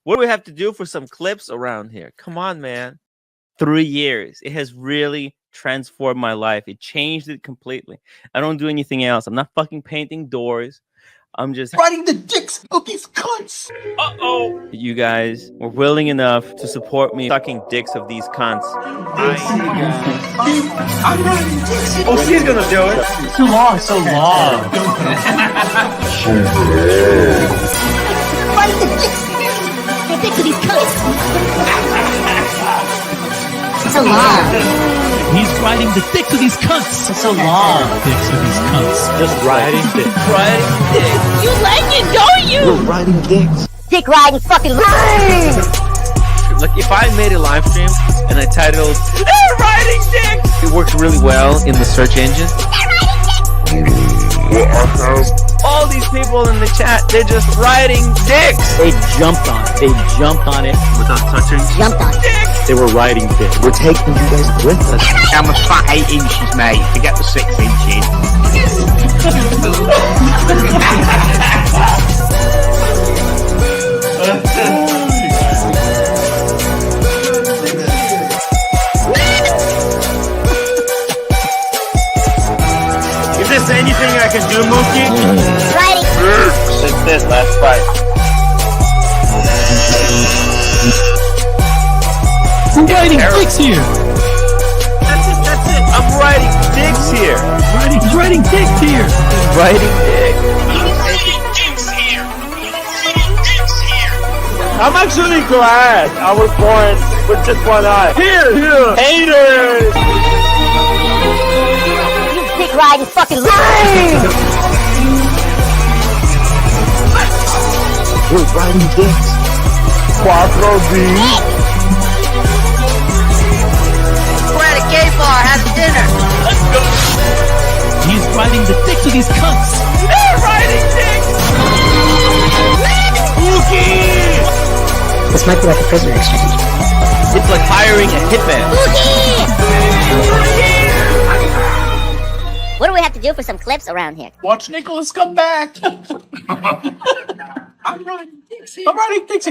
What do we have to do for some clips around here? Come on, man. 3 years. It has really transformed my life. It changed it completely. I don't do anything else. I'm not fucking painting doors. I'm just riding the dicks of these cunts. Uh-oh. You guys were willing enough to support me sucking dicks of these cunts. I'm riding dicks. Oh, she's gonna do it. So long, so long. Riding the dicks. The dicks of these cunts. So long. He's riding the dicks of these cunts. So long. Dicks of these cunts. Just riding dicks. Riding dicks. You like it, don't you? We're riding dicks. Dick riding fucking line. Like if I made a live stream and I titled "They're riding dicks," it worked really well in the search engine. All these people in the chat, they're just riding dicks. They jumped on it. They jumped on it without touching. Jumped on it. They were riding dicks. We're taking you guys with us. I'm a fat 8 inches, mate. Forget the 6 inches. Is this anything I can do, Mookie? Riding. It's this last fight. I'm riding dicks here. That's it. I'm riding dicks here. He's riding dicks here. Riding dicks. I'm actually glad I was born with just one eye. Here. Haters! Dick riding fucking line. We're riding dicks. Quattro D. We're at a gay bar having dinner. He's riding the dicks of these cunts. They're riding dicks. This might be like a prisoner exchange. It's like hiring a hitman. What do we have to do for some clips around here? Watch Nicholas come back. I'm riding dicks. I'm riding dicks.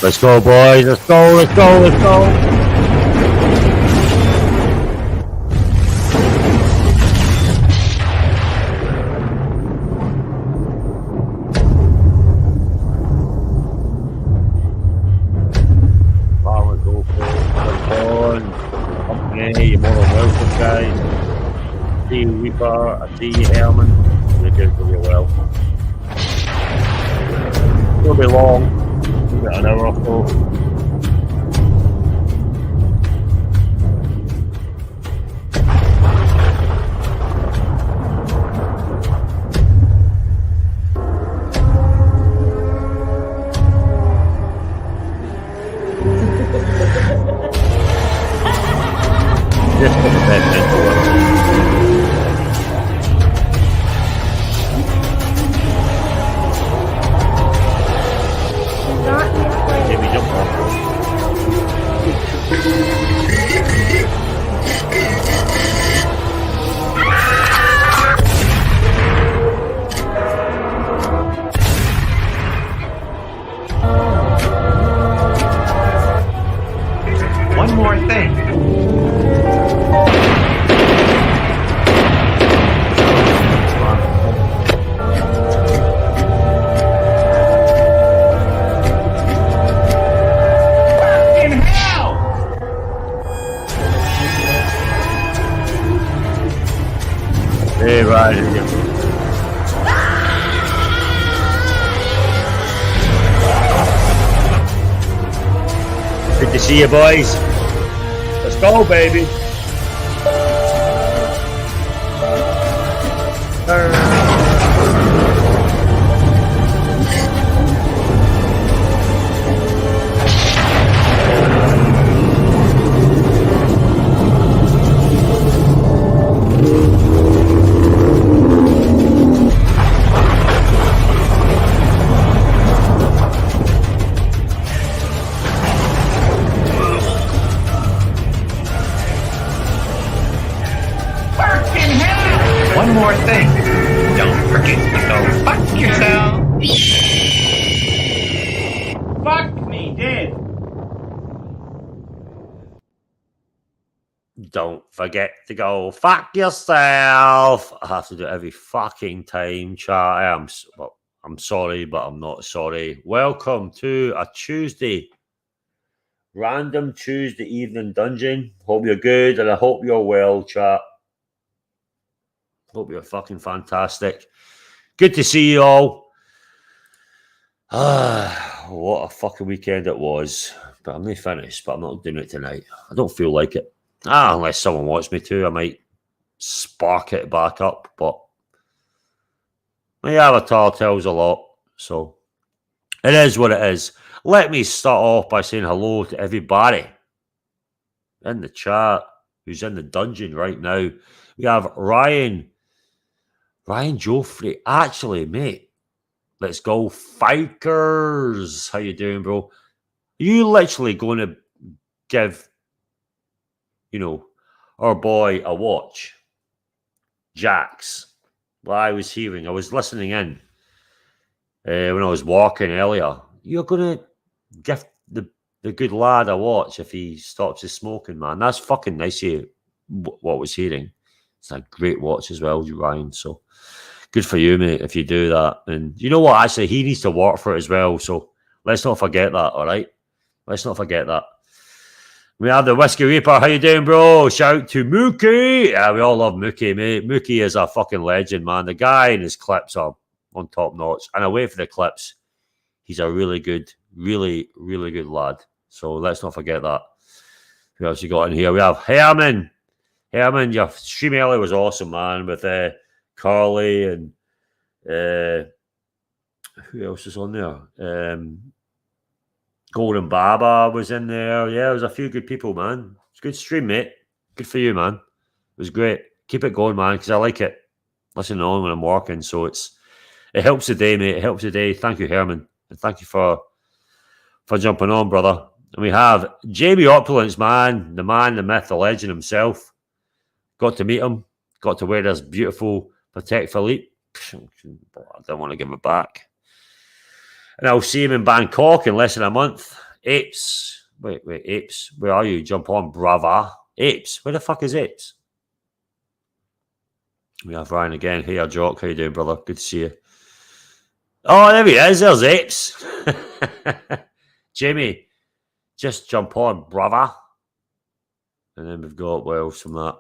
Let's go, boys. Let's go. Company, you're more than welcome, guys. I see you, Reaper. I see you, Herman. You're doing really well. It'll be long. About an hour or so. Just put the bed into it. Maybe jump off. One more thing. Hey, right here. Good to see you, boys. Let's go, baby. don't forget to go fuck yourself. I have to do it every fucking time, chat. I'm sorry, but I'm not sorry. Welcome to a Tuesday, random Tuesday evening dungeon. Hope you're good, and I hope you're well, chat. Hope you're fucking fantastic. Good to see you all. What a fucking weekend it was. But I'm not finished, but I'm not doing it tonight. I don't feel like it. Unless someone wants me to, I might spark it back up. But my avatar tells a lot. So it is what it is. Let me start off by saying hello to everybody in the chat who's in the dungeon right now. We have Ryan Joffrey. Actually, mate, let's go Fikers. How you doing, bro? Are you literally going to give, our boy a watch? Jax. Well, I was listening in when I was walking earlier. You're going to give the good lad a watch if he stops his smoking, man. That's fucking nice of you, what I was hearing. It's a great watch as well, Ryan. So good for you, mate, if you do that. And you know what? Actually, he needs to work for it as well. So let's not forget that, all right? Let's not forget that. We have the Whiskey Reaper. How you doing, bro? Shout to Mookie. Yeah, we all love Mookie, mate. Mookie is a fucking legend, man. The guy and his clips are on top notch. And away for the clips, he's a really good, really, really good lad. So let's not forget that. Who else you got in here? We have Herman. Herman, your stream earlier was awesome, man, with Carly and who else is on there? Golden Baba was in there. Yeah, there was a few good people, man. It's a good stream, mate. Good for you, man. It was great. Keep it going, man, because I like it. Listening on when I'm working, so it helps the day, mate. It helps the day. Thank you, Herman, and thank you for jumping on, brother. And we have Jamie Opulence, man, the myth, the legend himself. Got to meet him. Got to wear this beautiful Patek Philippe. I don't want to give it back. And I'll see him in Bangkok in less than a month. Apes. Wait, Apes. Where are you? Jump on, brava. Apes. Where the fuck is Apes? We have Ryan again. Hey, Jock. How you doing, brother? Good to see you. Oh, there he is. There's Apes. Jamie, just jump on, brava. And then we've got, what else from that?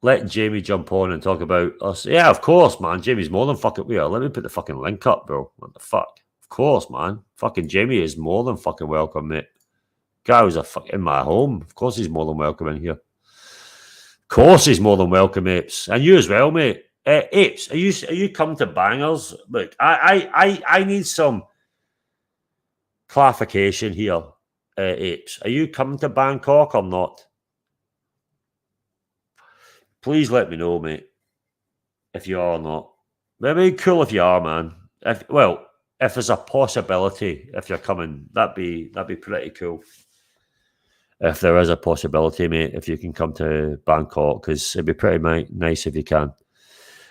Let Jamie jump on and talk about us. Yeah, of course, man. Jamie's more than fucking weird. Let me put the fucking link up, bro. What the fuck? Of course, man. Fucking Jamie is more than fucking welcome, mate. Guy was in my home. Of course he's more than welcome in here. Of course he's more than welcome, Apes. And you as well, mate. Apes, are you coming to Bangers? Look, I need some clarification here, Apes. Are you coming to Bangkok or not? Please let me know, mate, if you are or not. Maybe cool if you are, man. If there's a possibility, if you're coming, that'd be pretty cool. If there is a possibility, mate, if you can come to Bangkok, because it'd be pretty nice if you can.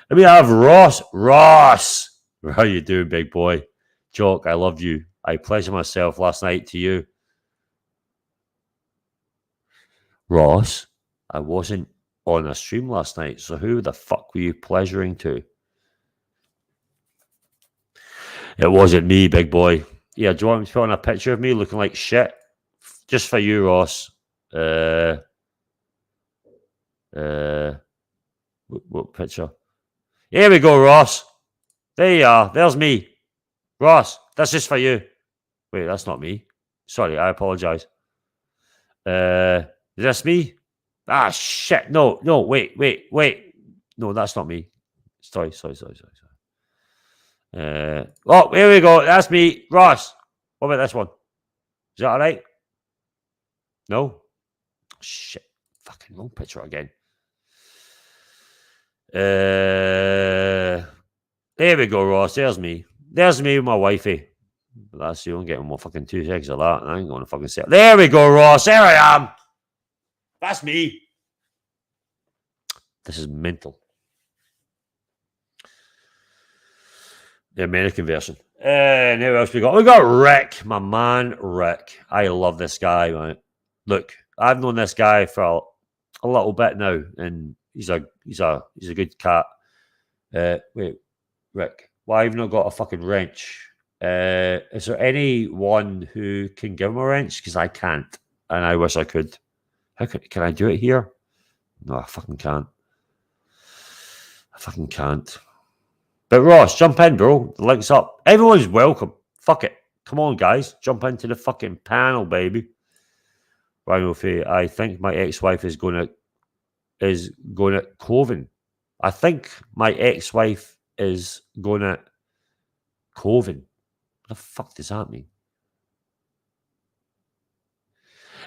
And we have Ross. Ross! How you doing, big boy? Jock, I love you. I pleasure myself last night to you. Ross, I wasn't on a stream last night, so who the fuck were you pleasuring to? It wasn't me, big boy. Yeah, do you want me to put on a picture of me looking like shit? Just for you, Ross. What picture? Here we go, Ross. There you are. There's me. Ross, that's just for you. Wait, that's not me. Sorry, I apologize. Is this me? Ah, shit. No, wait. No, that's not me. Sorry. Oh, here we go. That's me. Ross, what about this one? Is that all right? No? Shit. Fucking wrong picture again. There we go, Ross. There's me. There's me with my wifey. That's you. I'm getting more fucking 2 seconds of that. I ain't going to fucking say it. There we go, Ross. There I am. That's me. This is mental. The American version. And who else we got? We got Rick, my man, Rick. I love this guy, man. Look, I've known this guy for a little bit now, and he's a good cat. Wait, Rick, why have you not got a fucking wrench? Is there anyone who can give him a wrench? Because I can't, and I wish I could. Can I do it here? No, I fucking can't. I fucking can't. But Ross, jump in, bro. The link's up. Everyone's welcome. Fuck it. Come on, guys. Jump into the fucking panel, baby. Rhino Faye, I think my ex-wife is going to Coven. I think my ex-wife is going to Coven. What the fuck does that mean?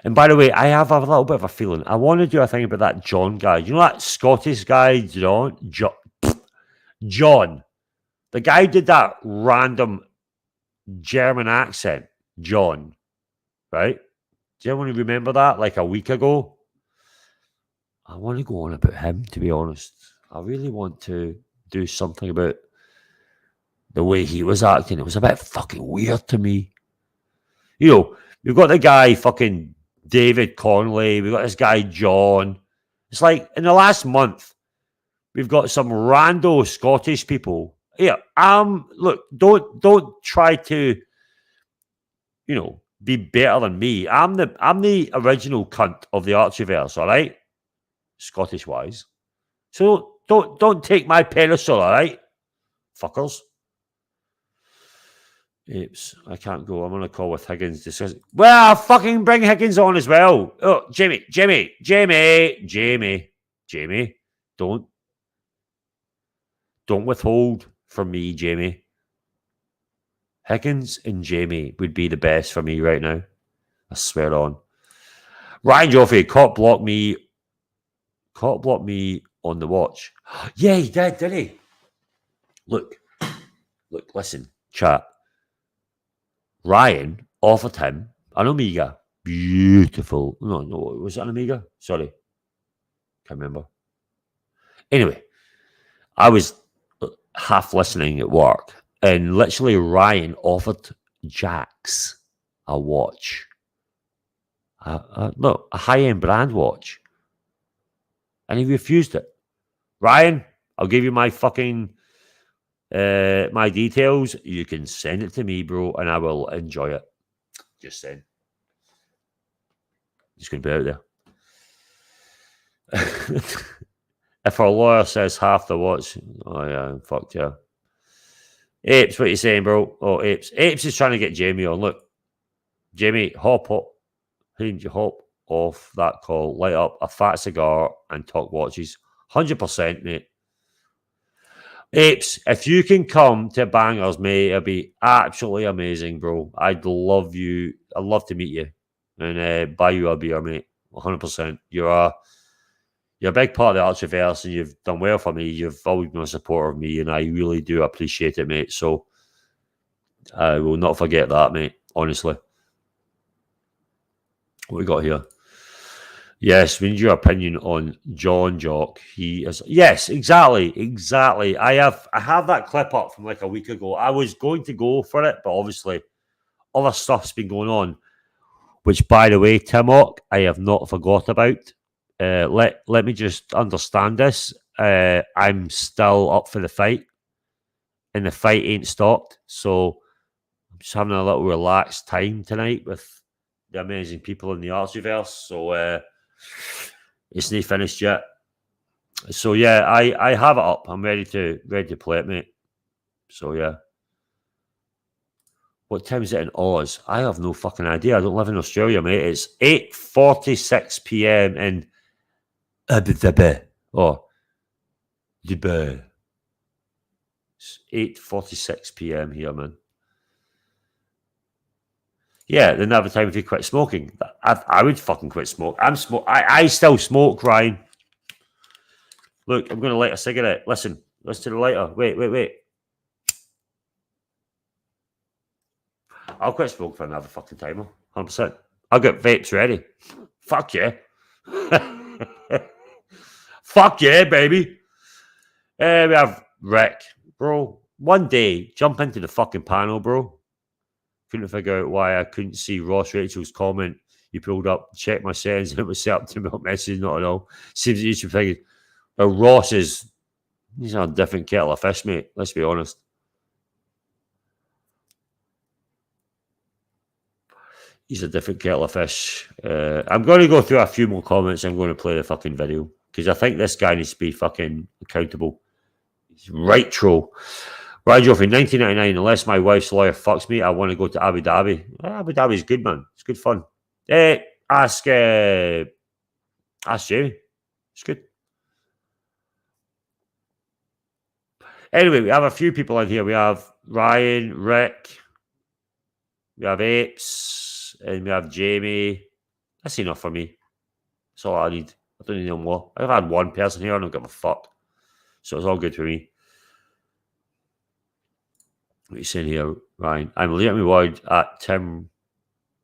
And by the way, I have a little bit of a feeling. I want to do a thing about that John guy. You know that Scottish guy, John? The guy did that random German accent, John, right? Do you anyone remember that, like a week ago? I want to go on about him, to be honest. I really want to do something about the way he was acting. It was a bit fucking weird to me. You know, we've got the guy fucking David Connolly. We've got this guy John. It's like in the last month, we've got some rando Scottish people. Yeah, look, don't try to, you know, be better than me. I'm the original cunt of the Archieverse, all right? Scottish wise. So don't take my pedestal, all right? Fuckers. Oops, I can't go. I'm on a call with Higgins. Well, I'll fucking bring Higgins on as well. Oh, Jamie. Don't withhold from me, Jamie. Higgins and Jamie would be the best for me right now. I swear on. Ryan Joffrey, caught blocked me on the watch. Yeah, he did he? Look, listen, chat. Ryan offered him an Amiga. Beautiful. No, was it an Amiga? Sorry. Can't remember. Anyway, I was half listening at work, and literally Ryan offered Jax a watch. No, a high-end brand watch. And he refused it. Ryan, I'll give you my fucking my details. You can send it to me, bro, and I will enjoy it. Just saying. Just going to be out there. If our lawyer says half the watch, oh yeah, fucked yeah. Apes, what you saying, bro? Oh, Apes. Apes is trying to get Jamie on. Look, Jamie, hop off that call, light up a fat cigar and talk watches. 100%, mate. Apes, if you can come to Bangers, mate, it'll be absolutely amazing, bro. I'd love you. I'd love to meet you and buy you a beer, mate. 100%. You're a big part of the Archieverse, and you've done well for me. You've always been a supporter of me, and I really do appreciate it, mate. So I will not forget that, mate. Honestly. What we got here? Yes, we need your opinion on John Jock. He is yes, exactly. I have that clip up from like a week ago. I was going to go for it, but obviously other stuff's been going on. Which, by the way, Timok, I have not forgot about. Let me just understand this. I'm still up for the fight, and the fight ain't stopped. So I'm just having a little relaxed time tonight with the amazing people in the Archieverse. So it's not finished yet. So yeah, I have it up. I'm ready to play it, mate. So yeah. What time is it in Oz? I have no fucking idea. I don't live in Australia, mate. It's 8:46 p.m. in Abu Dhabi. Oh, Dubai. It's 8:46 p.m. here, man. Yeah, then have a time if you quit smoking. I would fucking quit smoke. I still smoke, Ryan. Look, I'm going to light a cigarette. Listen to the lighter. Wait. I'll quit smoking for another fucking timer. 100%. I'll get vapes ready. Fuck yeah. Fuck yeah, baby. We have Rick. Bro, one day, jump into the fucking panel, bro. Couldn't figure out why I couldn't see Ross Rachel's comment. You pulled up, checked my settings, and it was set up to milk message, not at all. Seems that you should think, Ross is, he's on a different kettle of fish, mate. Let's be honest. He's a different kettle of fish. I'm going to go through a few more comments. I'm going to play the fucking video because I think this guy needs to be fucking accountable. He's right troll. Right, Joffrey, 1999, unless my wife's lawyer fucks me, I want to go to Abu Dhabi. Abu Dhabi's good, man. It's good fun. Ask Jamie. It's good. Anyway, we have a few people in here. We have Ryan, Rick, we have Apes, and we have Jamie. That's enough for me. That's all I need. I don't need no more. I've had one person here. I don't give a fuck. So it's all good for me. What are you saying here, Ryan? I'm legitimately worried that Tim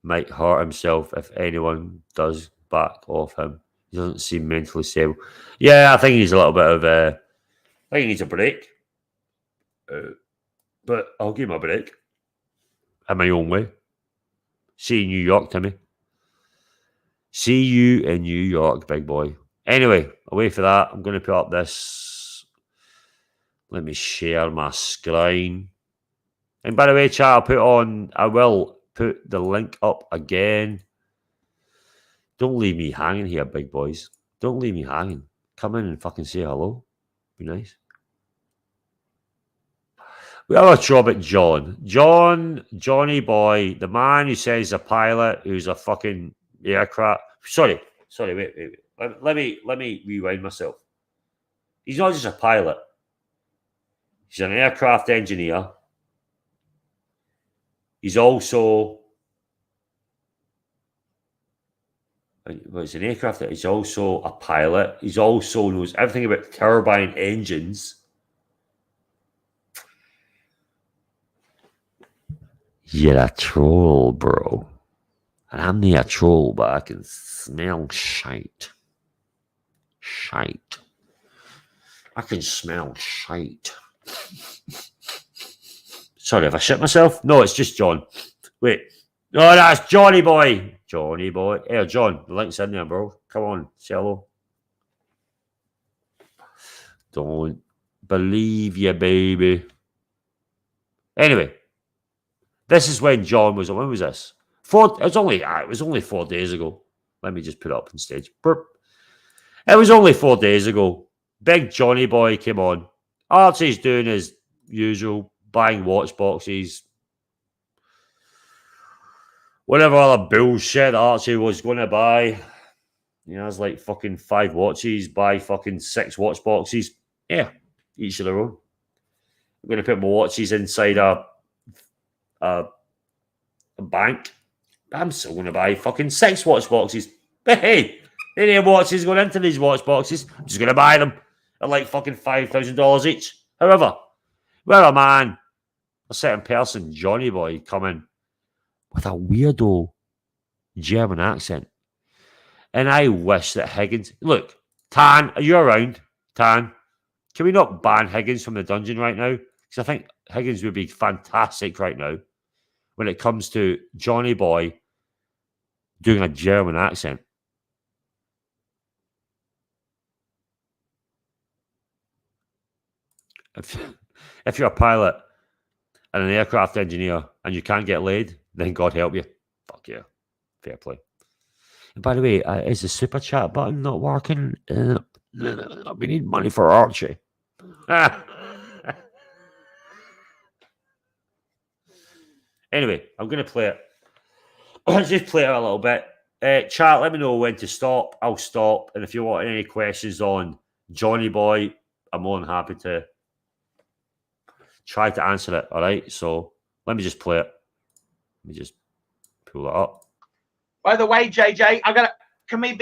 might hurt himself if anyone does back off him. He doesn't seem mentally stable. Yeah, I think he needs a little bit of I think he needs a break. But I'll give him a break. In my own way. See you in New York, Timmy. See you in New York, big boy. Anyway, away for that, I'm going to put up this. Let me share my screen. And by the way, chat, I will put the link up again. Don't leave me hanging here, big boys. Don't leave me hanging. Come in and fucking say hello. Be nice. We have a job at Johnny Boy, the man who says he's a pilot, who's a fucking aircraft. Sorry, wait. Let me rewind myself. He's not just a pilot. He's an aircraft engineer. He's also he's an aircraft. He's also a pilot. He's also knows everything about turbine engines. You're a troll, bro. And I'm not a troll, but I can smell shite. Shite. I can smell shite. Sorry, have I shit myself? No, it's just John. Wait. No, that's Johnny Boy. Johnny Boy. Hey, John, the link's in there, bro. Come on, say hello. Don't believe you, baby. Anyway. This is when John was. When was this? It was only 4 days ago. Let me just put it up on stage. Burp. It was only 4 days ago. Big Johnny Boy came on. Archie's doing his usual, buying watch boxes. Whatever other bullshit Archie was going to buy. You know, it's like fucking 5 watches, buy fucking 6 watch boxes. Yeah, each of their own. I'm going to put my watches inside a bank. I'm still going to buy fucking 6 watch boxes. But hey, any watches going into these watch boxes, I'm just going to buy them at like fucking $5,000 each. However, we're a man, a certain person, Johnny Boy, coming with a weirdo German accent. And I wish that Higgins... Look, Tan, are you around? Tan, can we not ban Higgins from the dungeon right now? Because I think Higgins would be fantastic right now when it comes to Johnny Boy doing a German accent. If you're a pilot and an aircraft engineer and you can't get laid, then God help you. Fuck yeah. Fair play. And by the way, is the super chat button not working? We need money for Archie. Anyway, I'm going to play it. Let's just play it a little bit. Chat, let me know when to stop. I'll stop. And if you want any questions on Johnny Boy, I'm more than happy to try to answer it. All right. So let me just play it. Let me just pull that up. By the way, JJ, can we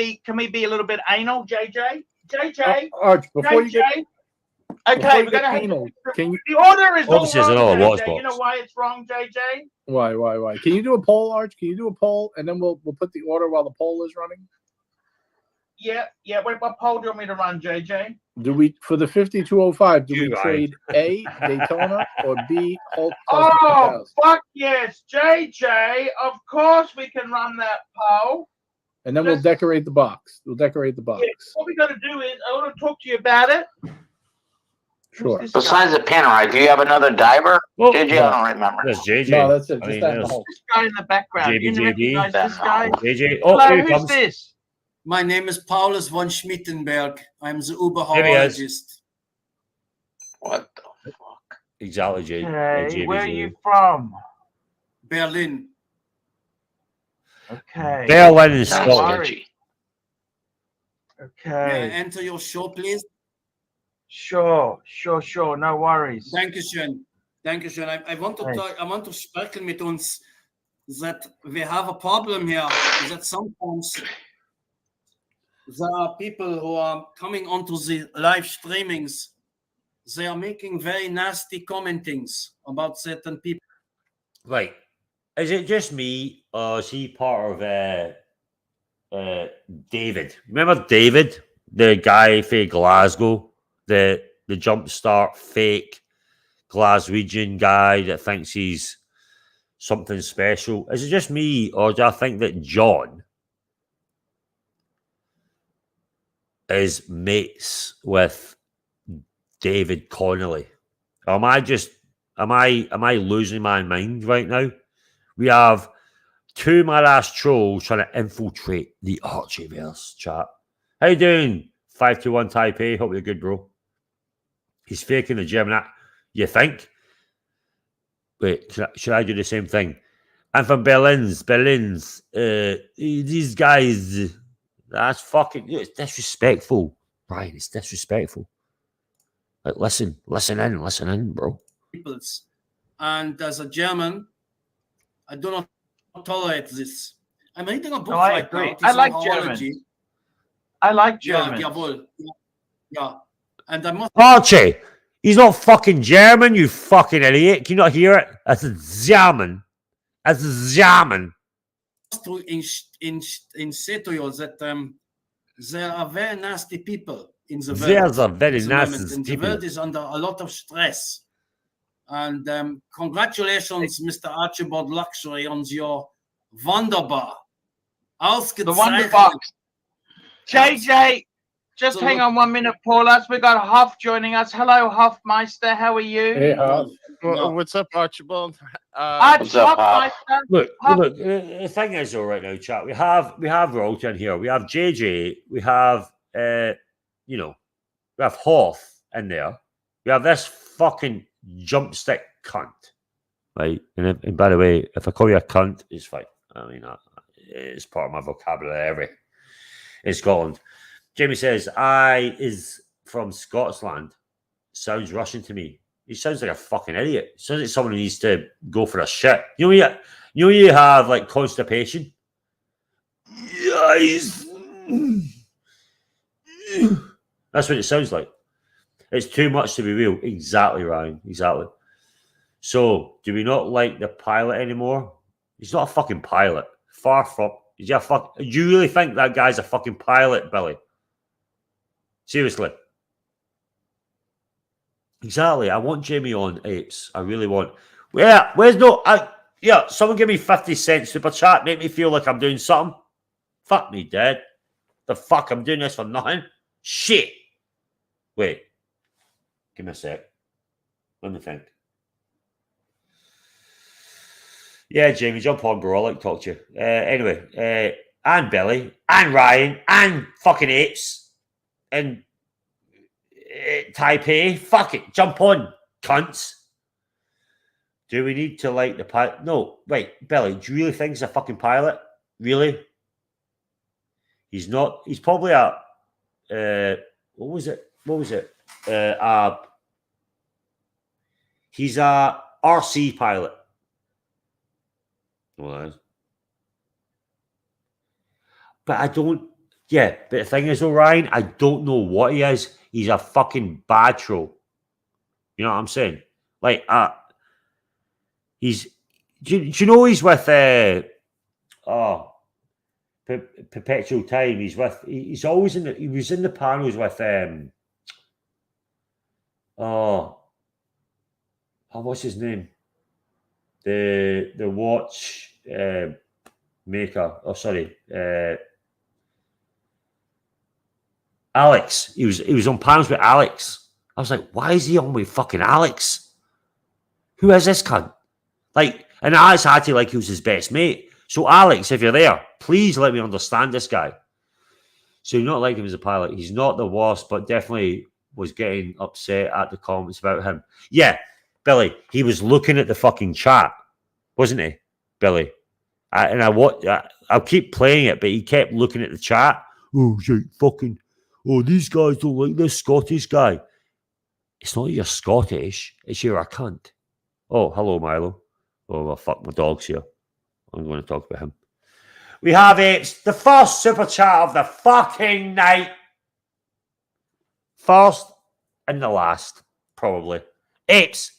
be a little bit anal, JJ? JJ, Arch, before JJ. you get Okay, we're gonna anal, can you? The order is all Obviously, there's wrong, another watch JJ. You know box. why it's wrong, JJ? Why? Can you do a poll, Arch? Can you do a poll, and then we'll put the order while the poll is running? Yeah. What poll do you want me to run, JJ? Do we for the 5205? Do we You, trade A Daytona or B Hulk? Oh, fuck yes, JJ. Of course we can run that poll. and then we'll decorate the box. We'll decorate the box. Yeah, what we got to do is I want to talk to you about it. Sure. Who's this Besides the panorite, do you have another diver? Well, JJ, I don't remember. there's JJ. No, that's it. I Just mean, that in the there's hole. guy in the background? You JBJB. recognize this guy? JJ. Oh, Hello, here he who's comes. this? My name is Paulus von Schmittenberg. I'm the Uber There he is. horologist. What the fuck? Exactly, JJ. Okay, where are you from? Berlin. Okay. Berlin in Sounds Scotland. sketchy. May I Okay. enter your show, please? Sure. No worries. Dankeschön. Dankeschön. I want to Thanks. talk, I want to sprechen mit uns that we have a problem here, that sometimes there are people who are coming onto the live streamings. They are making very nasty commentings about certain people. Right. Is it just me, or is he part of David? Remember David, the guy from Glasgow, the jumpstart fake Glaswegian guy that thinks he's something special? Is it just me, or do I think that John is mates with David Connolly? Or am I losing my mind right now? We have two mad-ass trolls trying to infiltrate the Archieverse chat. How you doing, 521 Taipei? Hope you're good, bro. He's faking the German act. You think? Wait, should I do the same thing? I'm from Berlin's. These guys, that's fucking, it's disrespectful. Ryan, it's disrespectful. Like, listen in, bro. Peoples. And as a German, I do not tolerate this. I'm reading a book No, I right agree. now. It I is like on German. horology. I like Yeah, German. jawohl. Yeah. And I must Archie, he's not fucking German, you fucking idiot. Can you not hear it? That's German. That's German. to say to you that there are very nasty people in the world. There's a very at the moment, nasty and the people. world is under a lot of stress. And congratulations, Mr. Archibald Luxury, on your wunderbar. The Wonder Box. JJ, just hang on 1 minute, Paulus. We got Huff joining us. Hello, Huffmeister. How are you? Hey, Huff. No. What's up, Archibald? What's up, Huff? Look, Huff. the thing is though, right now, chat, we have royalty in here. We have JJ, we have we have Hoff in there. We have this fucking jumpstick cunt. Right? And by the way, if I call you a cunt, it's fine. I mean, it's part of my vocabulary in Scotland. Jamie says, I is from Scotland. Sounds Russian to me. He sounds like a fucking idiot. Sounds like someone who needs to go for a shit. You have like constipation. Yes. That's what it sounds like. It's too much to be real. Exactly, Ryan. Exactly. So, do we not like the pilot anymore? He's not a fucking pilot. Far from. Do you really think that guy's a fucking pilot, Billy? Seriously. Exactly. I want Jamie on Apes. I really want. Where's no? Someone give me 50 cents super chat. Make me feel like I'm doing something. Fuck me, dead. The fuck? I'm doing this for nothing. Shit. Wait. Give me a sec. Let me think. Yeah, Jamie, jump on, bro. I like to talk to you. Anyway, and Billy, and Ryan, and fucking Apes, and Taipei. Fuck it. Jump on, cunts. Do we need to like the pilot? No. Wait, Billy, do you really think he's a fucking pilot? Really? He's not. He's probably a. What was it? He's a RC pilot. Well, but I don't. Yeah, but the thing is, Ryan, I don't know what he is. He's a fucking bad troll. You know what I'm saying? Like, he's. Do you know he's with Perpetual Time? He's with. He's always in the. He was in the panels with what's his name? The watch maker. Oh, sorry. Alex. He was on panels with Alex. I was like, why is he on with fucking Alex? Who is this cunt? Like, and Alex had to like he was his best mate. So Alex, if you're there, please let me understand this guy. So you're not like him as a pilot. He's not the worst, but definitely was getting upset at the comments about him. Yeah, Billy, he was looking at the fucking chat, wasn't he, Billy? I'll keep playing it, but he kept looking at the chat. Oh, shit, fucking, oh, these guys don't like this Scottish guy. It's not you're Scottish, it's you're a cunt. Oh, hello, Milo. Oh, well, fuck, my dog's here. I'm going to talk about him. We have the first super chat of the fucking night. First and the last, probably. Apes.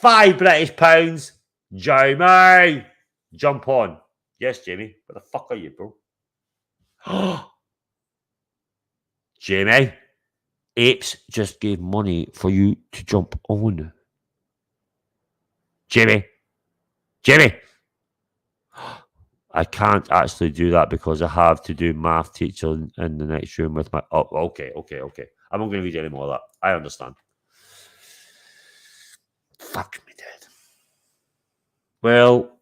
£5 Jamie. Jump on. Yes, Jamie. Where the fuck are you, bro? Jamie. Apes just gave money for you to jump on. Jamie. I can't actually do that because I have to do math teacher in the next room with my... Oh, okay. I'm not going to read any more of that. I understand. Fuck me dead. Well,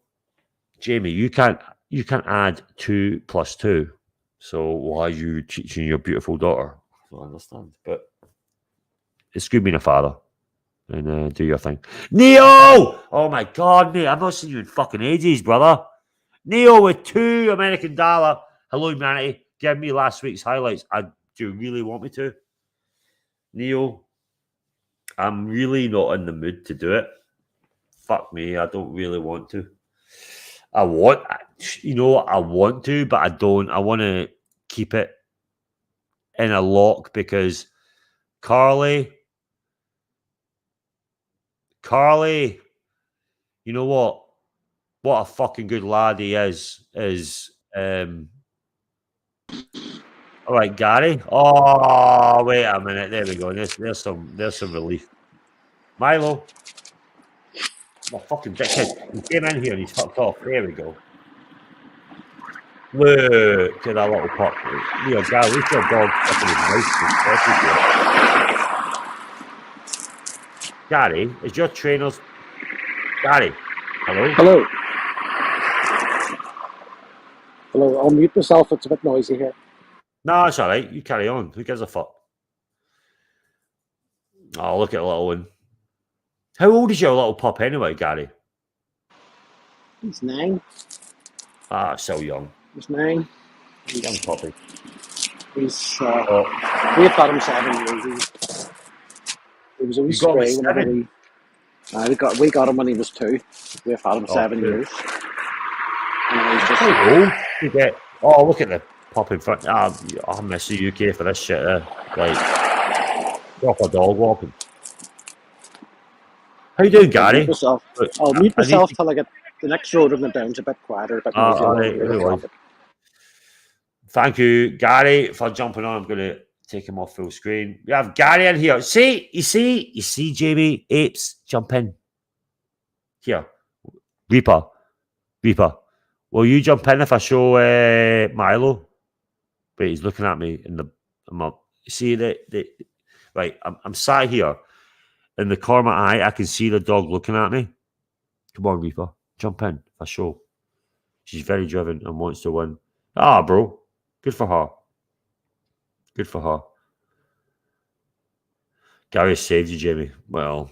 Jamie, you can't add 2 plus 2. So why are you teaching your beautiful daughter? I don't understand. But it's good being a father. And do your thing. Neo! Oh my God, mate. I've not seen you in fucking ages, brother. Neo with $2 American. Hello, humanity. Give me last week's highlights. Do you really want me to? Neo, I'm really not in the mood to do it. Fuck me. I don't really want to. I want to, but I don't. I want to keep it in a lock because Carly, you know what? What a fucking good lad he is all right, Gary. Oh, wait a minute. There we go. There's some relief. Milo. My fucking dickhead. He came in here and he's fucked off. There we go. Look at that little pup. Gary, at least your dog fucking his mouth. Gary, is your trainer's... Gary, hello? Hello, I'll mute myself. It's a bit noisy here. No, it's all right. You carry on. Who gives a fuck? Oh, look at the little one. How old is your little pup anyway, Gary? He's 9. Ah, so young. He's 9. Young puppy. He's we've had him 7 years. He was always stray whenever we got him when he was 2. We've had him 7 years. And he's just look at the pup in front. I miss the UK for this shit. Like proper dog walking. How you doing, Gary? I'll mute myself till I get the next road of the down's a bit quieter. Thank you, Gary, for jumping on. I'm going to take him off full screen. We have Gary in here. You see, Jamie, Apes, jump in. Here, Reaper. Will you jump in if I show Milo? Wait, he's looking at me in the. See right? I'm sat here in the corner of my eye. I can see the dog looking at me. Come on, Reaper, jump in. If I show, she's very driven and wants to win. Bro, good for her. Gary saved you, Jamie. Well,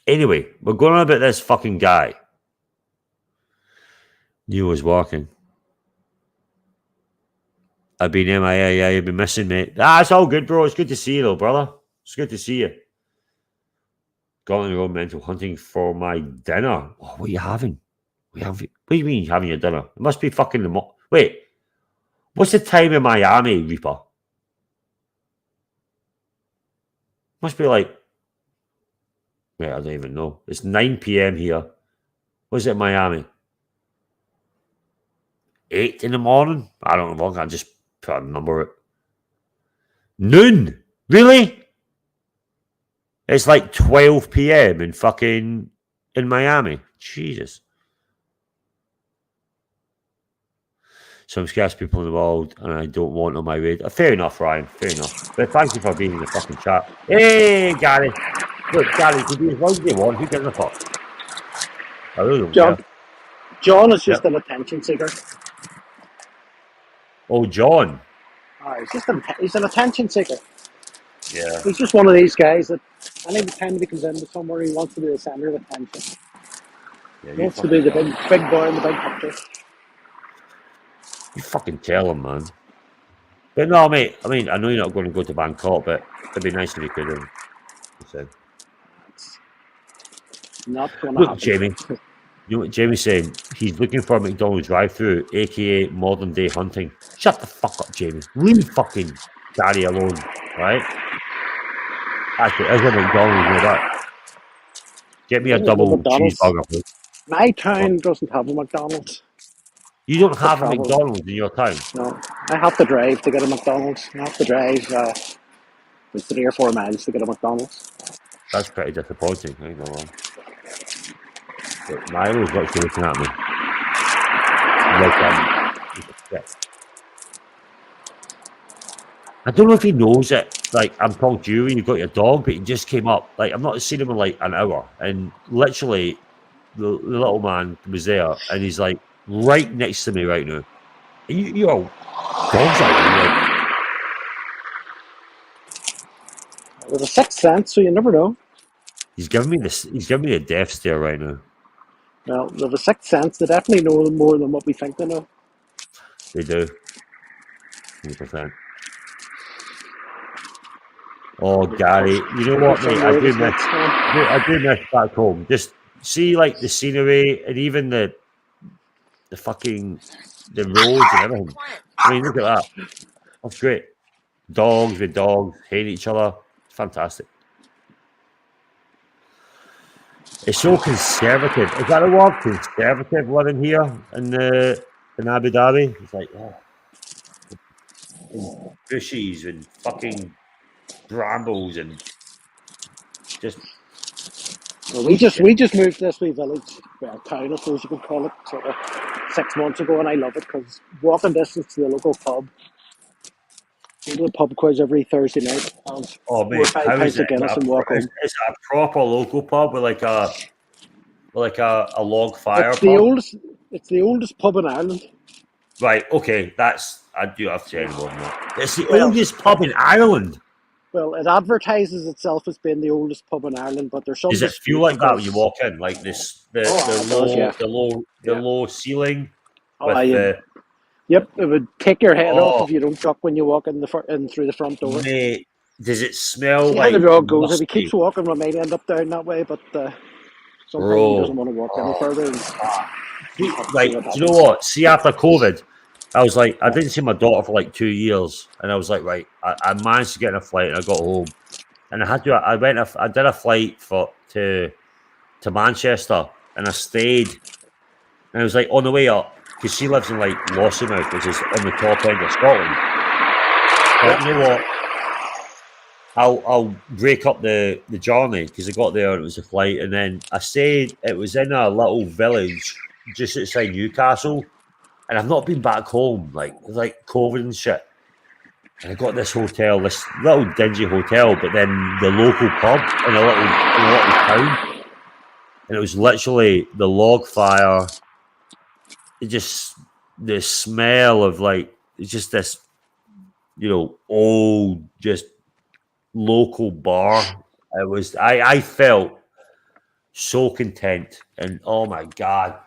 anyway, we're going on about this fucking guy. Neo was walking. I've been MIA. You've been missing, mate. It's all good, bro. It's good to see you, though, brother. It's good to see you. Going on the road mental hunting for my dinner. Oh, what are you having? What do you mean you're having your dinner? It must be fucking wait. What's the time in Miami, Reaper? Must be like... Wait, I don't even know. It's 9 p.m. here. What's it in Miami? 8 in the morning? I don't know. I can just put a number. Noon? Really? It's like 12 p.m. in Miami. Jesus. some scarce people in the world, and I don't want on my radar. Fair enough, Ryan. Fair enough. But thank you for being in the fucking chat. Hey, Gary. Look, Gary, you can be as long as you want. Who gives a fuck? I really don't John, care. John is just Yep. an attention seeker. Oh, John. He's an attention seeker. Yeah. He's just one of these guys that any time he comes into somewhere, he wants to be the centre of attention. Yeah, He wants to be the big boy in the big picture. You fucking tell him, man. But no, mate. I mean, I know you're not going to go to Bangkok, but it'd be nice if you could have. He said. Not going to Look, happen. Jamie. You know what Jamie's saying? He's looking for a McDonald's drive-through, aka modern day hunting. Shut the fuck up, Jamie. Leave fucking Daddy alone, right? Actually, there's a McDonald's near that. Get me a There's no double McDonald's. cheeseburger, please. My town doesn't have a McDonald's. You don't have a travel. McDonald's in your town? No, I have to drive to get a McDonald's. I have to drive 3 or 4 miles to get a McDonald's. That's pretty disappointing. I ain't gonna lie. But Milo's actually looking at me. Like, I don't know if he knows it. Like, I'm talking to you, you've got your dog, but he just came up. Like, I've not seen him in like an hour. And literally, the little man was there, and he's like right next to me right now. You're dogs out there. There's a sixth sense, so you never know. He's giving me this. He's giving me a death stare right now. Well, there's a sixth sense. They definitely know more than what we think they know. They do. 100%. Oh, Gary, you know what, mate? I do miss back home. Just see, like, the scenery and even the fucking the roads and everything. I mean, look at that. That's great. Dogs with dogs hating each other. It's fantastic. It's so conservative. Is that the word? Conservative living here in Abu Dhabi. It's like, oh, and bushes and fucking brambles and just. Well, we just moved this wee village, town, I suppose you could call it, sort of 6 months ago, and I love it because walking distance to the local pub. We do a pub quiz every Thursday night. Oh, mate, 4 or 5 pints of Guinness and walk home. It's a proper local pub with like a log fire. It's the oldest pub in Ireland. Right. Okay. I do have to say more than that. It's the oldest pub in Ireland. Well, it advertises itself as being the oldest pub in Ireland, but there's some. Does it feel like that when you walk in? Like this, the low ceiling. Yep, it would take your head off if you don't duck when you walk in through the front door. Mate, does it smell See like how the dog goes? musky? If he keeps walking, we might end up down that way, but sometimes he doesn't want to walk any further. Like, do you know what? See, after COVID, I was like, I didn't see my daughter for like 2 years, and I was like, right, I managed to get in a flight, and I got home, and I did a flight to Manchester, and I stayed, and I was like on the way up. Because she lives in like Lossiemouth, which is on the top end of Scotland. But you know what? I'll break up the journey because I got there and it was a flight, and then I stayed. It was in a little village just outside Newcastle, and I've not been back home like COVID and shit. And I got this hotel, this little dingy hotel, but then the local pub in a little town, and it was literally the log fire. Just the smell of like it's just this, old just local bar. It was I felt so content, and oh my god!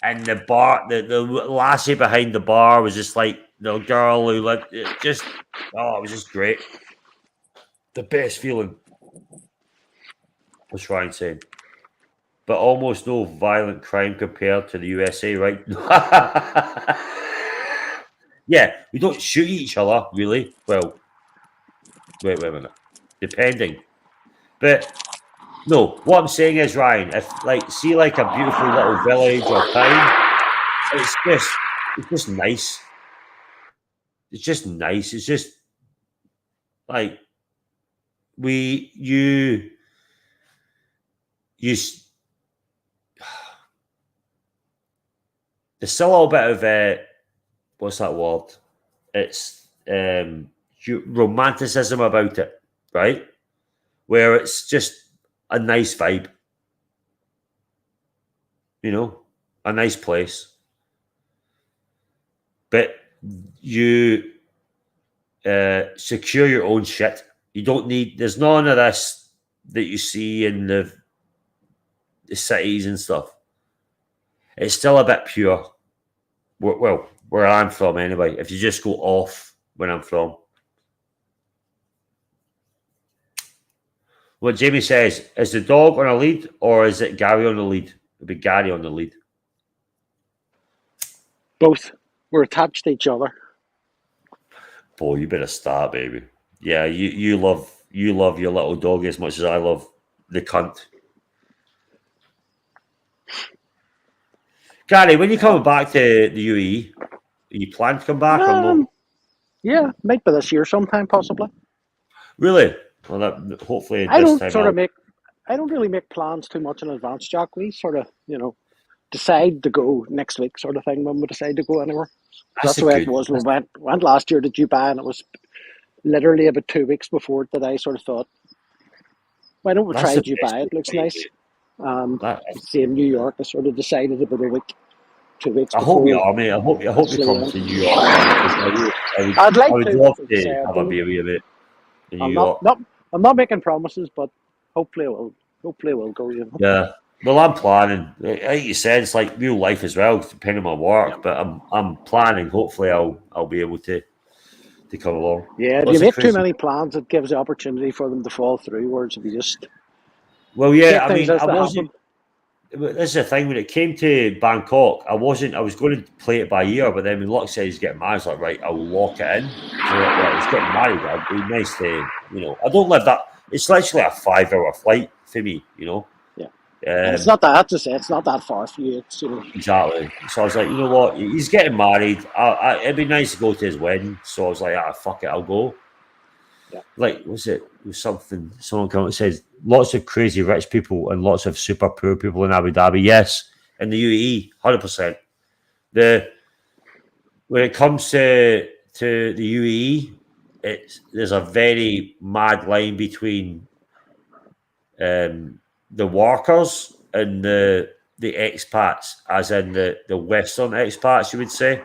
And the bar, the lassie behind the bar was just like the girl who lived. It was just great. The best feeling. What's Ryan saying? But almost no violent crime compared to the USA, right? Yeah, we don't shoot each other, really. Well, wait a minute. Depending. But, no, what I'm saying is, Ryan, if, see a beautiful little village or town, it's just nice. It's just nice. It's just, you there's still a little bit of what's that word? It's romanticism about it, right? Where it's just a nice vibe, you know, a nice place. But you secure your own shit. You don't need. There's none of this that you see in the cities and stuff. It's still a bit pure. Well, where I'm from, anyway. If you just go off where I'm from. What Jamie says, is the dog on a lead or is it Gary on the lead? It'd be Gary on the lead. Both. We're attached to each other. Boy, you better start, baby. Yeah, you love your little dog as much as I love the cunt. Gary, when you coming back to the UAE, are you plan to come back or no? Yeah, might be this year sometime, possibly. Really? Well, that hopefully I this don't time I don't really make plans too much in advance, Jack. We sort of, decide to go next week, sort of thing, when we decide to go anywhere. That's the way it was. We went last year to Dubai, and it was literally about 2 weeks before that I sort of thought, why don't we try Dubai? It looks nice. Same New York. I sort of decided about a week, 2 weeks. I hope you are, mate. I hope you come to New York. I would love to have a beer with you, mate. In New York. I'm not making promises, but hopefully we'll go. Yeah. Well, I'm planning. Like you said, it's like real life as well, depending on my work. But I'm planning. Hopefully, I'll be able to come along. Yeah, if you make too many plans, it gives the opportunity for them to fall through. Whereas if you just I mean, I wasn't. This is the thing. When it came to Bangkok, I was going to play it by ear, but then when Luck said he's getting married, I was like, right, I'll lock it in. So, he's getting married. It'd be nice to, I don't live that. It's literally a 5-hour flight for me, Yeah. It's not that. I have to say, it's not that far for you. It's, Exactly. So I was like, you know what? He's getting married. It'd be nice to go to his wedding. So I was like, fuck it, I'll go. Yeah. Like, someone came and said, lots of crazy rich people and lots of super poor people in Abu Dhabi. Yes, in the UAE, 100%. When it comes to the UAE, there's a very mad line between the workers and the expats, as in the Western expats, you would say,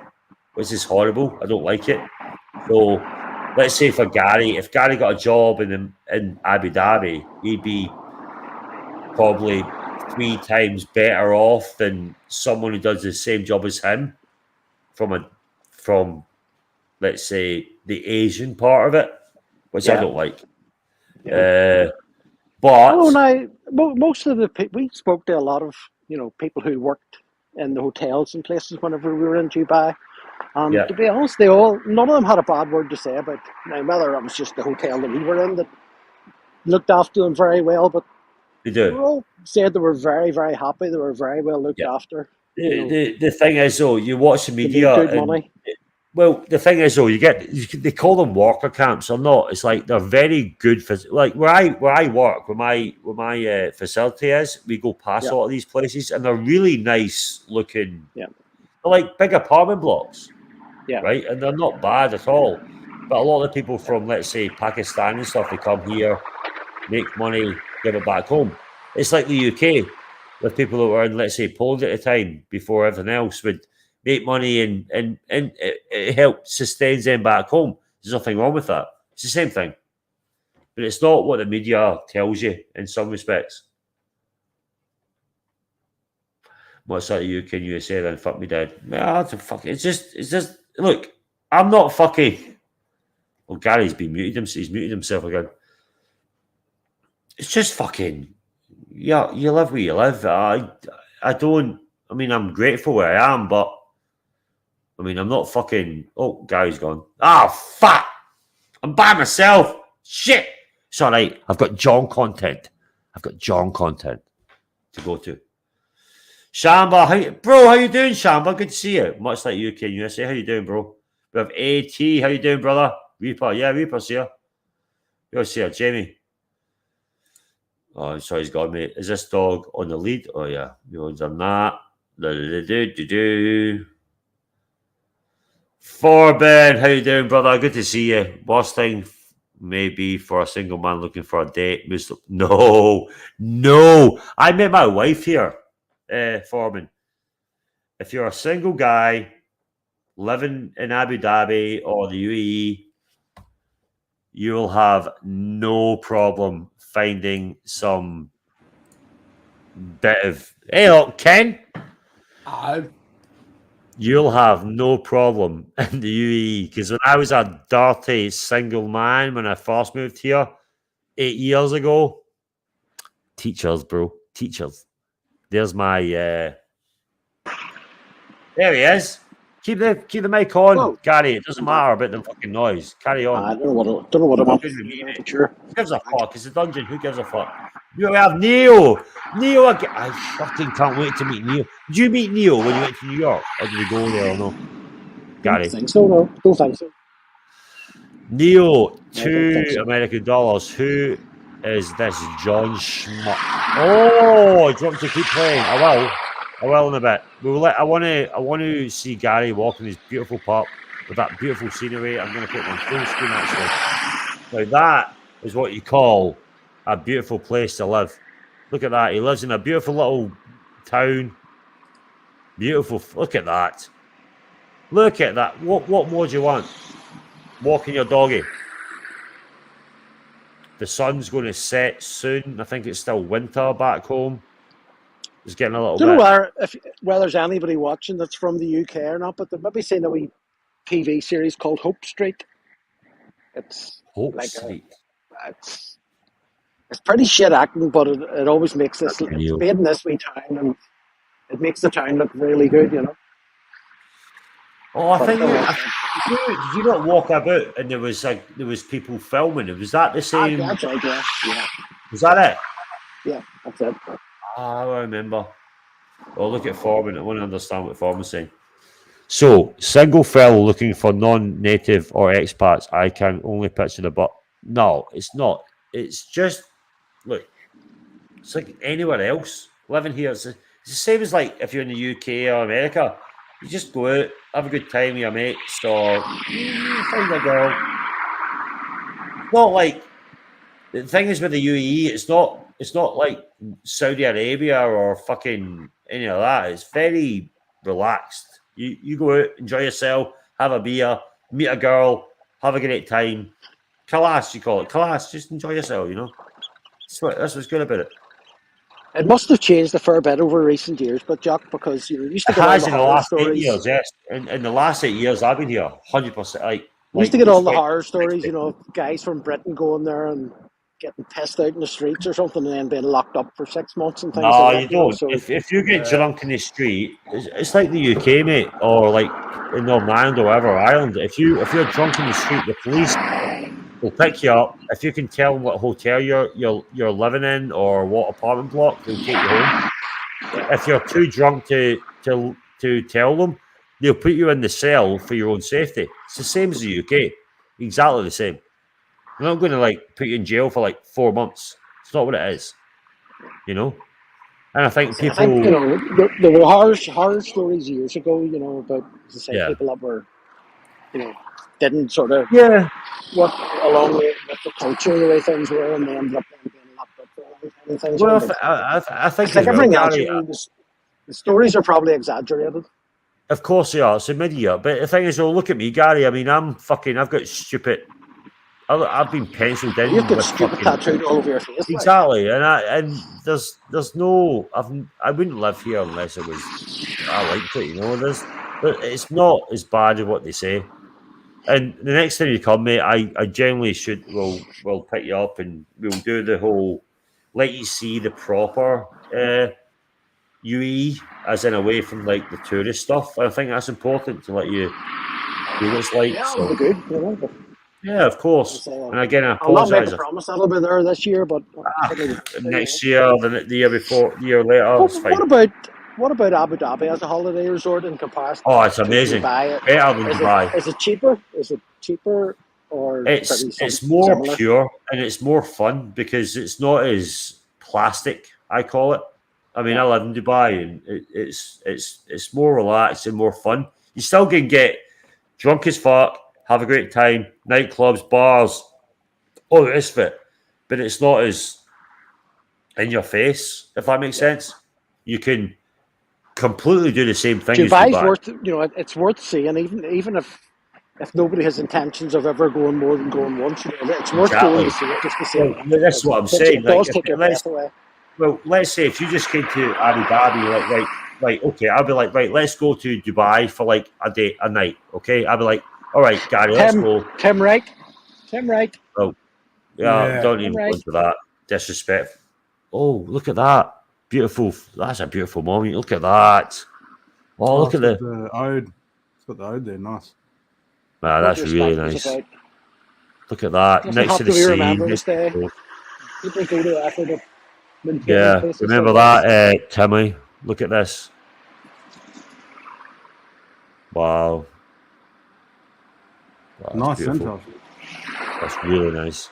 which is horrible. I don't like it. So let's say for Gary, if Gary got a job in Abu Dhabi, he'd be probably 3 times better off than someone who does the same job as him from let's say the Asian part of it, which I don't like. Yeah. But most of the people, we spoke to a lot of people who worked in the hotels and places whenever we were in Dubai. To be honest, none of them had a bad word to say about. Now, whether it was just the hotel that we were in that looked after them very well, but they all said they were very, very happy. They were very well looked after. The thing is, though, you watch the media. Good money. Well, the thing is, though, they call them worker camps or not. It's like they're very good for, like where I work, where my facility is. We go past a lot of these places, and they're really nice looking. Yeah, they're like big apartment blocks. Yeah, right, and they're not bad at all. But a lot of the people from, let's say, Pakistan and stuff, they come here, make money, give it back home. It's like the UK, with people that were in, let's say, Poland at the time, before everything else, would make money and it helped sustain them back home. There's nothing wrong with that. It's the same thing. But it's not what the media tells you in some respects. What's that UK and USA then? Fuck me dead. It's just look, I'm not fucking. Well, Gary's been muted. He's muted himself again. It's just fucking. Yeah, you live where you live. I don't. I mean, I'm grateful where I am, but I mean, I'm not fucking. Oh, Gary's gone. Fuck! I'm by myself. Shit. It's all right. I've got John content. To go to. Shamba, how you doing, Shamba? Good to see you. Much like UK and USA. How you doing, bro? We have AT. How you doing, brother? Reaper. Yeah, Reaper's here. You're here, Jamie. Oh, sorry, he's gone, mate. Is this dog on the lead? Oh, yeah. No one's on that. Forbin, how you doing, brother? Good to see you. Worst thing maybe for a single man looking for a date. No. I met my wife here, Foreman. If you're a single guy living in Abu Dhabi or the UAE, you'll have no problem finding some bit of. Hey, look, Ken. You'll have no problem in the UAE because when I was a dirty single man when I first moved here 8 years ago, teachers, bro, teachers. There's my. There he is. Keep the mic on, Whoa. Gary. It doesn't matter about the fucking noise. Carry on. I don't know what I'm up Who Sure. gives a fuck? It's a dungeon. Who gives a fuck? You have Neo. Neo again. I fucking can't wait to meet Neo. Did you meet Neo when you went to New York? Or did you go there or no? Gary. Don't think so, no. Don't think so. Neo, I don't think $2 so. American dollars. Who is this John Schmuck? Oh, do you want me to keep playing? I will in a bit. I want to see Gary walking his beautiful park with that beautiful scenery. I'm going to put it on full screen actually. Now that is what you call a beautiful place to live. Look at that. He lives in a beautiful little town. Beautiful. Look at that. Look at that. What more do you want? Walking your doggy. The sun's going to set soon. I think it's still winter back home. It's getting a little Don't bit. know whether there's anybody watching that's from the UK or not, but they might be seeing a wee TV series called Hope Street. It's Hope like Street. it's pretty shit acting, but it always makes this. That's It's real. made in this wee town, and it makes the town look really good, you know. Oh, I But think don't know. did you not walk about and there was people filming it? Was that the same? That's right, yeah, Was that it? yeah, that's it. I remember. Well, look at Foreman. I want to understand what Foreman's saying. So, single fellow looking for non-native or expats. I can only picture the butt. No, it's not. It's just look. It's like anywhere else living here. It's the same as like if you're in the UK or America. You just go out, have a good time with your mates, or find a girl. It's not like the thing is with the UAE. It's not like Saudi Arabia or fucking any of that. It's very relaxed. You go out, enjoy yourself, have a beer, meet a girl, have a great time. Kalas, you call it. Kalas, just enjoy yourself, you know. That's what's good about it. It must have changed a fair bit over recent years, but Jack, because you used to It get all has the in the horror last 8 stories. years, yes. In the last 8 years I've been here, 100%. You used to get all the it's horror stories, you know, guys from Britain going there and getting pissed out in the streets or something, and then being locked up for 6 months and things No, like that. you don't. So If you get drunk in the street, it's like the UK, mate, or like in Northern Ireland or whatever, Ireland. If you're drunk in the street, the police will pick you up. If you can tell them what hotel you're living in or what apartment block, they'll take you home. If you're too drunk to tell them, they'll put you in the cell for your own safety. It's the same as the UK, exactly the same. They're not going to like put you in jail for like 4 months. It's not what it is, you know. And I think people, I think, you know, there were horror stories years ago, you know, about, as I say, Yeah. people that were, you know, didn't sort of yeah, work along with the culture the way things were, and they ended up being locked up for a long time and things. well, like that. I think It's like as well, everything else, Gary, you know, the stories are probably exaggerated. of course they are. It's a mid-year, but the thing is, well, look at me, Gary. I mean, I've got stupid. I've been penciled in. You've got with stupid fucking- tattooed all over your face. like. Exactly, and there's no. I wouldn't live here unless it was. I liked it, you know. But it's not as bad as what they say. And the next time you come, mate, I generally will pick you up and we'll do the whole let you see the proper UAE, as in away from like the tourist stuff. I think that's important to let you see what it's like. Yeah, So, it'll be good, you know. But yeah, of course. So, And again, I I'll not make apologise. a promise that'll be there this year, but Next year, the year before, the year later, it's fine. What about Abu Dhabi as a holiday resort in comparison? Oh, it's to amazing. Dubai? Better than Dubai. Is it cheaper? Is it cheaper or pretty It's more similar? pure and it's more fun because it's not as plastic, I call it. I mean, I live in Dubai and it's more relaxed and more fun. You still can get drunk as fuck, have a great time, nightclubs, bars, all the rest of it. But it's not as in your face, if that makes sense. You can completely do the same thing. Dubai's as Dubai. worth, it's worth seeing, even if nobody has intentions of ever going more than going once. It's worth going to see it just to see it. Well, that's what I'm saying. It does Like, take your breath away. Well, let's say if you just came to Abu Dhabi, right, okay, I'll be like, right, let's go to Dubai for like a night, okay? I'll be like, all right, Gary, let's go. Tim Wright. Oh, yeah. Don't even go into that. Disrespect. Oh, look at that. Beautiful. That's a beautiful moment. Look at that. Oh, look at the Ode. It's got the Ode there. Nice. Man, that's really nice. Look at that. Next to the sea. People go to effort of yeah, remember that, Timmy? Look at this. Wow. Nice centre. That's really nice.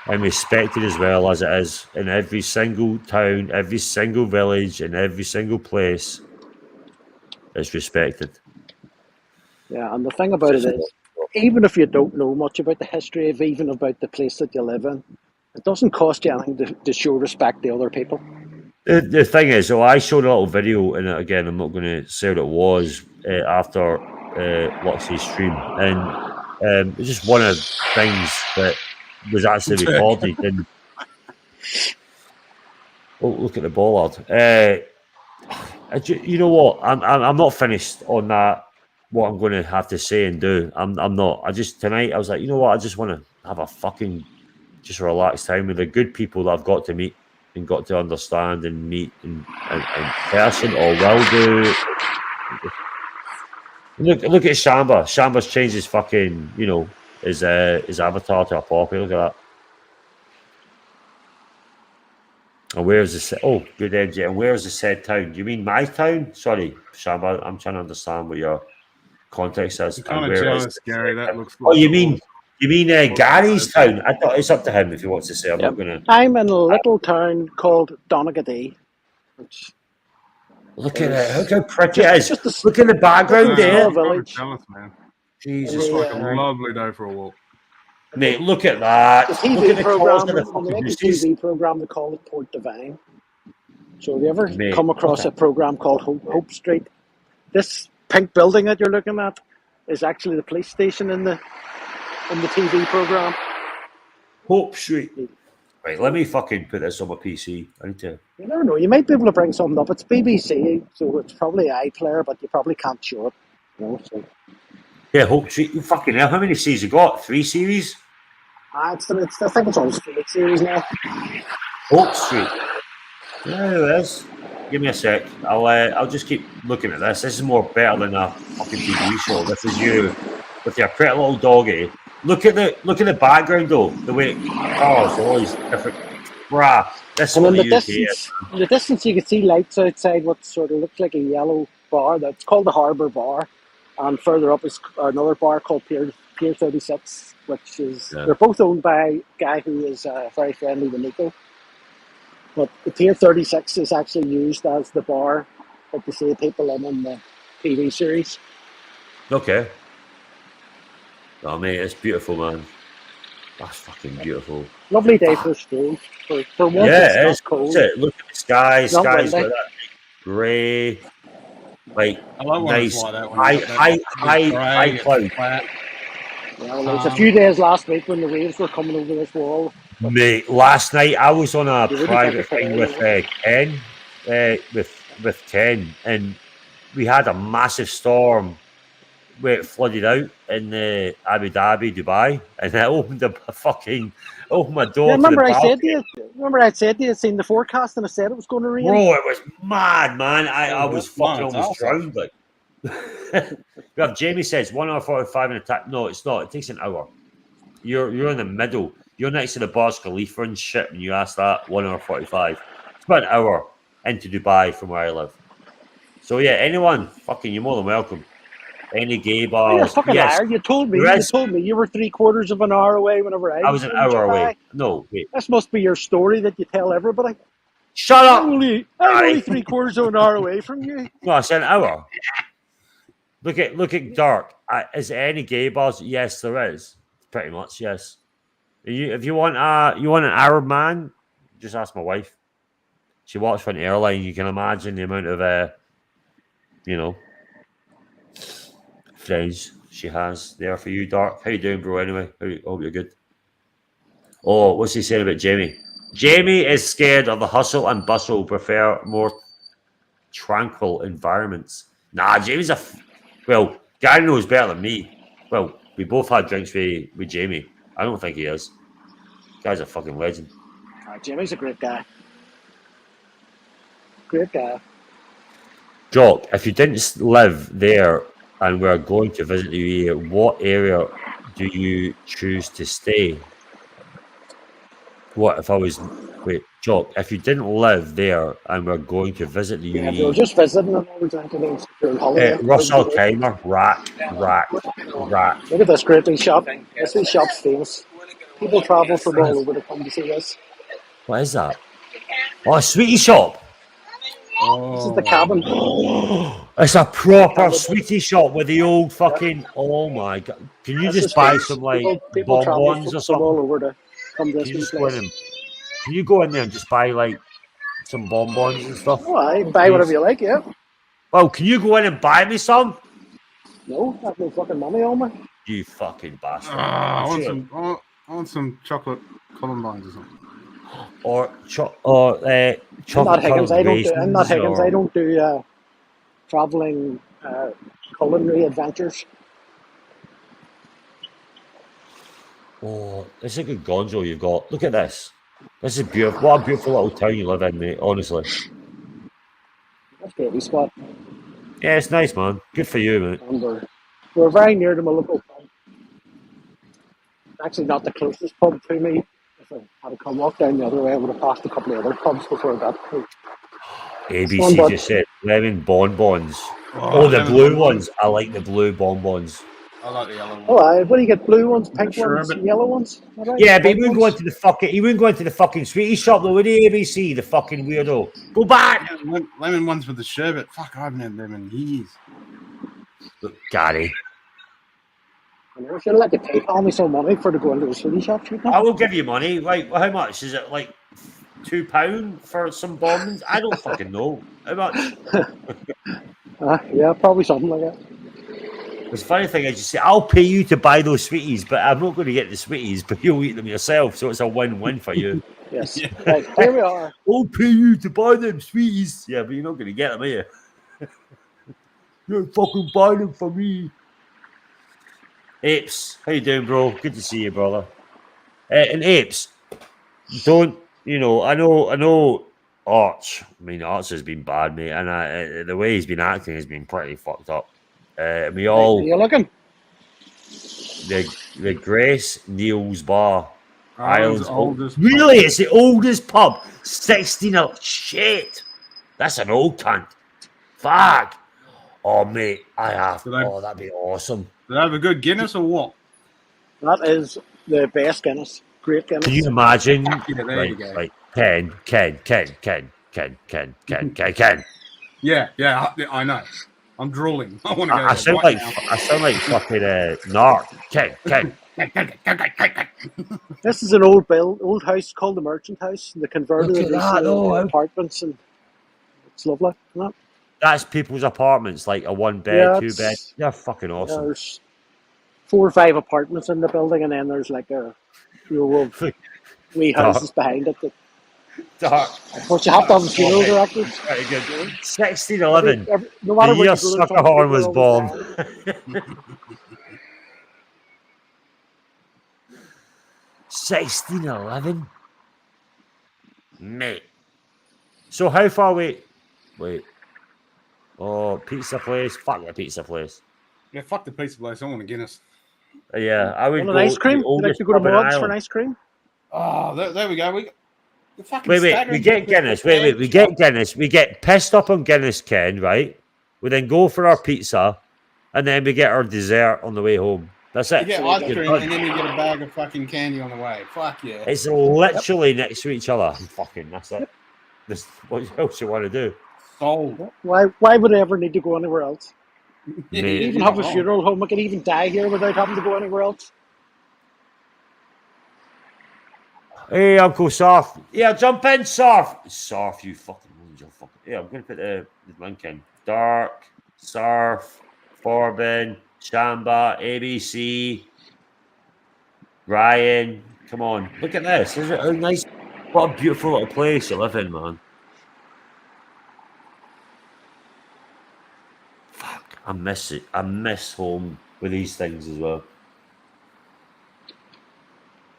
And respected as well as it is in every single town, every single village, and every single place. It's respected. Yeah, and the thing about it is, even if you don't know much about the history of even about the place that you live in, it doesn't cost you anything to show respect to other people. The thing is, I showed a little video, and again, I'm not going to say what it was after Luxie's stream, and it's just one of the things that was actually recorded. And oh, look at the bollard! You know what? I'm not finished on that. What I'm going to have to say and do, I'm not. Tonight I was like, you know what? I just want to have a fucking just relaxed time with the good people that I've got to meet and got to understand and meet in person or will do. Look at Shamba. Shamba's changed his fucking, his avatar to a poppy. Look at that. And where's the oh, good MJ. And where's the said town? Do you mean my town? Sorry, Shamba. I'm trying to understand what your context is. I'm kind of jealous, Gary. That looks. Oh, you mean Gary's town? I thought it's up to him if he wants to say. I'm not going to. I'm in a little town called Donaghadee. Look at it. Look how pretty it is. Look at the background there. I'm jealous, man. Jesus. It's like a lovely day for a walk. Mate, look at that. The TV program, they call it Port Divine. So have you ever come across a program called Hope Street? This pink building that you're looking at is actually the police station in the TV program. Hope Street. Right, let me fucking put this on my PC. I need to. You never know. You might be able to bring something up. It's BBC, so it's probably iPlayer, but you probably can't show it. So. Yeah, Hope Street. You fucking hell. How many series you got? 3 series? I think it's on straight series now. Hope Street. There it is. Give me a sec. I'll just keep looking at this. This is more better than a fucking TV show. This is you with your pretty little doggy. Look at the background though. The way it's always different. Bruh. This and is in the distance you can see lights outside what sort of looks like a yellow bar. That's called the Harbour Bar. And further up is another bar called Pier 36, which is they're both owned by a guy who is very friendly with Nico. But the Pier 36 is actually used as the bar that they see people in the TV series. Okay. Oh mate, it's beautiful, man. That's fucking beautiful. Lovely day for a stroll. For once, it's not cold. Look at the sky. Sky's like that grey. Like nice, high cloud. Yeah, well, there was a few days last week when the waves were coming over this wall. Mate, last night I was on a private thing with Ken, with Ken, and we had a massive storm where it flooded out in Abu Dhabi, Dubai, and I opened my door. Yeah, remember I said to you, I'd seen the forecast and I said it was going to rain. Bro, it was mad, man. I was fucking almost drowned. Like, Jamie says 1 hour 45 in attack. No, it's not. It takes an hour. You're in the middle. You're next to the Burj Khalifa and shit, and you ask that 1 hour 45. It's about an hour into Dubai from where I live. So yeah, anyone, fucking, you're more than welcome. Any gay bars? Liar. You told me you were 3/4 of an hour away whenever I was an hour away. No, wait. This must be your story that you tell everybody. Shut up! I'm only 3/4 of an hour away from you. No, I said an hour. Look at Dark. Is there any gay bars? Yes, there is. Pretty much, yes. If you want an Arab man, just ask my wife. She works for an airline. You can imagine the amount of friends she has there for you, Dark. How you doing, bro? Anyway, hope you're good. Oh, what's he saying about Jamie? Jamie is scared of the hustle and bustle, prefer more tranquil environments. Nah, Jamie's well, Gary knows better than me. Well, we both had drinks with Jamie. I don't think he is. Guy's a fucking legend. Jamie's a great guy. Great guy. Jock, if you didn't live there and were going to visit the UAE, what area do you choose to stay? What if I was... Wait, Jock, if you didn't live there and were going to visit the Yeah, UAE... we were just visiting and all the time during holiday. Russell Keimer, rack. Look at this great big shop. This shop's famous. People travel from all over to come to see this. What is that? Oh, a sweetie shop. This is the cabin. It's a proper sweetie shop with the old fucking... Oh my God. Can you just buy some like people bonbons or something? all over to come to Can you this just go place. in can you go in there and just buy like some bonbons and stuff? Oh, I buy whatever you like, yeah. Well, can you go in and buy me some? No, I have no fucking money on me. You fucking bastard. I Sure. want some chocolate columbines or something. Or chocolate. I'm not Higgins. I'm not Higgins. I or- don't do traveling culinary adventures. Oh, it's a good gonzo you've got. Look at this. This is beautiful. What a beautiful little town you live in, mate. Honestly. That's a great spot. Yeah, it's nice, man. Good for you, mate. And we're very near to my local pub. Actually, not the closest pub to me. If I had to come walk down the other way, I would have passed a couple of other pubs before I got to. ABC just said lemon bonbons. Oh, the blue ones. I like the blue bonbons. I like the yellow one. Oh, what do you get? Blue ones, pink Sure, ones, but- yellow ones? All right, Yeah, but he pink wouldn't go ones. into the fucking. He wouldn't go into the fucking sweetie shop though, would he? ABC, the fucking weirdo. Go back, Yeah, lemon ones with the sherbet. Fuck, I haven't had them in years. look, Gary. I never should have let you PayPal me some money for to go into the city shop. Shouldn't I I? will give you money. Right, how much is it? Like £2 for some bonbons? I don't fucking know. How much? Yeah, probably something like that. The funny thing is, you say, I'll pay you to buy those sweeties, but I'm not going to get the sweeties, but you'll eat them yourself, so it's a win-win for you. Yes. Right, here we are. I'll pay you to buy them sweeties. Yeah, but you're not going to get them, are you? You're fucking buying them for me. Apes, how you doing, bro? Good to see you, brother. And Apes, don't, I know Arch. I mean, Arch has been bad, mate, and the way he's been acting has been pretty fucked up. We all... Are you looking? The Grace Neil's Bar. Ireland's oldest. Really? It's the oldest pub. 16. Shit. That's an old cunt. Fuck. Oh, mate. That'd be awesome. Do they have a good Guinness or what? That is the best Guinness. Great Guinness. Can you imagine? Yeah, there you go. Like, Ken. Yeah, I know. I'm drooling. I want to go. I sound right like fucking Narc. Ken. This is an old house called the Merchant House. They converted Look it at that, into oh, apartments, and it's lovely. Isn't it? That's people's apartments, like a 1 bed, Yeah, 2 bed. it's- They're fucking awesome. There's 4 or 5 apartments in the building, and then there's like a row of wee houses behind it. Dark. But you have to have a funeral director. Very good. 1611. No matter The where year you go, there's Suckerhorn was people born. always 1611? Mate. So how far away? Wait. Oh, pizza place. Fuck the pizza place. Yeah, fuck the pizza place. I want a Guinness. Yeah, I would Want an ice cream? You like to go to Mods for an ice cream? Oh, there we go. Wait, we get Guinness. Wait, we get Guinness. We get pissed up on Guinness, Ken, right? We then go for our pizza, and then we get our dessert on the way home. That's it. You get So ice you're cream done. and then you get a bag of fucking candy on the way. Fuck yeah. It's literally next to each other. Fucking, that's it. What else you want to do? Sold. Why would I ever need to go anywhere else? We Mate, even have a funeral home. We can even die here without having to go anywhere else. hey, Uncle Sarf. Yeah, jump in, Sarf. Sarf, you fucking angel. Yeah, I'm going to put the link in. Dark, Sarf, Forbin, Shamba, ABC, Ryan. Come on, look at this. Is it a nice, what a beautiful little place you live in, man. Fuck, I miss it. I miss home with these things as well.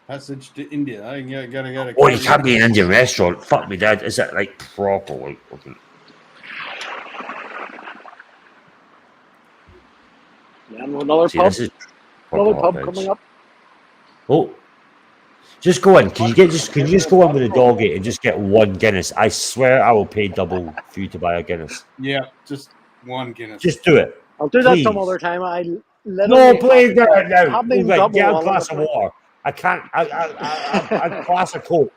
Passage to India. I gotta go to. Oh, you can't be in an Indian restaurant. Fuck me, Dad. Is it like proper? Like, fucking... Yeah, another See, pub. this is Another proper pub bitch. coming up. Oh, just go in. Can you just go in with a doggy and just get one Guinness? I swear I will pay double for you to buy a Guinness. Yeah, just one Guinness. Just do it. I'll do that Please. some other time. I No, literally please do it now. haven't even Right, got my get a wallet glass of with me. water. I can't. A glass of Coke.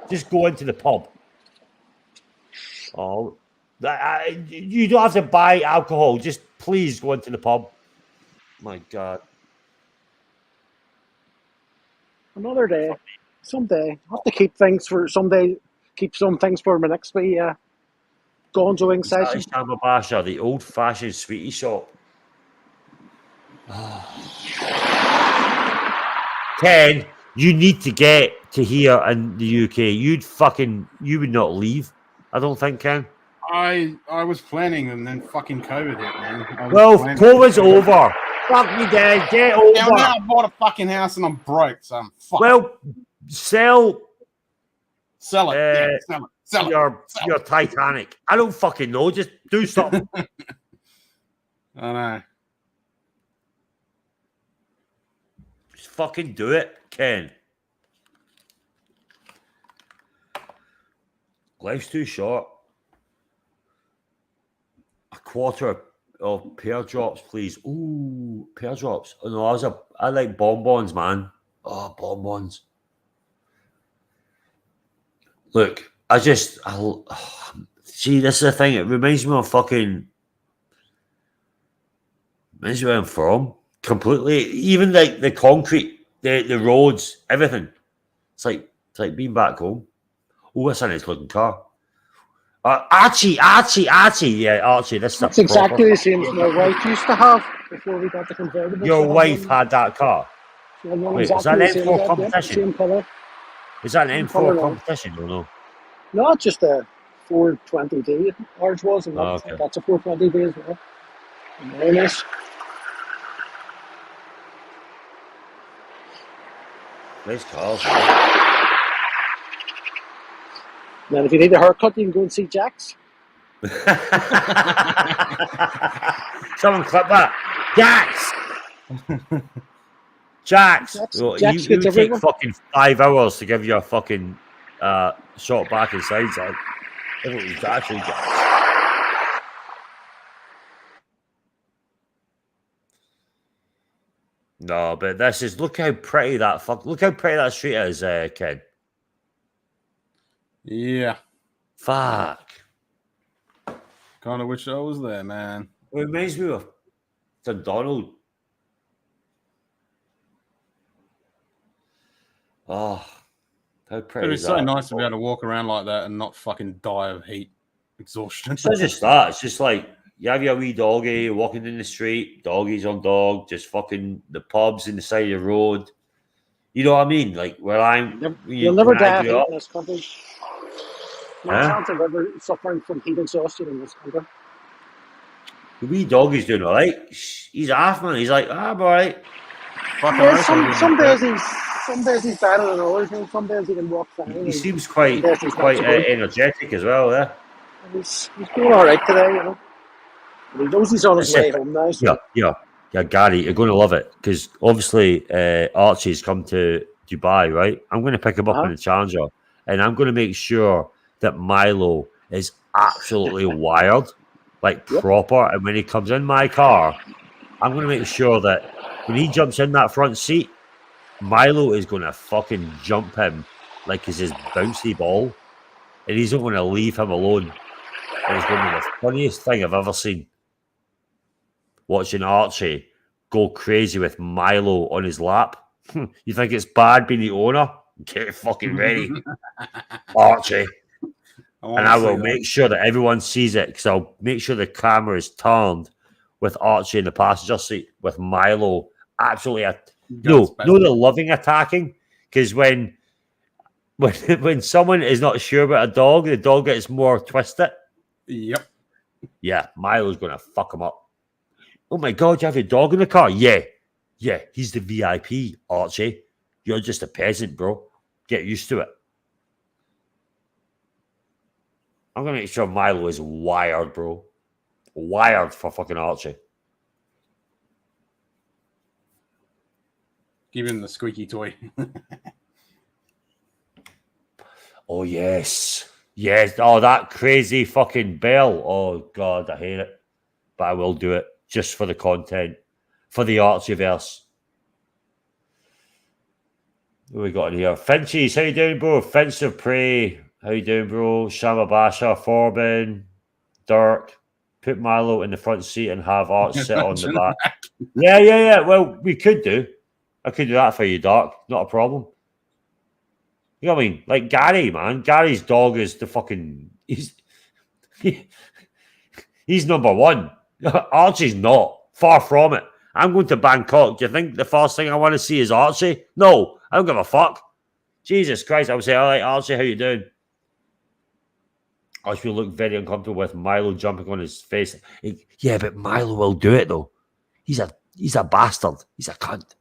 Just go into the pub. Oh, you don't have to buy alcohol. Just please go into the pub. My God. Another day. Someday. I have to keep things for someday. Keep some things for my next wee gonzoing session. Shamba Basha, the old-fashioned sweetie shop. Ken, you need to get to here in the UK. You would not leave. I don't think, Ken. I was planning, and then fucking COVID hit, man. I was Well, planning- COVID's over. Fuck me, Dad. Get over. Now I bought a fucking house and I'm broke, so I'm fucked. Well, sell sell it. Yeah, sell it. Sell it. your Titanic. I don't fucking know. Just do something. I know. Just fucking do it, Ken. Life's too short. A quarter of pear drops, please. Ooh, pear drops. Oh, no, I like bonbons, man. Oh, bonbons. Look, see, this is the thing. It reminds me of fucking. Reminds me where I'm from. Completely. Even like the concrete, the roads, everything. It's like being back home. Oh, that's a nice looking car. Archie. Yeah, Archie. That's exactly the same as my wife used to have before we got the convertible. Your wife had that car? Wait, is that an M4 competition? Same colour. Is that an M4 competition or no? No, it's just a 420D. Ours was, and okay. that's a 420D as well. Very nice. Nice cars, man. Then if you need a haircut, you can go and see Jax. Someone clip that. Jax! Jax! Well, Jax you gets take everyone. fucking 5 hours to give you a fucking shot back and sides out. If it was actually Jax. No, but this is look how pretty that street is, Ken. Yeah. Fuck. Kind of wish I was there, man. It reminds me of Dundonald. Oh, how pretty It's is so that? nice to be able to walk around like that and not fucking die of heat exhaustion. It's not just that. It's just like you have your wee doggy walking in the street, doggies on dog, just fucking the pubs in the side of the road. You know what I mean? Like where I'm. You'll never when I die of grew heat up- in this country. No Huh? chance of ever suffering from heat exhaustion in this country. The wee doggy's doing all right. He's half man. He's like, I'm all right. Yeah, some days he's better than others, and some days he can walk fine. He seems quite some days he's not so good. energetic as well. Yeah. He's doing all right today, you know. But he knows he's on his way home now. So Yeah, Gary, you're going to love it because obviously Archie's come to Dubai, right? I'm going to pick him up in the Challenger, and I'm going to make sure that Milo is absolutely wired, like proper. And when he comes in my car, I'm going to make sure that when he jumps in that front seat, Milo is going to fucking jump him like it's his bouncy ball, and he's not going to leave him alone. And it's going to be the funniest thing I've ever seen. watching Archie go crazy with Milo on his lap. You think it's bad being the owner? Get fucking ready, Archie. And I will make sure that everyone sees it, because I'll make sure the camera is turned with Archie in the passenger seat with Milo absolutely no, the loving attacking, because when someone is not sure about a dog, the dog gets more twisted. Yep. Yeah, Milo's gonna fuck him up. Oh my god, you have your dog in the car? Yeah, he's the VIP, Archie. You're just a peasant, bro. Get used to it. I'm gonna make sure Milo is wired, bro. Wired for fucking Archie. Give him the squeaky toy. Oh, yes. Yes. Oh, that crazy fucking bell. Oh, God, I hate it. But I will do it just for the content, for the Archieverse. What we got in here? Finchies, how you doing, bro? Finch of Prey, how you doing, bro? Shamabasha, Forbin, Dirk. Put Milo in the front seat and have Arch sit on the back. Yeah. Well, we could do. I could do that for you, Dirk. Not a problem. You know what I mean? Like Gary, man. Gary's dog is the fucking... He's number one. Archie's not. Far from it. I'm going to Bangkok. Do you think the first thing I want to see is Archie? No. I don't give a fuck. Jesus Christ. I would say, all right, Archie, how you doing? Archie will look very uncomfortable with Milo jumping on his face. Yeah, but Milo will do it, though. He's a bastard. He's a cunt.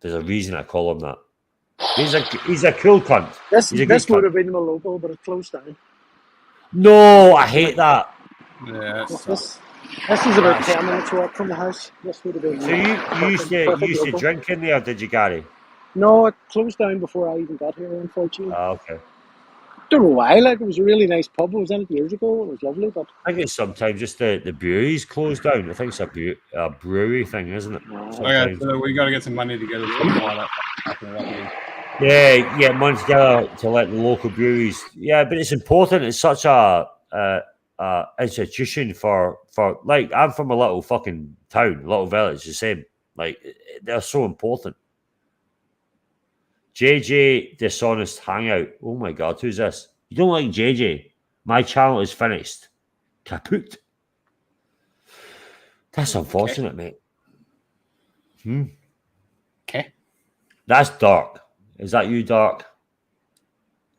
There's a reason I call him that. He's a cool cunt. This would have been my logo, but it closed down. No, I hate that. Yeah, this is about 10 minutes walk from the house. This would have been. So you used to drink in there, did you, Gary? No, it closed down before I even got here, unfortunately. Oh, okay. Don't know why. Like, it was a really nice pub. I was in it years ago. It was lovely, but I think it's sometimes just the breweries closed down. I think it's a brewery thing, isn't it? Okay, so we got to get some money together to that happening up again. Yeah, money together to let the local breweries. Yeah, but it's important. It's such a institution for like, I'm from a little fucking town, a little village, the same. Like, they're so important. JJ Dishonest Hangout. Oh my god, who's this? You don't like JJ? My channel is finished. Kaput. That's unfortunate, mate. Okay. That's Dark. Is that you, Dark?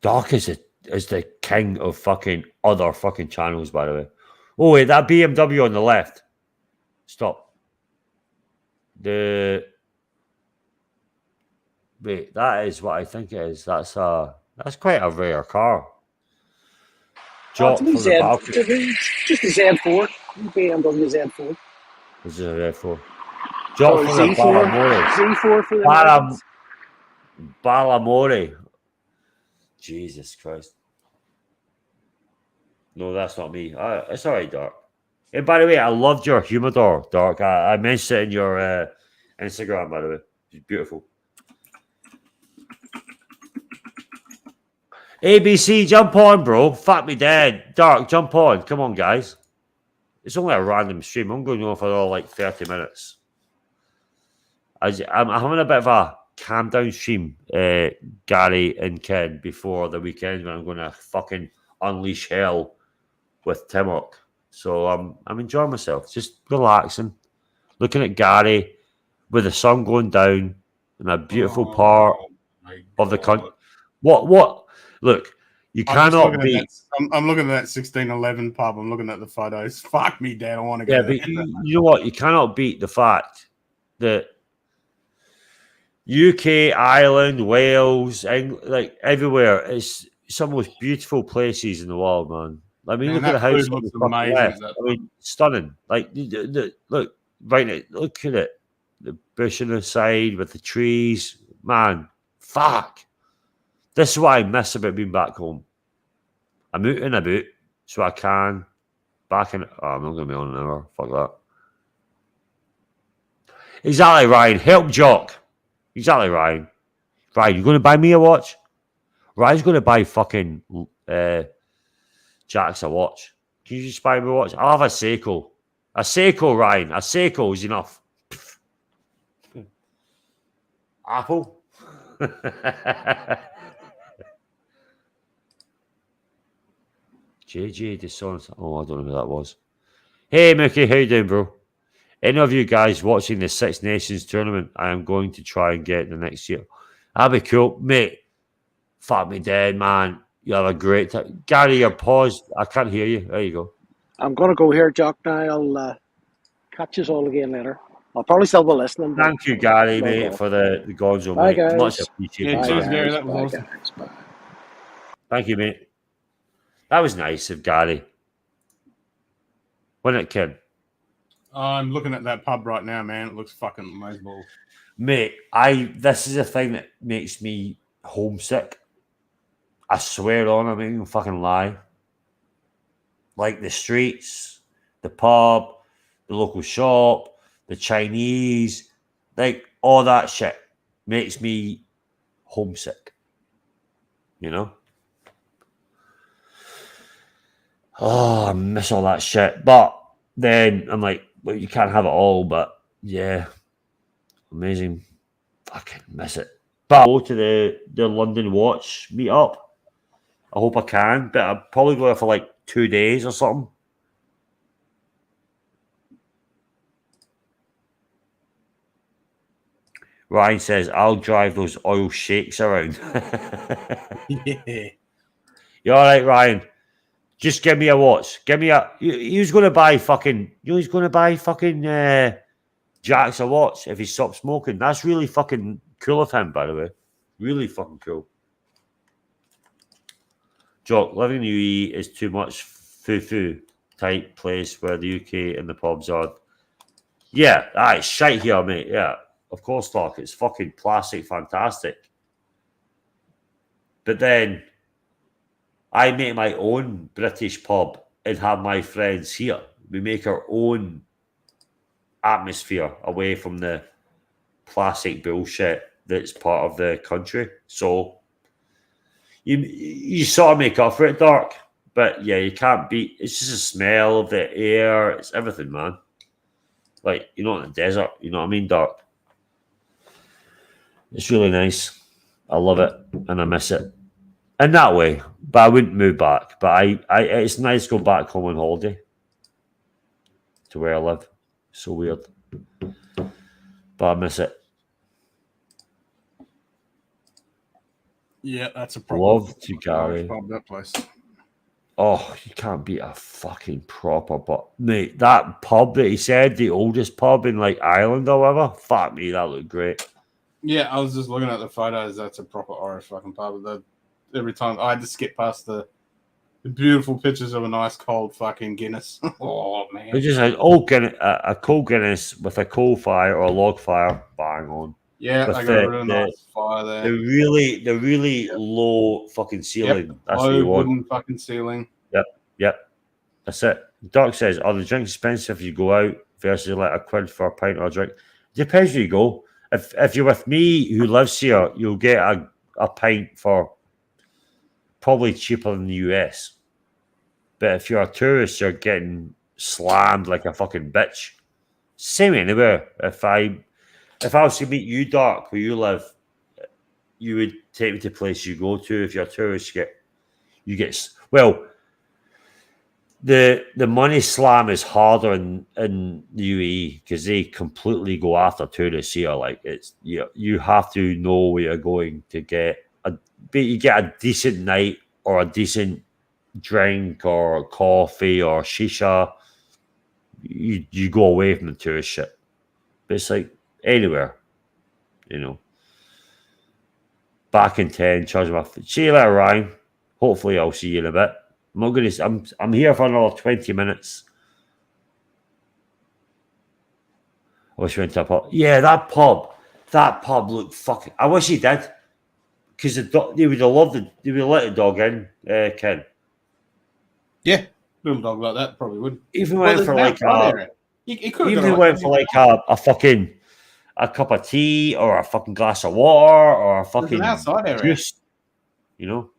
Dark is the king of fucking other fucking channels, by the way. Oh wait, that BMW on the left. Stop. Wait, that is what I think it is. That's quite a rare car. Jock from the balcony. Just a Z4. BMW Z4. This is a Z4. Jock from the Balamori. Z4 for the Balamori. Jesus Christ. No, that's not me. It's all right, Dark. Hey, by the way, I loved your humidor, Dark. I mentioned it in your Instagram, by the way. It's beautiful. ABC, jump on, bro. Fuck me dead. Dark, jump on. Come on, guys. It's only a random stream. I'm going on for like 30 minutes. I'm having a bit of a calm down stream, Gary and Ken, before the weekend when I'm going to fucking unleash hell with Timok. So I'm enjoying myself. Just relaxing. Looking at Gary with the sun going down in a beautiful part of the country. What? Look, you cannot beat. I'm looking at that 1611 pub. I'm looking at the photos. Fuck me, Dad. I want to go. Yeah, but you know what? You cannot beat the fact that UK, Ireland, Wales, England, like everywhere, it's some of the most beautiful places in the world, man. I mean, look at the house on the fucking left. I mean, stunning. Like, look, right, look at it. The bush on the side with the trees. Man, fuck. This is what I miss about being back home. I'm out and about, so I can. Back in... Oh, I'm not going to be on an hour. Fuck that. Exactly, Ryan. Help Jock. Exactly, Ryan. Ryan, you going to buy me a watch? Ryan's going to buy fucking Jax a watch. Can you just buy me a watch? I'll have a Seiko. A Seiko, Ryan. A Seiko is enough. Apple. JJ Dishonest. Oh, I don't know who that was. Hey, Mickey, how you doing, bro? Any of you guys watching the Six Nations tournament? I am going to try and get the next year. That'd be cool, mate. Fuck me dead, man. You have a great time. Gary, you're paused. I can't hear you. There you go. I'm going to go here, Jock, now. I'll catch us all again later. I'll probably still be listening. Thank you, Gary, mate, for the Gonzo, Bye, mate. guys. Much appreciated. Yeah, cheers, Gary. That was awesome. Bye. Thank you, mate. That was nice of Gary. Wasn't it, Ken? I'm looking at that pub right now, man. It looks fucking amazing. Mate, this is a thing that makes me homesick. I swear on, I'm not even fucking lie. Like the streets, the pub, the local shop, the Chinese, like all that shit makes me homesick. You know? Oh, I miss all that shit. But then I'm like, well, you can't have it all, but yeah. Amazing. Fucking miss it. But I'll go to the London Watch meetup. I hope I can, but I'll probably go there for like 2 days or something. Ryan says, I'll drive those oil shakes around. Yeah. You all right, Ryan? Just give me a watch. Give me a... He was going to buy fucking... You know, he's going to buy fucking Jack's a watch if he stopped smoking. That's really fucking cool of him, by the way. Really fucking cool. Jock, living in the UAE is too much foo-foo type place where the UK and the pubs are. Yeah, it's shite here, mate. Yeah, of course, Doc. It's fucking plastic fantastic. But then I make my own British pub and have my friends here. We make our own atmosphere away from the plastic bullshit that's part of the country. So you sort of make up for it, Dark. But yeah, you can't beat. It's just the smell of the air. It's everything, man. Like, you're not in the desert. You know what I mean, Dark? It's really nice. I love it and I miss it. In that way. But I wouldn't move back. But it's nice to go back home on holiday to where I live. So weird. But I miss it. Yeah, that's a problem. Love to Gary. That place. Oh, you can't beat a fucking proper pub. Mate, that pub that he said, the oldest pub in like Ireland or whatever, fuck me, that looked great. Yeah, I was just looking at the photos. That's a proper Irish fucking pub. Every time I had to skip past the beautiful pictures of a nice cold fucking Guinness. Oh, man. It's just a cold Guinness with a coal fire or a log fire, bang on. Yeah, with I got a really nice fire there. The really low fucking ceiling. Yep. That's what you want. Wooden fucking ceiling. Yep. That's it. Doc says, are the drinks expensive if you go out versus like £1 for a pint or a drink? Depends where you go. If you're with me who lives here, you'll get a pint for probably cheaper than the US. But if you're a tourist, you're getting slammed like a fucking bitch. Same anywhere. If I was to meet you, Dark, where you live, you would take me to places you go to. If you're a tourist, you get well. The money slam is harder in the UAE because they completely go after tourists here. Like it's you have to know where you're going to get you get a decent night or a decent drink or coffee or shisha. You go away from the tourist shit. But it's like anywhere, you know. Back in 10, charge my see you later, Ryan. Hopefully I'll see you in a bit. I'm here for another 20 minutes. I wish we went to a pub. Yeah, that pub looked fucking. I wish he did, because they would have loved it. They would have let the dog in, Ken. Yeah, little dog like that probably would. Even went for like a fucking a cup of tea or a fucking glass of water or a fucking outside area. juice, you know.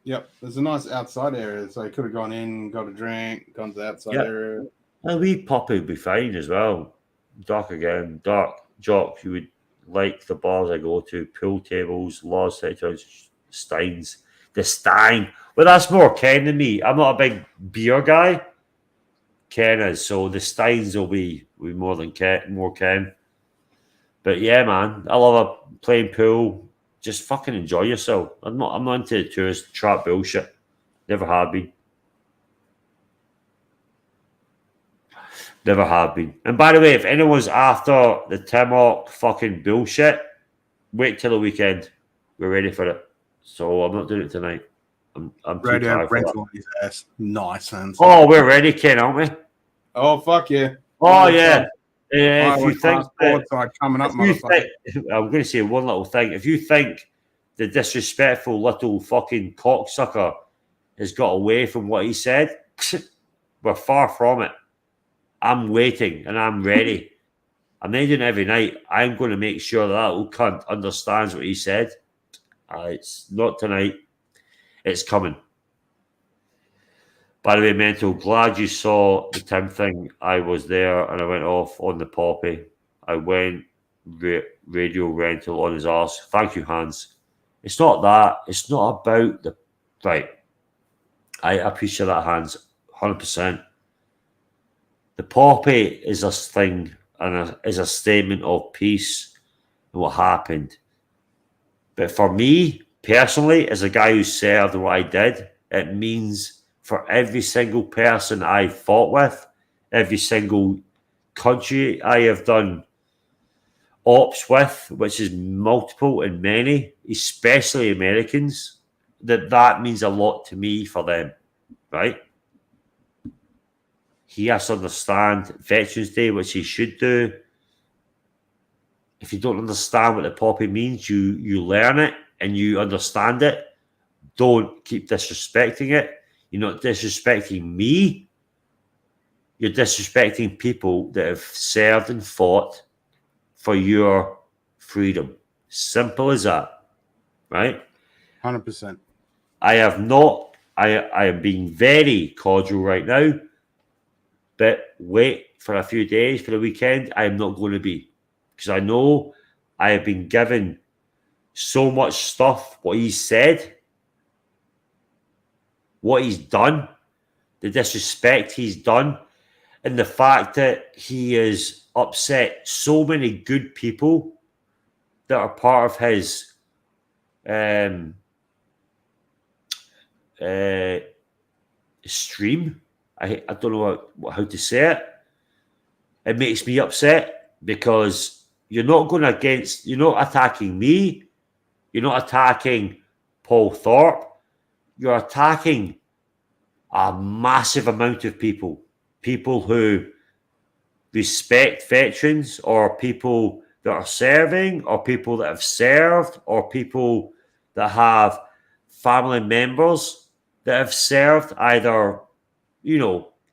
Yep, there's a nice outside area, so he could have gone in, got a drink, gone to the outside Yep. area. A wee puppy would be fine as well. Dark again, dark jock. You would like the bars I go to, pool tables, laws, steins, the stein. Well, that's more Ken than me. I'm not a big beer guy. Ken is, so the steins will be more than Ken, more Ken. But yeah, man, I love playing pool. Just fucking enjoy yourself. I'm not into tourist trap bullshit. Never have been. Never have been. And by the way, if anyone's after the Timok fucking bullshit, wait till the weekend. We're ready for it. So I'm not doing it tonight. I'm too Radio tired for rental that. on his ass. Nice, man. Oh, we're ready, Ken, aren't we? Oh, fuck yeah. Oh, yeah. If you think coming up, I'm going to say one little thing. If you think the disrespectful little fucking cocksucker has got away from what he said, we're far from it. I'm waiting and I'm ready. I'm ending every night. I'm going to make sure that little cunt understands what he said. It's not tonight. It's coming. By the way, Mental, glad you saw the Tim thing. I was there and I went off on the poppy. I went radio rental on his arse. Thank you, Hans. It's not that. It's not about the... Right. I appreciate that, Hans. 100%. The poppy is a thing and is a statement of peace and what happened. But for me, personally, as a guy who served what I did, it means... for every single person I fought with, every single country I have done ops with, which is multiple and many, especially Americans, that means a lot to me for them, right? He has to understand Veterans Day, which he should do. If you don't understand what the poppy means, you learn it and you understand it. Don't keep disrespecting it. You're not disrespecting me. You're disrespecting people that have served and fought for your freedom. Simple as that, right? 100%. I am being very cordial right now, but wait for a few days for the weekend. I am not going to be, because I know I have been given so much stuff, what he said, what he's done, the disrespect he's done, and the fact that he has upset so many good people that are part of his stream. I don't know how to say it. It makes me upset because you're not attacking me. You're not attacking Paul Thorpe. You're attacking a massive amount of people who respect veterans, or people that are serving, or people that have served, or people that have family members that have served, either,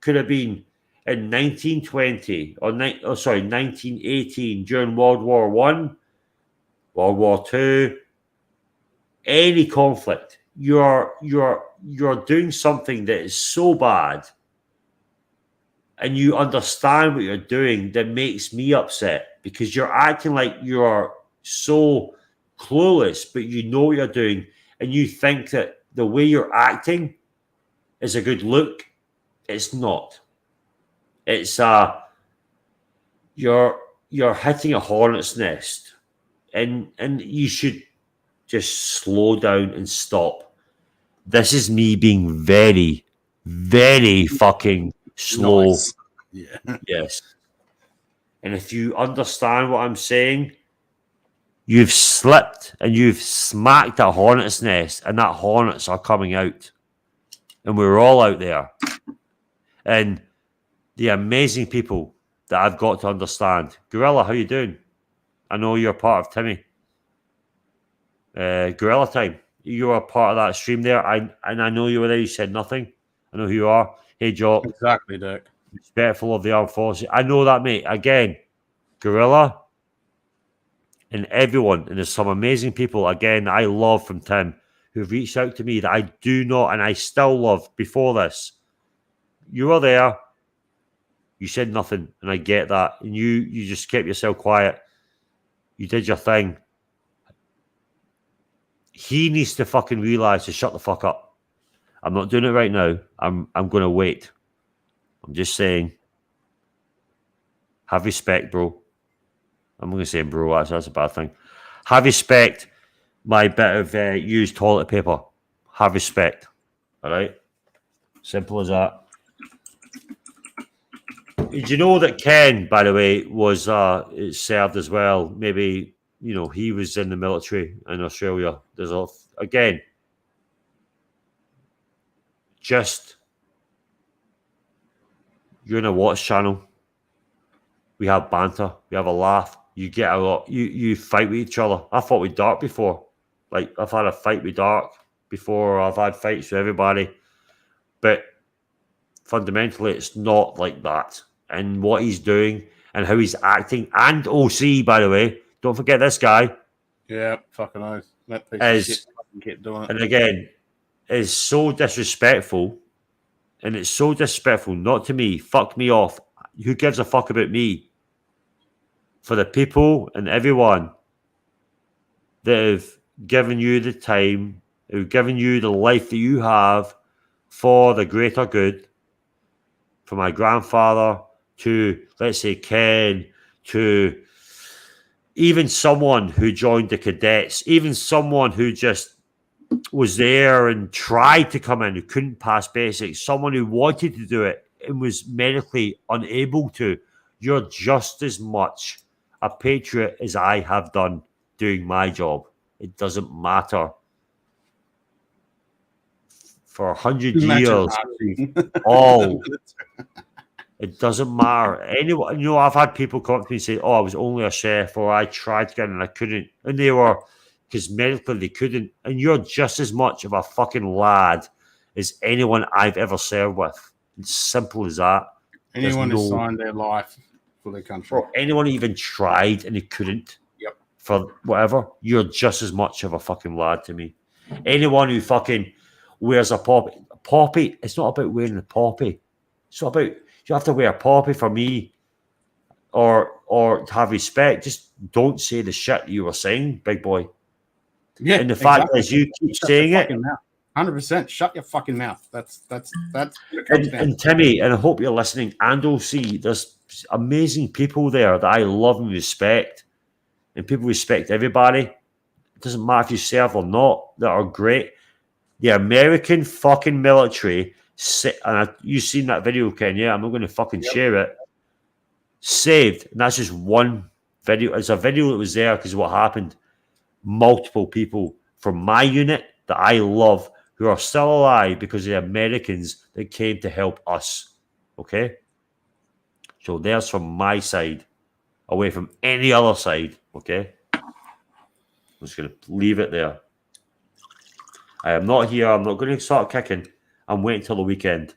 could have been in 1920 or 1918 during World War I, World War II, any conflict. You're doing something that is so bad, and you understand what you're doing, that makes me upset, because you're acting like you're so clueless, but you know what you're doing, and you think that the way you're acting is a good look. It's not. It's you're hitting a hornet's nest, and you should just slow down and stop. This is me being very, very fucking slow. Nice. Yeah. Yes. And if you understand what I'm saying, you've slipped and you've smacked a hornet's nest, and that hornets are coming out. And we're all out there. And the amazing people that I've got to understand. Gorilla, how you doing? I know you're part of Timmy. Gorilla Time. You were part of that stream there. I know you were there. You said nothing. I know who you are. Hey, Joe. Exactly, Dick. Respectful of the armed forces. I know that, mate. Again, Gorilla and everyone. And there's some amazing people, again, I love from Tim, who've reached out to me that I do not, and I still love before this. You were there. You said nothing, and I get that. And you just kept yourself quiet. You did your thing. He needs to fucking realize to shut the fuck up. I'm not doing it right now. I'm going to wait. I'm just saying. Have respect, bro. I'm going to say bro. That's a bad thing. Have respect. My bit of used toilet paper. Have respect. All right? Simple as that. Did you know that Ken, by the way, was served as well? Maybe, you know, he was in the military in Australia. There's again, just you're in a watch channel. We have banter. We have a laugh. You get a lot. You fight with each other. I fought with Dark before. Like, I've had a fight with Dark before. I've had fights with everybody. But fundamentally, it's not like that. And what he's doing and how he's acting, and OC, by the way, don't forget this guy. Yeah, fucking oath. That piece of shit fucking kept doing it. And again, is so disrespectful. And it's so disrespectful, not to me. Fuck me off. Who gives a fuck about me? For the people and everyone that have given you the time, who've given you the life that you have for the greater good, for my grandfather, to, let's say, Ken, to even someone who joined the cadets, even someone who just was there and tried to come in, who couldn't pass basics, someone who wanted to do it and was medically unable to. You're just as much a patriot as I have done doing my job. It doesn't matter. For 100 years, all. It doesn't matter. Anyone, you know, I've had people come up to me and say, "Oh, I was only a chef," or "I tried to get in and I couldn't," and they were, because medically they couldn't. And you're just as much of a fucking lad as anyone I've ever served with. It's simple as that. Anyone who signed their life for their country, or anyone who even tried and they couldn't. Yep. For whatever, you're just as much of a fucking lad to me. Anyone who fucking wears a poppy. Poppy, it's not about wearing the poppy. It's not about, you have to wear a poppy for me or have respect. Just don't say the shit you were saying, big boy. Yeah. And the fact is, you keep saying it. 100%. Shut your fucking mouth. That's and Timmy, and I hope you're listening, and OC, there's amazing people there that I love and respect. And people respect everybody. It doesn't matter if you serve or not, that are great. The American fucking military, and you've seen that video, Ken, yeah? I'm not going to fucking share it. Saved, and that's just one video. It's a video that was there because what happened. Multiple people from my unit that I love who are still alive because of the Americans that came to help us. Okay? So there's from my side, away from any other side. Okay? I'm just going to leave it there. I am not here. I'm not going to start kicking. I'm waiting till the weekend.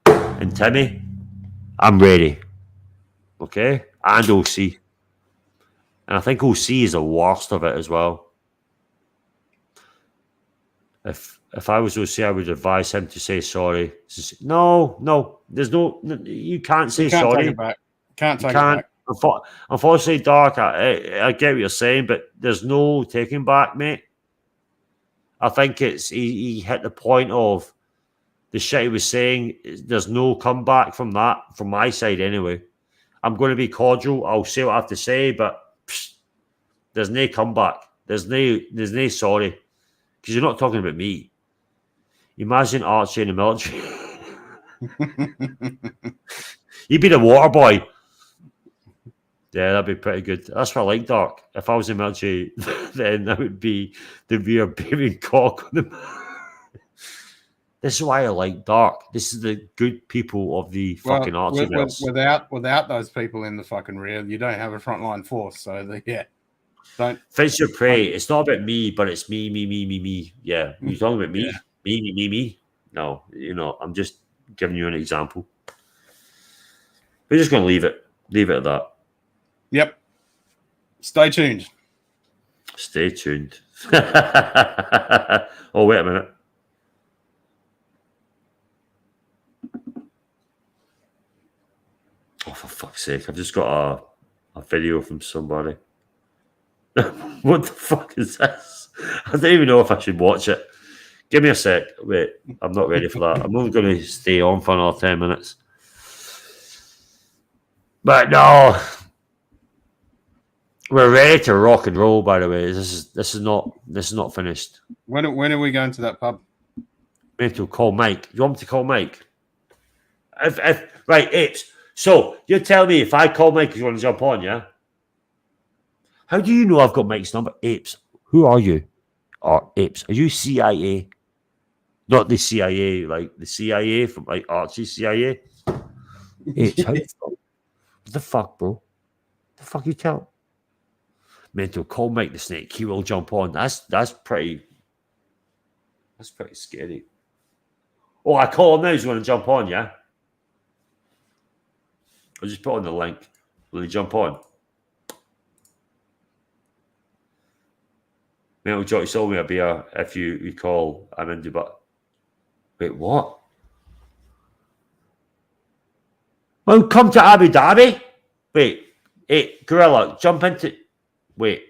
And Timmy, I'm ready. Okay? And OC. And I think OC is the worst of it as well. If I was OC, I would advise him to say sorry. No. There's no. You can't say sorry. Take it back. Can't take it back. Unfortunately, Dark, I get what you're saying, but there's no taking back, mate. I think it's he hit the point of the shit he was saying. There's no comeback from that, from my side anyway. I'm going to be cordial. I'll say what I have to say, but there's no comeback. There's no sorry. Because you're not talking about me. Imagine Archie in the military. He'd be the water boy. Yeah, that'd be pretty good. That's what I like, Dark. If I was in the military, then that would be the rear baby cock on the. This is why I like Dark. This is the good people of the fucking Archieverse. Without those people in the fucking rear, you don't have a frontline force. So yeah. Don't. Fisher Prey. It's not about me, but it's me. Yeah, you're talking about me. Yeah. Me. No, I'm just giving you an example. We're just going to leave it at that. Yep. Stay tuned. Stay tuned. Oh, wait a minute. Oh, for fuck's sake. I've just got a video from somebody. What the fuck is this? I don't even know if I should watch it. Give me a sec. Wait, I'm not ready for that. I'm only going to stay on for another 10 minutes. But no. We're ready to rock and roll, by the way. This is not finished. When are we going to that pub? We need to call Mike. You want me to call Mike? Right, Apes. So you tell me if I call Mike, you want to jump on, yeah? How do you know I've got Mike's number? Apes. Who are you? Or Apes. Are you CIA? Not the CIA, like the CIA from like Archie CIA. Apes, how what the fuck, bro? The fuck you tell? Mental, call Mike the Snake. He will jump on. That's pretty scary. Oh, I call him now. He's going to jump on, yeah? I'll just put on the link. Will he jump on? Mental Jockey sold me a beer if you recall. I'm in Dubai. Wait, what? Well, come to Abu Dhabi? Wait, hey, Gorilla, jump into... Wait,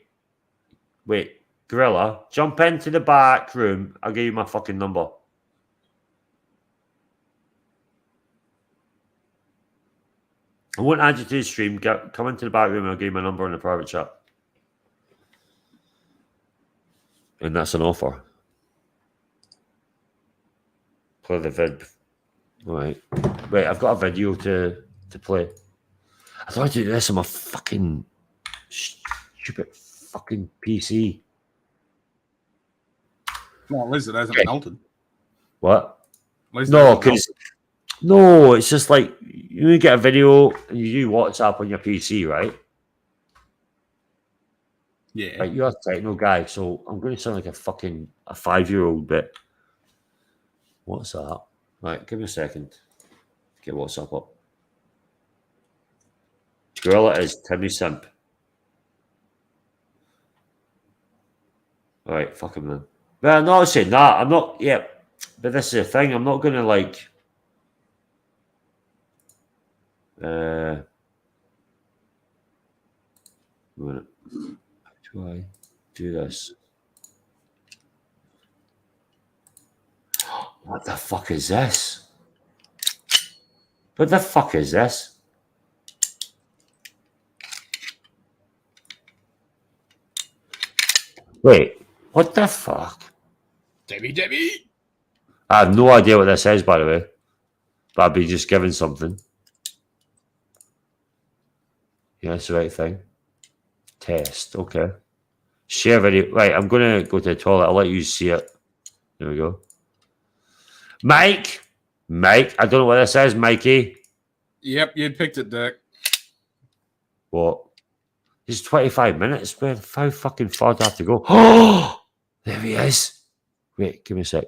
Gorilla, jump into the back room. I'll give you my fucking number. I won't add you to the stream. Come into the back room and I'll give you my number in the private chat. And that's an offer. Play the vid. All right. Wait, I've got a video to play. I thought I'd do this on my fucking stupid fucking PC. Well, at least it hasn't melted. What? No, because no, it's just like you get a video and you do WhatsApp on your PC, right? Yeah. Like you're a techno guy, so I'm going to sound like a 5-year-old bit. What's that? Right, give me a second. Get WhatsApp up. Gorilla is Timmy Simp. All right, fuck him then. But I'm not saying that. I'm not. Yeah, but this is the thing. I'm not going to like. How do I do this? What the fuck is this? What the fuck is this? Wait, what the fuck? Debbie. I have no idea what this is, by the way. But I'd be just given something. Yeah, that's the right thing. Test, okay. Share video. Right, I'm going to go to the toilet. I'll let you see it. There we go. Mike, I don't know what this is, Mikey. Yep, you picked it, Dick. What? It's 25 minutes. How fucking far do I have to go? Oh, there he is. Wait, give me a sec.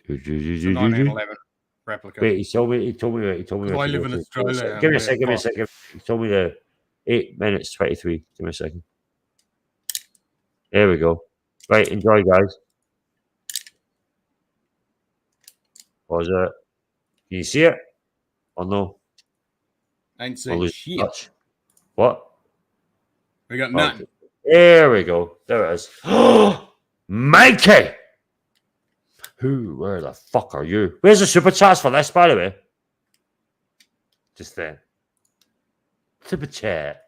1911 replica. Wait, he told me. I live in Australia. Give me a second. He told me the 8 minutes 23. Give me a second. There we go. Right, enjoy, guys. Pause it. Can you see it? Or no? Ain't seen shit. Touch. What? We got nothing. There we go. There it is. Mikey! Where the fuck are you? Where's the super chats for this, by the way? Just there. Super chat.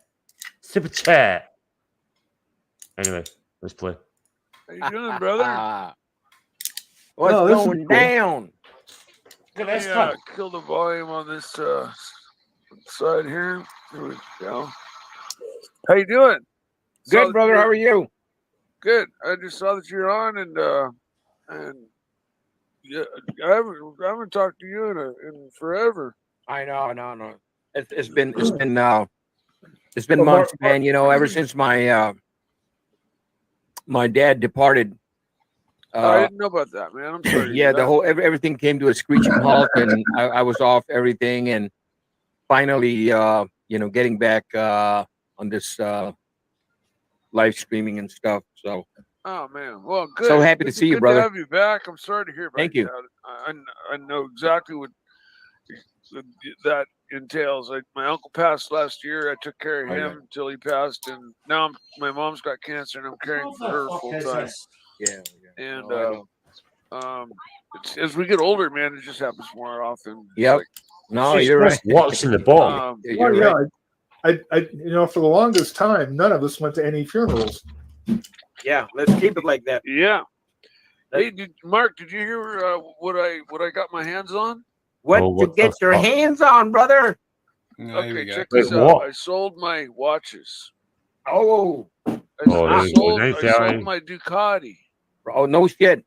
Anyway, let's play. How you doing, brother? What's going down? Kill the volume on this side here. There we go. How you doing? Good, brother. How are you? Good. I just saw that you're on, and yeah, I haven't talked to you in forever. I know. It's been months, man. You know, ever since my my dad departed. I didn't know about that, man. I'm sorry. Yeah, everything came to a screeching halt, and I was off everything, and finally, getting back on this live streaming and stuff. So Oh man, well, good. So happy to It's see you, good brother. To have you back. I'm sorry to hear about Thank you. I know exactly what that entails. My uncle passed last year. I took care of him until he passed, and now my mom's got cancer, and I'm caring for her full time. Yeah. And No, I as we get older, man, it just happens more often. It's Yep. like, No, It's you're right. just what's in the bottom. You're Well, right. I for the longest time, none of us went to any funerals. Yeah, let's keep it like that. Yeah. Hey, Mark, did you hear what I got my hands on? What Oh, to what get the your fuck? hands on, brother? Okay, check Wait, this out. what? I sold my watches. Oh, Oh, there you go. Nice, I yeah. sold my Ducati. oh, no shit.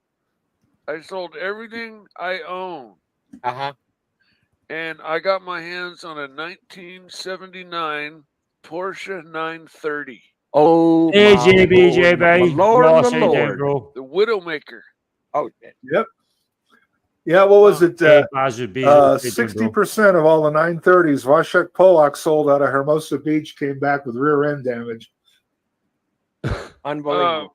I sold everything I own. Uh-huh. And I got my hands on a 1979 Porsche 930. Oh, AJ, BJ, baby. Lord, Josh, my AJ, Lord. bro. The Widowmaker. Oh, shit. Yep. Yeah, what was it? Hey, Bazu, BJ, bro. 60% of all the 930s Washek Polak sold out of Hermosa Beach came back with rear end damage. Unbelievable.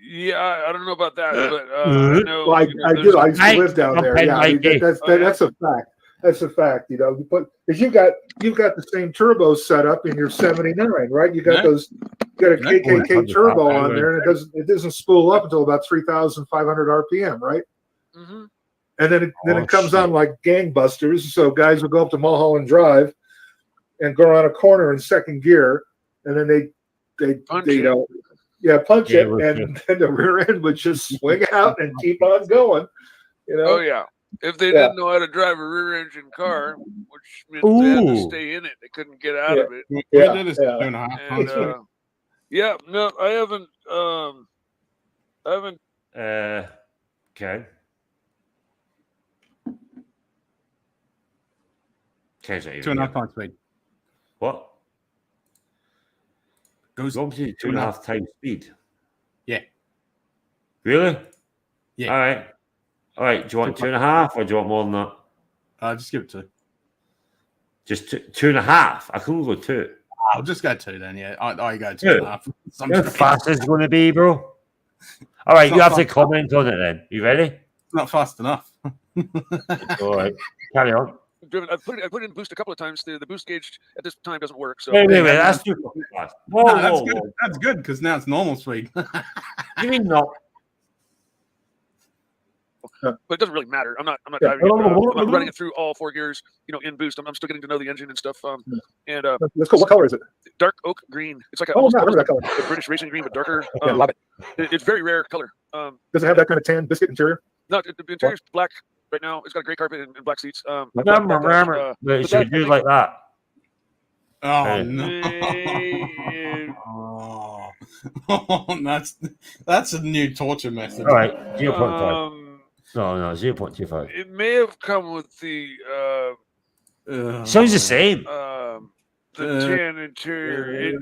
Yeah, I don't know about that, but I know. Well, I there's- do. I used to live down there. Yeah, I mean, that's a fact. That's a fact. You know, but if you've got the same turbo set up in your 79, right? You got those. You got a KKK turbo on there, and it doesn't spool up until about 3,500 RPM, right? Mm-hmm. And then it comes on like gangbusters. So guys will go up to Mulholland Drive and go around a corner in second gear, and then they punch it, and then the rear end would just swing out and keep on going. You know? Oh yeah. If they didn't know how to drive a rear engine car, which meant they had to stay in it, they couldn't get out of it. Yeah, did is 2.5 And, months. no, I haven't. Okay. Can't say 2.5 times speed. What? Goes to 2.5 times speed. Yeah. Really? Yeah. All right. All right. Do you want 2.5 or do you want more than that? Just give it 2. Just 2.5. I couldn't go 2. I'll just go 2 then. Yeah, I go 2.5. You know how fast it's going to be, bro. All right, you have to comment on it then. You ready? It's not fast enough. All right. Carry on. I've put it in boost a couple of times. The boost gauge at this time doesn't work. So Wait. That's too fast. That's good. That's good because now it's normal speed. You mean not? But it doesn't really matter. I'm not driving it, I'm not running it through all 4 gears, in boost. I'm still getting to know the engine and stuff. And let's go. What color is it? Dark oak green. It's like I remember that color. a British racing green, but darker. I love it. It's very rare color. Does it have that kind of tan biscuit interior? No, the interior's black right now. It's got a gray carpet and black seats. But it should do like that. Oh no! That's a new torture method. All right, 0.5. No, 0.25. It may have come with the. Sounds the same. The tan interior.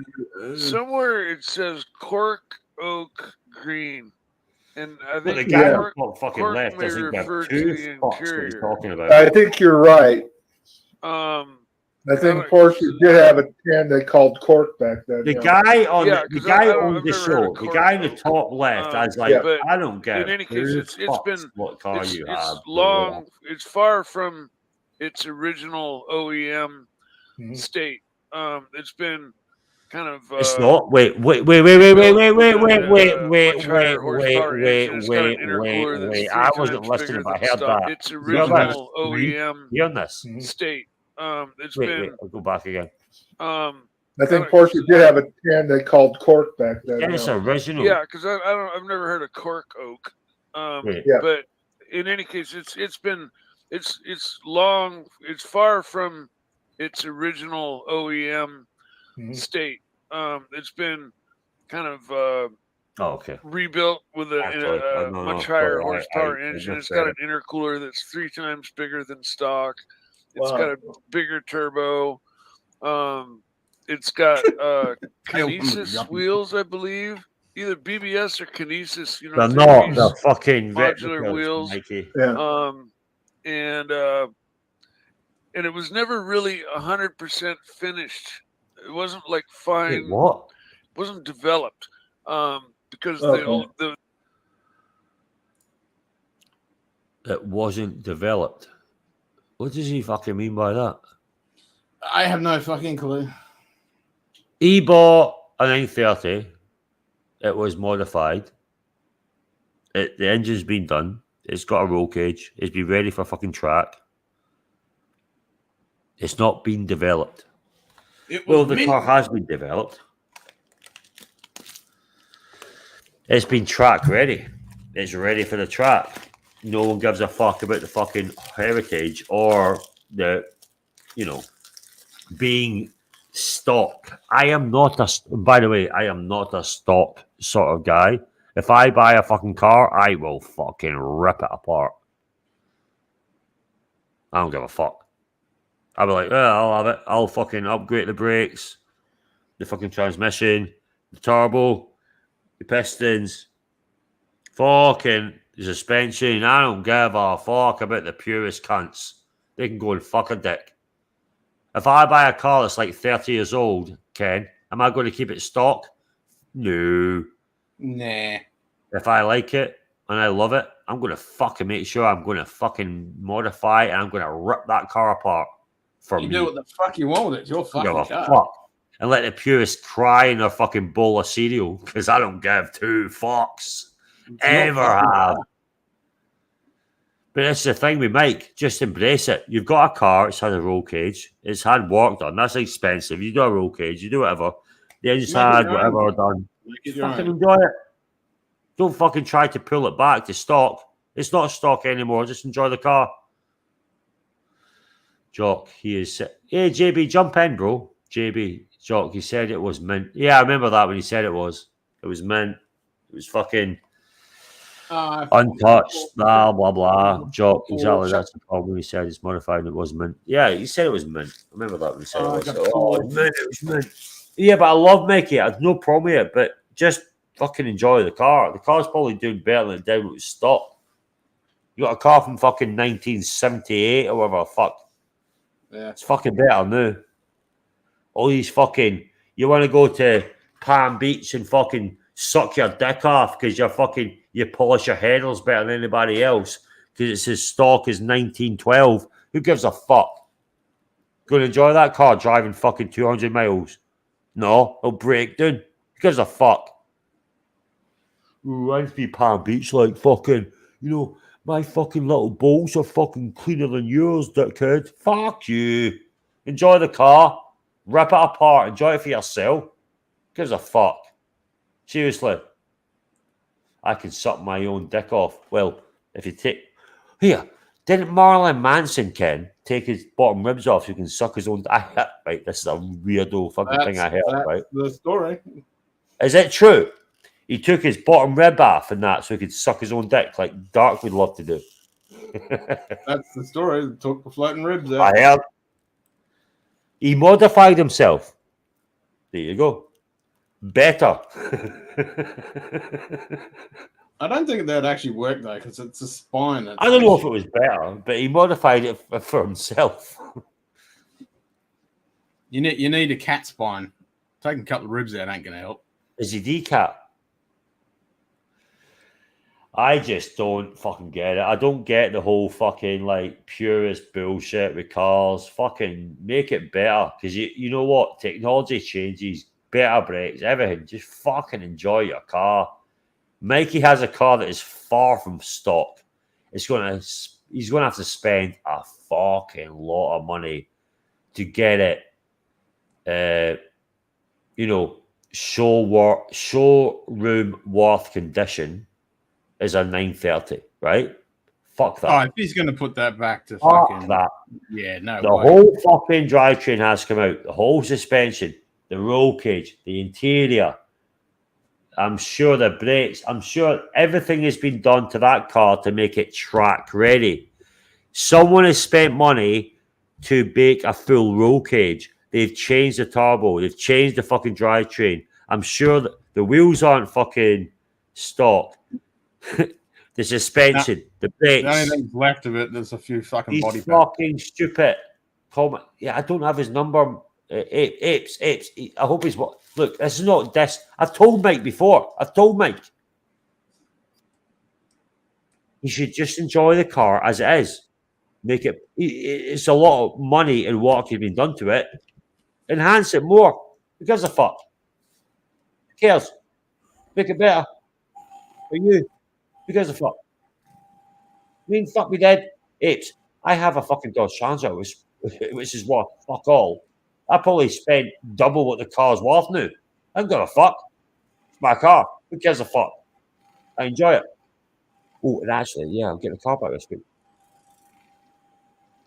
Somewhere it says cork oak green, and I think the guy cork, fucking cork left may doesn't refer have to 2 the spots what he's interior. talking about. I think you're right. I think Porsche did have a tan they called cork back then. The guy on Yeah, the 'cause guy I've on never the heard show, of the cork guy in the oak. top left, I was like, but I don't get in any case, who it's fucks been what car it's, you it's have. long. It's far from its original OEM state. It's been kind of. It's not. Wait. much higher horsepower engine. It's got an intercooler that's 3 I wasn't times listening, bigger but I than heard stock. that. Its You heard that? original OEM You heard this? state. It's Wait, been. I'll go back again. I think Porsche did have a tan they called cork back then. Yeah, it's original. Yeah, because I've never heard of cork oak. But in any case, it's long. It's far from its original OEM state. It's been kind of okay. rebuilt with a much higher horsepower engine. It's got an intercooler that's 3 times bigger than stock. It's got a bigger turbo. It's got Kinesis wheels, I believe. Either BBS or Kinesis. They're not. They're fucking modular replicas, wheels. Mikey. And it was never really 100% finished. It wasn't like fine. Wait, what? wasn't developed because it wasn't developed. What does he fucking mean by that? I have no fucking clue. He bought a 930. It was modified. The engine's been done. It's got a roll cage. It's been ready for fucking track. It's not been developed. Well, the car has been developed. It's been track ready. It's ready for the track. No one gives a fuck about the fucking heritage or the, being stock. I am not by the way, I am not a stock sort of guy. If I buy a fucking car, I will fucking rip it apart. I don't give a fuck. I'll be like, I'll have it. I'll fucking upgrade the brakes, the fucking transmission, the turbo, the pistons, fucking the suspension. I don't give a fuck about the purest cunts. They can go and fuck a dick. If I buy a car that's like 30 years old, Ken, am I going to keep it stock? No. Nah. If I like it and I love it, I'm going to fucking make sure I'm going to fucking modify it and I'm going to rip that car apart for you me. Do what the fuck you want with it. It's your fucking car. Fuck. And let the purists cry in their fucking bowl of cereal because I don't give two fucks. Ever have. But that's the thing we make. Just embrace it. You've got a car. It's had a roll cage. It's had work done. That's expensive. You do a roll cage. You do whatever. The engine's had whatever done. Just fucking enjoy it. Don't fucking try to pull it back to stock. It's not stock anymore. Just enjoy the car. Jock, he is... Hey, JB, jump in, bro. JB, Jock, he said it was mint. Yeah, I remember that when he said it was. It was mint. It was fucking... untouched, blah, blah, blah. Jock, exactly, that's the problem. He said it's modified and it was mint. Yeah, he said it was mint. I remember that when he said it was. It was mint. Yeah, but I love making it. I have no problem with it, but just fucking enjoy the car. The car's probably doing better than it did when it was stock. You got a car from fucking 1978 or whatever, fuck. Yeah. It's fucking better now. All these fucking, you want to go to Palm Beach and fucking suck your dick off because you polish your headers better than anybody else because it's as stock as 1912. Who gives a fuck? Going to enjoy that car driving fucking 200 miles? No, it'll break down. Who gives a fuck? Ooh, I need to be Palm Beach like fucking, my fucking little bolts are fucking cleaner than yours, dickhead. Fuck you. Enjoy the car. Rip it apart. Enjoy it for yourself. Who gives a fuck? Seriously. I can suck my own dick off. Well, if you take... Here, didn't Marilyn Manson, Ken, take his bottom ribs off so he can suck his own... Right, this is a weirdo fucking thing I heard, right? The story. Is it true? He took his bottom rib off and that so he could suck his own dick like Dark would love to do. That's the story. Took the floating ribs out. I heard. He modified himself. There you go. Better. I don't think that actually worked though, because it's a spine. I don't know if it was better, but he modified it for himself. You need a cat spine. Taking a couple of ribs out ain't gonna help. Is he decat? I just don't fucking get it. I don't get the whole fucking like purist bullshit with cars. Fucking make it better, because you know what? Technology changes, better brakes, everything. Just fucking enjoy your car. Mikey has a car that is far from stock. He's gonna have to spend a fucking lot of money to get it. Showroom worth condition is a 930, right? Fuck that. Oh, if he's going to put that back to Fuck fucking... that. Yeah, no The way. whole fucking drivetrain has come out. The whole suspension, the roll cage, the interior. I'm sure the brakes, I'm sure everything has been done to that car to make it track ready. Someone has spent money to make a full roll cage. They've changed the turbo. They've changed the fucking drivetrain. I'm sure that the wheels aren't fucking stock. The suspension, the brakes. The only thing left of it, there's a few fucking He's body fucking stupid. Yeah, I don't have his number. Apes. I hope he's what. Look, this is not this. I've told Mike before. I've told Mike. He should just enjoy the car as it is. Make it. It's a lot of money and work has been done to it. Enhance it more. Who gives a fuck? Who cares? Make it better. For you. Who gives a fuck? I mean, fuck me dead. Apes. I have a fucking Dodge Transit, which is what? Fuck all. I probably spent double what the car's worth now. I don't give a fuck. It's my car. Who cares a fuck? I enjoy it. Oh, and actually, yeah, I'll get the car back this week.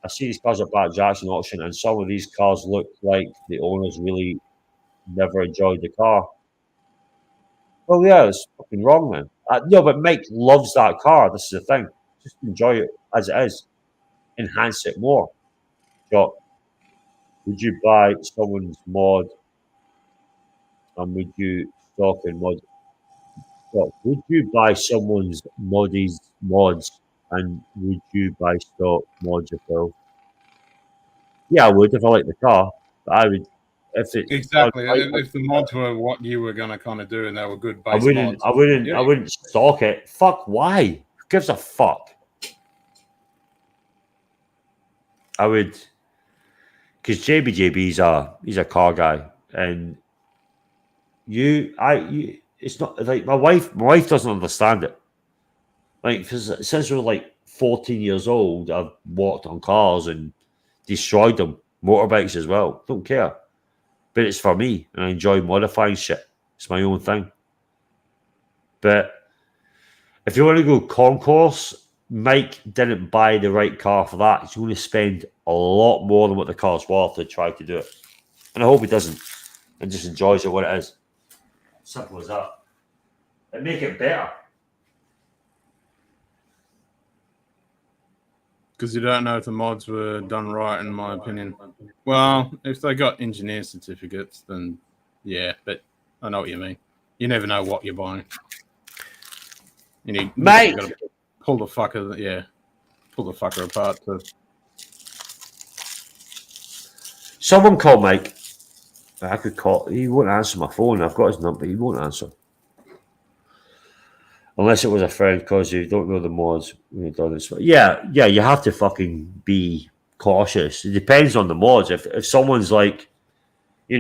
I see these cars at Black Jackson auction, and some of these cars look like the owners really never enjoyed the car. Well, yeah, it's fucking wrong, man. No, but Mike loves that car. This is the thing. Just enjoy it as it is. Enhance it more. So, would you buy someone's mod, and would you stock and mod? So, would you buy someone's mods, and would you buy stock mods yourself? Yeah, I would if I liked the car. But I would if it exactly if the mods were what you were going to kind of do and they were good base mods. I wouldn't stock it. Fuck, why? Who gives a fuck? I would, because JBJB's he's a car guy, and it's not like my wife doesn't understand it. Like, since we were like 14 years old, I've walked on cars and destroyed them, motorbikes as well. Don't care, but it's for me, and I enjoy modifying shit. It's my own thing. But if you want to go concourse, Mike didn't buy the right car for that. He's going to spend a lot more than what the car's worth to try to do it. And I hope he doesn't and just enjoys it what it is. Simple as that. And make it better. Because you don't know if the mods were done right, in my opinion. Well, if they got engineer certificates, then yeah, but I know what you mean. You never know what you're buying. Mate! Pull the fucker apart. Someone call Mike. I could call. He won't answer my phone. I've got his number. He won't answer. Unless it was a friend, because you don't know the mods when you've done this. Yeah, you have to fucking be cautious. It depends on the mods. If someone's like, they've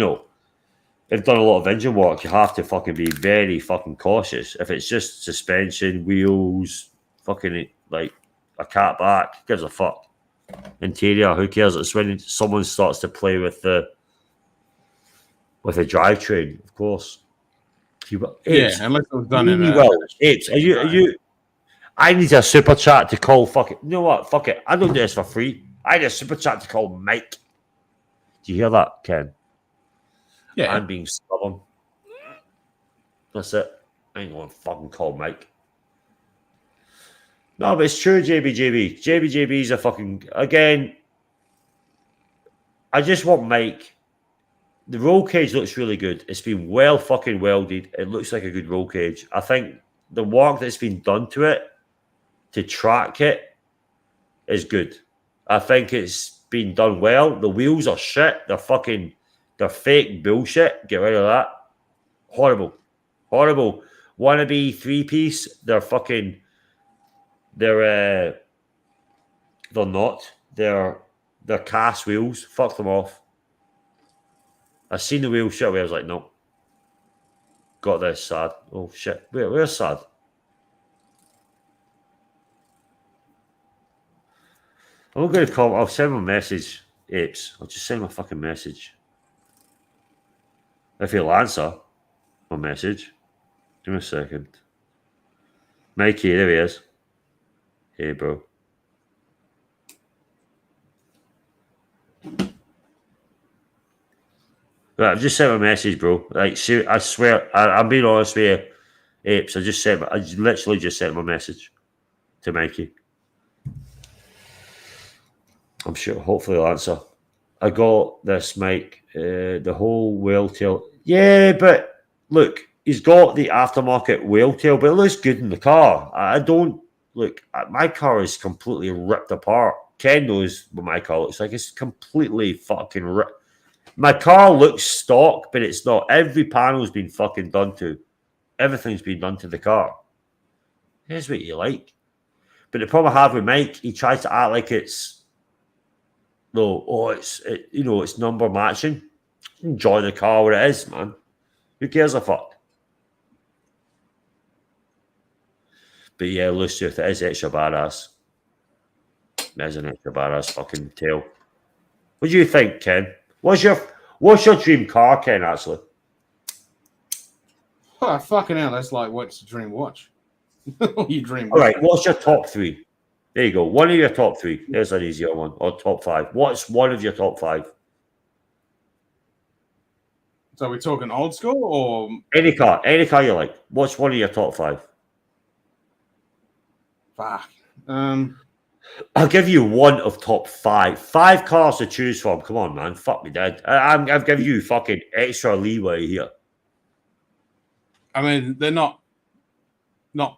done a lot of engine work, you have to fucking be very fucking cautious. If it's just suspension, wheels, fucking like a cat back, who gives a fuck? Interior, who cares? It's when someone starts to play with a drivetrain, of course. Unless it was done really in well. Apes, are you? I need a super chat to call. Fuck it. You know what? Fuck it. I don't do this for free. I need a super chat to call Mike. Do you hear that, Ken? Yeah. I'm being stubborn. That's it. I ain't going to fucking call Mike. No, but it's true, JBJB. JBJB's a fucking... Again, I just want Mike... The roll cage looks really good. It's been well fucking welded. It looks like a good roll cage. I think the work that's been done to it, to track it, is good. I think it's been done well. The wheels are shit. They're fake bullshit. Get rid of that. Horrible. Horrible. Wannabe 3-piece. They're not. They're cast wheels. Fuck them off. I seen the wheel shit away. I was like, no. Got this, sad. Oh shit. Where's sad? I'm going to call. I'll send him a message, Apes. I'll just send him a fucking message. If he'll answer my message. Give me a second. Mikey, there he is. Hey, bro. Right, I've just sent him a message, bro. Like, I swear, I'm being honest with you, Apes. I literally just sent him a message to Mikey. I'm sure, hopefully he'll answer. I got this, Mike. The whole whale tail. Yeah, but look, he's got the aftermarket whale tail, but it looks good in the car. I don't look. My car is completely ripped apart. Ken knows what my car looks like. It's completely fucking ripped. My car looks stock, but it's not. Every panel's been fucking done to. Everything's been done to the car. Here's what you like. But the problem I have with Mike, he tries to act like it's it's number matching. Enjoy the car where it is, man. Who cares a fuck? But yeah, Lucius, it is extra badass. It is an extra badass fucking tail. What do you think, Ken? What's your dream car, Ken, actually? Oh, fucking hell, that's like what's the dream watch? You dream. All right, what's your top 3? There you go. One of your top 3. There's an easier one. Or top 5. What's one of your top 5? So are we talking old school or any car you like? What's one of your top 5? Fuck. I'll give you one of top 5. 5 cars to choose from. Come on, man. Fuck me dead. I've given you fucking extra leeway here. I mean, they're not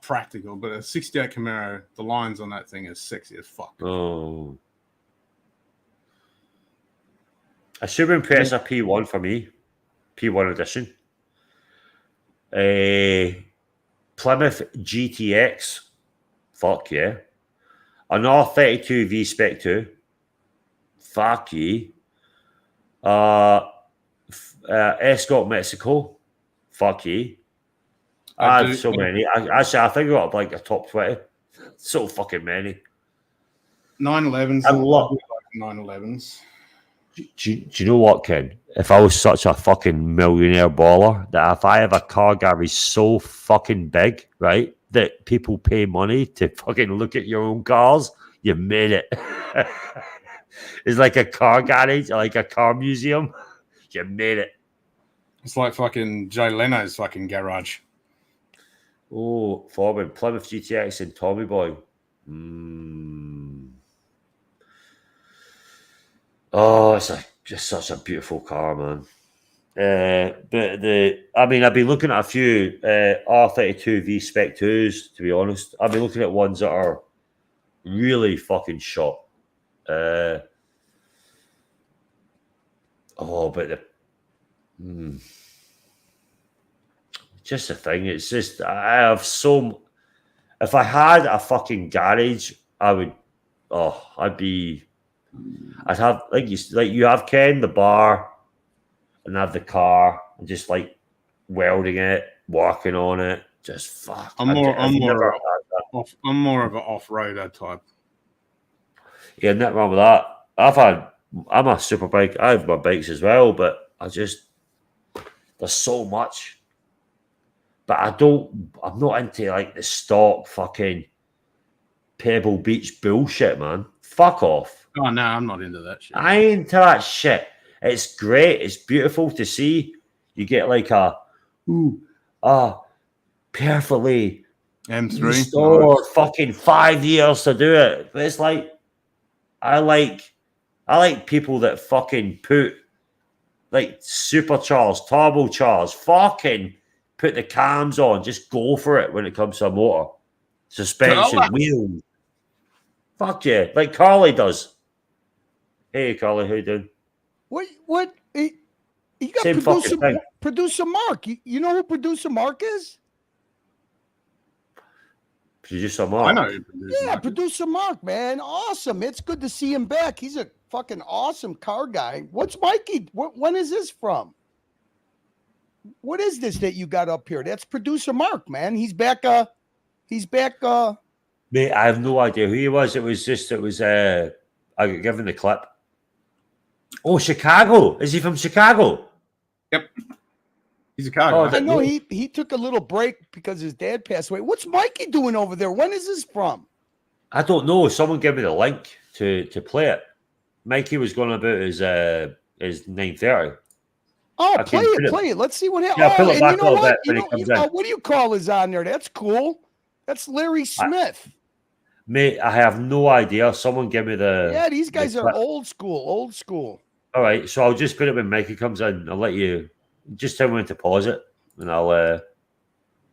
practical, but a 68 Camaro, the lines on that thing is sexy as fuck. Oh. A Super Impreza P1 for me. P1 edition. A Plymouth GTX. Fuck yeah. An R32 V-Spec 2. Fuck yeah. Escort Mexico. Fuck yeah. I have so many. I think I got like a top 20. So fucking many. 911s. I love 911s. Do you know what, Ken? If I was such a fucking millionaire baller, that if I have a car garage so fucking big, right, that people pay money to fucking look at your own cars, you made it. It's like a car garage, like a car museum. You made it. It's like fucking Jay Leno's fucking garage. Oh, Foreman, Plymouth GTX and Tommy Boy. Oh, it's just such a beautiful car, man. I've been looking at a few R32 V-Spec 2s, to be honest. I've been looking at ones that are really fucking shot. Just the thing, it's just I have so. If I had a fucking garage, I'd have like you have, Ken, the bar, and have the car, and just like welding it, working on it. Just fuck. I'm more of an off-roader type. Yeah, nothing wrong with that. I'm a super bike. I have my bikes as well, but there's so much. But I'm not into like the stock fucking Pebble Beach bullshit, man. Fuck off. Oh no, I'm not into that shit. I ain't into that shit. It's great. It's beautiful to see. You get like perfectly M3 restored fucking 5 years to do it. But it's like I like people that fucking put like supercharged, turbocharged, fucking put the cams on, just go for it when it comes to a motor. Suspension, wheels. Fuck yeah. Like Carly does. Hey Carly, how you doing? What? You got producer Mark. You know who producer Mark is? Producer Mark. I know who producer Mark. Producer Mark, man. Awesome. It's good to see him back. He's a fucking awesome car guy. What's Mikey? When is this from? What is this that you got up here? That's producer Mark, man. He's back. Mate, I have no idea who he was. I got given the clip. Oh, Chicago. Is he from Chicago? Yep. He's a car guy. I know he took a little break because his dad passed away. What's Mikey doing over there? When is this from? I don't know. Someone gave me the link to play it. Mikey was going about his 9:30. Oh, play it. Let's see what happens. Yeah, pull it back a little bit when he comes in. What do you call is on there? That's cool. That's Larry Smith. Mate, I have no idea. Someone give me the... Yeah, these guys are old school. All right, so I'll just put it when Mikey comes in. I'll let you... Just tell me when to pause it, and I'll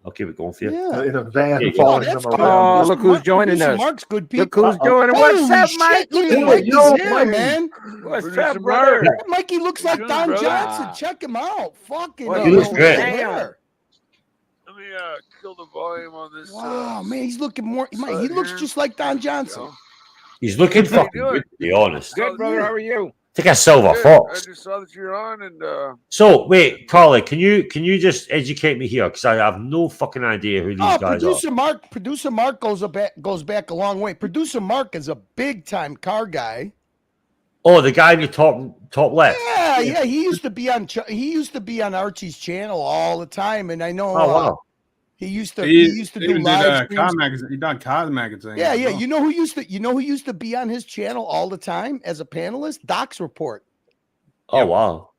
I'll keep it going for you. Yeah. In a van Yeah, following that's them cool. around. Oh, look who's joining Producer us. Mark's good Look people. who's joining. What's Holy up, shit, Mike? look at Mikey's here, man. What's Producer up, brother? Mark. Mikey looks like doing, Don brother? Johnson. Check him out. Fucking Well, he looks great. hair. Let me kill the volume on this. Wow, man, he's looking more. He side looks here. just like Don Johnson. Go. He's looking How you fucking doing? good, to be honest. Good, brother. How are you? Think a silver Good. fox. I just saw that you're on, and So wait, Carly, can you just educate me here? Because I have no fucking idea who these Oh, guys Producer Mark goes back a long way. Producer Mark is a big time car guy. Oh, the guy in the top left. Yeah. He used to be on Archie's channel all the time, and I know. Oh wow. He used to He do live car streams. magazine. He done car magazine. Yeah. as well. You know who used to be on his channel all the time as a panelist? Doc's Report. Oh wow.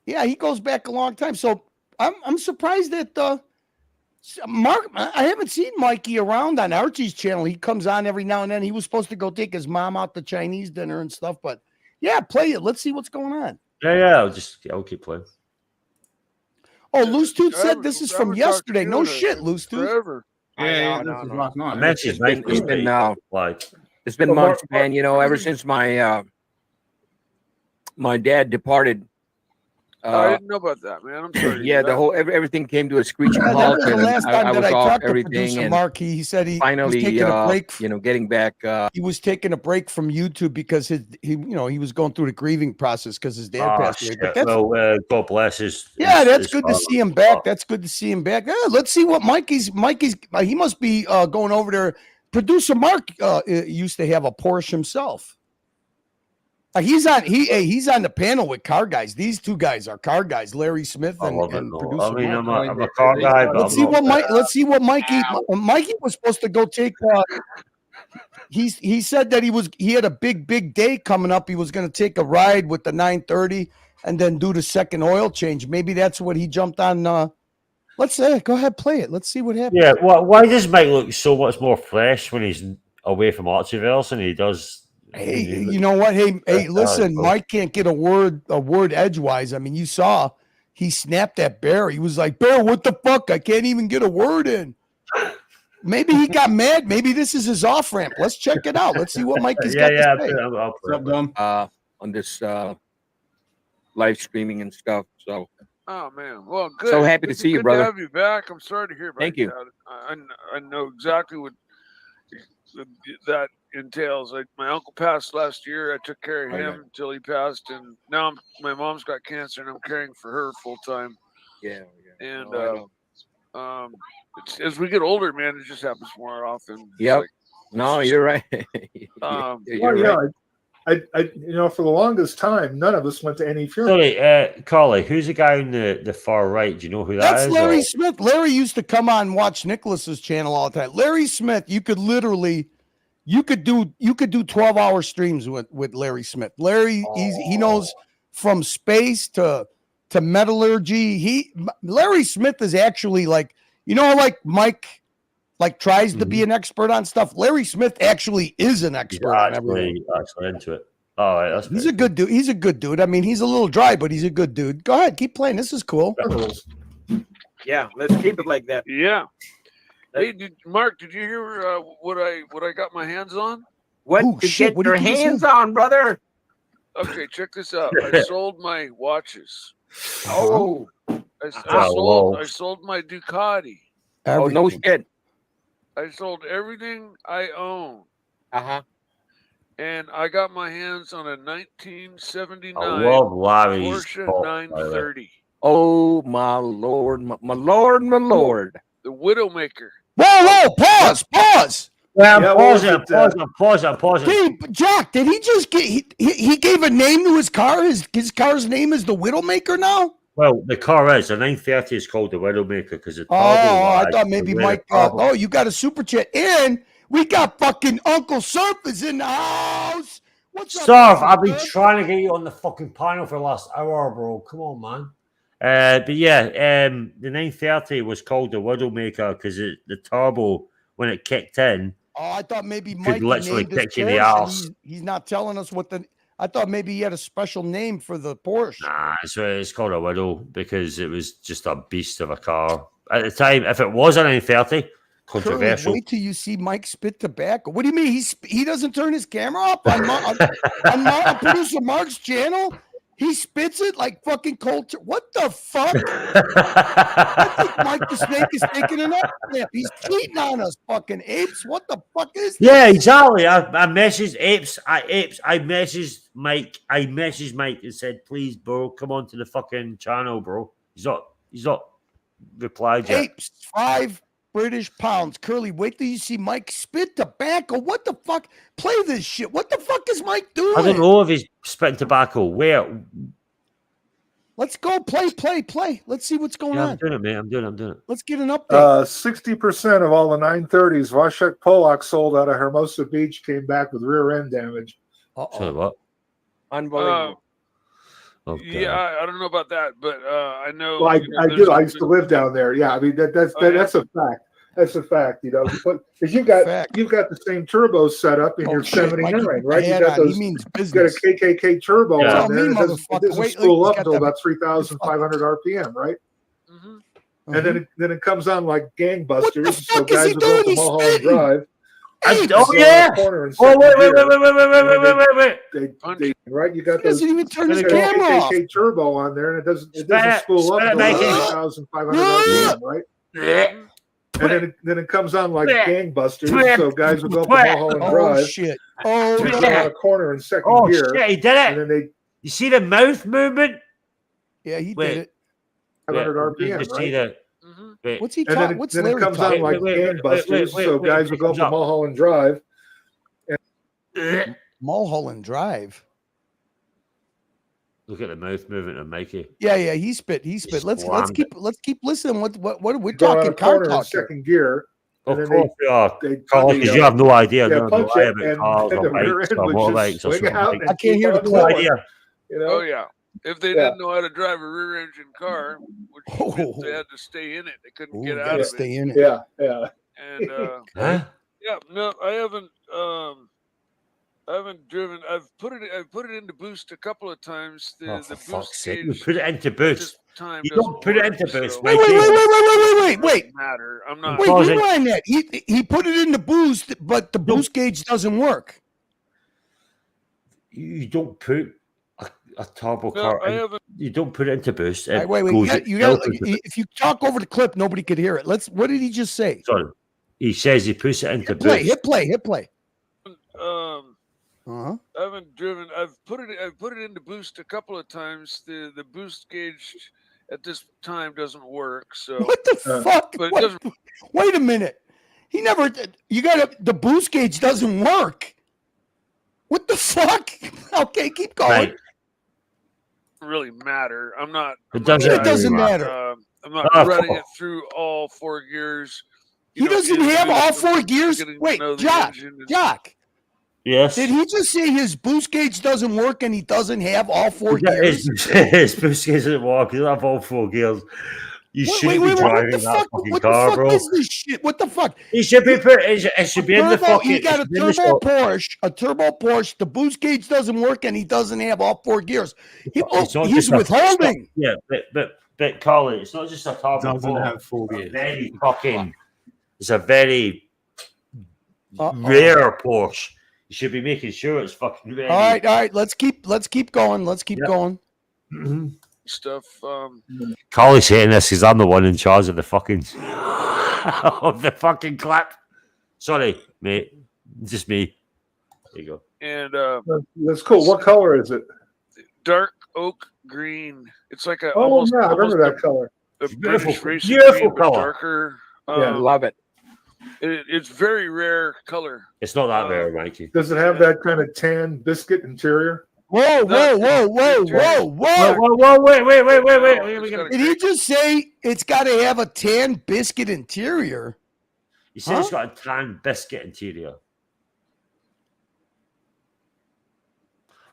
Yeah, he goes back a long time. So I'm surprised that Mark. I haven't seen Mikey around on Archie's channel. He comes on every now and then. He was supposed to go take his mom out to Chinese dinner and stuff, but yeah, play it. Let's see what's going on. Yeah. I'll keep playing. Oh, Loose Tooth said this is from yesterday. No shit, Loose Tooth. forever. Yeah, this was last night. I mentioned It's been like it's been months, man. You know, ever since my my dad departed. I didn't know about that, man. I'm sorry. Yeah, the whole everything came to a screeching Yeah, that halt. was the and last time I that was I off talked to everything, producer and Mark. He said he finally, was taking a break. you know, getting back. He was taking a break from YouTube because he was going through the grieving process because his dad passed away. shit. But that's, Well, God bless his. yeah, his- that's his good to father. see him back. That's good to see him back. Yeah, let's see what Mikey's. He must be going over there. Producer Mark used to have a Porsche himself. He's on the panel with car guys. These two guys are car guys, Larry Smith I and, love it, and though. producer I mean, Mark. I'm a car guy, but Let's see what Mikey was supposed to go take. He said that he had a big day coming up. He was going to take a ride with the 930 and then do the second oil change. Maybe that's what he jumped on. Let's go ahead, play it. Let's see what happens. Yeah, why does Mike look so much more fresh when he's away from Archieverse and he does? Hey, you know what? Hey, listen, Mike can't get a word edgewise. I mean, you saw he snapped at Bear. He was like, Bear, what the fuck? I can't even get a word in. Maybe he got mad. Maybe this is his off ramp. Let's check it out. Let's see what Mike has got to say. On this live streaming and stuff. So, Oh man, well, good. So happy to It's see you, good brother. To have you back. I'm sorry to hear about Thank you. Dad. I know exactly what that entails. My uncle passed last year. I took care of him until he passed, and now my mom's got cancer, and I'm caring for her full time. Yeah. And I as we get older, man, it just happens more often. It's Yep. like, No, you're right. Well, yeah, I for the longest time, none of us went to any funeral. Sorry, Carly, who's the guy on the far right? Do you know who that is? That's Larry Smith. Larry used to come on and watch Nicholas's channel all the time. Larry Smith, you could do 12-hour streams with Larry Smith. Larry, he knows from space to metallurgy. Larry Smith is actually like Mike tries to be an expert on stuff. Larry Smith actually is an expert on everything. Actually into it. All right, that's He's a good dude. He's a good dude. I mean, he's a little dry, but he's a good dude. Go ahead, keep playing. This is cool. Yeah, let's keep it like that. Yeah. Hey, Mark, did you hear what I got my hands on? What Oh, you shit, get what your did you just hands say? on, brother? Okay, check this out. I sold my watches. Oh, I sold my Ducati. oh no shit. I sold everything I own. Uh-huh. And I got my hands on a 1979 I love Larry's Porsche talk, 930. Oh my lord, my lord. The Widowmaker. Whoa, pause. Well, Yeah, pause. Hey, Jack, did he just get he gave a name to his car? His car's name is the Widowmaker now? Well, the car is. The 930 is called the Widowmaker because it's I thought maybe Mike. You got a super chat. And we got fucking Uncle Surf is in the house. What's up, Surf, Uncle I've been Surf? trying to get you on the fucking panel for the last hour, bro. Come on, man. But yeah, the 930 was called the Widowmaker because the turbo, when it kicked in, Oh, I thought maybe could Mike literally named his kick you in the Porsche, and arse. he's not telling us what the. I thought maybe he had a special name for the Porsche. Nah, it's called a Widow because it was just a beast of a car. at the time, if it was a 930, controversial. Curly, wait till you see Mike spit tobacco. What do you mean he doesn't turn his camera off on producer Mark's channel? He spits it like fucking culture. What the fuck? I think Mike the Snake is taking an up. He's cheating on us, fucking apes. What the fuck is this? Yeah, exactly. I messaged apes. I messaged Mike. I messaged Mike and said, "Please, bro, come on to the fucking channel, bro." He's not replied yet. Apes, 5 British pounds. Curly, wait till you see Mike spit tobacco. What the fuck? Play this shit. What the fuck is Mike doing? I don't know if he's spitting tobacco. Where? Let's go. Play. Let's see what's going on. I'm doing it, man. I'm doing it. Let's get an update. 60% of all the 930s Washek Polak sold out of Hermosa Beach came back with rear end damage. So what? Unbelievable. Yeah, I don't know about that, but I know. Well, I do. I used to live down there. Yeah, I mean that's a fact. That's a fact. You know, because you've got the same turbo set up in your 79, right? You got those. You got a KKK turbo on there. It doesn't spool up until about 3,500 RPM, right? Mm-hmm. And then it comes on like gangbusters. So guys will go up to Mulholland Drive. Oh yeah! Wait! Right, you got he doesn't even turn his camera off. Turbo on there, and it doesn't spool up to 3,500 RPM, right? And then it comes on like gangbusters. So guys will go up to Mulholland Drive. Oh shit! Oh, around a corner in second gear. Shit, he did it! And then you see the mouth movement? Yeah, he did it. 500 RPM, right? What's he talking? What's Larry talking? Then it comes on like gangbusters, so guys will go up to Mulholland Drive. Mulholland Drive. Look at the mouth movement of Mikey. Yeah, he spit. Let's keep listening. What are we Go talking? on a corner in second gear. Of course they are. Because you have no idea. Yeah, punch it, and the rear end would just swing out. I can't hear the clip. You know? Oh yeah. If they didn't know how to drive a rear engine car, which meant they had to stay in it, they couldn't get out of it. Stay in it. Yeah. And yeah, no, I haven't driven. I've put it into boost a couple of times. The boost gauge. You put it into boost. You don't put it into boost. Wait. Matter. I'm not. Wait, rewind that. He put it into boost, but the boost gauge doesn't work. You don't put a turbo car. You don't put it into boost. Wait. If you talk over the clip, nobody could hear it. What did he just say? Sorry. He says he puts it into boost. Hit play. I haven't driven. I've put it into boost a couple of times. The boost gauge at this time doesn't work. So what the fuck? But wait a minute. He never. The boost gauge doesn't work. What the fuck? Okay, keep going. Right. Really matter. I'm not. It doesn't matter. I'm not running it through all 4 gears. He doesn't have all 4 gears. Wait, Jock. Yes. Did he just say his boost gauge doesn't work and he doesn't have all 4 gears? His boost gauge doesn't work. He doesn't have all 4 gears. You shouldn't be driving that fucking car, bro. What is this shit? What the fuck? He should be it should be in the fucking. He got a turbo Porsche. The boost gauge doesn't work, and he doesn't have all 4 gears. He's withholding. Yeah, but Colin, it's not just a turbo. Doesn't have 4 gears. Very fucking. It's a very rare Porsche. You should be making sure it's fucking ready. All right. Let's keep going. Let's keep going. Mm-hmm. Stuff. Collie's hating this because I'm the one in charge of the fucking of the fucking clip. Sorry, mate. Just me. There you go. And that's cool. What color is it? Dark oak green. It's like a. Oh yeah, I remember that color. A beautiful color. Darker. Love it. It's very rare color. It's not that rare, Mikey. Does it have that kind of tan biscuit interior? Whoa! Wait. Did he just say it's got to have a tan biscuit interior? He said it's got a tan biscuit interior.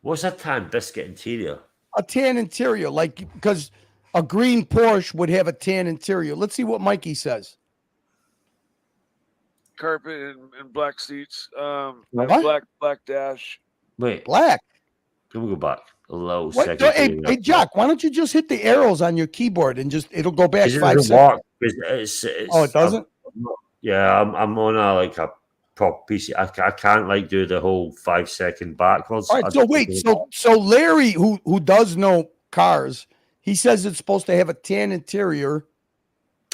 What's a tan biscuit interior? A tan interior, because a green Porsche would have a tan interior. Let's see what Mikey says. Carpet and black seats. Black dash. Wait. Black. Can we go back a little second? Hey, Jock, why don't you just hit the arrows on your keyboard and it'll go back 5 seconds? because it's. Oh, it doesn't. I'm on a proper PC. I can't like do the whole 5 second backwards. All right. So wait. So Larry, who does know cars, he says it's supposed to have a tan interior.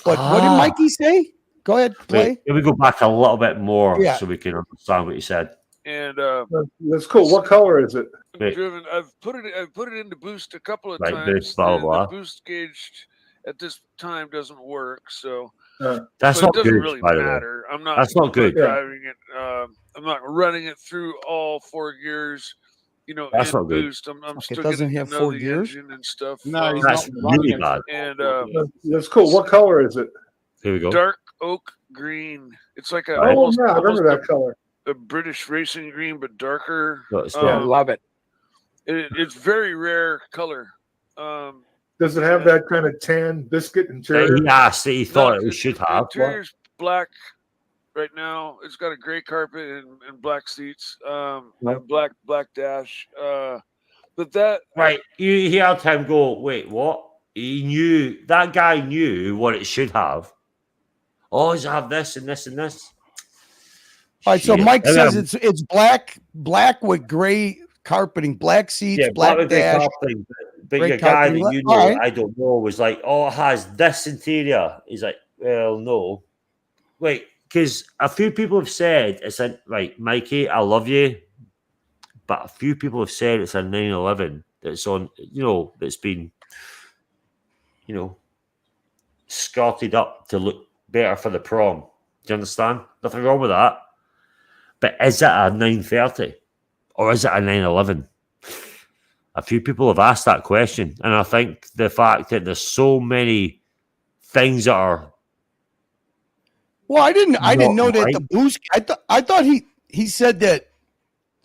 But what did Mikey say? Go ahead, play. Wait, can we go back a little bit more Yeah. so we can understand what you said? And that's cool. What color is it? driven. I've put it into boost a couple of Right, times. boost, blah, and blah, the blah. boost gauge at this time doesn't work, so That's but not it doesn't good, really by the way. matter. I'm not. That's not good. Driving it. I'm not running it through all 4 gears. You know, That's in not good. boost. I'm still doesn't getting have to know 4 the gears? engine and stuff. No, he's That's not running really it. bad. And That's cool. What color is it? Here we go. dark oak green. It's like a Right. Oh, almost, yeah, I almost remember that color. a British racing green, but darker. No, it's I not. love it. It's very rare color. Does it have that kind of tan biscuit interior? He asked that he thought No, it should the have. interior's black right now. It's got a gray carpet and black seats. And black dash. But that Right, you heard him go, wait, what? He knew, that guy knew what it should have. Oh, does it have this and this and this? All right. So Shit. Mike And says then- it's black with gray carpeting, black seats, yeah, black with the dash. carpeting, but gray your guy carpeting. that you All know, right. I don't know, was like, oh, it has this interior. He's like, well, no. Wait, because a few people have said, it's a, right, Mikey, I love you, but a few people have said it's a 911 that's on, you know, that's been, you know, skirted up to look better for the prom. Do you understand? Nothing wrong with that. But is it a 930 or is it a 911? A few people have asked that question, and I think the fact that there's so many things that are Well, I didn't know that right. the boost. I thought he said that.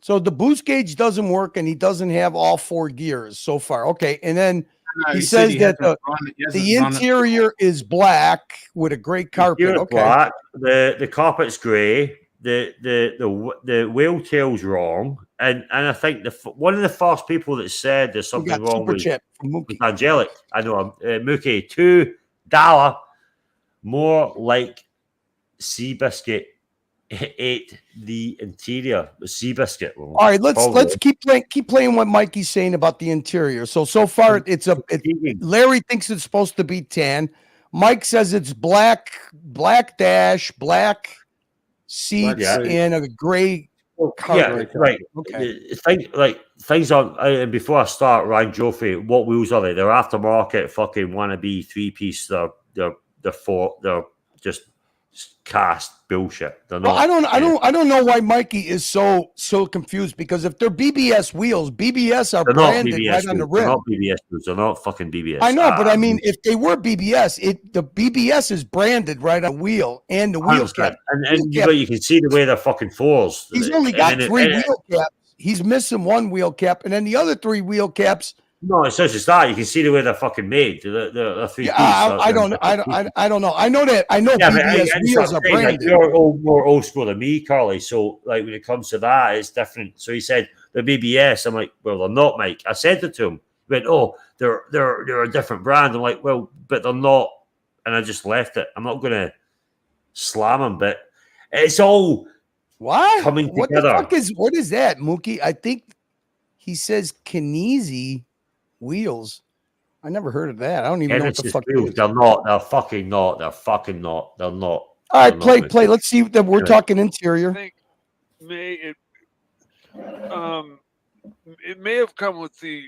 So the boost gauge doesn't work, and he doesn't have all 4 gears so far. Okay, and then No, he said says that hasn't run it- he hasn't the run it. interior is black with a gray carpet. Interior Okay, black, the carpet's grey, the whale tail's wrong, and I think one of the first people that said there's we something got wrong super with chat from Mookie. Angelic. I know Mookie $2 more like Seabiscuit ate the interior. The Seabiscuit. Well, All right, let's probably. keep playing what Mikey's saying about the interior. So far Larry thinks it's supposed to be tan. Mike says it's black dash, black seats, Yeah. and a gray Yeah, carpet. right. Okay. Things on. And before I start, Ryan Joffrey, what wheels are they? They're aftermarket, fucking wannabe 3-piece. They're just cast bullshit. They're Well, not. I don't know why Mikey is so confused, because if they're BBS wheels, BBS are They're not branded BBS. right on the wheels. They're rim. not BBS. wheels. They're not fucking BBS. I know, but I mean, if they were BBS, the BBS is branded right on the wheel and the wheel 100%. cap. And wheel but cap. you can see the way they're fucking fours. He's only And got then 3 and wheel caps. He's missing 1 wheel cap, and then the other 3 wheel caps. No, it's not just that. You can see the way they're fucking made. They're 3-piece. Yeah, I don't know. I don't know. I know that. I know Yeah, but BBS wheels are branded. You're more old school than me, Carly. So, like, when it comes to that, it's different. So he said the BBS. I'm like, well, they're not, Mike. I said it to him. He went, oh, they're a different brand. I'm like, well, but they're not. And I just left it. I'm not going to slam them, but it's all coming What together. the fuck what is that, Mookie? I think he says Kinesi wheels. I never heard of that. I don't even know what the fuck it is. They're not. They're fucking not. They're fucking not. They're not. All right, They're not play. Let's see that we're Anyway. talking interior. it may have come with the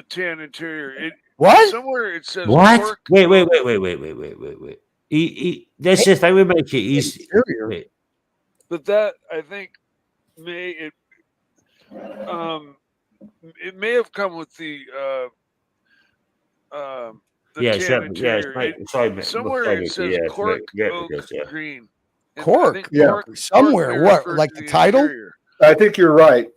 tan interior. What? Somewhere it says What? cork. Wait. This is the thing we make it easy. Wait. But that, I think, it may have come with the Yeah, tan sure. Yeah, interior. sorry, mate. Somewhere Sorry, it says yeah, cork yeah, oak yeah. green. And I Cork. think Yeah. cork Somewhere. may What? refer Like to the title? interior. I think you're right.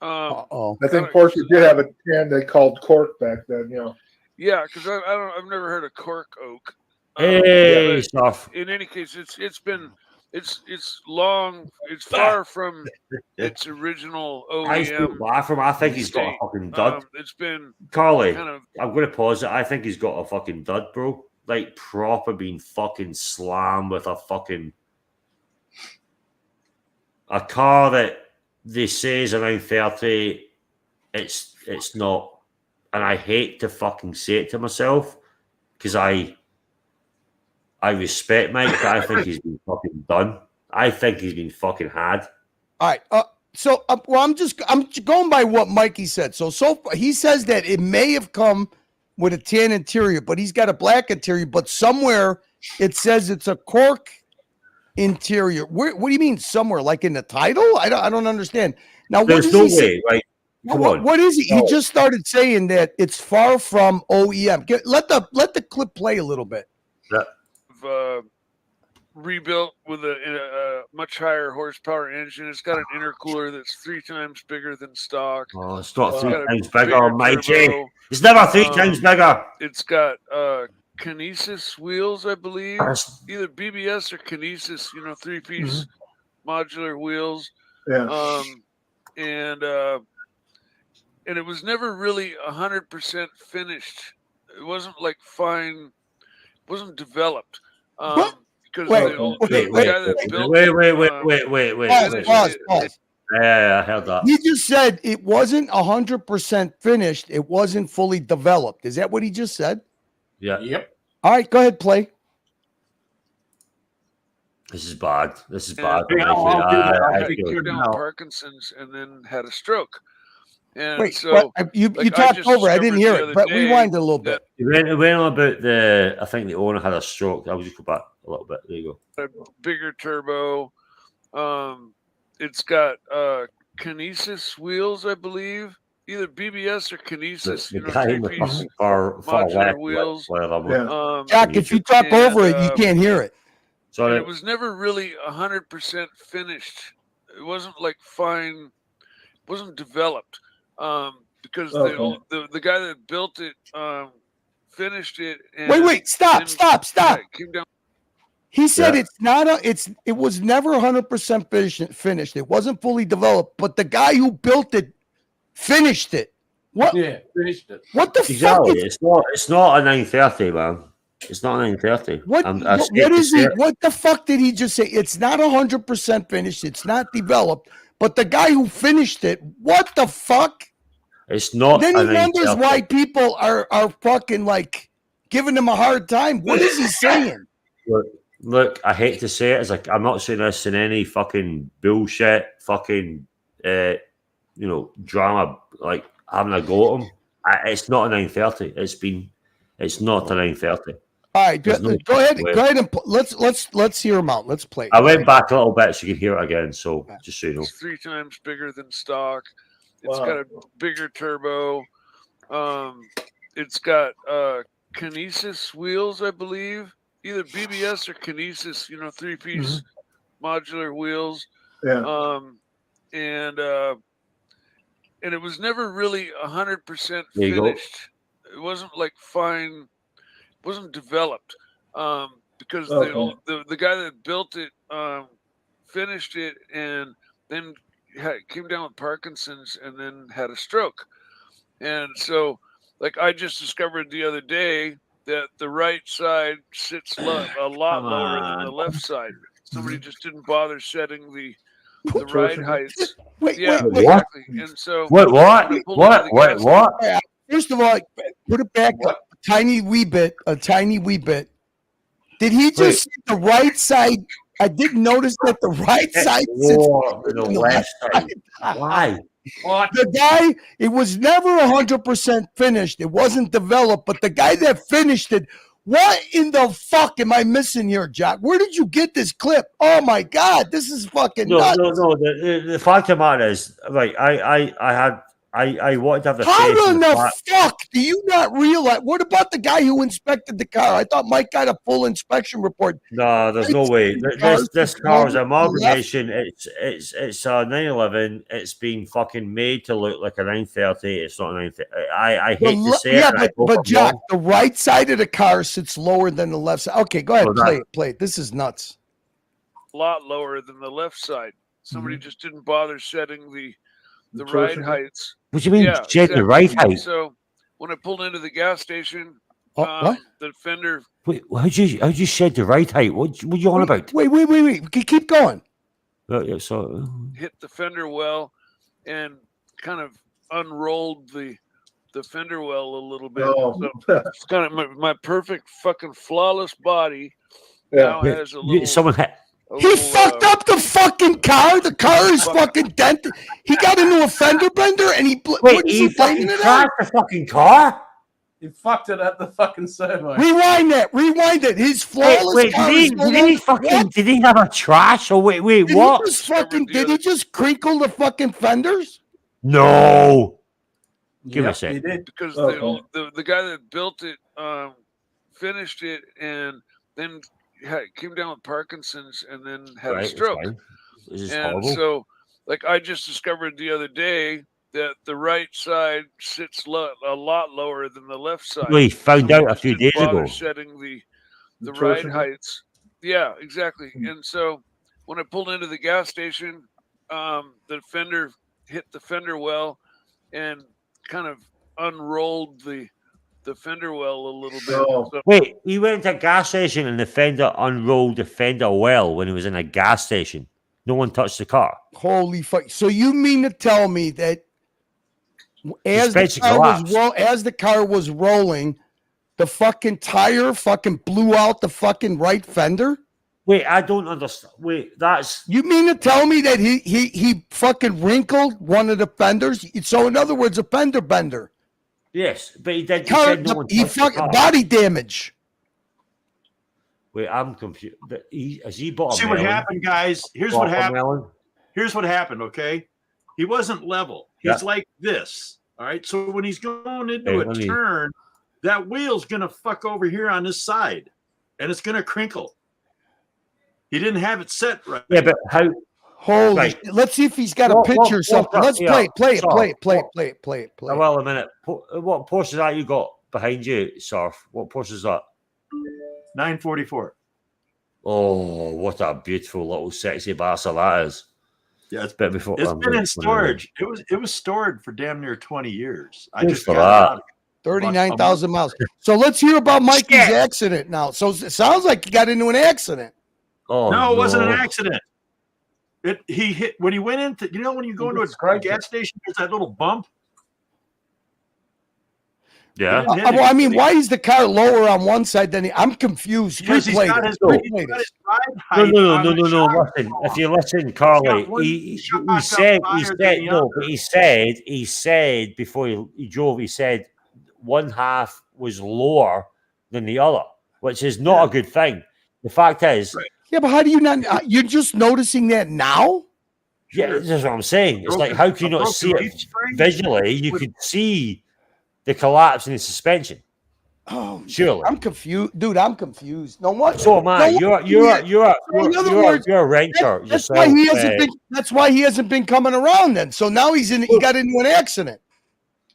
Oh, I think Porsche did have a tan they called cork back then. You know. Yeah, because I've never heard of cork oak. Hey, but stuff. in any case, it's been It's long. It's far from its original OEM. I think he's got a fucking dud. It's been Carly. kind of. I'm going to pause it. I think he's got a fucking dud, bro. Like proper being fucking slammed with a car that they say is around 30. It's not, and I hate to fucking say it to myself because I respect Mike, but I think he's been fucking done. I think he's been fucking had. All right. So I'm going by what Mikey said. So far, he says that it may have come with a tan interior, but he's got a black interior. But somewhere it says it's a cork interior. What do you mean somewhere? Like in the title? I don't understand. Now, there's no way, right? Come on. What is it? He just started saying that it's far from OEM. Let the clip play a little bit. Yeah. Rebuilt with a much higher horsepower engine. It's got an intercooler that's 3 times bigger than stock. Oh, it's not 3 times bigger, Mikey. It's never 3 times bigger. It's got Kinesis wheels, I believe. Either BBS or Kinesis, 3-piece modular wheels. Yeah. And it was never really 100% finished. It wasn't like fine. It wasn't developed. Because wait. Pause. Yeah, I heard that. He just said it wasn't 100% finished. It wasn't fully developed. Is that what he just said? Yeah. Yep. All right, go ahead, play. This is bad. I came down with Parkinson's and then had a stroke. And wait, so you talked over. I didn't hear it, but rewind a little bit. It went on about I think the owner had a stroke. I'll just go back a little bit. There you go. A bigger turbo. It's got Kinesis wheels, I believe. Either BBS or Kinesis. The guy in the far left wheels. Jack, if you talk over it, you can't hear it. So it was never really 100% finished. It wasn't like fine. It wasn't developed. Because the guy that built it finished it. And wait! Stop! Came down. He said it was never 100% finished. It wasn't fully developed, but the guy who built it finished it. What? Yeah, finished it. What the exactly. fuck? It's not a 930, man. It's not a 930. What is it? What the fuck did he just say? It's not 100% finished. It's not developed. But the guy who finished it, what the fuck? It's not. Then he wonders why people are fucking like giving him a hard time. What is he saying? Look, I hate to say it. It's like I'm not saying this in any fucking bullshit, fucking, drama. Like having a go at him. It's not a 930. It's not a 930. All right, go ahead and let's hear him out. Let's play. I went back a little bit so you can hear it again. So just so you know, it's 3 times bigger than stock. It's got a bigger turbo. It's got Kinesis wheels, I believe. Either BBS or Kinesis, 3-piece modular wheels. Yeah. And it was never really 100% finished. It wasn't like fine. It wasn't developed. Because the guy that built it finished it and then came down with Parkinson's and then had a stroke. And so, like, I just discovered the other day that the right side sits a lot lower than the left side. Somebody just didn't bother setting the ride heights. Wait, exactly. And so what? First of all, put it back a tiny wee bit. Did he just say the right side? I didn't notice that the right side sits the left side. Why? The guy, it was never 100% finished. It wasn't developed, but the guy that finished it, what in the fuck am I missing here, Jack? Where did you get this clip? Oh my God, this is fucking nuts. No. The fact of the matter is, right, I wanted to have the How in the fuck do you not realize? What about the guy who inspected the car? I thought Mike got a full inspection report. No, there's no way. This car is an amalgamation. It's a 911. It's been fucking made to look like a 930. It's not a 930. I hate to say it. But Jack, the right side of the car sits lower than the left side. Okay, go ahead, play it. This is nuts. lot lower than the left side. Somebody just didn't bother setting the ride torsion. heights. What do you mean, Yeah, setting the ride height? So when I pulled into the gas station, what? the fender. Wait, how'd you shed the ride height? What are you on about? Wait. Keep going. Yeah, so Hit the fender well and kind of unrolled the fender well a little bit. Oh. So it's kind of my perfect fucking flawless body now has a little. Someone hit. He fucked up the fucking car. The car is fucking dented. He got into a fender bender and he he fucking crashed the fucking car. He fucked it at the fucking servo. Rewind it. His flawless car is Did he have a trash or wait, what? Did he just crinkle the fucking fenders? No. Give me a second. He did because the guy that built it finished it and then came down with Parkinson's and then had a stroke. This is and horrible. so, like, I just discovered the other day that the right side sits a lot lower than the left side. We found out a few days bother ago. Setting the ride torsion. heights. Yeah, exactly. And so when I pulled into the gas station, the fender hit the fender well and kind of unrolled the fender well a little bit. Oh. So, Wait, he went to a gas station and the fender unrolled the fender well when he was in a gas station. No one touched the car. Holy fuck! So you mean to tell me that as the car was rolling, the fucking tire fucking blew out the fucking right fender? Wait, I don't understand. Wait, that's you mean to tell me that he fucking wrinkled one of the fenders? So in other words, a fender bender. yes, but he did. He fucking body damage. Wait, I'm confused. But has he bought a See what melon? happened, guys? Here's Bought what a happened. melon? Here's what happened, okay? He wasn't level. He's Yeah. like this. All right. So when he's going into Hey, a let me- turn, that wheel's gonna fuck over here on this side and it's gonna crinkle. He didn't have it set right. Yeah, but how? Holy! Right. Let's see if he's got a What- picture or what- something. what- Let's yeah, play it. sorry, Play what- it. Well, a minute. What Porsche is that you got behind you, Surf? What Porsche is that? 944. Oh, what a beautiful little sexy bastard that is. Yeah, it's bit before. It's been in storage. It was stored for damn near 20 years. I Good just for got it out. that. 39,000 miles. So let's hear about Mikey's accident now. So it sounds like he got into an accident. Oh, No, it wasn't an accident. He hit when he went into, you know, when you go into a gas station, there's that little bump. Yeah. Well, I mean, why is the car lower on one side than I'm confused. Because he's Replay got this. his, Replay this. ride No, height. no, on no, the no, no. shock Listen, wall. if you listen, Carly, one he shock said, higher than the no, other. but he said before he drove, he said one half was lower than the other, which is not a good thing. The fact is, Yeah, but how do you not? You're just noticing that now? yeah, this is what I'm saying. It's like, how can you not see it visually? You could see the collapse in the suspension. Oh, surely. I'm confused, dude. I'm confused. No what? So am I. You're a rancher. That's why he hasn't been. That's why he hasn't been coming around. Then, so now he's in. He got into an accident.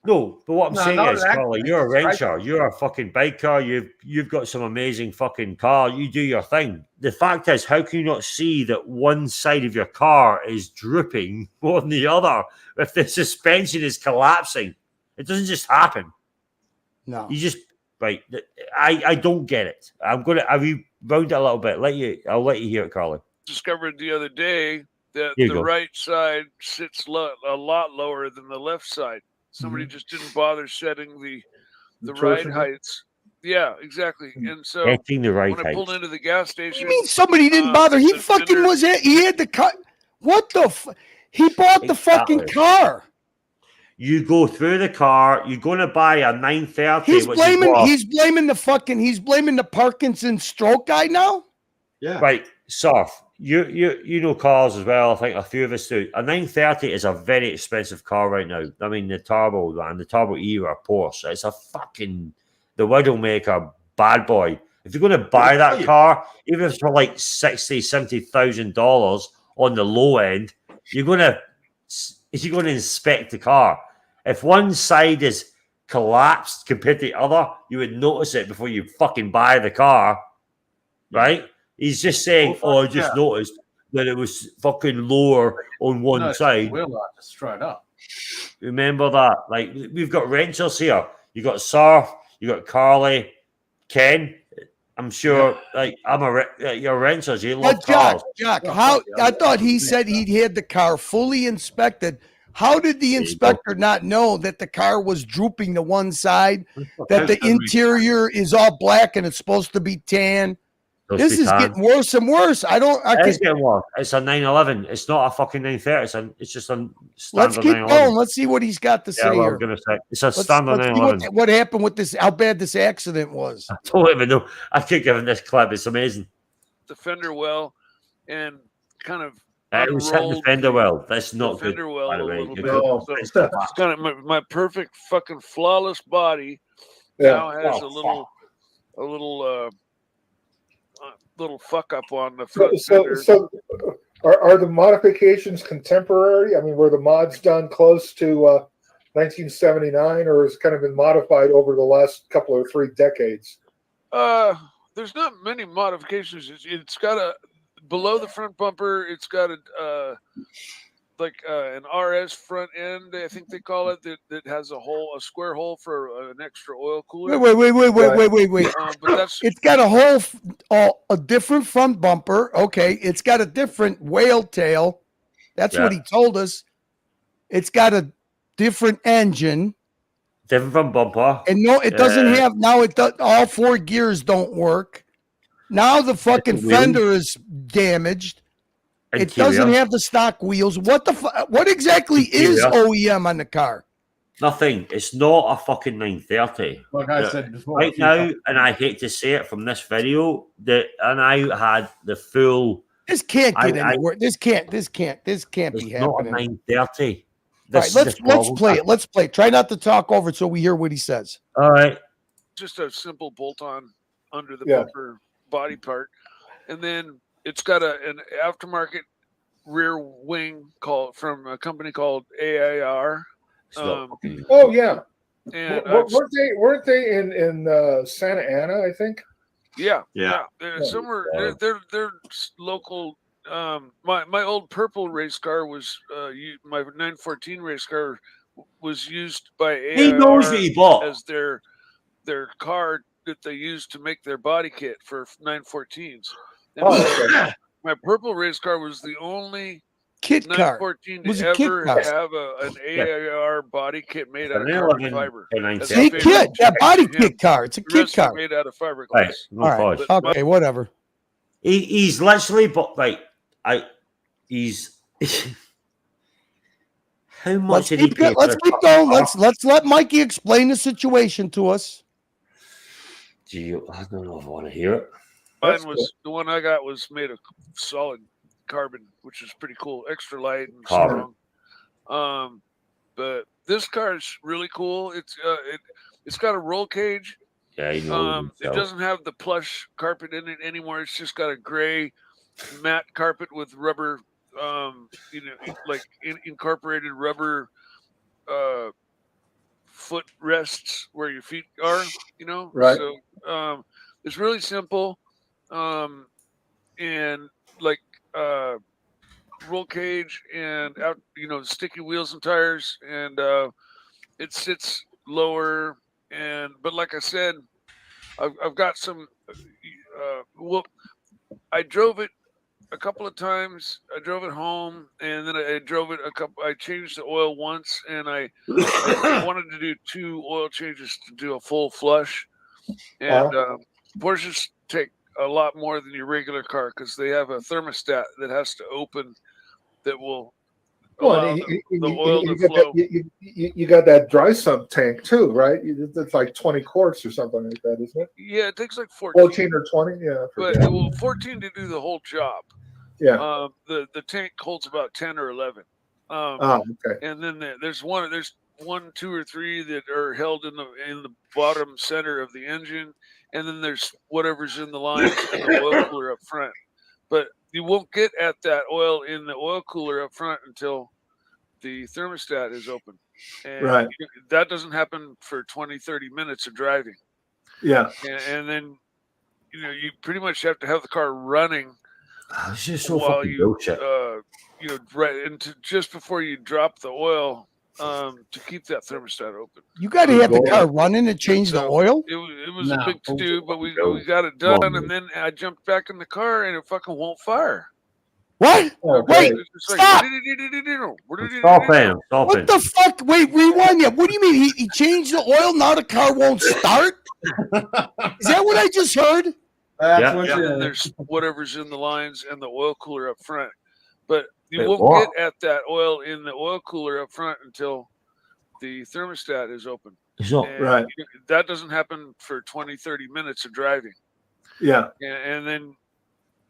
No, but what I'm No, saying not is, an Carly, you're a rancher. You're a fucking biker. You've got some amazing fucking car. You do your thing. The fact is, how can you not see that one side of your car is drooping more than the other if the suspension is collapsing? It doesn't just happen. No, you just right. I don't get it. I rewound it a little bit. I'll let you hear it, Carly. discovered the other day that Here you the go. right side sits a lot lower than the left side. Somebody just didn't bother setting the ride torsion. heights. Yeah, exactly. And so Getting the right when I pulled height. into the gas station, You mean somebody didn't bother? He fucking was it. He had the car. What the? He bought the fucking Exactly. car. You go through the car. You're going to buy a 930. He's which blaming. is what? He's blaming the fucking. He's blaming the Parkinson's stroke guy now. Yeah. Right, Surf. You know cars as well. I think a few of us do. A 930 is a very expensive car right now. I mean, the Turbo and the Turbo E or Porsche. It's a fucking the Widowmaker bad boy. If you're going to buy that car, even if it's for like $60,000-$70,000 on the low end, you're going to inspect the car. If one side is collapsed compared to the other, you would notice it before you fucking buy the car, right? He's just saying, I just noticed that it was fucking lower on one side. Wheel arch, straight up. Remember that? Like, we've got renters here. You got Sarf, you got Carly, Ken. I'm sure, like, you're renters. You love cars. Jack, how? I thought he said he'd had the car fully inspected. How did the inspector not know that the car was drooping to one side, that the interior is all black and it's supposed to be tan? This is getting worse and worse. It's getting worse. It's a 911. It's not a fucking 930. It's just a standard. Let's keep 911. going. Let's see what he's got to say here. I'm gonna say it's a standard let's 911. see what happened with this? How bad this accident was? I don't even know. I keep giving this clip. It's amazing. The fender well, and kind of. It was hitting the fender well. That's not good. Well, by the way. So it's kind of my perfect fucking flawless body now has a little fuck up on the front fender. So are the modifications contemporary? I mean, were the mods done close to 1979, or has it kind of been modified over the last couple or 3 decades? There's not many modifications. It's got below the front bumper. It's got an RS front end, I think they call it, that has a square hole for an extra oil cooler. Wait. But It's got a different front bumper. Okay. It's got a different whale tail. That's what he told us. It's got a different engine. Different front bumper. And no, it doesn't have, now it does, all 4 gears don't work. Now the fucking fender is damaged. It doesn't have the stock wheels. What exactly is OEM on the car? Nothing. It's not a fucking 930. Like I said before. Right now, and I hate to say it from this video, and I had the full. This can't get anywhere. This can't be happening. Not a 930. All right, let's play it. Let's play it. Try not to talk over it so we hear what he says. All right. Just a simple bolt-on under the bumper body part, and then it's got an aftermarket rear wing from a company called AIR. And weren't they in Santa Ana? I think. Yeah. Somewhere they're local. My old purple race car was my 914 race car was used by AIR he knows what he bought as their car that they used to make their body kit for 914s. And my purple race car was the only kit car 914 to ever have an AIR body kit made out of carbon fiber. It's a kit, that body kit car. It's a kit car made out of fiberglass. All right. Okay, whatever. He's literally, but he's. How much did he pay? Let's keep going. Let's let Mikey explain the situation to us. I don't know if I want to hear it. Mine was the one I got was made of solid carbon, which is pretty cool, extra light and strong. But this car is really cool. It's got a roll cage. Yeah, it doesn't have the plush carpet in it anymore. It's just got a gray matte carpet with rubber, incorporated rubber foot rests where your feet are. Right. So it's really simple, and roll cage and out, sticky wheels and tires, and it sits lower. But like I said, I've got some. I drove it a couple of times. I drove it home, and then I drove it I changed the oil once, and I wanted to do 2 oil changes to do a full flush. And Porsches take a lot more than your regular car because they have a thermostat that has to open that will allow the oil to flow. You got that dry sump tank too, right? It's like 20 quarts or something like that, isn't it? Yeah, it takes like 14 or 20. Yeah, but 14 to do the whole job. Yeah. The tank holds about 10 or 11. Okay. And then there's 1, 2, or 3 that are held in the bottom center of the engine, and then there's whatever's in the line and the oil cooler up front. But you won't get at that oil in the oil cooler up front until the thermostat is open. And that doesn't happen for 20, 30 minutes of driving. Yeah. And then, you pretty much have to have the car running It's just so while fucking you bullshit. right into just before you drop the oil to keep that thermostat open. You got to have the car running to change the oil. It was a big to do, but we got it done, and then I jumped back in the car and it fucking won't fire. What? Wait, stop! What the fuck? Wait, rewind it. What do you mean? He changed the oil, now the car won't start? Is that what I just heard? And there's whatever's in the lines and the oil cooler up front. But you won't get at that oil in the oil cooler up front until the thermostat is open. Right. That doesn't happen for 20, 30 minutes of driving. Yeah. And then,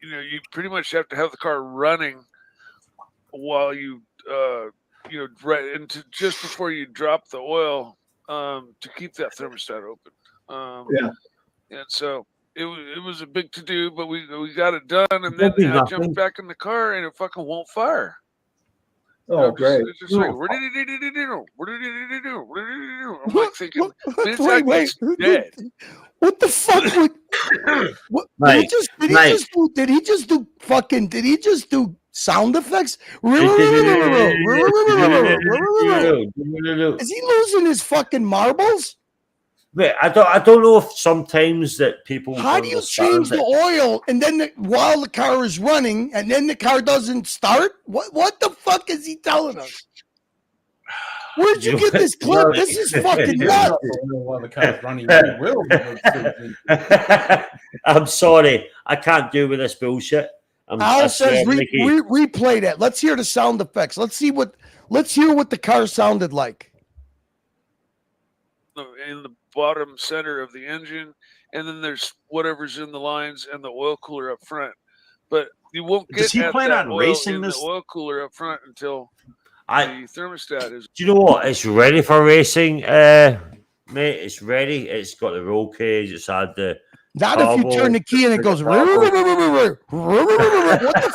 you pretty much have to have the car running while you, right into just before you drop the oil to keep that thermostat open. And so it was a big to do, but we got it done, and then I jumped back in the car and it fucking won't fire. Oh, great! It's just like, what did he do? I'm like thinking, it's dead. What the fuck? Did he just do sound effects? Is he losing his fucking marbles? Wait, I don't know if sometimes that people. How do you change the oil and then while the car is running and then the car doesn't start? What the fuck is he telling us? Where'd you get this clip? This is fucking nuts. While the car's running, I'm sorry, I can't do with this bullshit. Al says replay that. Let's hear the sound effects. Let's hear what the car sounded like. In the bottom center of the engine, and then there's whatever's in the lines and the oil cooler up front. But you won't get Does he plan on racing the oil cooler up front until the thermostat is. Do you know what? It's ready for racing, mate. It's ready. It's got the roll cage. It's had the. Not if you turn the key and it goes. What the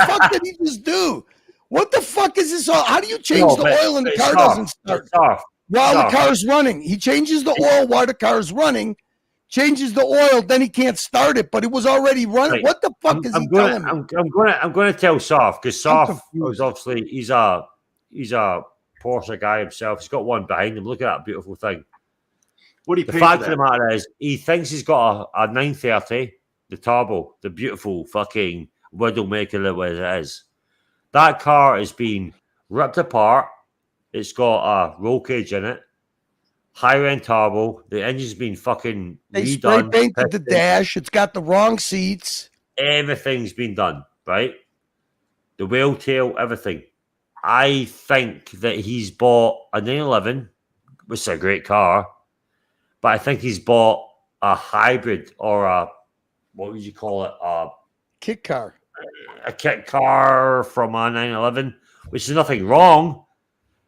fuck did he just do? What the fuck is this all? How do you change the oil and the car doesn't start? While the car's running, he changes the oil while the car's running, changes the oil, then he can't start it, but it was already running. Right. What the fuck is he telling me? I'm going to tell Saf, because Saf is obviously he's a Porsche guy himself. He's got one behind him. Look at that beautiful thing. What do you? The fact of the matter is, he thinks he's got a 930, the turbo, the beautiful fucking Widowmaker that it is. That car is being ripped apart. It's got a roll cage in it, higher end turbo. The engine's been fucking redone. Spray painted the dash. It's got the wrong seats. Everything's been done, right? The wheel tail, everything. I think that he's bought a 911, which is a great car, but I think he's bought a hybrid or a, what would you call it? A kit car. A kit car from a 911, which is nothing wrong.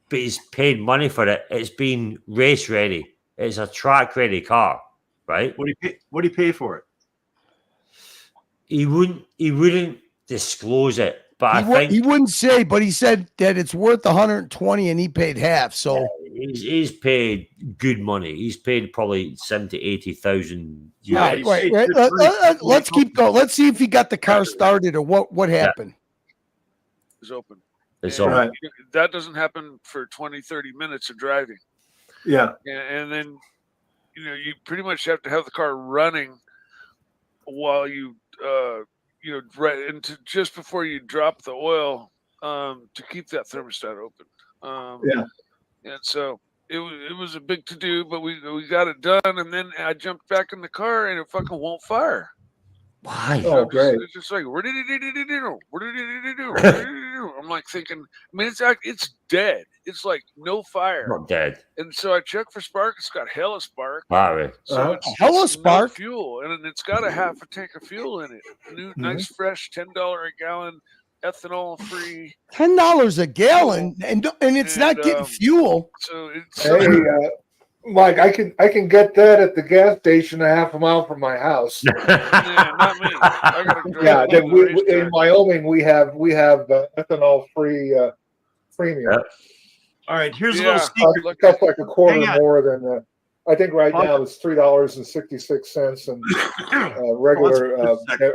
But he's paid money for it. It's been race ready. It's a track ready car, right? What do you pay for it? He wouldn't disclose it, but I think he wouldn't say. But he said that it's worth 120, and he paid half. So he's paid good money. He's paid probably 70,000-80,000 euros. Right. Let's keep going. Let's see if he got the car started or what happened. It's open. Right. That doesn't happen for 20, 30 minutes of driving. Yeah. And then, you pretty much have to have the car running while you, right into just before you drop the oil to keep that thermostat open. And so it was a big to do, but we got it done. And then I jumped back in the car and it fucking won't fire. Why? Oh, great. It's just like, what did he do? I'm like thinking, it's dead. It's like no fire. Not dead. And so I checked for spark. It's got hella spark. Wow. So it's spark. No fuel, and it's got a half a tank of fuel in it. New, nice, fresh, $10 a gallon, ethanol free. $10 a gallon, and it's not getting fuel. So it's. Hey, Mike, I can get that at the gas station a half a mile from my house. Yeah, not me. I gotta drive in Wyoming we have ethanol free premium. Yep. All right, here's a little secret. It costs like a quarter more than I think right now it's $3.66 and regular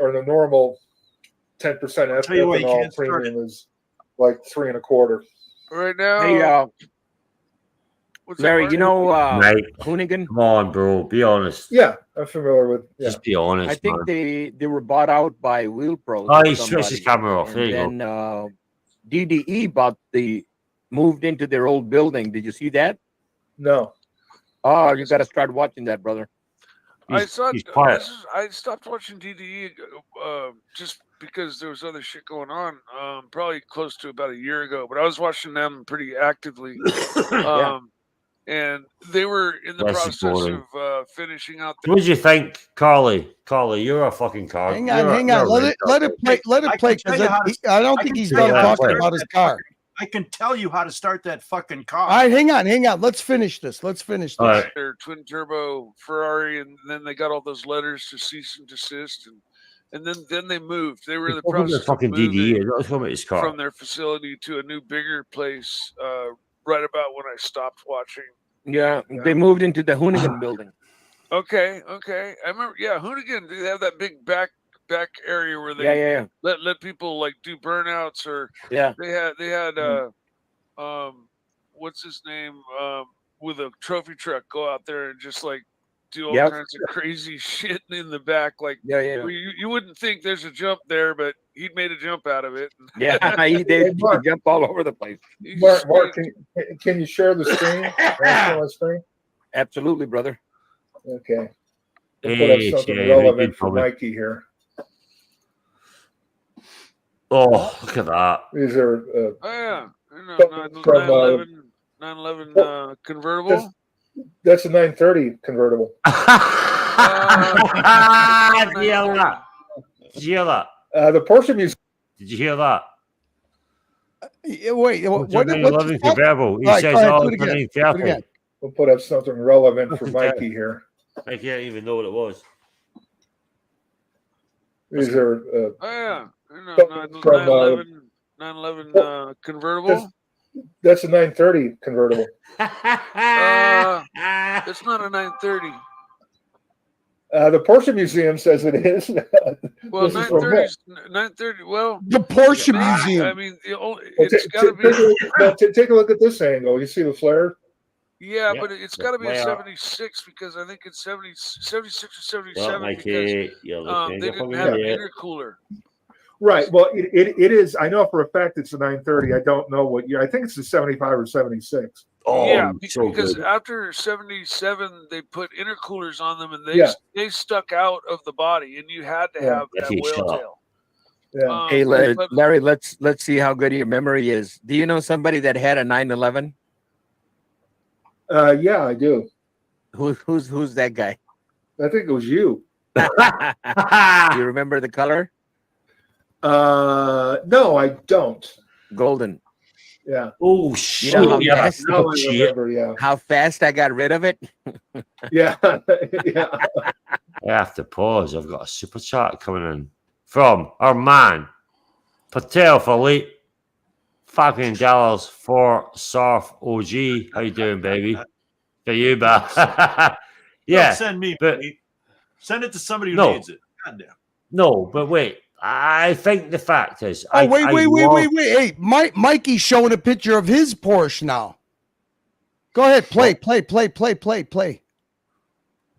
or the normal 10% Tell you what, you ethanol can't start premium is like 3 1/4. Right now, Hey, what's that, Larry, Mark? you know Mate, Hoonigan? come on, bro. Be honest. Yeah, I'm familiar with. Yeah. Just be honest, I think man. they were bought out by Wheel Pros. Oh, or he switched his somebody, camera off. and There you then, go. DDE moved into their old building. Did you see that? No. Oh, you got to start watching that, brother. I saw. he's quiet. I stopped watching DDE just because there was other shit going on. Probably close to about a year ago, but I was watching them pretty actively. And they were in the That's process boring. of finishing out. What did you think, Carly? Carly, you're a fucking car. Hang on. Let it play. Let it play because I don't think he's done talking about his car. I can tell you how to start that fucking car. All right, hang on. Let's finish this. Their twin turbo Ferrari, and then they got all those letters to cease and desist, and then they moved. They were in the process of moving from their facility to a new, bigger place. Right about when I stopped watching. Yeah, they moved into the Hoonigan building. Okay. I remember. Yeah, Hoonigan. They have that big back area where they let people like do burnouts, or they had what's his name with a trophy truck go out there and just like do all kinds of crazy shit in the back. Like you wouldn't think there's a jump there, but he'd made a jump out of it. Yeah, he did. He jumped all over the place. Mark, can you share the screen? Absolutely, brother. Okay. We'll put up something relevant for Mikey here. Oh, look at that. These are. Oh yeah. 911 convertible. That's a 930 convertible. Did you hear that? The Porsche Museum. Did you hear that? Wait, what? Convertible. He says, "Oh, it's 930." We'll put up something relevant for Mikey here. I can't even know what it was. These are. Oh yeah. 911 convertible. That's a 930 convertible. It's not a 930. The Porsche Museum says it is. Well, 930. Well, the Porsche Museum. I mean, it's got to be. Take a look at this angle. You see the flare? Yeah, but it's got to be a 76 because I think it's 76 or 77 because they didn't have an intercooler. Right. Well, it is. I know for a fact it's a 930. I don't know what year. I think it's a 75 or 76. Oh, yeah, because after 77, they put intercoolers on them, and they stuck out of the body, and you had to have that whale tail. Yeah. Hey, Larry, let's see how good your memory is. Do you know somebody that had a 911? Yeah, I do. Who's that guy? I think it was you. You remember the color? No, I don't. Golden. Yeah. Oh shit! How fast I got rid of it? Yeah. I have to pause. I've got a super chat coming in from our man Patel Philippe. $5 for Surf OG. How you doing, baby? For you, but yeah. Don't send me. Send it to somebody who needs it. Goddamn. No, but wait. I think the fact is. Wait. Hey, Mikey's showing a picture of his Porsche now. Go ahead, play.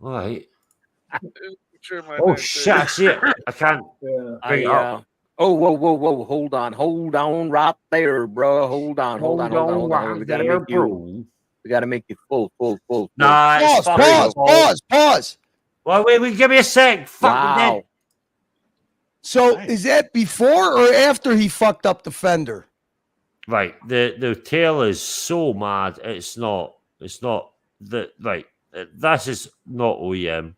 All right. Oh shit! I see it. I can't. Yeah. Oh, whoa! Hold on, right there, bro. Hold on. We gotta make you full. Nah, Pause. Well, wait, give me a sec. Wow. So is that before or after he fucked up the fender? Right. The tail is so mad. It's not the right. This is not OEM.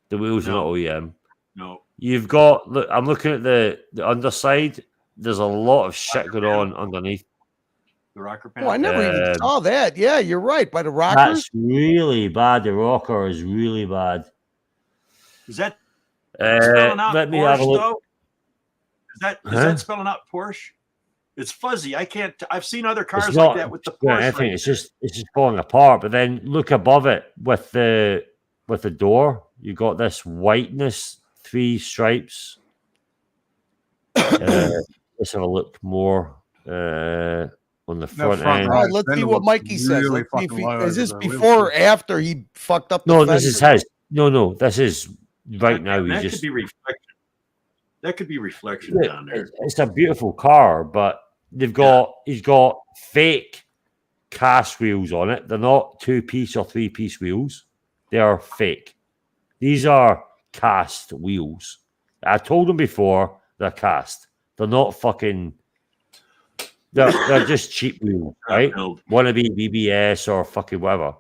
The wheels are not OEM. No. You've got. Look, I'm looking at the underside. There's a lot of shit going on underneath. The rocker panel. Oh, I never even saw that. Yeah, you're right. By the rocker. That's really bad. The rocker is really bad. Is that spelling out let me Porsche, have a look. though? Is that spelling out Porsche? It's fuzzy. I can't. I've seen other cars like that with the Porsche. I think it's just falling apart. But then look above it with the door. You got this whiteness, 3 stripes. Let's have a look more on the front end. All right, let's see what Mikey says. Let's see if is this before or after he fucked up the No, fender? this is his. No, this is right now. That He could be reflection. That could be reflection Yeah, down there. It's a beautiful car, but he's got fake cast wheels on it. They're not 2-piece or 3-piece wheels. They are fake. These are cast wheels. I told him before they're cast. They're not fucking. They're just cheap wheels, right? Wannabe BBS or fucking whatever.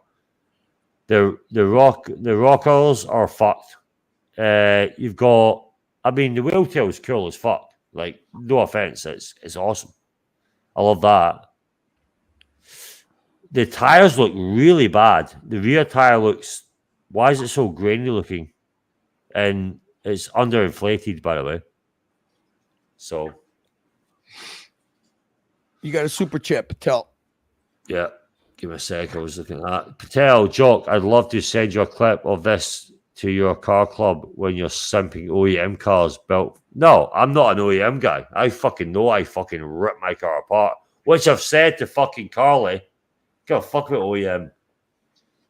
The rockers are fucked. You've got. I mean, the wheel tail is cool as fuck. Like, no offense, it's awesome. I love that. The tires look really bad. The rear tire looks. Why is it so grainy looking? And it's underinflated, by the way. So, you got a super chat, Patel. Yeah, give me a sec. I was looking at that. Patel, Jock, I'd love to send you a clip of this to your car club when you're simping OEM cars built. No, I'm not an OEM guy. I fucking know I fucking rip my car apart. Which I've said to fucking Carly, go fuck with OEM.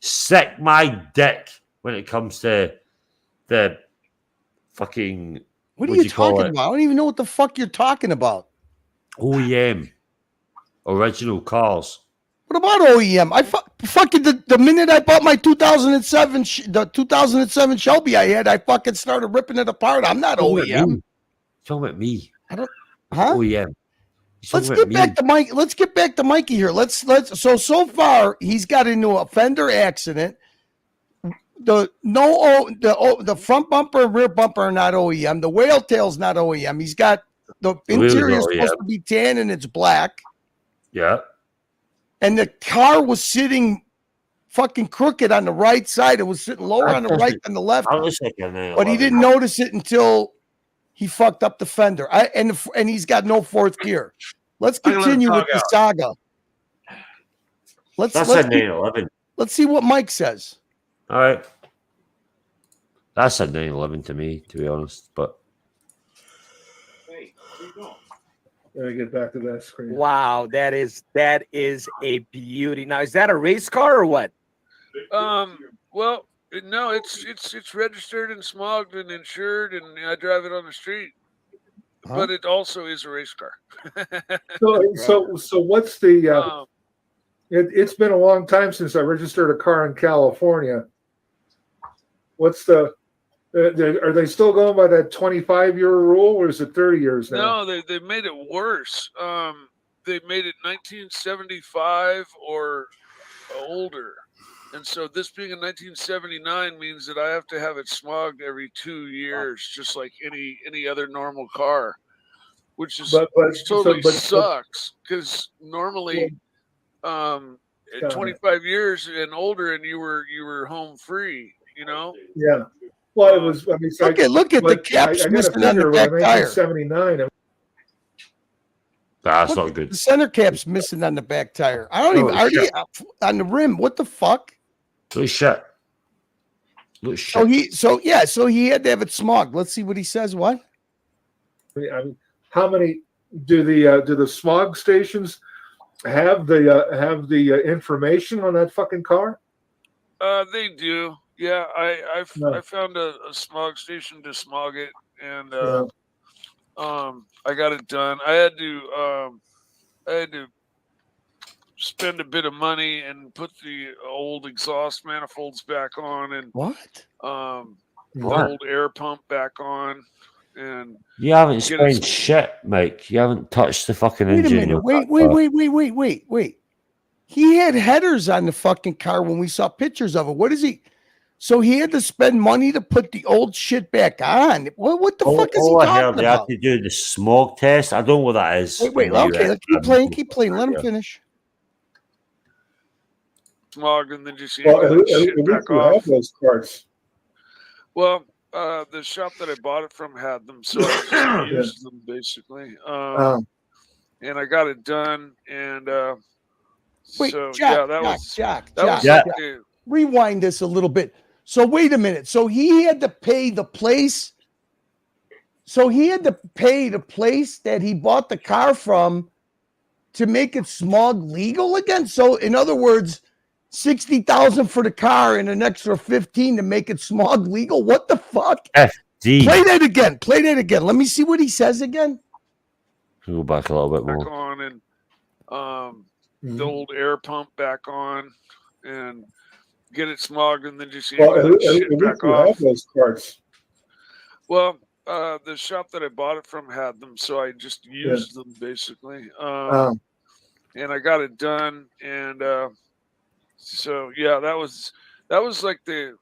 Sick my dick when it comes to the fucking. What are you talking about? I don't even know what the fuck you're talking about. OEM. Original cars. What about OEM? I fucking the minute I bought my 2007 Shelby I had, I fucking started ripping it apart. I'm not OEM. Talking about me. I don't. Huh? OEM. Let's get back to Mike. Let's get back to Mikey here. So far he's got into a fender accident. The front bumper and rear bumper are not OEM. The whale tail's not OEM. He's got the interior is supposed to be tan and it's black. Yeah. And the car was sitting fucking crooked on the right side. It was sitting lower on the right than the left. But he didn't notice it until he fucked up the fender. And he's got no fourth gear. Let's continue with the saga. Let's see what Mike says. All right. That's a 911 to me, to be honest. But let me get back to that screen. Wow, that is a beauty. Now, is that a race car or what? Well, no, it's registered and smogged and insured, and I drive it on the street. Huh? But it also is a race car. So what's the? It's been a long time since I registered a car in California. What's the? Are they still going by that 25-year rule, or is it 30 years now? No, they made it worse. They made it 1975 or older, and so this being in 1979 means that I have to have it smogged every 2 years, just like any other normal car, which totally sucks because normally, at 25 years and older, and you were home free, you know. Yeah. Well, it was. I mean, look at the caps missing on the back tire. 79. That's not good. The center cap's missing on the back tire. I don't even. Are they on the rim? What the fuck? Look shit. So he had to have it smogged. Let's see what he says. What? I mean, how many do the smog stations have the information on that fucking car? They do. Yeah, I found a smog station to smog it, and I got it done. I had to spend a bit of money and put the old exhaust manifolds back on, and the old air pump back on, and you haven't spent shit, Mike. You haven't touched the fucking engine. Wait a minute. Wait. He had headers on the fucking car when we saw pictures of it. What is he? So he had to spend money to put the old shit back on. What the fuck is he talking They about? have to do the smog test. I don't know what that is. Wait. Okay, keep playing. Let him finish. Smog, and then just shit back off. Those parts. Well, the shop that I bought it from had them, so I just used them basically. And I got it done, and wait, so Jack, was rewind this a little bit. So wait a minute. So he had to pay the place So he had to pay the place that he bought the car from to make it smog legal again. So in other words, 60,000 for the car and an extra 15 to make it smog legal. What the fuck? FD. Play that again. Play that again. Let me see what he says again. Go back a little bit Back more. on and the old air pump back on and get it smogged and then just Well, at shit least back you off. have those parts. Well, the shop that I bought it from had them, so I just used them basically. And I got it done, and so yeah, that was like the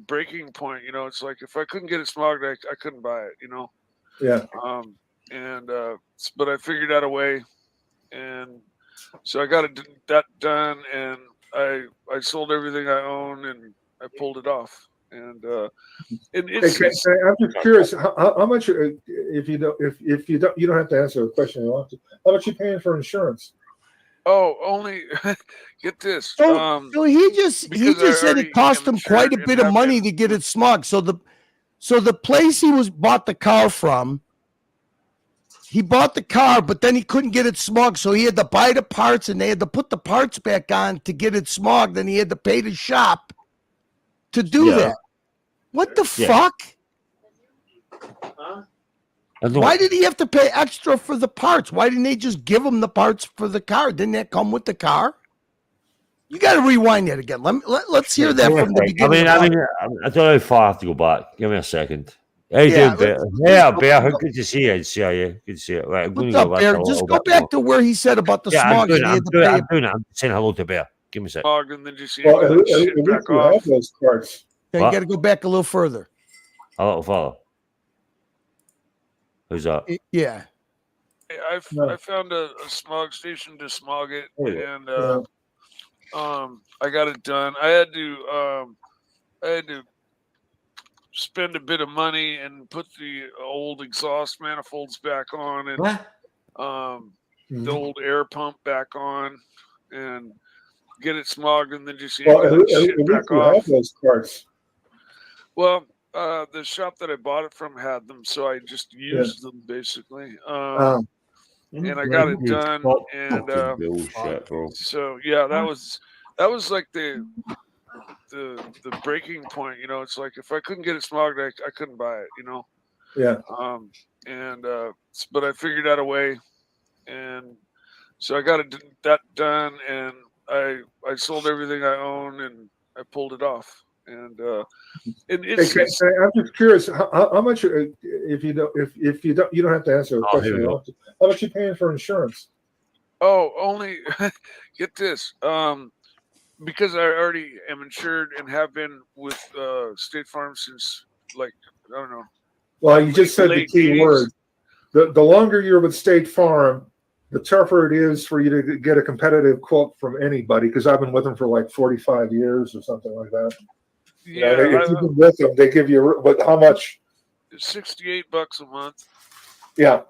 breaking point. You know, it's like if I couldn't get it smogged, I couldn't buy it. You know. Yeah. But I figured out a way, and so I got that done, and I sold everything I own, and I pulled it off. And it's, I'm just curious, how much? If you don't, you don't have to answer the question. You don't have to. How much are you paying for insurance? Oh, only get this. So he just said it cost him quite a bit of money to get it smogged. So the place he bought the car from, he bought the car, but then he couldn't get it smogged, so he had to buy the parts, and they had to put the parts back on to get it smogged, and he had to pay the shop to do that. What the fuck? Why did he have to pay extra for the parts? Why didn't they just give him the parts for the car? Didn't that come with the car? You got to rewind that again. Let's hear that from the beginning. I don't know how far I have to go back. Give me a second. How you doing, Bear? Yeah, Bear. Good to see you. Good to see you. Good to see you. Right, I'm going What's to go up, back Bear? a little Just go bit back more. to where he said about the smog. I'm doing it. I'm saying hello to Bear. Give me a second. Smog and then just Well, at shit least back you off. have those parts. You got to go back a little further. A little further. Who's that? Yeah. I found a smog station to smog it, and I got it done. I had to spend a bit of money and put the old exhaust manifolds back on, and the old air pump back on, and get it smogged, and then just Well, at least shit back you off. have those parts. Well, the shop that I bought it from had them, so I just used them basically. And I got it done, and bullshit, bro. so yeah, that was like the breaking point. You know, it's like if I couldn't get it smogged, I couldn't buy it. You know. Yeah. But I figured out a way, and so I got that done, and I sold everything I own, and I pulled it off. And it's I'm just curious, how much? If you don't, you don't have to answer the question. How much are you paying for insurance? Oh, only get this. Because I already am insured and have been with State Farm since I don't know. Well, you just said the key word. The longer you're with State Farm, the tougher it is for you to get a competitive quote from anybody. Because I've been with them for like 45 years or something like that. Yeah, if you've been with them, they give you. But how much? $68 a month. Yeah.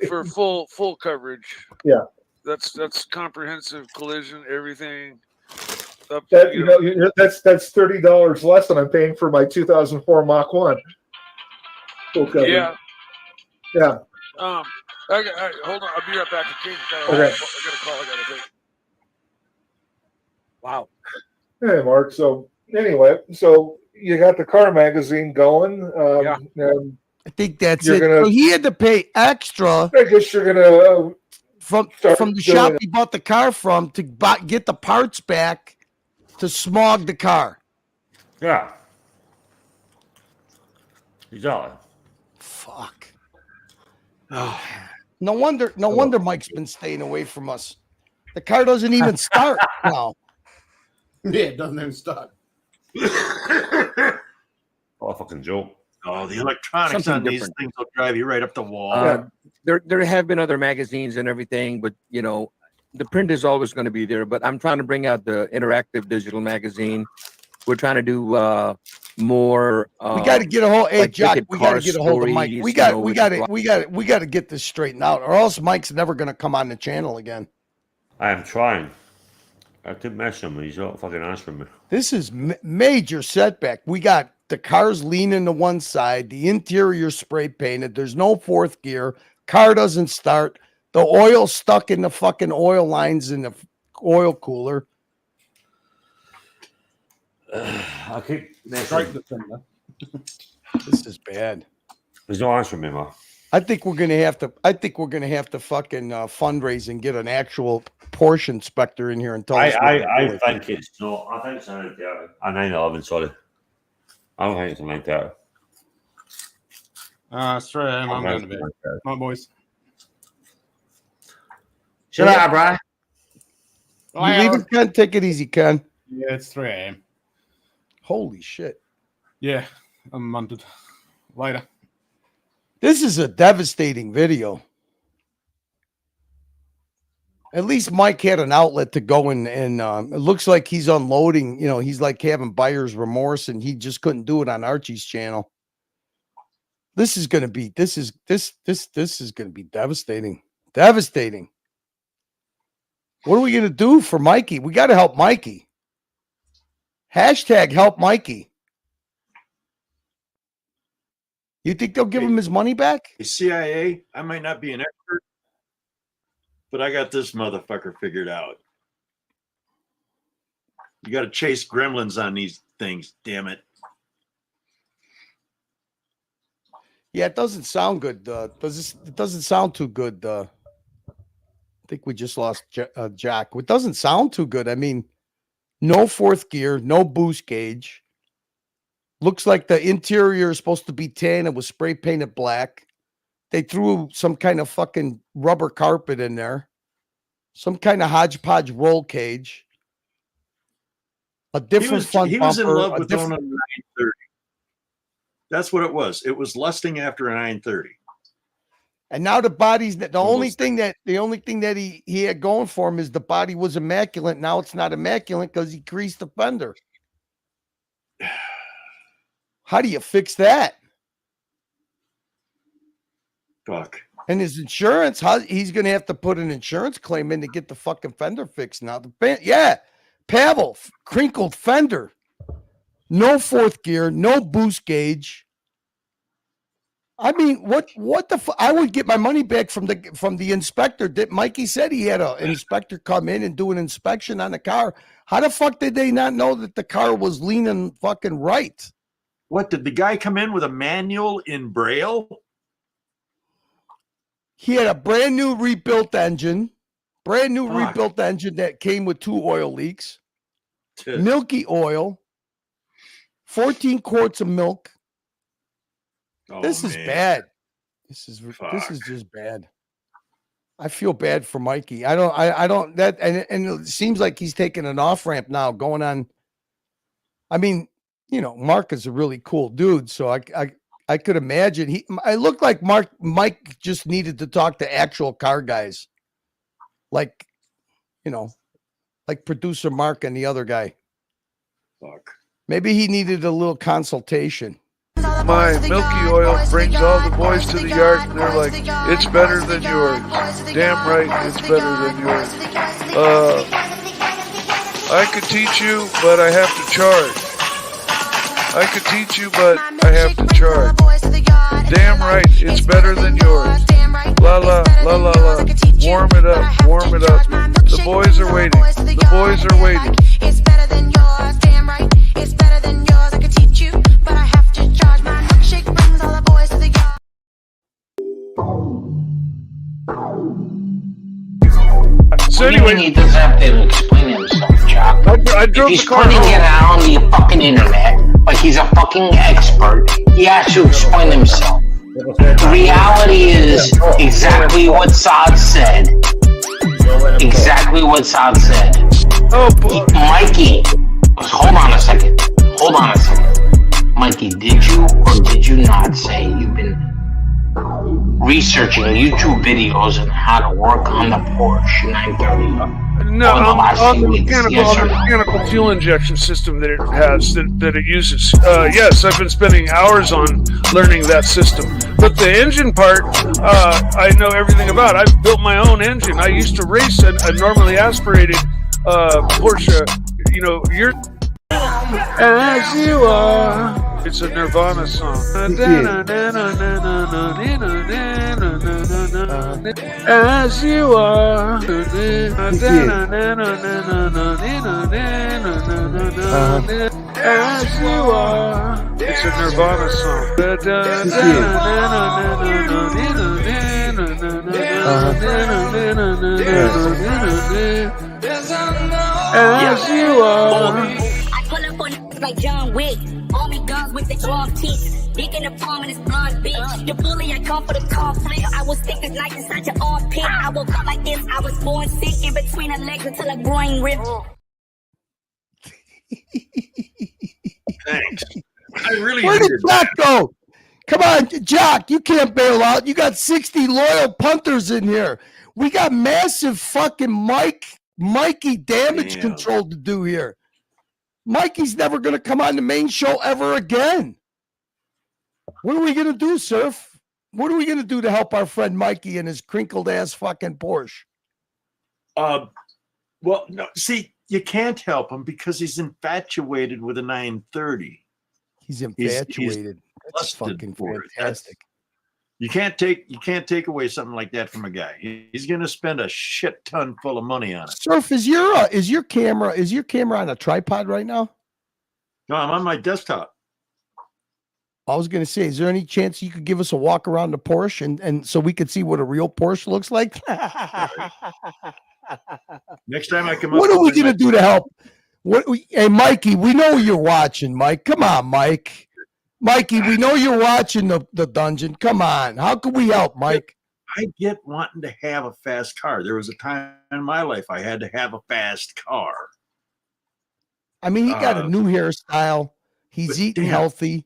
For full coverage. Yeah. That's comprehensive collision, everything. That's $30 less than I'm paying for my 2004 Mach 1. Yeah. Yeah. Hold on, I'll be right back. Okay. I got a call I gotta take. Wow. Hey, Mark. So anyway, you got the car magazine going. I think that's it. So he had to pay extra. I guess you're gonna from the shop he bought the car from to get the parts back to smog the car. Yeah. Exactly. Fuck. No wonder Mike's been staying away from us. The car doesn't even start now. Yeah, it doesn't even start. What a fucking joke. Oh, the electronics on these things will drive you right up the wall. There have been other magazines and everything, but the print is always going to be there. But I'm trying to bring out the interactive digital magazine. We're trying to do more. We got to get a hold. Hey, Jock, we got to get a hold of Mike. We got to get this straightened out, or else Mike's never going to come on the channel again. I am trying. I keep messing him. He's not fucking answering me. This is major setback. We got The car's leaning to one side. The interior spray painted. There's no fourth gear. Car doesn't start. The oil's stuck in the fucking oil lines in the oil cooler. I keep Strike the fender. This is bad. There's no answer, man. I think we're gonna have to. I think we're gonna have to fucking fundraise and get an actual Porsche inspector in here and tell us. I think it's not. I think it's a 911. Sorry, I don't think it's a 930. Straight AM. I'm going to bed. My boys. Shut up, bro. You leaving, Ken? Take it easy, Ken. Yeah, it's 3 AM. Holy shit. Yeah, I'm munted. Later. This is a devastating video. At least Mike had an outlet to go in, and it looks like he's unloading. You know, he's like having buyer's remorse, and he just couldn't do it on Archie's channel. This is going to be this is going to be devastating. Devastating. What are we going to do for Mikey? We got to help Mikey. Hashtag help Mikey. You think they'll give him his money back? CIA, I might not be an expert, but I got this motherfucker figured out. You got to chase gremlins on these things, damn it. Yeah, it doesn't sound good. It doesn't sound too good. I think we just lost Jack. It doesn't sound too good. I mean, no fourth gear, no boost gauge. Looks like the interior is supposed to be tan. It was spray painted black. They threw some kind of fucking rubber carpet in there. Some kind of hodgepodge roll cage. A different front bumper. He was in love with owning a 930. That's what it was. It was lusting after a 930. And now the body's the only thing that he had going for him is the body was immaculate. Now it's not immaculate because he creased the fender. How do you fix that? Fuck. And his insurance, he's going to have to put an insurance claim in to get the fucking fender fixed now. Pavel, crinkled fender. No fourth gear, no boost gauge. I mean, what the fuck? I would get my money back from the inspector. Mikey said he had an inspector come in and do an inspection on the car. How the fuck did they not know that the car was leaning fucking right? What, did the guy come in with a manual in Braille? He had a brand new rebuilt engine that came with 2 oil leaks, milky oil, 14 quarts of milk. Oh, this is bad. This is just bad. I feel bad for Mikey. I don't that and it seems like he's taking an off ramp now going on. I mean, you know, Mark is a really cool dude, so I could imagine I looked like Mike just needed to talk to actual car guys. Like, you know, like producer Mark and the other guy. Fuck. Maybe he needed a little consultation. My milky oil brings all the boys to the yard and they're like, it's better than yours. Damn right, it's better than yours. I could teach you, but I have to charge. I could teach you, but I have to charge. Damn right, it's better than yours. La la, la la la. Warm it up, warm it up. The boys are waiting. The boys are waiting. It's better than yours. Damn right, it's better than yours. I could teach you, but I have to charge. My milkshake brings all the boys to the yard. So anyway, he doesn't have to explain himself, Chuck. I drove he's the car putting home. it out on the fucking internet, like he's a fucking expert. He has to explain himself. The reality is exactly what Saad said. Exactly what Saad said. Mikey, hold on a second. Mikey, did you or did you not say you've been researching YouTube videos on how to work on the Porsche 930? No, on the mechanical fuel injection system that it has, that it uses. Yes, I've been spending hours on learning that system. But the engine part, I know everything about. I've built my own engine. I used to race a normally aspirated Porsche. You know, you're as you are. It's a Nirvana song. As you are. As you are. It's a Nirvana song. As you are. I pull up on like John Wick. All me guns with the drawn teeth. Dick in the palm and it's blonde bitch. The bully, I come for the conflict. I will stick this knife inside your armpit. I will come like this. I was born sick in between the legs until a groin ripped. Thanks. I really Where did needed Jock go? Come on, Jock, you can't bail out. You got 60 loyal punters in here. We got massive fucking Mikey damage control to do here. Mikey's never going to come on the main show ever again. What are we going to do, Surf? What are we going to do to help our friend Mikey and his crinkled ass fucking Porsche? Well, no, see, you can't help him because he's infatuated with a 930. He's infatuated. That's fucking fantastic. You can't take away something like that from a guy. He's going to spend a shit ton full of money on it. Surf, is your camera on a tripod right now? No, I'm on my desktop. I was going to say, is there any chance you could give us a walk around the Porsche and so we could see what a real Porsche looks like? Next time I come up, what are we going to do to help? Hey, Mikey, we know you're watching, Mike. Come on, Mike. Mikey, we know you're watching the dungeon. Come on. How can we help, Mike? I get wanting to have a fast car. There was a time in my life I had to have a fast car. I mean, he got a new hairstyle. He's eating healthy.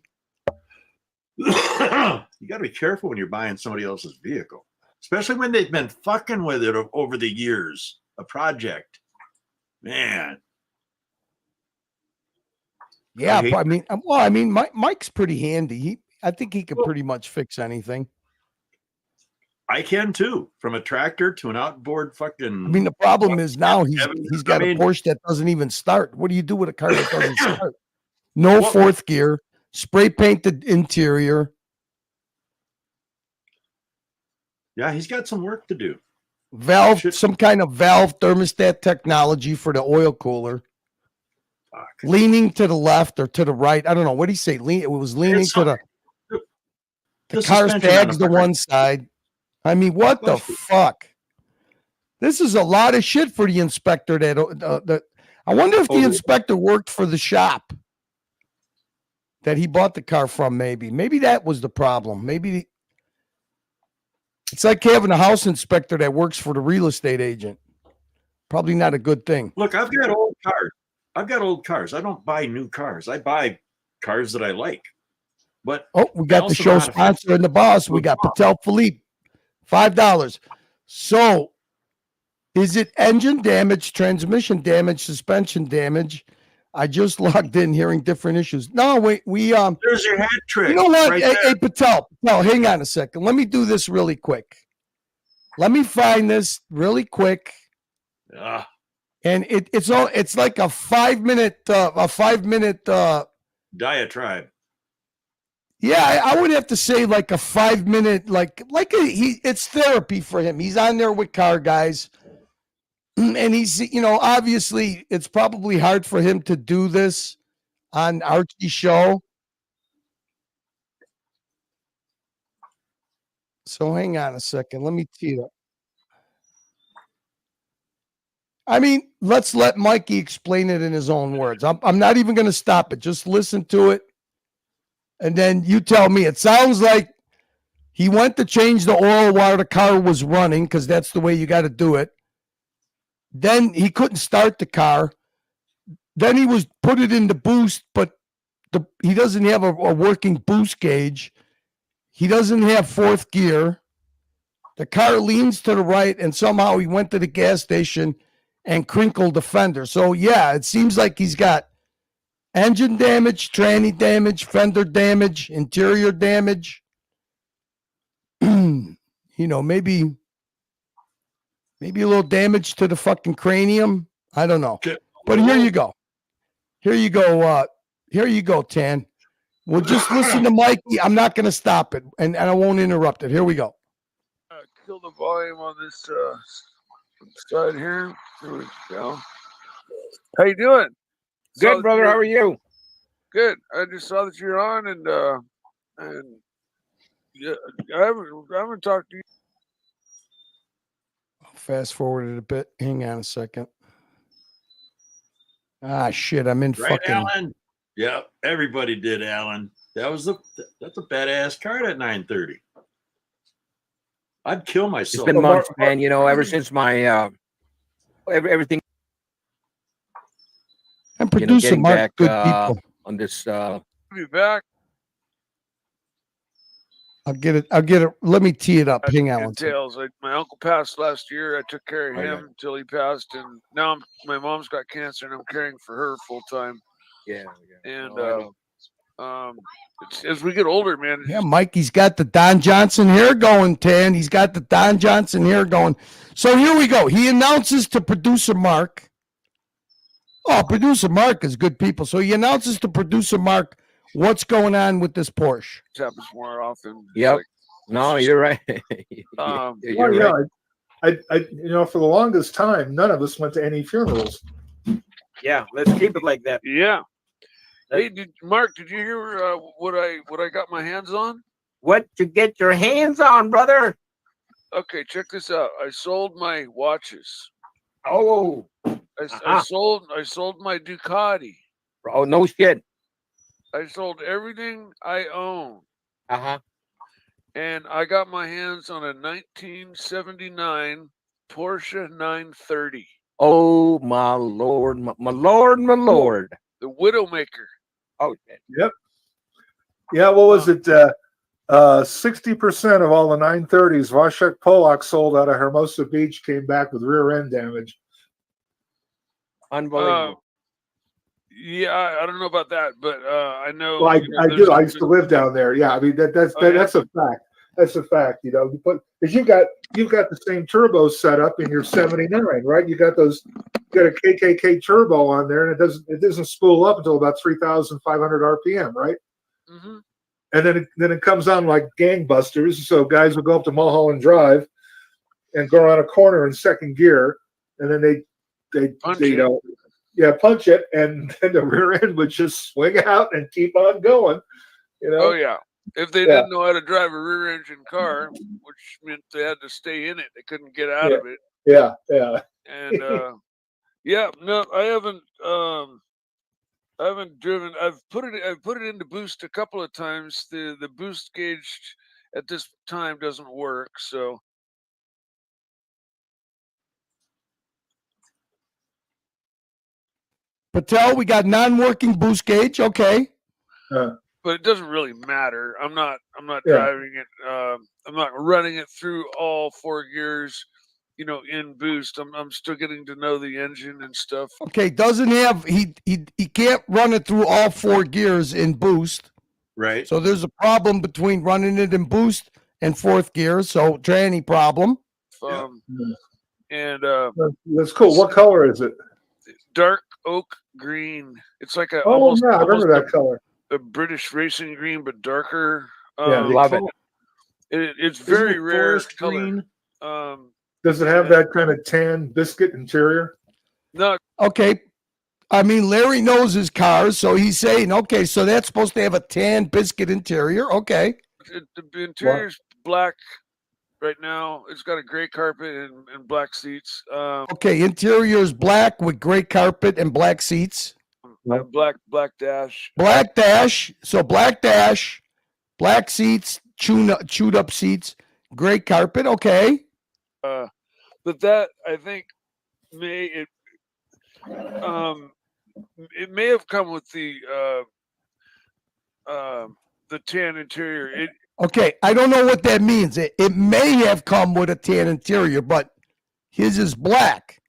You got to be careful when you're buying somebody else's vehicle, especially when they've been fucking with it over the years. A project, man. Yeah, I mean, Mike's pretty handy. I think he could pretty much fix anything. I can too, from a tractor to an outboard fucking. I mean, the problem is now he's got a Porsche that doesn't even start. What do you do with a car that doesn't start? No fourth gear, spray painted interior. Yeah, he's got some work to do. Some kind of valve thermostat technology for the oil cooler. Leaning to the left or to the right. I don't know. What did he say? It was leaning to the car's bags to one side. I mean, what the fuck? This is a lot of shit for the inspector. I wonder if the inspector worked for the shop that he bought the car from. Maybe that was the problem. It's like having a house inspector that works for the real estate agent. Probably not a good thing. Look, I've got old cars. I don't buy new cars. I buy cars that I like. But we got the show sponsor and the boss. We got Patel Philippe, $5. So, is it engine damage, transmission damage, suspension damage? I just logged in, hearing different issues. No, wait, there's your hat trick. You know what? Right hey, Patel, hang on a second. Let me do this really quick. Let me find this really quick. And it's like a 5 minute diatribe. Yeah, I would have to say like a 5 minute, it's therapy for him. He's on there with car guys. And he's, obviously it's probably hard for him to do this on Archie's show. So hang on a second. Let me tee it up. I mean, let's let Mikey explain it in his own words. I'm not even going to stop it. Just listen to it. And then you tell me. It sounds like he went to change the oil while the car was running, because that's the way you got to do it. Then he couldn't start the car. Then he put it into boost, but he doesn't have a working boost gauge. He doesn't have fourth gear. The car leans to the right, and somehow he went to the gas station and crinkled the fender. So, yeah, it seems like he's got engine damage, tranny damage, fender damage, interior damage. Maybe a little damage to the fucking cranium. I don't know. But here you go. Here you go, Tan. Well, just listen to Mikey. I'm not going to stop it, and I won't interrupt it. Here we go. Kill the volume on this side here. There we go. How you doing? Good, brother. How are you? Good. I just saw that you're on, and yeah, I haven't talked to you. Fast forward it a bit. Hang on a second. Ah, shit. I'm in Right, fucking. Alan? Yeah, everybody did, Alan. That's a badass card at 930. I'd kill myself. It's been months, man. You know, ever since my everything. And producer Mark, back, good people. On this. Be back. I'll get it. Let me tee it up. Hang on. Details. My uncle passed last year. I took care of him until he passed, and now my mom's got cancer, and I'm caring for her full time. Yeah. And as we get older, man. Yeah, Mikey's got the Don Johnson hair going, Tan. He's got the Don Johnson hair going. So here we go. He announces to producer Mark. Oh, producer Mark is good people. So he announces to producer Mark what's going on with this Porsche. It happens more often. Yep. No, you're right. You're right. I for the longest time, none of us went to any funerals. Yeah, let's keep it like that. Yeah. Hey, Mark, did you hear what I got my hands on? What you get your hands on, brother? Okay, check this out. I sold my watches. Oh, I sold my Ducati. Oh, no shit. I sold everything I own. Uh-huh. And I got my hands on a 1979 Porsche 930. Oh, my Lord, my Lord, my Lord. The Widowmaker. Oh, yep. Yeah, what was it? 60% of all the 930s Waszek Polak sold out of Hermosa Beach came back with rear end damage. Unbelievable. Yeah, I don't know about that, but I know. Well, I do. I used to live down there. Yeah, I mean that's a fact. That's a fact. You know, but because you've got the same turbo set up in your 79, right? You got a KKK turbo on there, and it doesn't spool up until about 3,500 RPM, right? Mm-hmm. And then it comes on like gangbusters. So guys will go up to Mulholland Drive and go around a corner in second gear, and then they punch it, and then the rear end would just swing out and keep on going. You know? Oh yeah. If they didn't know how to drive a rear engine car, which meant they had to stay in it, they couldn't get out of it. Yeah. And no, I haven't driven. I've put it into boost a couple of times. The boost gauge at this time doesn't work, so. Patel, we got non-working boost gauge. Okay. But it doesn't really matter. I'm not driving it. I'm not running it through all 4 gears, in boost. I'm still getting to know the engine and stuff. Okay, doesn't have he can't run it through all 4 gears in boost. Right. So there's a problem between running it in boost and 4th gear. So tranny problem. And that's cool. What color is it? Dark oak green. It's like I remember that color. A British racing green, but darker. Love it. It's very rare color. Green? Does it have that kind of tan biscuit interior? No. Okay. I mean, Larry knows his cars, so he's saying, okay, so that's supposed to have a tan biscuit interior. Okay. The interior's black right now. It's got a gray carpet and black seats. Okay, interior is black with gray carpet and black seats. Black dash. Black dash. So black dash, black seats, chewed up seats, gray carpet. Okay. But that I think it may have come with the tan interior. Okay, I don't know what that means. It may have come with a tan interior, but his is black.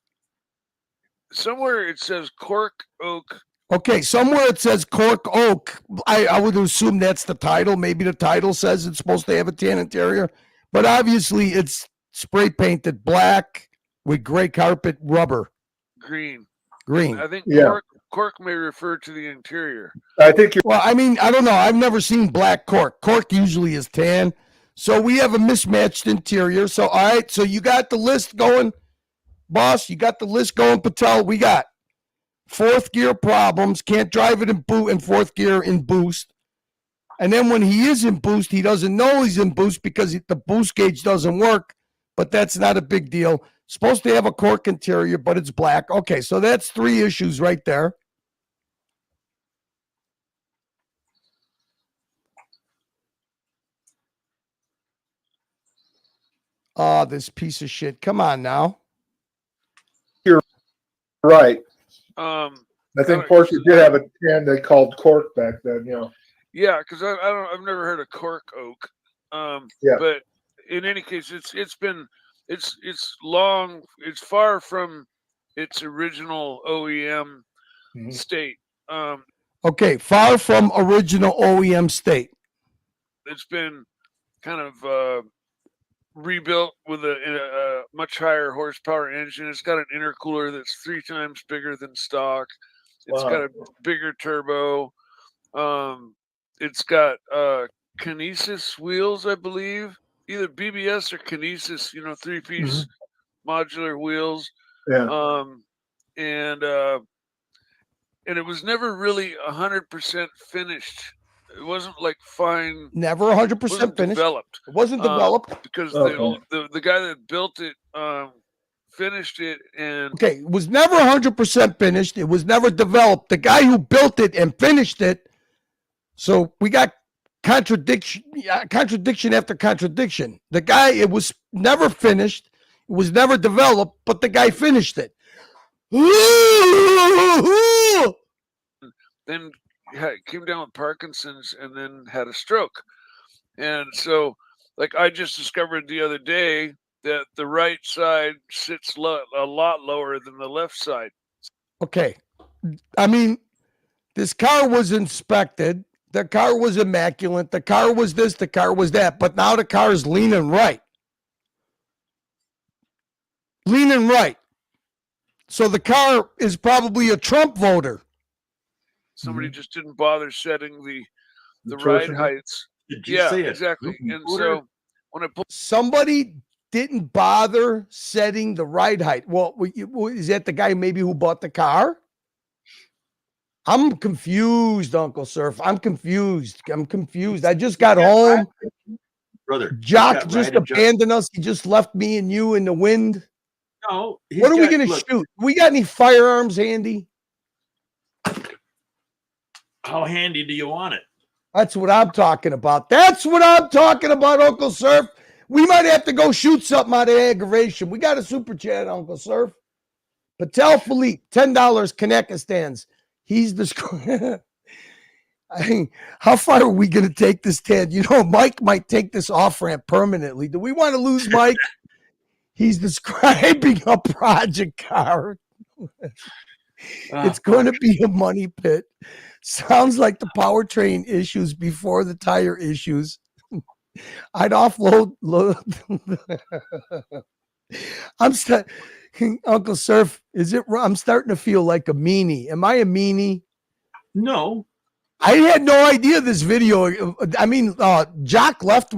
Somewhere it says cork oak. Okay, somewhere it says cork oak. I would assume that's the title. Maybe the title says it's supposed to have a tan interior, but obviously it's spray painted black with gray carpet rubber. Green. Green. I think Yeah. cork may refer to the interior. I think you're. Well, I mean, I don't know. I've never seen black cork. Cork usually is tan. So we have a mismatched interior. So, all right. So you got the list going, boss. You got the list going, Patel. We got fourth gear problems. Can't drive it in fourth gear in boost. And then when he is in boost, he doesn't know he's in boost because the boost gauge doesn't work. But that's not a big deal. Supposed to have a cork interior, but it's black. Okay, so that's 3 issues right there. Oh, this piece of shit. Come on now. You're right. I think I- Porsche did have a tan they called cork back then. Yeah, because I've never heard of cork oak. Yeah. But in any case, it's long. It's far from its original OEM state. Okay, far from original OEM state. It's been kind of rebuilt with a much higher horsepower engine. It's got an intercooler that's 3 times bigger than stock. It's Wow. got a bigger turbo. It's got Kinesis wheels, I believe, either BBS or Kinesis. 3-piece modular wheels. Yeah. And it was never really 100% finished. It wasn't like fine. Never 100% wasn't finished. developed. It wasn't developed. Because Okay. the guy that built it finished it and Okay, it was never 100% finished. It was never developed. The guy who built it and finished it. So we got contradiction after contradiction. The guy, it was never finished. It was never developed, but the guy finished it. then came down with Parkinson's and then had a stroke. And so, like, I just discovered the other day that the right side sits a lot lower than the left side. Okay. I mean, this car was inspected. The car was immaculate. The car was this, the car was that. But now the car is leaning right. Leaning right. So the car is probably a Trump voter. Somebody just didn't bother setting the ride torsion? heights. Did you Yeah, say a exactly. Trump And voter? so when I pulled Somebody didn't bother setting the ride height. Well, is that the guy maybe who bought the car? I'm confused, Uncle Surf. I'm confused. I just got home. Brother, Jock he's got just ride adjust- abandoned us. He just left me and you in the wind. No, he's What are we got- going to look, shoot? We got any firearms handy? How handy do you want it? That's what I'm talking about. That's what I'm talking about, Uncle Surf. We might have to go shoot something out of aggravation. We got a super chat, Uncle Surf. Patel Philippe, $10 Kaneka stands. He's the. How far are we going to take this, Ted? Mike might take this off ramp permanently. Do we want to lose Mike? He's describing a project car. It's going to be a money pit. Sounds like the powertrain issues before the tire issues. I'd offload. Uncle Surf, is it? I'm starting to feel like a meanie. Am I a meanie? No. I had no idea this video. I mean, Jock left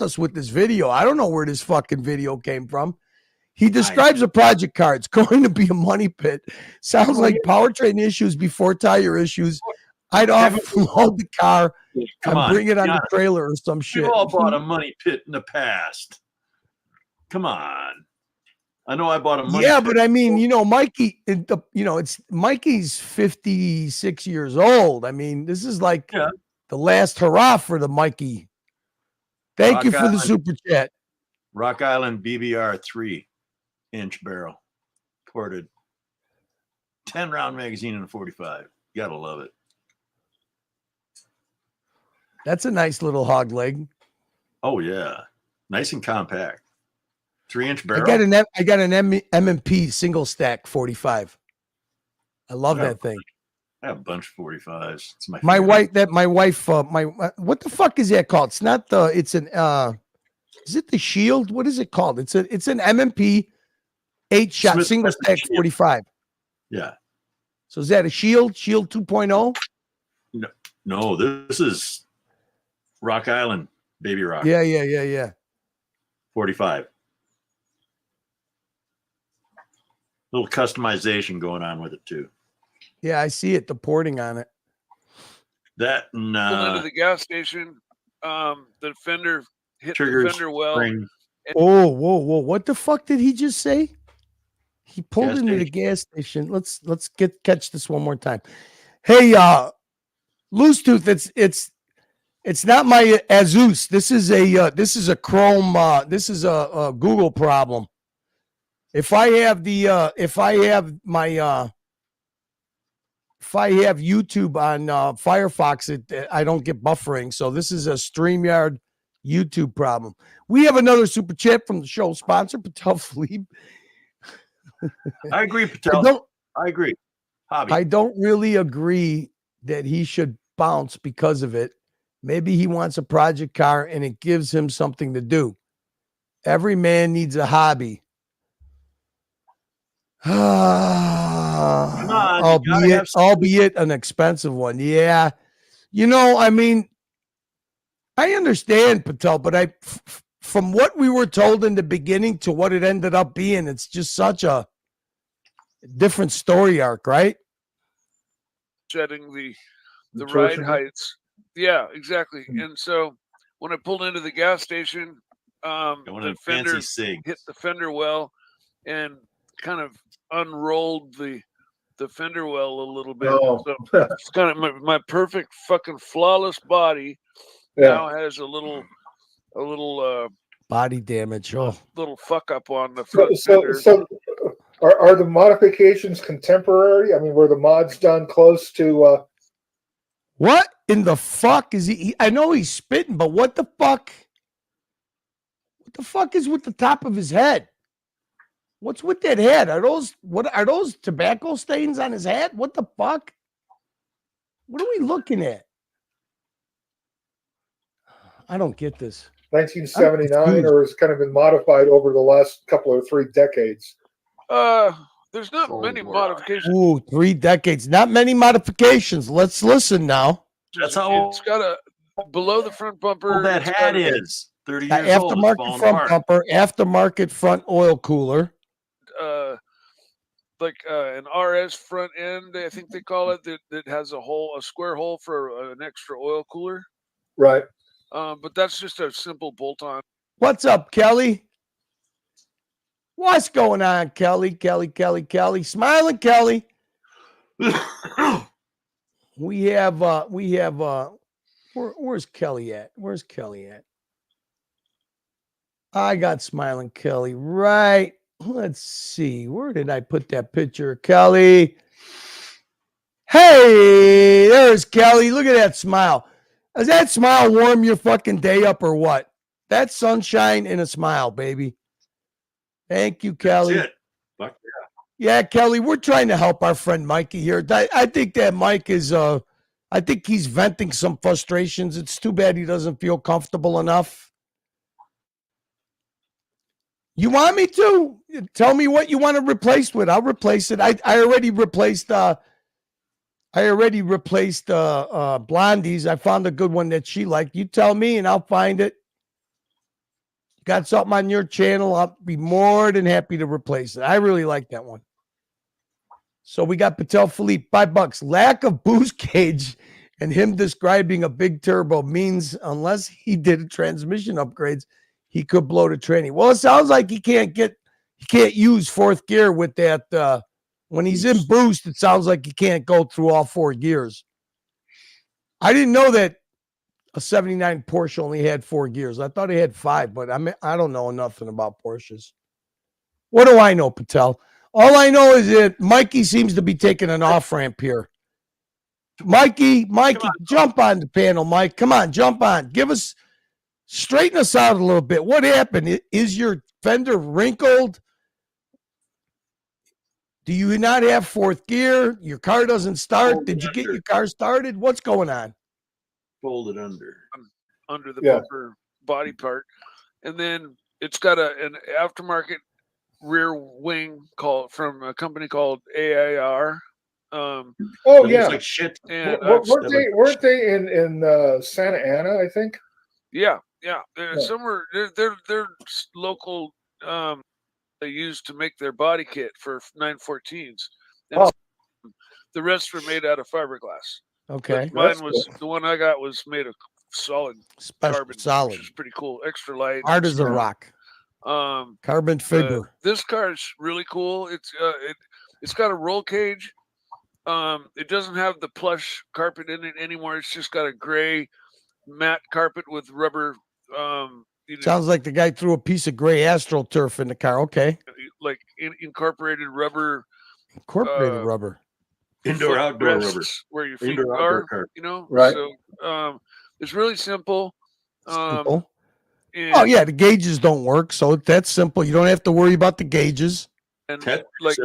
us with this video. I don't know where this fucking video came from. He describes a project car. It's going to be a money pit. Sounds like powertrain issues before tire issues. I'd offload the car and bring it on the trailer or some shit. We've all bought a money pit in the past. Come on. I know I bought a money pit. But I mean, Mikey, it's Mikey's 56 years old. I mean, this is like the last hurrah for the Mikey. Thank Rock you for the Island. super chat. Rock Island BBR 3-inch barrel. Corded. 10-round magazine and a 45. Gotta love it. That's a nice little hog leg. Oh, yeah. Nice and compact. 3-inch barrel. I got an M&P single stack 45. I love that thing. I have a bunch of 45s. It's my wife, what the fuck is that called? It's not it's an, is it the Shield? What is it called? It's an M&P 8-shot Smith single Wesson stack Shield. 45. Yeah. So is that a Shield 2.0? No, this is Rock Island, Baby Rock. Yeah. 45. Little customization going on with it too. Yeah, I see it. The porting on it. That and Pulled into the gas station. The fender hit triggers, the fender well. spring. Oh, whoa. What the fuck did he just say? He pulled Gas into the station. gas station. Let's catch this one more time. Hey, Loose Tooth, it's not my Asus. This is a Chrome. This is a Google problem. If I have YouTube on Firefox, I don't get buffering. So this is a StreamYard YouTube problem. We have another super chat from the show sponsor, Patel Philippe. I agree, Patel. I agree. Hobby. I don't really agree that he should bounce because of it. Maybe he wants a project car and it gives him something to do. Every man needs a hobby. Albeit an expensive one. Yeah. I mean, I understand, Patel, but from what we were told in the beginning to what it ended up being, it's just such a different story arc, right? Setting the ride heights. Yeah, exactly. And so when I pulled into the gas station, the fender hit the fender well and kind of unrolled the fender well a little bit. Oh. So it's kind of my perfect fucking flawless body now has a little body damage. Oh, little fuck up on the front fender. So are the modifications contemporary? I mean, were the mods done close to what in the fuck is he? I know he's spitting, but what the fuck? What the fuck is with the top of his head? What's with that head? Are those tobacco stains on his head? What the fuck? What are we looking at? I don't get this. 1979, or has kind of been modified over the last couple or 3 decades? There's not many modifications. Ooh, 3 decades. Not many modifications. Let's listen now. That's how it's got a below the front bumper. Well, that hat is 30 years old. Aftermarket front bumper, aftermarket front oil cooler. Like an RS front end, I think they call it, that has a square hole for an extra oil cooler. Right. But that's just a simple bolt-on. What's up, Kelly? What's going on, Kelly? Smiling Kelly. we have where's Kelly at? I got Smiling Kelly right. Let's see. Where did I put that picture of Kelly? Hey, there's Kelly. Look at that smile. Does that smile warm your fucking day up or what? That's sunshine and a smile, baby. Thank you, Kelly. That's it. Fuck yeah, Kelly, we're trying to help our friend Mikey here. I think that Mike is, I think he's venting some frustrations. It's too bad he doesn't feel comfortable enough. You want me to? Tell me what you want to replace with. I'll replace it. I already replaced Blondie's. I found a good one that she liked. You tell me and I'll find it. Got something on your channel, I'll be more than happy to replace it. I really like that one. So we got Patel Philippe, $5. Lack of boost cage and him describing a big turbo means unless he did transmission upgrades, he could blow the tranny. Well, it sounds like he can't use fourth gear with that. When he's in boost, it sounds like he can't go through all 4 gears. I didn't know that a 79 Porsche only had 4 gears. I thought it had 5, but I don't know nothing about Porsches. What do I know, Patel? All I know is that Mikey seems to be taking an off-ramp here. Mikey, jump on the panel, Mike. Come on, jump on. Straighten us out a little bit. What happened? Is your fender wrinkled? Do you not have 4th gear? Your car doesn't start? Did you get your car started? What's going on? Folded under the bumper body part, and then it's got an aftermarket rear wing from a company called AIR, Oh It yeah, looks like shit. And weren't they in Santa Ana? I think. Yeah. Somewhere they're local. They used to make their body kit for 914s, and the rest were made out of fiberglass. Okay, but mine was the one I got was made of solid carbon, solid, which is pretty cool. Extra light, hard as a rock. Carbon fiber. This car is really cool. It's got a roll cage. It doesn't have the plush carpet in it anymore. It's just got a gray matte carpet with rubber. Sounds like the guy threw a piece of gray AstroTurf in the car. Okay. Like incorporated rubber. Incorporated rubber. Indoor outdoor rubber. Where your feet Indoor, are, outdoor you know? Right. So it's really simple. Simple. Oh yeah, the gauges don't work, so that's simple. You don't have to worry about the gauges. And like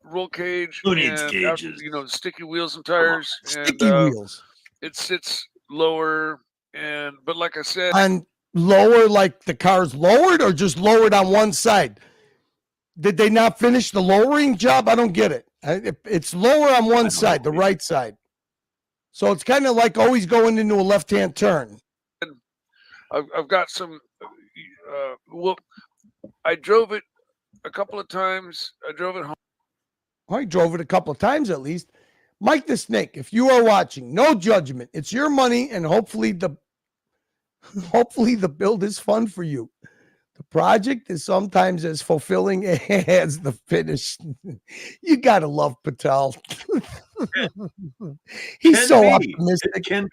roll cage. Who needs and gauges? Sticky wheels and tires. Sticky wheels. It sits lower, but like I said, and lower, like the car's lowered, or just lowered on one side. Did they not finish the lowering job? I don't get it. It's lower on one side, the right side. So it's kind of like always going into a left-hand turn. I've got some. I drove it a couple of times. I drove it home. I drove it a couple of times at least. Mike the Snake, if you are watching, no judgment. It's your money, and hopefully the build is fun for you. The project is sometimes as fulfilling as the finish. You gotta love Patel. He's so optimistic.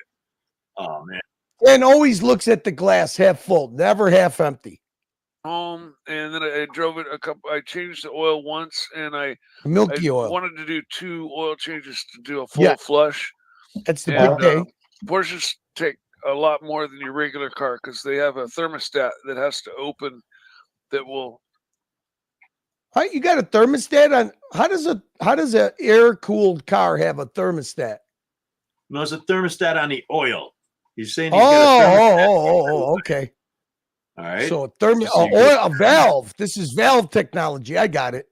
Oh man. And always looks at the glass half full, never half empty. Home, and then I drove it I changed the oil once, and I oil. wanted to do 2 oil changes to do a full flush. That's the big day. Porsches take a lot more than your regular car because they have a thermostat that has to open that will. You got a thermostat on? How does a air cooled car have a thermostat? No, it's a thermostat on the oil. He's saying he's got a thermostat. Okay. All right. So a valve. This is valve technology. I got it.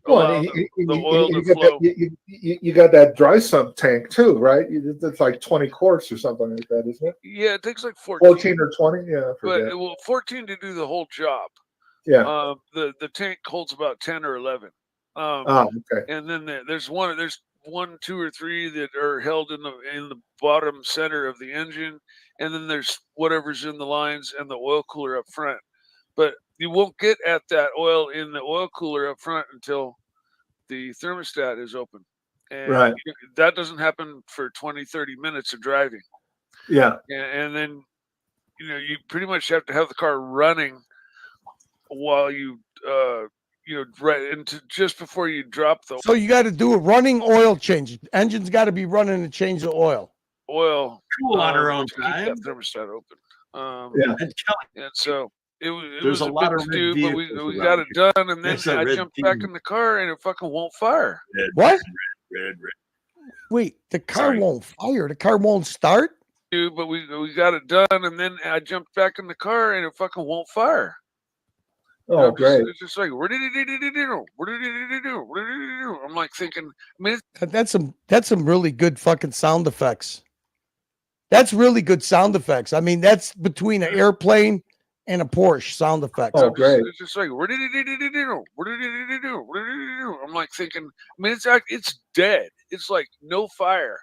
Well, you got that dry sump tank too, right? It's like 20 quarts or something like that, isn't it? Yeah, it takes like 14 or 20. Yeah, but 14 to do the whole job. Yeah. The tank holds about 10 or 11. Okay. And then there's 1, 2, or 3 that are held in the bottom center of the engine, and then there's whatever's in the lines and the oil cooler up front. But you won't get at that oil in the oil cooler up front until the thermostat is open. And that doesn't happen for 20, 30 minutes of driving. Yeah. And then, you pretty much have to have the car running while you, just before you drop the. So you got to do a running oil change. Engine's got to be running to change the oil. Oil. Cool on her own time. Keep that thermostat open. And so it There's was a lot bit of to do, but we vehicles got it around done, and then It's a I red jumped back team. in the car, and it fucking won't fire. What? Red. Wait, the car won't fire. The car won't start? But we got it done, and then I jumped back in the car, and it fucking won't fire. Oh, great. It's just like, what did it do? What did it do? What did it do? I'm like thinking, That's some really good fucking sound effects. That's really good sound effects. I mean, that's between an airplane and a Porsche sound effects. Oh, great. It's just like, what did it do? What did it do? What did it do? I'm like thinking, it's dead. It's like no fire.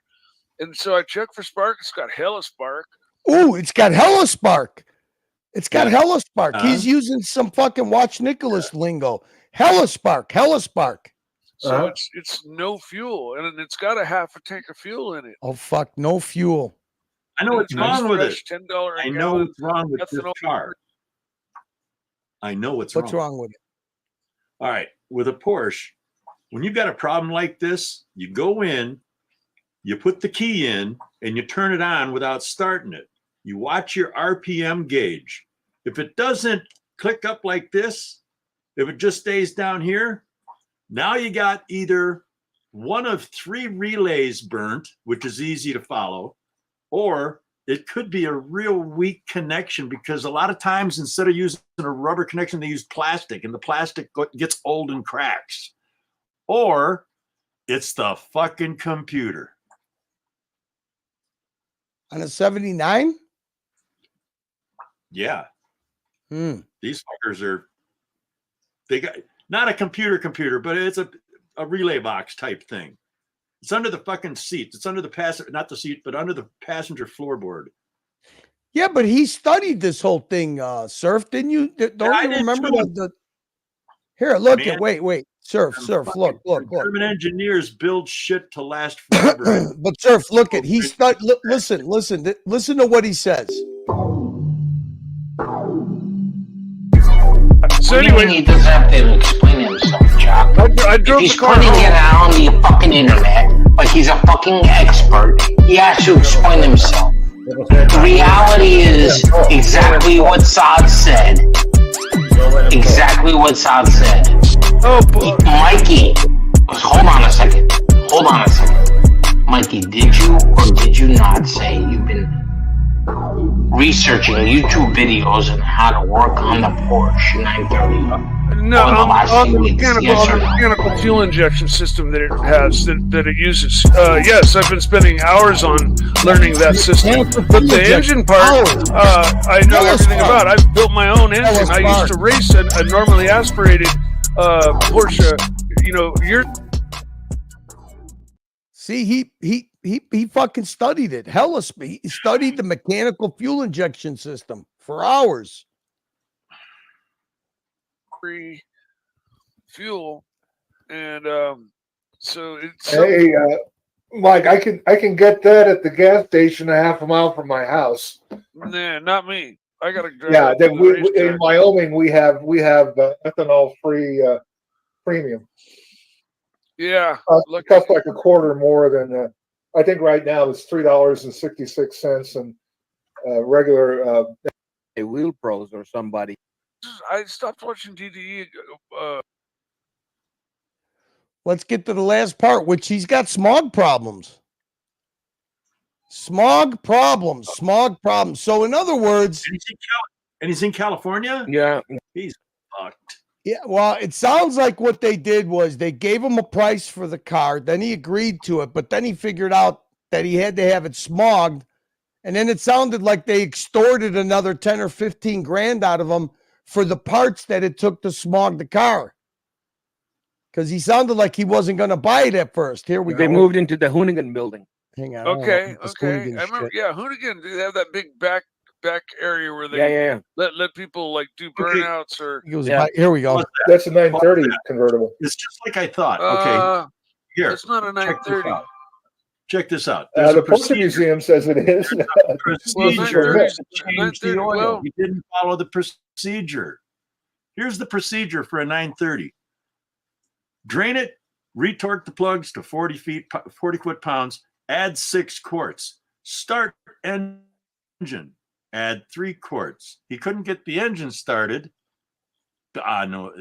And so I checked for spark. It's got hella spark. Ooh, it's got hella spark. It's got hella spark. He's using some fucking Watch Nicholas lingo. Hella spark. So it's no fuel, and it's got a half a tank of fuel in it. Oh fuck, no fuel. I know what's wrong with it. $10 I know what's wrong with this car. I know what's wrong with it. All right, with a Porsche, when you've got a problem like this, you go in, you put the key in, and you turn it on without starting it. You watch your RPM gauge. If it doesn't click up like this, if it just stays down here, now you got either one of 3 relays burnt, which is easy to follow, or it could be a real weak connection, because a lot of times instead of using a rubber connection, they use plastic, and the plastic gets old and cracks. Or It's the fucking computer. On a 79? Yeah. Hmm. These fuckers they got not a computer, but it's a relay box type thing. It's under the fucking seat. It's under the passenger, not the seat, but under the passenger floorboard. Yeah, but he studied this whole thing, Surf. Didn't you? Don't you remember the Here, look at wait. Surf, look. German engineers build shit to last forever. But Surf, look at he studied. Listen to what he says. So anyway, he doesn't have to explain himself, Chuck. If he's putting it out on the fucking internet, like he's a fucking expert, he has to explain himself. The reality is exactly what Saad said. Exactly what Saad said. Mikey, hold on a second. Mikey, did you or did you not say you've been researching YouTube videos on how to work on the Porsche 930? No, on the mechanical fuel injection system that it has, that it uses. Yes, I've been spending hours on learning that system. But the engine part, I know everything about. I've built my own engine. I used to race a normally aspirated Porsche. You know, See, he fucking studied it. He studied the mechanical fuel injection system for hours. free fuel, and so it's. Hey, Mike, I can get that at the gas station a half a mile from my house. Nah, not me. I gotta drive. Yeah, in Wyoming we have ethanol free premium. Yeah, costs like a quarter more than I think right now it's $3.66 and regular. A Wheel Pros or somebody. I stopped watching DDE. Let's get to the last part, which he's got smog problems. Smog problems. So, in other words, and he's in California. Yeah, he's fucked. Yeah, well, it sounds like what they did was they gave him a price for the car, then he agreed to it, but then he figured out that he had to have it smogged, and then it sounded like they extorted another 10 or 15 grand out of him for the parts that it took to smog the car. Because he sounded like he wasn't going to buy it at first. Here we go. They moved into the Hoonigan building. Hang on. Okay. I remember. Shit. Yeah, Hoonigan. They have that big back area where they let people like do burnouts or. Here we go. That's a 930 convertible. It's just like I thought. Okay, here. It's not a 930. Check this out. The Porsche Museum says it is. Procedure to change the oil. You didn't follow the procedure. Here's the procedure for a 930. Drain it, retorque the plugs to 40 foot-pounds, add 6 quarts. Start engine, add 3 quarts. He couldn't get the engine started. I know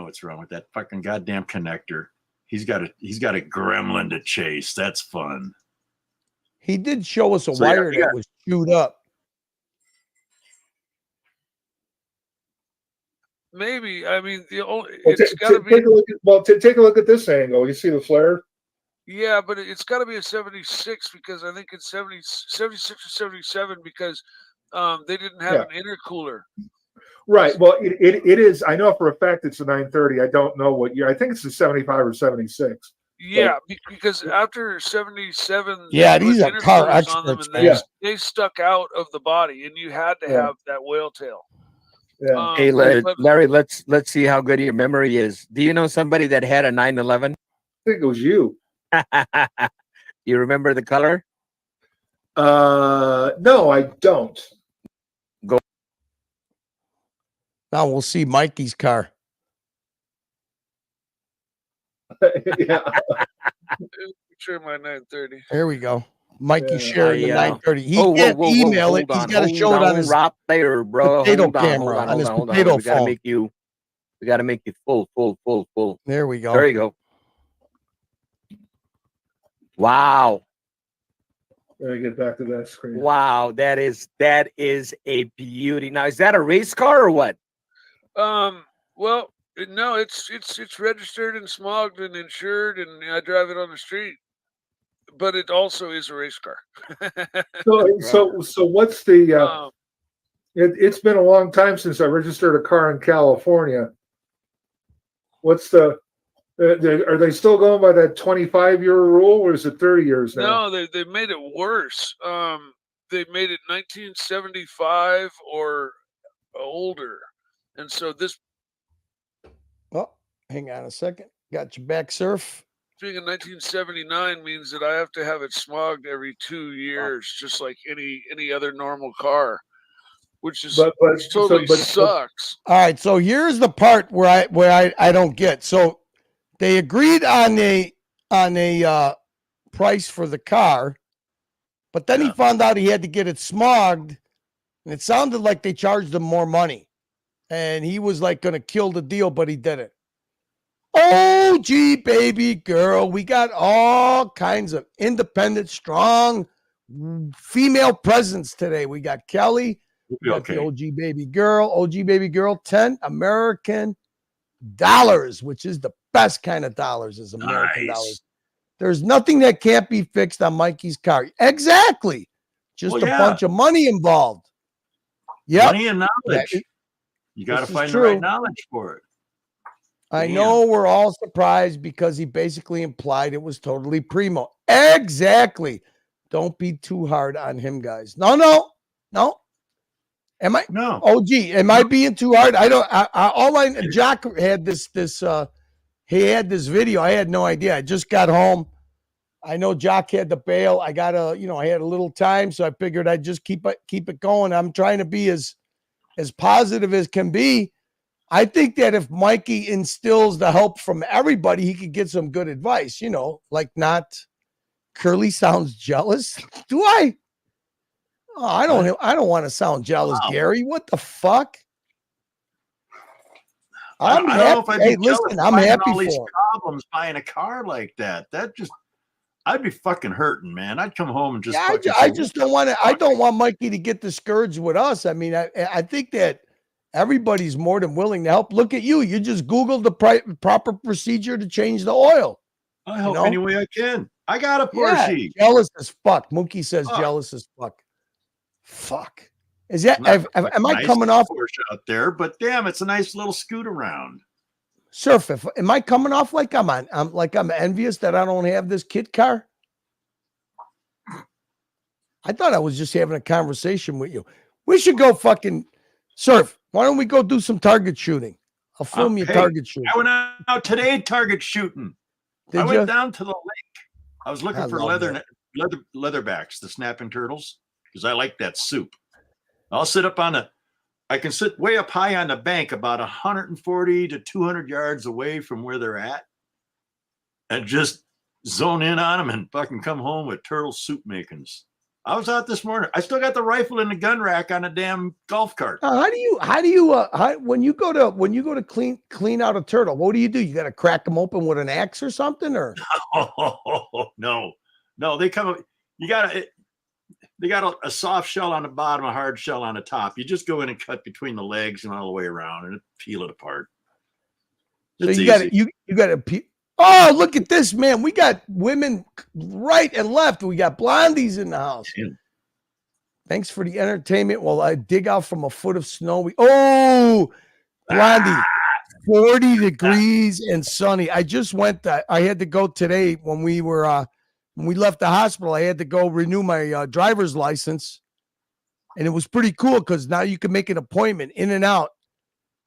what's wrong with that fucking goddamn connector. He's got a gremlin to chase. That's fun. He did show us a wire that was chewed up. Maybe. I mean, it's got to be. Take a look at this angle. You see the flare? Yeah, but it's got to be a 76 because I think it's 76 or 77 because they didn't have an intercooler. Right. Well, it is. I know for a fact it's a 930. I don't know what year. I think it's a 75 or 76. Yeah, because after 77, these are car experts. They stuck out of the body, and you had to have that whale tail. Yeah. Hey, Larry, let's see how good your memory is. Do you know somebody that had a 911? I think it was you. You remember the color? No, I don't. Go. Now we'll see Mikey's car. Yeah. Sure, my 930. Here we go. Mikey sharing the 930. He can't email it. He's got to show it on his player, bro. potato camera on his potato phone. We got to make you full. There we go. There you go. Wow. Let me get back to that screen. Wow, that is a beauty. Now, is that a race car or what? Well, No, it's registered and smogged and insured, and I drive it on the street. But it also is a race car. So what's the? It's been a long time since I registered a car in California. What's the? Are they still going by that 25-year rule, or is it 30 years now? No, they made it worse. They made it 1975 or older, and so this. Oh, hang on a second. Got you back, Surf. Being in 1979 means that I have to have it smogged every 2 years, just like any other normal car, which is which totally sucks. All right, so here's the part where I don't get. So they agreed on a price for the car, but then he found out he had to get it smogged, and it sounded like they charged him more money. And he was like going to kill the deal, but he didn't. OG baby girl. We got all kinds of independent, strong female presence today. We got Kelly. We got the OG baby girl. OG baby girl, 10 American dollars, which is the best kind of dollars, is American dollars. There's nothing that can't be fixed on Mikey's car. Exactly. Just a bunch of money involved. Yeah. Money and knowledge. You got to find the right knowledge for it. I know we're all surprised because he basically implied it was totally primo. Exactly. Don't be too hard on him, guys. No. Am I? No. OG, am I being too hard? I don't. Jack had this. He had this video. I had no idea. I just got home. I know Jock had the bail. I got I had a little time, so I figured I'd just keep it going. I'm trying to be as positive as can be. I think that if Mikey instills the help from everybody, he could get some good advice, like not. Curly sounds jealous. Do I? Oh, I don't want to sound jealous, Gary. What the fuck? I'm happy. Hey, listen, I'm happy all these for problems buying a car like that. I'd be fucking hurting, man. I'd come home and just. Yeah, I just don't want to. I don't want Mikey to get discouraged with us. I mean, I think that everybody's more than willing to help. Look at you. You just Googled the proper procedure to change the oil. I help any way I can. I got a Porsche. Yeah, jealous as fuck. Mookie says jealous as fuck. Fuck. Is that? Am I coming off Porsche out there? But damn, it's a nice little scoot around. Surf. Am I coming off like I'm envious that I don't have this kit car? I thought I was just having a conversation with you. We should go fucking Surf. Why don't we go do some target shooting? I'll film you target shooting. I went out today target shooting. I went down to the lake. I was looking for leatherbacks, the snapping turtles, because I like that soup. I'll sit up I can sit way up high on the bank, about 140 to 200 yards away from where they're at, and just zone in on them and fucking come home with turtle soup makings. I was out this morning. I still got the rifle in the gun rack on a damn golf cart. How do you when you go to clean out a turtle, what do? You got to crack them open with an axe or something, or? No, they come. They got a soft shell on the bottom, a hard shell on the top. You just go in and cut between the legs and all the way around and peel it apart. So you got to peel. Oh, look at this, man. We got women right and left. We got blondies in the house. Yeah. Thanks for the entertainment while I dig out from a foot of snow. Blondie, 40 degrees and sunny. I just went. I had to go today when we left the hospital. I had to go renew my driver's license, and it was pretty cool because now you can make an appointment in and out.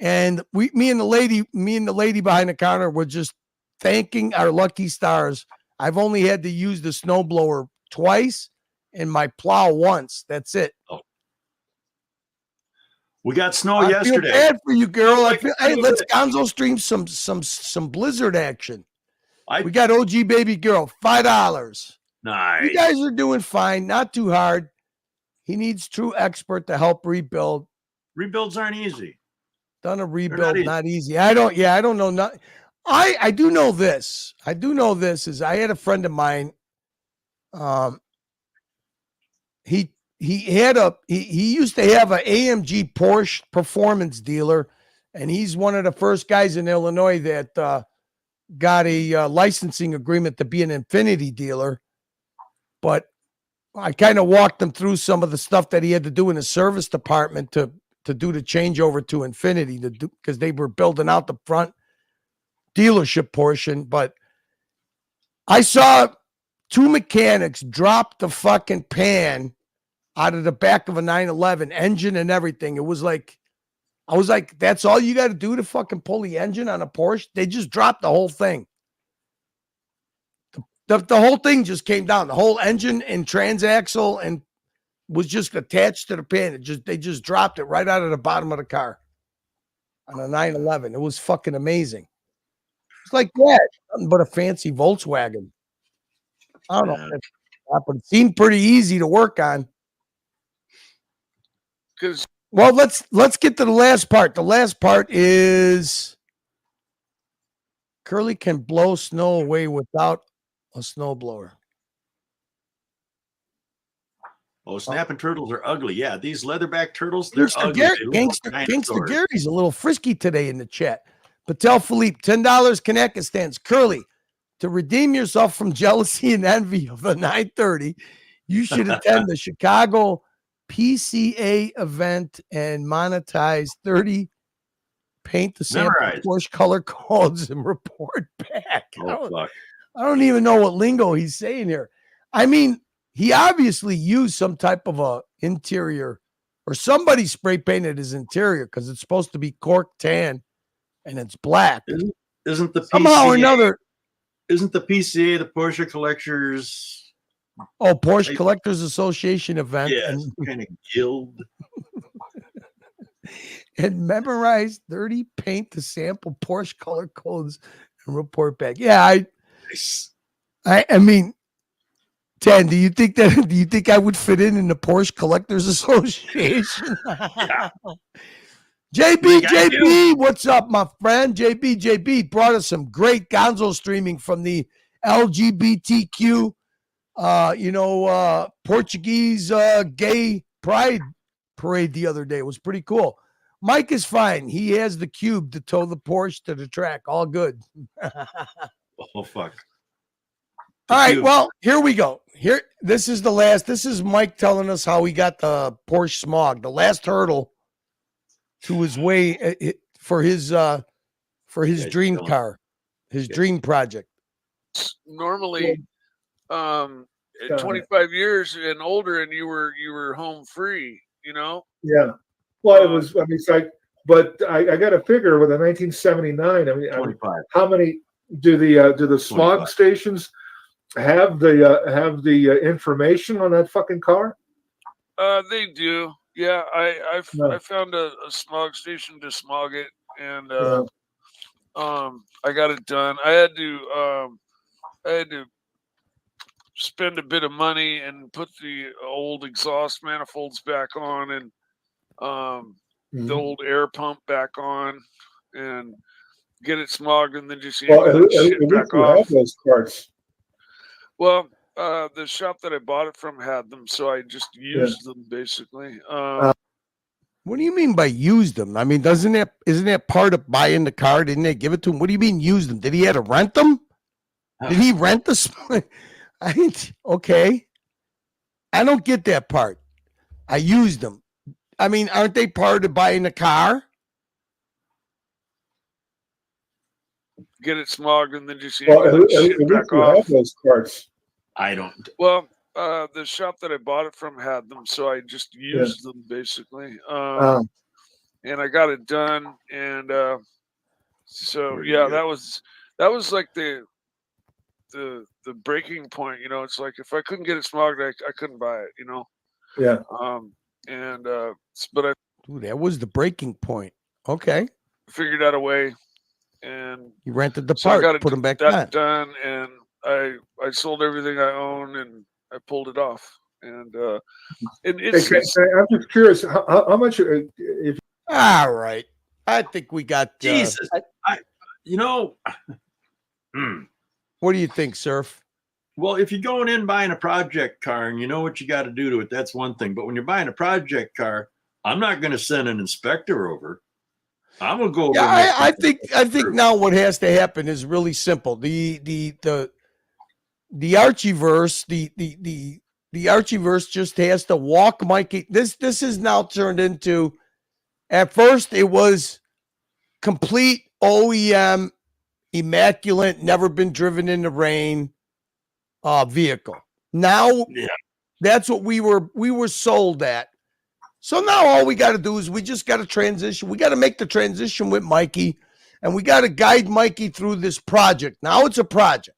And me and the lady behind the counter were just thanking our lucky stars. I've only had to use the snowblower twice and my plow once. That's it. Oh. We got snow yesterday. I feel bad for you, girl. Hey, let's Gonzo stream some Blizzard action. We got OG baby girl, $5. Nice. You guys are doing fine. Not too hard. He needs true expert to help rebuild. Rebuilds aren't easy. Done a rebuild, not easy. I don't know. I do know this. Is I had a friend of mine. He used to have an AMG Porsche performance dealer, and he's one of the first guys in Illinois that got a licensing agreement to be an Infiniti dealer. But I kind of walked him through some of the stuff that he had to do in his service department to do the changeover to Infiniti because they were building out the front dealership portion. But I saw 2 mechanics drop the fucking pan out of the back of a 911 engine and everything. It was like, I was like, that's all you got to do to fucking pull the engine on a Porsche? They just dropped the whole thing. The whole thing just came down. The whole engine and transaxle and was just attached to the pan. They just dropped it right out of the bottom of the car on a 911. It was fucking amazing. It's like that, nothing but a fancy Volkswagen. I don't know, but it seemed pretty easy to work on. Well, let's get to the last part. The last part is Curly can blow snow away without a snowblower. Oh, snapping turtles are ugly. Yeah, these leatherback turtles, they're ugly. Gangster Gary's a little frisky today in the chat. Patel Philippe, $10 Kanakistans. Curly, to redeem yourself from jealousy and envy of the 930, you should attend the Chicago PCA event and monetize 30 paint the sample Porsche color codes and report back. I don't even know what lingo he's saying here. I mean, he obviously used some type of a interior, or somebody spray painted his interior because it's supposed to be cork tan and it's black. Isn't the somehow or another? Isn't the PCA the Porsche Collectors? Oh, Porsche Collectors Association event. Yeah, kind of guild. And memorize 30 paint to sample Porsche color codes and report back. Yeah, I mean, 10, do you think I would fit in the Porsche Collectors Association? JB, what's up, my friend? JB brought us some great Gonzo streaming from the LGBTQ, Portuguese gay pride parade the other day. It was pretty cool. Mike is fine. He has the cube to tow the Porsche to the track. All good. Oh, fuck. All right, well, here we go. This is the last. This is Mike telling us how he got the Porsche Smog, the last hurdle to his way for his dream car, his dream project. Normally, 25 years and older, and you were home free. Yeah. Well, it was. I mean, it's like, but I got to figure with a 1979. I mean, how many do the smog 25 stations have the information on that fucking car? They do. Yeah, I found a smog station to smog it, and I got it done. I had to spend a bit of money and put the old exhaust manifolds back on, and the old air pump back on, and get it smogged, and then just shit back off. Those parts. Well, the shop that I bought it from had them, so I just used them basically. What do you mean by used them? I mean, isn't that part of buying the car? Didn't they give it to him? What do you mean used them? Did he have to rent them? Did he rent the? Okay, I don't get that part. I used them. I mean, aren't they part of buying the car? Get it smogged and then just shit back off. Those parts. I don't. Well, the shop that I bought it from had them, so I just used them basically. And I got it done, and so yeah, that was like the breaking point. It's like if I couldn't get it smogged, I couldn't buy it. Yeah. But Dude, that was the breaking point. Okay. Figured out a way, and you rented the part, put them back done, and I sold everything I own, and I pulled it off. And it's I'm just curious how much if. All right, I think we got Jesus. What do you think, Surf? Well, if you're going in buying a project car and you know what you got to do to it, that's one thing. But when you're buying a project car, I'm not going to send an inspector over. I'm gonna go over. Yeah, I think now what has to happen is really simple. The Archieverse, the Archieverse just has to walk Mikey. This is now turned into. At first, it was complete OEM, immaculate, never been driven in the rain vehicle. Now, that's what we were sold at. So now all we got to do is we just got to transition. We got to make the transition with Mikey, and we got to guide Mikey through this project. Now it's a project.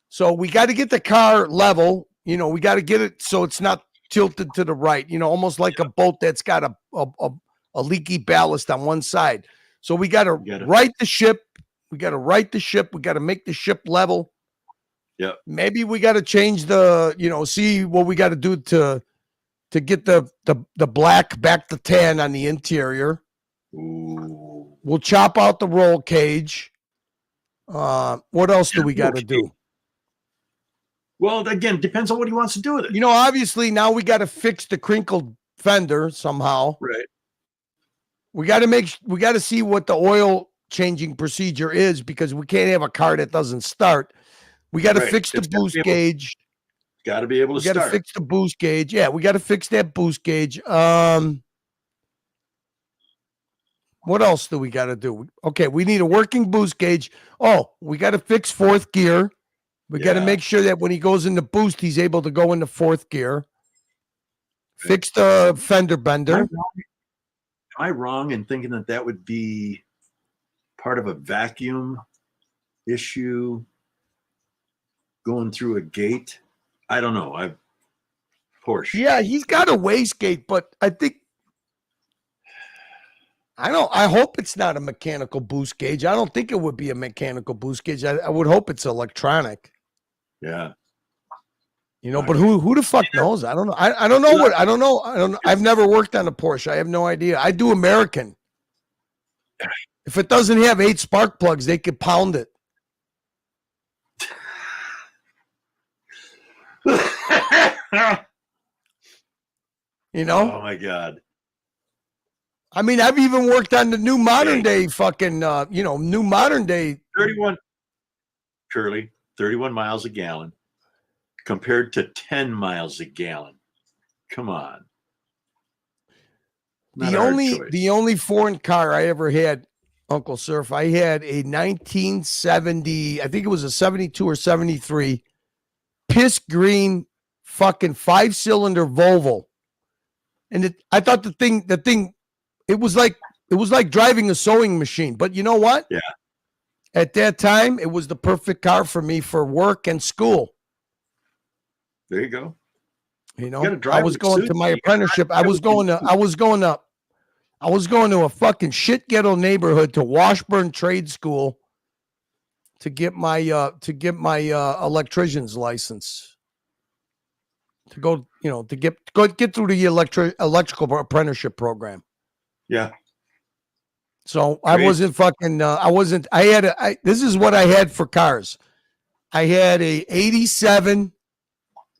So we got to get the car level. You know, we got to get it so it's not tilted to the right, you know, almost like a boat that's got a leaky ballast on one side. So we got to right the ship. We got to right the ship. We got to make the ship level. Yeah. Maybe we got to change the, you know, see what we got to do to get the black back to tan on the interior. Ooh. We'll chop out the roll cage. What else do we got to do? Well, again, depends on what he wants to do with it. You know, obviously now we got to fix the crinkled fender somehow. Right. We got to see what the oil changing procedure is, because we can't have a car that doesn't start. We got to fix the boost gauge. Got to be able to start. We got to fix the boost gauge. Yeah, we got to fix that boost gauge. What else do we got to do? Okay, we need a working boost gauge. Oh, we got to fix fourth gear. We got to make sure that when he goes into boost, he's able to go into fourth gear. Fix the fender bender. Am I wrong in thinking that would be part of a vacuum issue going through a gate? I don't know. Porsche. Yeah, he's got a wastegate, but I think I hope it's not a mechanical boost gauge. I don't think it would be a mechanical boost gauge. I would hope it's electronic. Yeah. You know, but who the fuck knows? I don't know. I don't know. I've never worked on a Porsche. I have no idea. I do American. If it doesn't have 8 spark plugs, they could pound it. You know? Oh my God. I mean, I've even worked on the new modern day fucking, new modern day. 31 miles a gallon compared to 10 miles a gallon. Come on. The only foreign car I ever had, Uncle Surf, I had a 1970, I think it was a 72 or 73 piss green fucking 5-cylinder Volvo. And I thought the thing, it was like driving a sewing machine. But you know what? Yeah. At that time, it was the perfect car for me for work and school. There you go. You know, I was going to my apprenticeship. I was going to a fucking shit ghetto neighborhood to Washburn Trade School to get my electrician's license. To go, to get through the electrical apprenticeship program. Yeah. So I wasn't fucking. This is what I had for cars. I had a 87.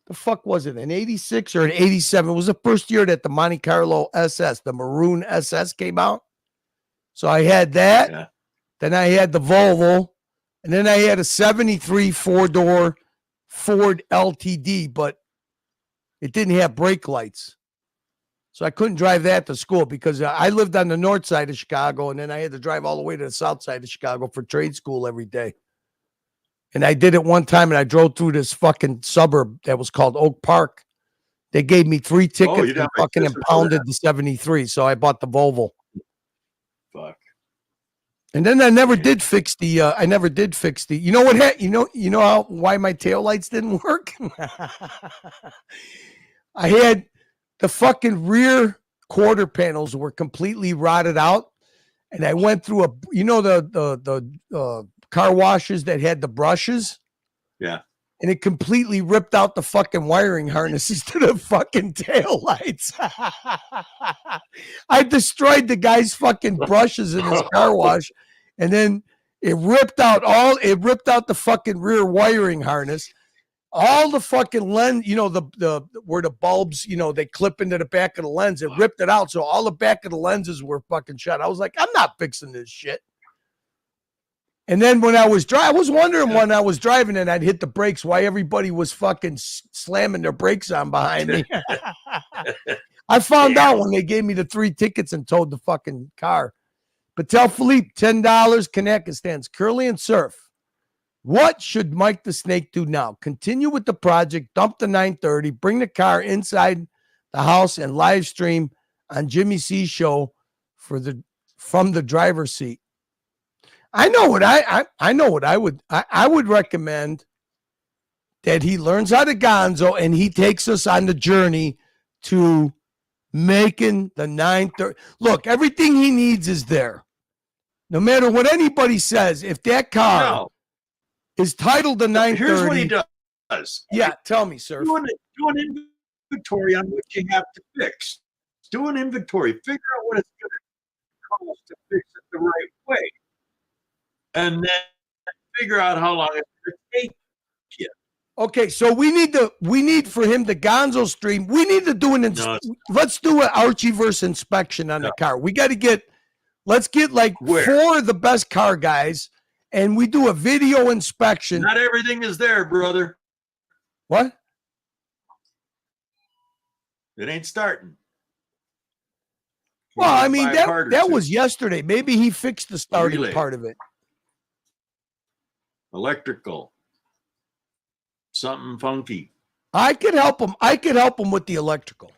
The fuck was it? An 86 or an 87? It was the first year that the Monte Carlo SS, the maroon SS, came out. So I had that. Yeah. Then I had the Volvo, and then I had a 73 4-door Ford LTD, but it didn't have brake lights. So I couldn't drive that to school because I lived on the north side of Chicago, and then I had to drive all the way to the south side of Chicago for trade school every day. And I did it one time, and I drove through this fucking suburb that was called Oak Park. They gave me 3 tickets and fucking impounded the 73, so I bought the Volvo. Fuck. And then I never did fix the. You know what? You know why my taillights didn't work? I had the fucking rear quarter panels were completely rotted out, and I went through the car washes that had the brushes. Yeah. And it completely ripped out the fucking wiring harnesses to the fucking taillights. I destroyed the guy's fucking brushes in his car wash, and then it ripped out the fucking rear wiring harness. all the fucking lens, you know, the where the bulbs, you know, they clip into the back of the lens. It ripped it out, so all the back of the lenses were fucking shut. I was like, I'm not fixing this shit. And then when I was driving, I was wondering when I was driving and I'd hit the brakes, why everybody was fucking slamming their brakes on behind me. I found out when they gave me the 3 tickets and towed the fucking car. But tell Philippe, $10, Kanaka stands, Curly and Surf. What should Mike the Snake do now? Continue with the project, dump the 930, bring the car inside the house and live stream on Jimmy C's show from the driver's seat. I know what I know what I would recommend that he learns how to gonzo and he takes us on the journey to making the 930. Look, everything he needs is there. No matter what anybody says, if that car is titled the 930. Here's what he does. Yeah, tell me, sir. Do an inventory on what you have to fix. Do an inventory. Figure out what it's going to cost to fix it the right way. And then figure out how long it's going to take you. Okay, so we need for him to gonzo stream. We need to do let's do an Archieverse inspection on the car. We got to let's get like 4 of the best car guys, and we do a video inspection. Not everything is there, brother. What? It ain't starting. Well, I mean, that was yesterday. Maybe he fixed the starting part of it. Electrical. Something funky. I could help him. I could help him with the electrical.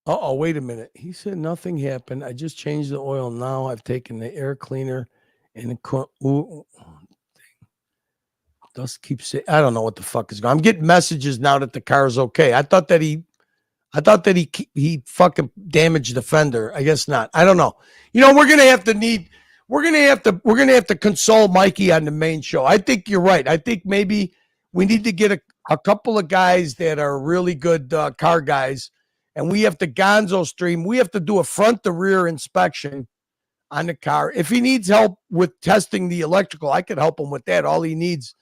Uh-oh, wait a minute. He said nothing happened. I just changed the oil. Now I've taken the air cleaner and the dust keeps saying, I don't know what the fuck is going on. I'm getting messages now that the car is okay. I thought that he fucking damaged the fender. I guess not. I don't know. You know, we're gonna have to console Mikey on the main show. I think you're right. I think maybe we need to get a couple of guys that are really good car guys, and we have to gonzo stream. We have to do a front to rear inspection on the car. If he needs help with testing the electrical, I could help him with that. All he needs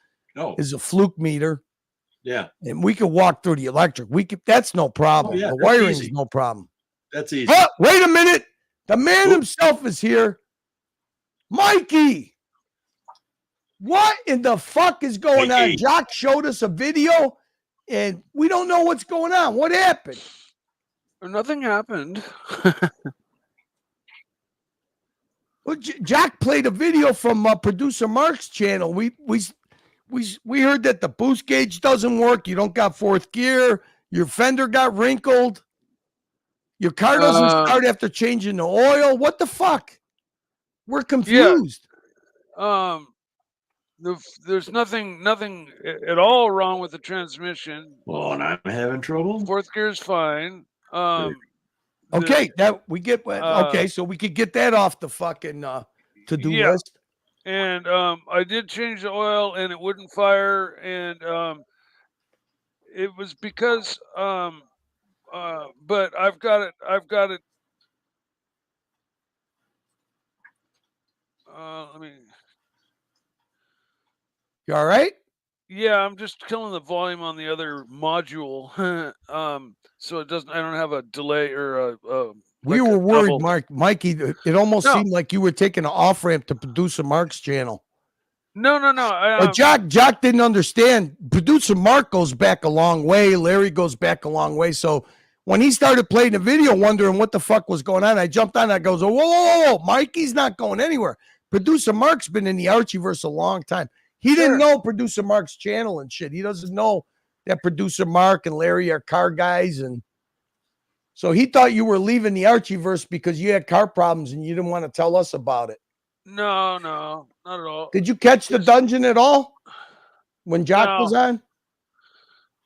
is a fluke meter. Yeah. And we can walk through the electric. That's no problem. The wiring is no problem. That's easy. Oh, wait a minute. The man himself is here. Mikey. What in the fuck is going on? Jock showed us a video and we don't know what's going on. What happened? Nothing happened. Well, Jack played a video from producer Mark's channel. We heard that the boost gauge doesn't work. You don't got 4th gear. Your fender got wrinkled. Your car doesn't start after changing the oil. What the fuck? We're confused. Yeah. There's nothing at all wrong with the transmission. Well, and I'm having trouble. 4th gear is fine. Okay, so we could get that off the fucking to-do list. And I did change the oil and it wouldn't fire. And it was because, but I've got it. Let me. You all right? Yeah, I'm just killing the volume on the other module. So it doesn't, I don't have a delay or a we were worried, Mikey. It almost seemed like you were taking an off ramp to producer Mark's channel. No. But Jock didn't understand. Producer Mark goes back a long way. Larry goes back a long way. So when he started playing the video, wondering what the fuck was going on, I jumped on. I goes, whoa, Mikey's not going anywhere. Producer Mark's been in the Archieverse a long time. He didn't know producer Mark's channel and shit. He doesn't know that producer Mark and Larry are car guys, and so he thought you were leaving the Archieverse because you had car problems and you didn't want to tell us about it. No, not at all. Did you catch the dungeon at all when Jock was on?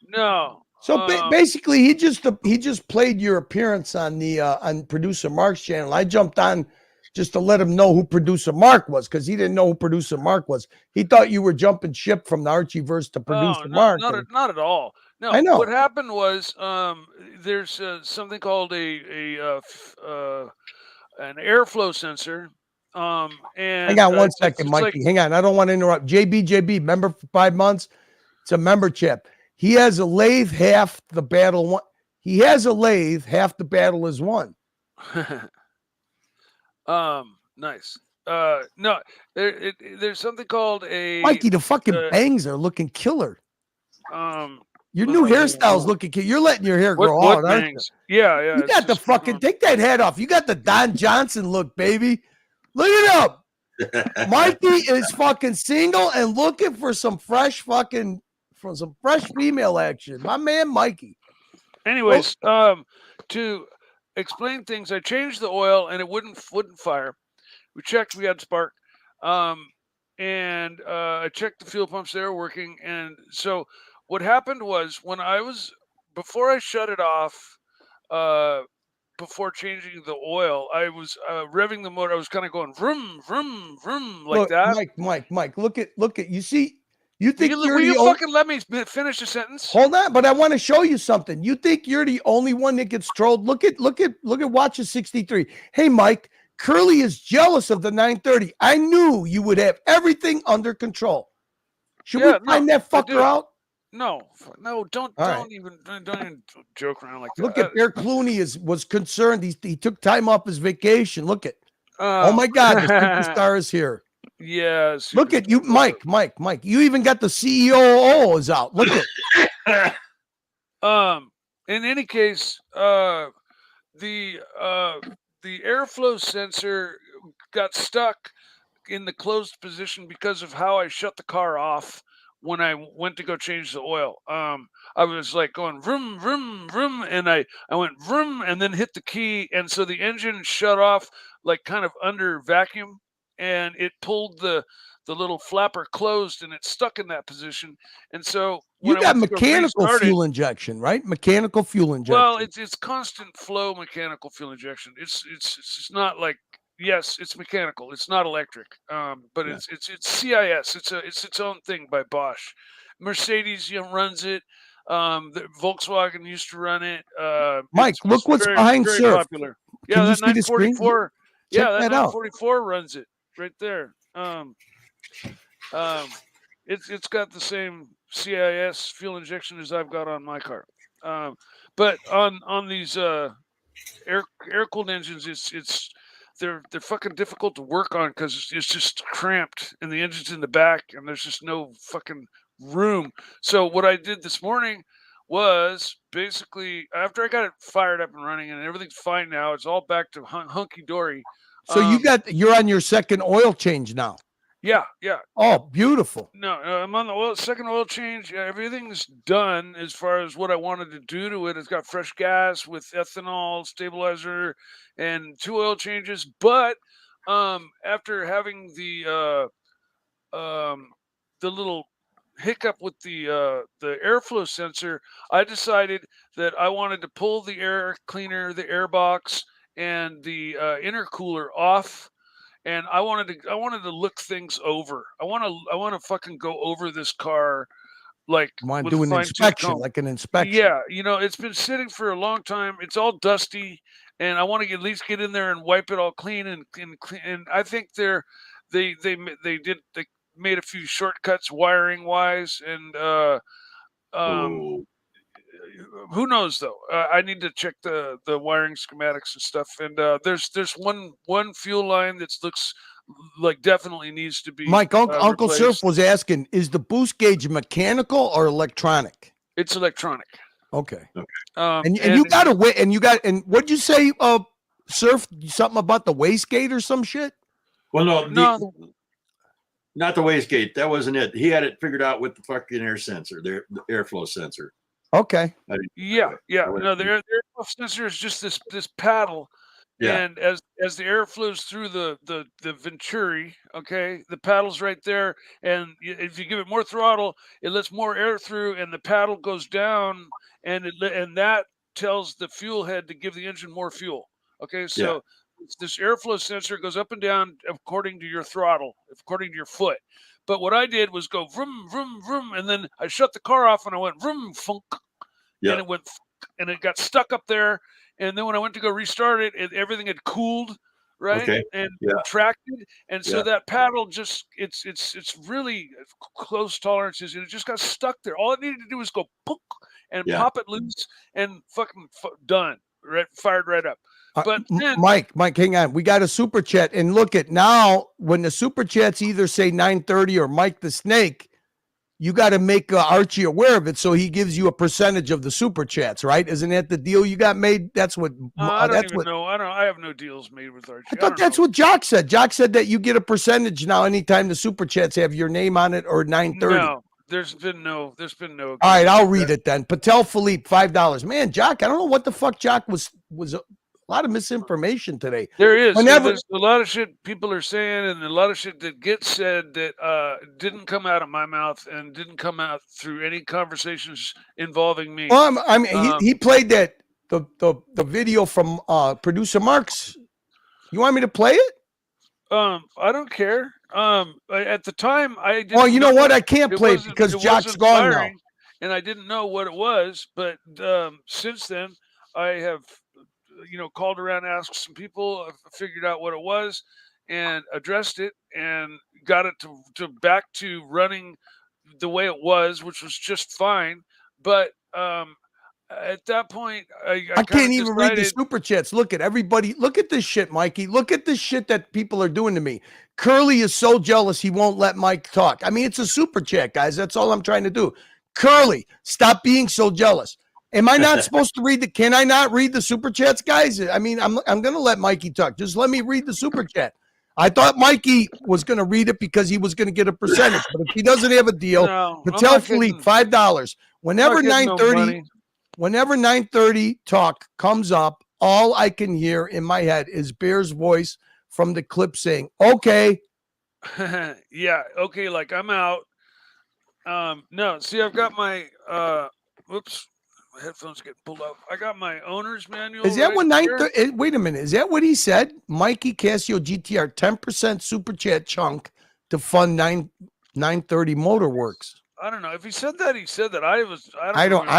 No. So basically, he just played your appearance on the on producer Mark's channel. I jumped on just to let him know who producer Mark was, because he didn't know who producer Mark was. He thought you were jumping ship from the Archieverse to producer Mark. Not at all. No, I know. What happened was there's something called an airflow sensor. And hang on one second, it's Mikey. Hang on. I don't want to interrupt. JB, member for 5 months. It's a member chip. He has a lathe, half the battle one. He has a lathe, half the battle is won. Nice. No, there's something called a Mikey. The fucking bangs are looking killer. Your new hairstyle's looking killer. You're letting your hair grow out, aren't you? Yeah. You got the fucking take that head off. You got the Don Johnson look, baby. Look it up. Mikey is fucking single and looking for some fresh female action. My man, Mikey. Anyways, to explain things, I changed the oil and it wouldn't fire. We checked, we had spark, and I checked the fuel pumps; they were working. And so, what happened was before I shut it off, before changing the oil, I was revving the motor. I was kind of going vroom, vroom, vroom like that. Mike, look at. You see, you think will you fucking let me finish the sentence? Hold on, but I want to show you something. You think you're the only one that gets trolled? Look at Watches 63. Hey, Mike, Curly is jealous of the 930. I knew you would have everything under control. Should we find that fucker out? No, don't even joke around like that. Look at Eric Clooney was concerned. He took time off his vacation. Look at. Oh my God, the superstar is here. Yes. Look at you, Mike. You even got the CEO is out. Look at. In any case, the airflow sensor got stuck in the closed position because of how I shut the car off when I went to go change the oil. I was like going vroom, vroom, vroom, and I went vroom and then hit the key. And so the engine shut off like kind of under vacuum, and it pulled the little flapper closed and it stuck in that position. And so you got mechanical fuel injection, right? Mechanical fuel injection. Well, it's constant flow mechanical fuel injection. It's not like, yes, it's mechanical. It's not electric. But it's CIS. It's its own thing by Bosch. Mercedes runs it. The Volkswagen used to run it. Mike, look what's behind Surf. Popular. Yeah, that 944. Yeah, that 944 runs it right there. It's got the same CIS fuel injection as I've got on my car. But on these air cooled engines, they're fucking difficult to work on because it's just cramped and the engine's in the back and there's just no fucking room. So what I did this morning was basically, after I got it fired up and running and everything's fine now, it's all back to hunky dory. So you're on your second oil change now. Yeah. Oh, beautiful. No, I'm on the second oil change. Everything's done as far as what I wanted to do to it. It's got fresh gas with ethanol, stabilizer, and 2 oil changes. But after having the little hiccup with the airflow sensor, I decided that I wanted to pull the air cleaner, the air box, and the intercooler off. And I wanted to look things over. I want to fucking go over this car, like want to do an inspection, like an inspection. Yeah, it's been sitting for a long time. It's all dusty, and I want to at least get in there and wipe it all clean and clean. And I think they made a few shortcuts wiring wise, and who knows though? I need to check the wiring schematics and stuff. And there's one fuel line that looks like definitely needs to be. Mike, Uncle Surf was asking: is the boost gauge mechanical or electronic? It's electronic. Okay. And you got to wait. And what'd you say, Surf? Something about the wastegate or some shit? Well, no. Not the wastegate. That wasn't it. He had it figured out with the fucking air sensor, the airflow sensor. Okay. Yeah. No, the airflow sensor is just this paddle, and as the air flows through the venturi, okay, the paddle's right there, and if you give it more throttle, it lets more air through, and the paddle goes down, and that tells the fuel head to give the engine more fuel. Okay, so this airflow sensor goes up and down according to your throttle, according to your foot. But what I did was go vroom, vroom, vroom, and then I shut the car off and I went vroom, funk, and it went, and it got stuck up there. And then when I went to go restart it, everything had cooled right? Okay. And Yeah. tracted, and so Yeah. that paddle just it's really close tolerances, and it just got stuck there. All it needed to do was go pook and Yeah. pop it loose, and fucking done. Right, fired right up. But then, Mike, hang on. We got a super chat, and look at now when the super chats either say 930 or Mike the Snake, you got to make Archie aware of it so he gives you a percentage of the super chats, right? Isn't that the deal you got made? That's what. I don't that's even what. know. I have no deals made with Archie. I thought that's what Jock said. Jock said that you get a percentage now anytime the super chats have your name on it or 930. No, there's been no. All right, I'll read it then. Patel Philippe, $5. Man, Jock, I don't know what the fuck Jock was a lot of misinformation today. There is. Whenever There's a lot of shit people are saying, and a lot of shit that gets said that didn't come out of my mouth and didn't come out through any conversations involving me. Well, I mean, he played that the video from producer Mark's. You want me to play it? I don't care. At the time, I didn't. Well, you know what? I it can't play it wasn't- because it Jock's wasn't gone now. firing, and I didn't know what it was. But since then, I have, called around, asked some people, figured out what it was, and addressed it, and got it to back to running the way it was, which was just fine. But at that point, I can't even read the super chats. Look at everybody. Look at this shit, Mikey. Look at this shit that people are doing to me. Curly is so jealous he won't let Mike talk. I mean, it's a super chat, guys. That's all I'm trying to do. Curly, stop being so jealous. Am I not supposed to read can I not read the super chats, guys? I mean, I'm going to let Mikey talk. Just let me read the super chat. I thought Mikey was going to read it because he was going to get a percentage. But if he doesn't have a deal, Patel Philippe, $5. Whenever 930. Whenever 930 talk comes up, all I can hear in my head is Bear's voice from the clip saying, okay. Yeah, okay, like I'm out. No, see, I've got my whoops, my headphones get pulled up. I got my owner's manual. Is that right what here. 930? Wait a minute. Is that what he said? Mikey Casio GTR 10% super chat chunk to fund 930 Motorworks. I don't know. If he said that, he said that. I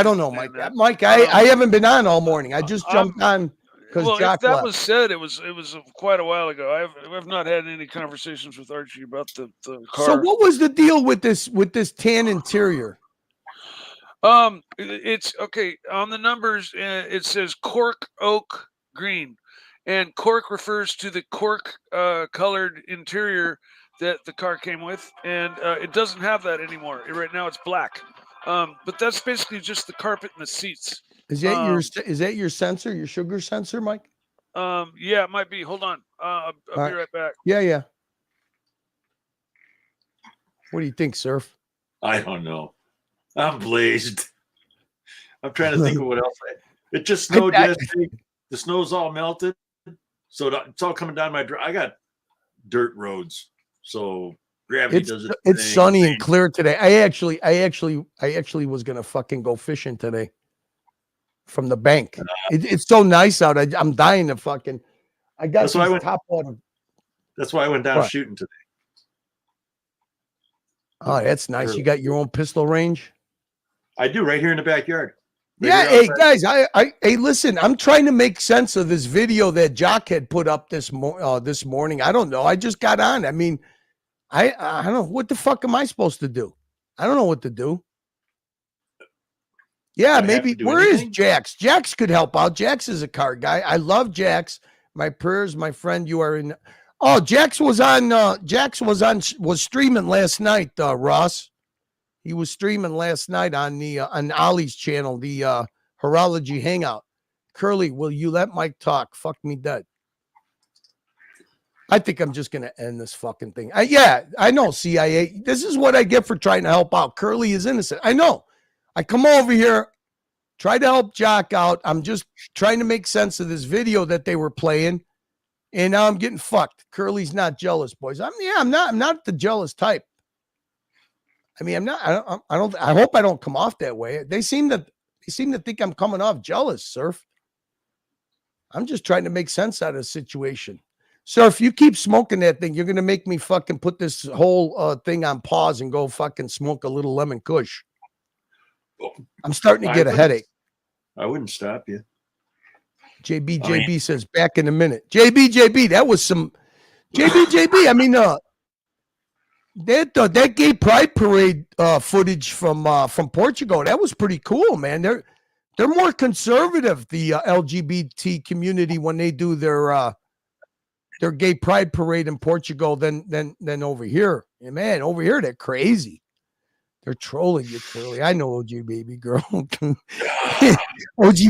don't know, Mike. Mike, I haven't been on all morning. I just jumped on because Jock if that left. was said, it was quite a while ago. I've not had any conversations with Archie about the car. So what was the deal with this tan interior? It's okay on the numbers. It says cork oak green, and cork refers to the cork colored interior that the car came with, and it doesn't have that anymore. Right now, it's black. But that's basically just the carpet and the seats. Is that your sensor, your sugar sensor, Mike? Yeah, it might be. Hold on. I'll be right back. Yeah. What do you think, Surf? I don't know. I'm blazed. I'm trying to think of what else. It just snowed yesterday. The snow's all melted, so it's all coming down my drive. I got dirt roads, so gravity does it. It's sunny and clear today. I actually was gonna fucking go fishing today from the bank. It's so nice out. I'm dying to fucking. I got top water. That's why I went down shooting today. Oh, that's nice. You got your own pistol range? I do, right here in the backyard. Yeah, hey guys, hey, listen, I'm trying to make sense of this video that Jock had put up this morning. I don't know. I just got on. I mean, I don't know. What the fuck am I supposed to do? I don't know what to do. Yeah, maybe. Where is Jax? Jax could help out. Jax is a car guy. I love Jax. My prayers, my friend. You are in. Oh, Jax was streaming last night, Ross. He was streaming last night on Ollie's channel, the Horology Hangout. Curly, will you let Mike talk? Fuck me dead. I think I'm just gonna end this fucking thing. I know, CIA. This is what I get for trying to help out. Curly is innocent. I know. I come over here, try to help Jock out. I'm just trying to make sense of this video that they were playing, and now I'm getting fucked. Curly's not jealous, boys. I'm not the jealous type. I mean, I'm not. I hope I don't come off that way. They seem to think I'm coming off jealous, Surf. I'm just trying to make sense out of the situation. Surf, you keep smoking that thing, you're gonna make me fucking put this whole thing on pause and go fucking smoke a little lemon kush. I'm starting to get a headache. I wouldn't stop you. JB says back in a minute. JB, that was some JB. I mean, that gay pride parade footage from Portugal, that was pretty cool, man. They're more conservative, the LGBT community, when they do their gay pride parade in Portugal than over here. And man, over here they're crazy. They're trolling you, clearly. I know, OG baby girl. OG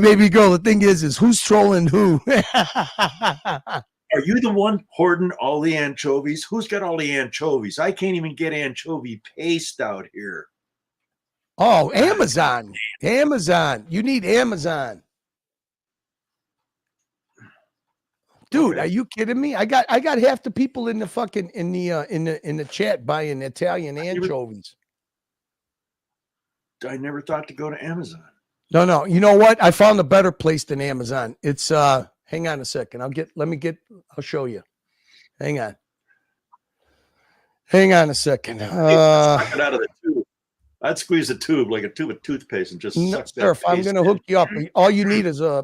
baby girl. The thing is who's trolling who? Are you the one hoarding all the anchovies? Who's got all the anchovies? I can't even get anchovy paste out here. Oh, Amazon. Amazon. You need Amazon. Dude, are you kidding me? I got half the people in the fucking in the chat buying Italian anchovies. I never thought to go to Amazon. No. You know what? I found a better place than Amazon. It's hang on a second. I'll show you. Hang on a second. Suck it out of the tube. I'd squeeze a tube like a tube of toothpaste and just suck that. Sir, if I'm gonna hook you up, all you need is a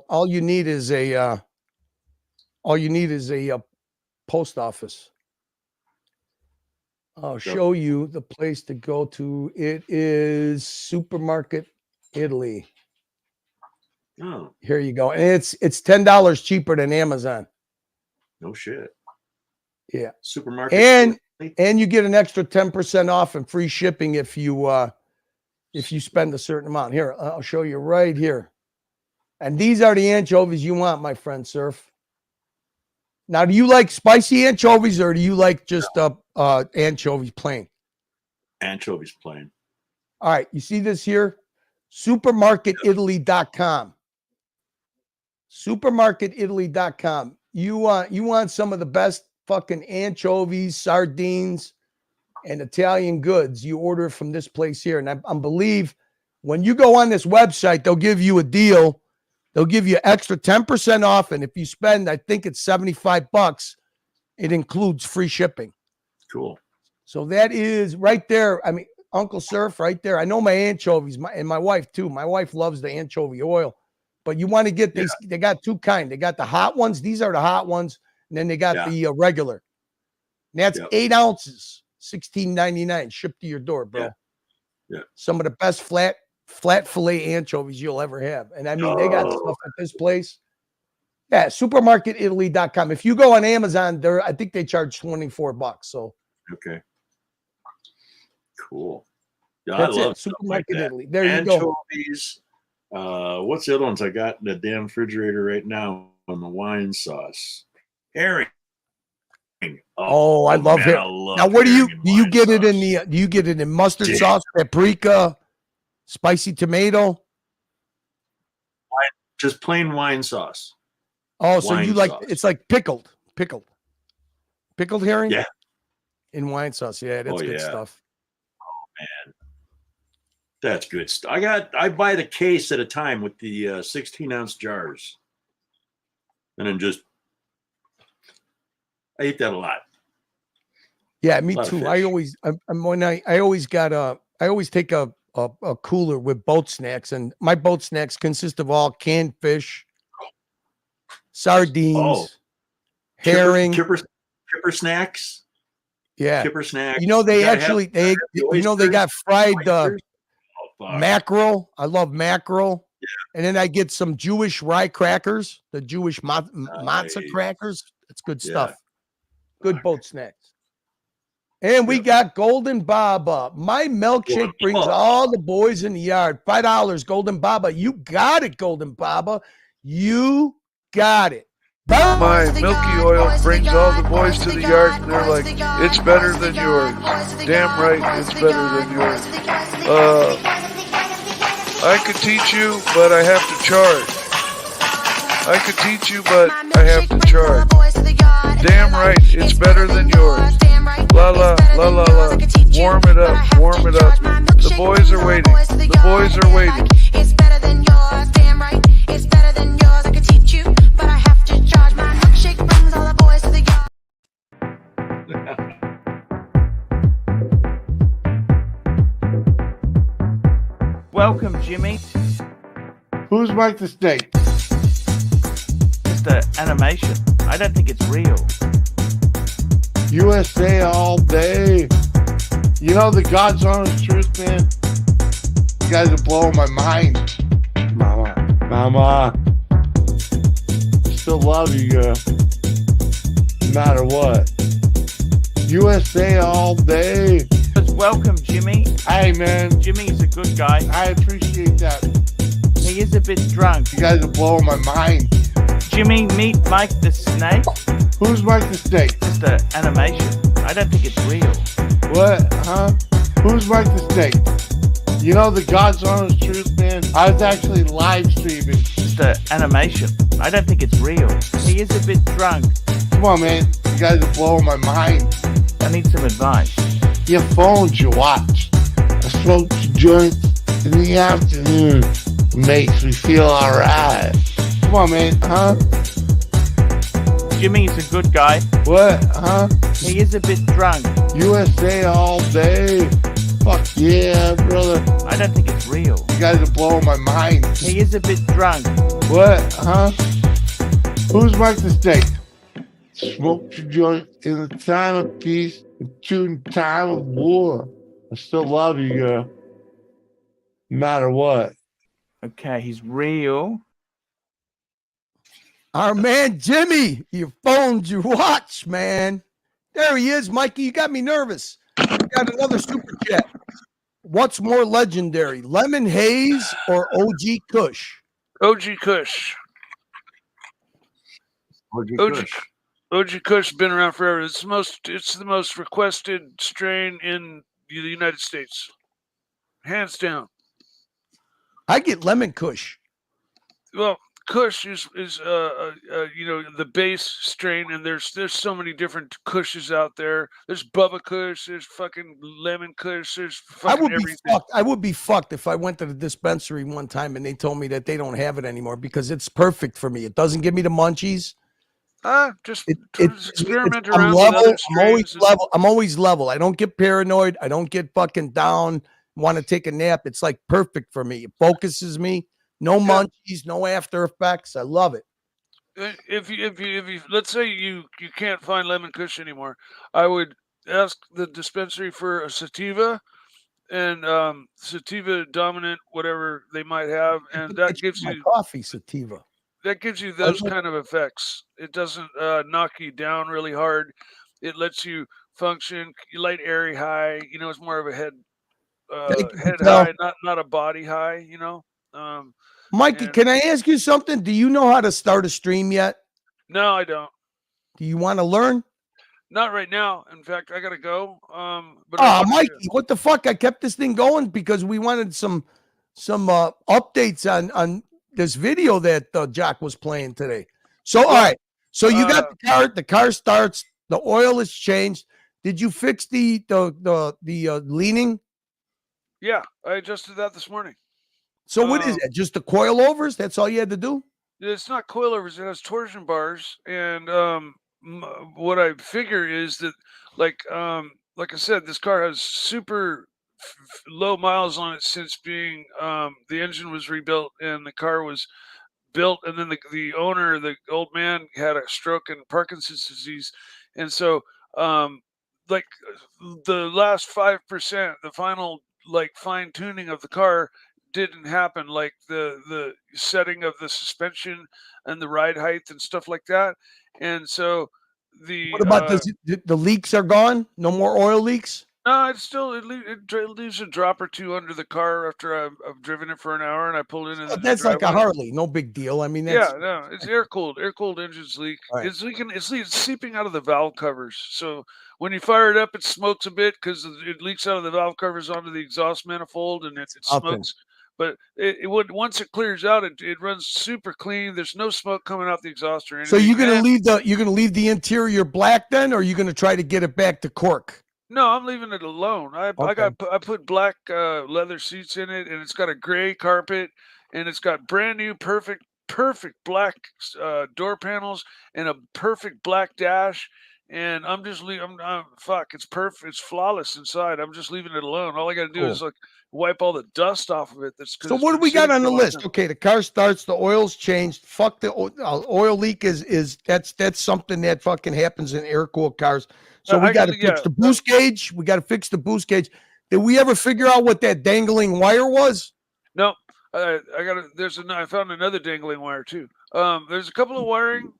post office. I'll show you the place to go to. It is Supermarket Italy. Oh, here you go. And it's $10 cheaper than Amazon. No shit. Yeah. Supermarket. And you get an extra 10% off and free shipping if you spend a certain amount. Here, I'll show you right here. And these are the anchovies you want, my friend Surf. Now, do you like spicy anchovies or do you like just anchovies plain? Anchovies plain. All right. You see this here? Supermarketitaly.com. Supermarketitaly.com. You want some of the best fucking anchovies, sardines, and Italian goods. You order from this place here. And I believe when you go on this website, they'll give you a deal. They'll give you extra 10% off. And if you spend, I think it's $75, it includes free shipping. Cool. So that is right there. I mean, Uncle Surf right there. I know my anchovies, and my wife too. My wife loves the anchovy oil. But you want to get these, they got two kinds. They got the hot ones. These are the hot ones. And then they got the regular. And that's 8 ounces, $16.99, shipped to your door, bro. Yeah. Some of the best flat fillet anchovies you'll ever have. And I mean, they got stuff at this place. Yeah, supermarketitaly.com. If you go on Amazon, I think they charge $24. So okay. Cool. Yeah, that's I love Supermarket like Italy. There you go. Anchovies. What's the other ones I got in the damn refrigerator right now on the wine sauce? Herring. Oh, I love it. Now, where do you get it in the? Do you get it in mustard sauce, paprika, spicy tomato? Just plain wine sauce. Oh, so you like it's like pickled herring? Yeah. In wine sauce, yeah, that's good stuff. Oh man, that's good stuff. I buy the case at a time with the 16-ounce jars, and then I eat that a lot. Yeah, me too. I always take a cooler with boat snacks, and my boat snacks consist of all canned fish, sardines, herring, kipper snacks. Yeah, kipper snacks. You know they got fried mackerel. I love mackerel. Yeah. And then I get some Jewish rye crackers, the Jewish matzah crackers. It's good stuff. Good boat snacks. And we got Golden Baba. My milkshake brings all the boys in the yard. $5, Golden Baba. You got it, Golden Baba. You got it. My milky oil brings all the boys to the yard, and they're like, it's better than yours. Damn right, it's better than yours. I could teach you, but I have to charge. I could teach you, but I have to charge. Damn right, it's better than yours. La la, la la la. Warm it up, warm it up. The boys are waiting. The boys are waiting. It's better than yours. Damn right, it's better than yours. I could teach you, but I have to charge. My milkshake brings all the boys to the yard. Welcome, Jimmy. Who's Mike the Snake? just an animation. I don't think it's real. USA all day. You know the God's honest truth, man. You guys are blowing my mind. Mama. I still love you, girl. No matter what. USA all day. Welcome, Jimmy. Hey, man. Jimmy's a good guy. I appreciate that. He is a bit drunk. You guys are blowing my mind. Jimmy, meet Mike the Snake. Who's Mike the Snake? Just an animation. I don't think it's real. What? Huh? Who's Mike the Snake? You know the God's honest truth, man? I was actually live streaming. Just an animation. I don't think it's real. He is a bit drunk. Come on, man. You guys are blowing my mind. I need some advice. Your phone's your watch. I smoke the joints in the afternoon. Makes me feel alright. Come on, man. Huh? Jimmy's a good guy. What? Huh? He is a bit drunk. USA all day. Fuck yeah, brother. I don't think it's real. You guys are blowing my mind. He is a bit drunk. What? Huh? Who's Mike the Snake? Smoke the joint in the time of peace and in time of war. I still love you, girl. No matter what. Okay, he's real. Our man Jimmy, your phone's your watch, man. There he is, Mikey. You got me nervous. Got another super chat. What's more legendary, Lemon Haze or OG Kush? OG Kush. OG Kush been around forever. It's the most requested strain in the United States, hands down. I get Lemon Kush. Well, Kush is the base strain, and there's so many different Kushes out there. There's Bubba Kush, there's fucking Lemon Kush, there's fucking everything. I would be fucked if I went to the dispensary one time and they told me that they don't have it anymore because it's perfect for me. It doesn't give me the munchies. Just experiment around with other strains. I'm always level. I don't get paranoid. I don't get fucking down, want to take a nap. It's like perfect for me. It focuses me. No munchies, no after effects. I love it. If you let's say you can't find Lemon Kush anymore, I would ask the dispensary for a sativa and sativa dominant, whatever they might have, and that gives you coffee sativa. That gives you those kind of effects. It doesn't knock you down really hard. It lets you function. You light airy high. You know, it's more of a head high, not a body high. You know. Mikey, can I ask you something? Do you know how to start a stream yet? No, I don't. Do you want to learn? Not right now. In fact, I gotta go. But Mikey, what the fuck? I kept this thing going because we wanted some updates on this video that Jack was playing today. So all right. So you got the car. The car starts. The oil is changed. Did you fix the leaning? Yeah, I adjusted that this morning. So what is it? Just the coilovers? That's all you had to do? It's not coilovers. It has torsion bars. And what I figure is that, like I said, this car has super low miles on it since being the engine was rebuilt and the car was built. And then the owner, the old man, had a stroke and Parkinson's disease. And so the last 5%, the final fine tuning of the car didn't happen, like the setting of the suspension and the ride height and stuff like that. And so what about the leaks are gone? No more oil leaks? No, it leaves a drop or two under the car after I've driven it for an hour and I pulled it in. That's like a Harley, no big deal. I mean, that's... it's air cooled engines leak. Right. It's leaking. It's seeping out of the valve covers. So when you fire it up, it smokes a bit because it leaks out of the valve covers onto the exhaust manifold and it smokes. But it would, once it clears out, it runs super clean. There's no smoke coming out the exhaust or anything. So you're gonna leave the interior black then, or are you gonna try to get it back to cork? No, I'm leaving it alone. I put black leather seats in it, and it's got a gray carpet, and it's got brand new perfect black door panels and a perfect black dash. and I'm just leaving. Fuck, it's perfect. It's flawless inside. I'm just leaving it alone. All I got to do is like wipe all the dust off of it. So what do we got on the list? Okay, the car starts, the oil's changed. Fuck the oil leak is that's something that fucking happens in air-cooled cars. So we got to fix the boost gauge. We got to fix the boost gauge. Did we ever figure out what that dangling wire was? No, I found another dangling wire too. There's a couple of wiring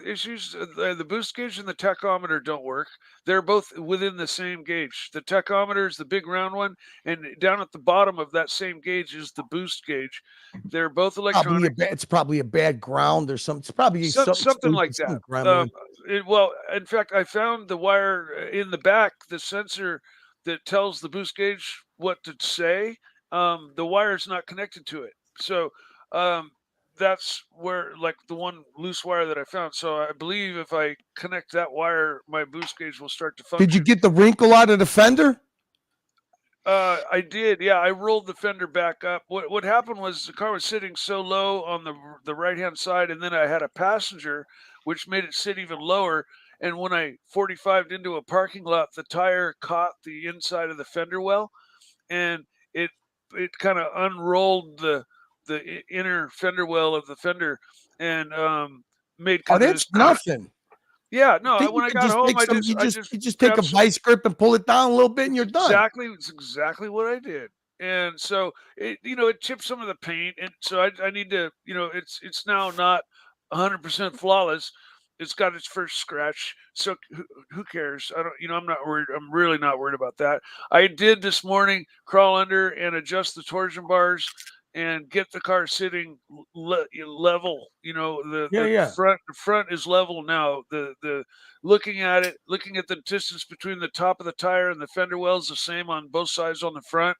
issues. The boost gauge and the tachometer don't work. They're both within the same gauge. The tachometer is the big round one, and down at the bottom of that same gauge is the boost gauge. They're both electronic. It's probably a bad ground or something. It's probably something like that. Well, in fact, I found the wire in the back, the sensor that tells the boost gauge what to say. The wire's not connected to it. So that's where, like, the one loose wire that I found. So I believe if I connect that wire, my boost gauge will start to function. Did you get the wrinkle out of the fender? I did. Yeah, I rolled the fender back up. What happened was the car was sitting so low on the right-hand side, and then I had a passenger, which made it sit even lower. And when I 45'd into a parking lot, the tire caught the inside of the fender well, and it kind of unrolled the inner fender well of the fender and made kind of that's nothing. Yeah, no. When I got home, you just take a vice grip and pull it down a little bit, and you're done. It's exactly what I did. And so it chipped some of the paint, and so I need to, it's now not 100% flawless. It's got its first scratch, so who cares? I'm not worried. I'm really not worried about that. I did this morning crawl under and adjust the torsion bars and get the car sitting level. The front is level now. The looking at the distance between the top of the tire and the fender well is the same on both sides on the front,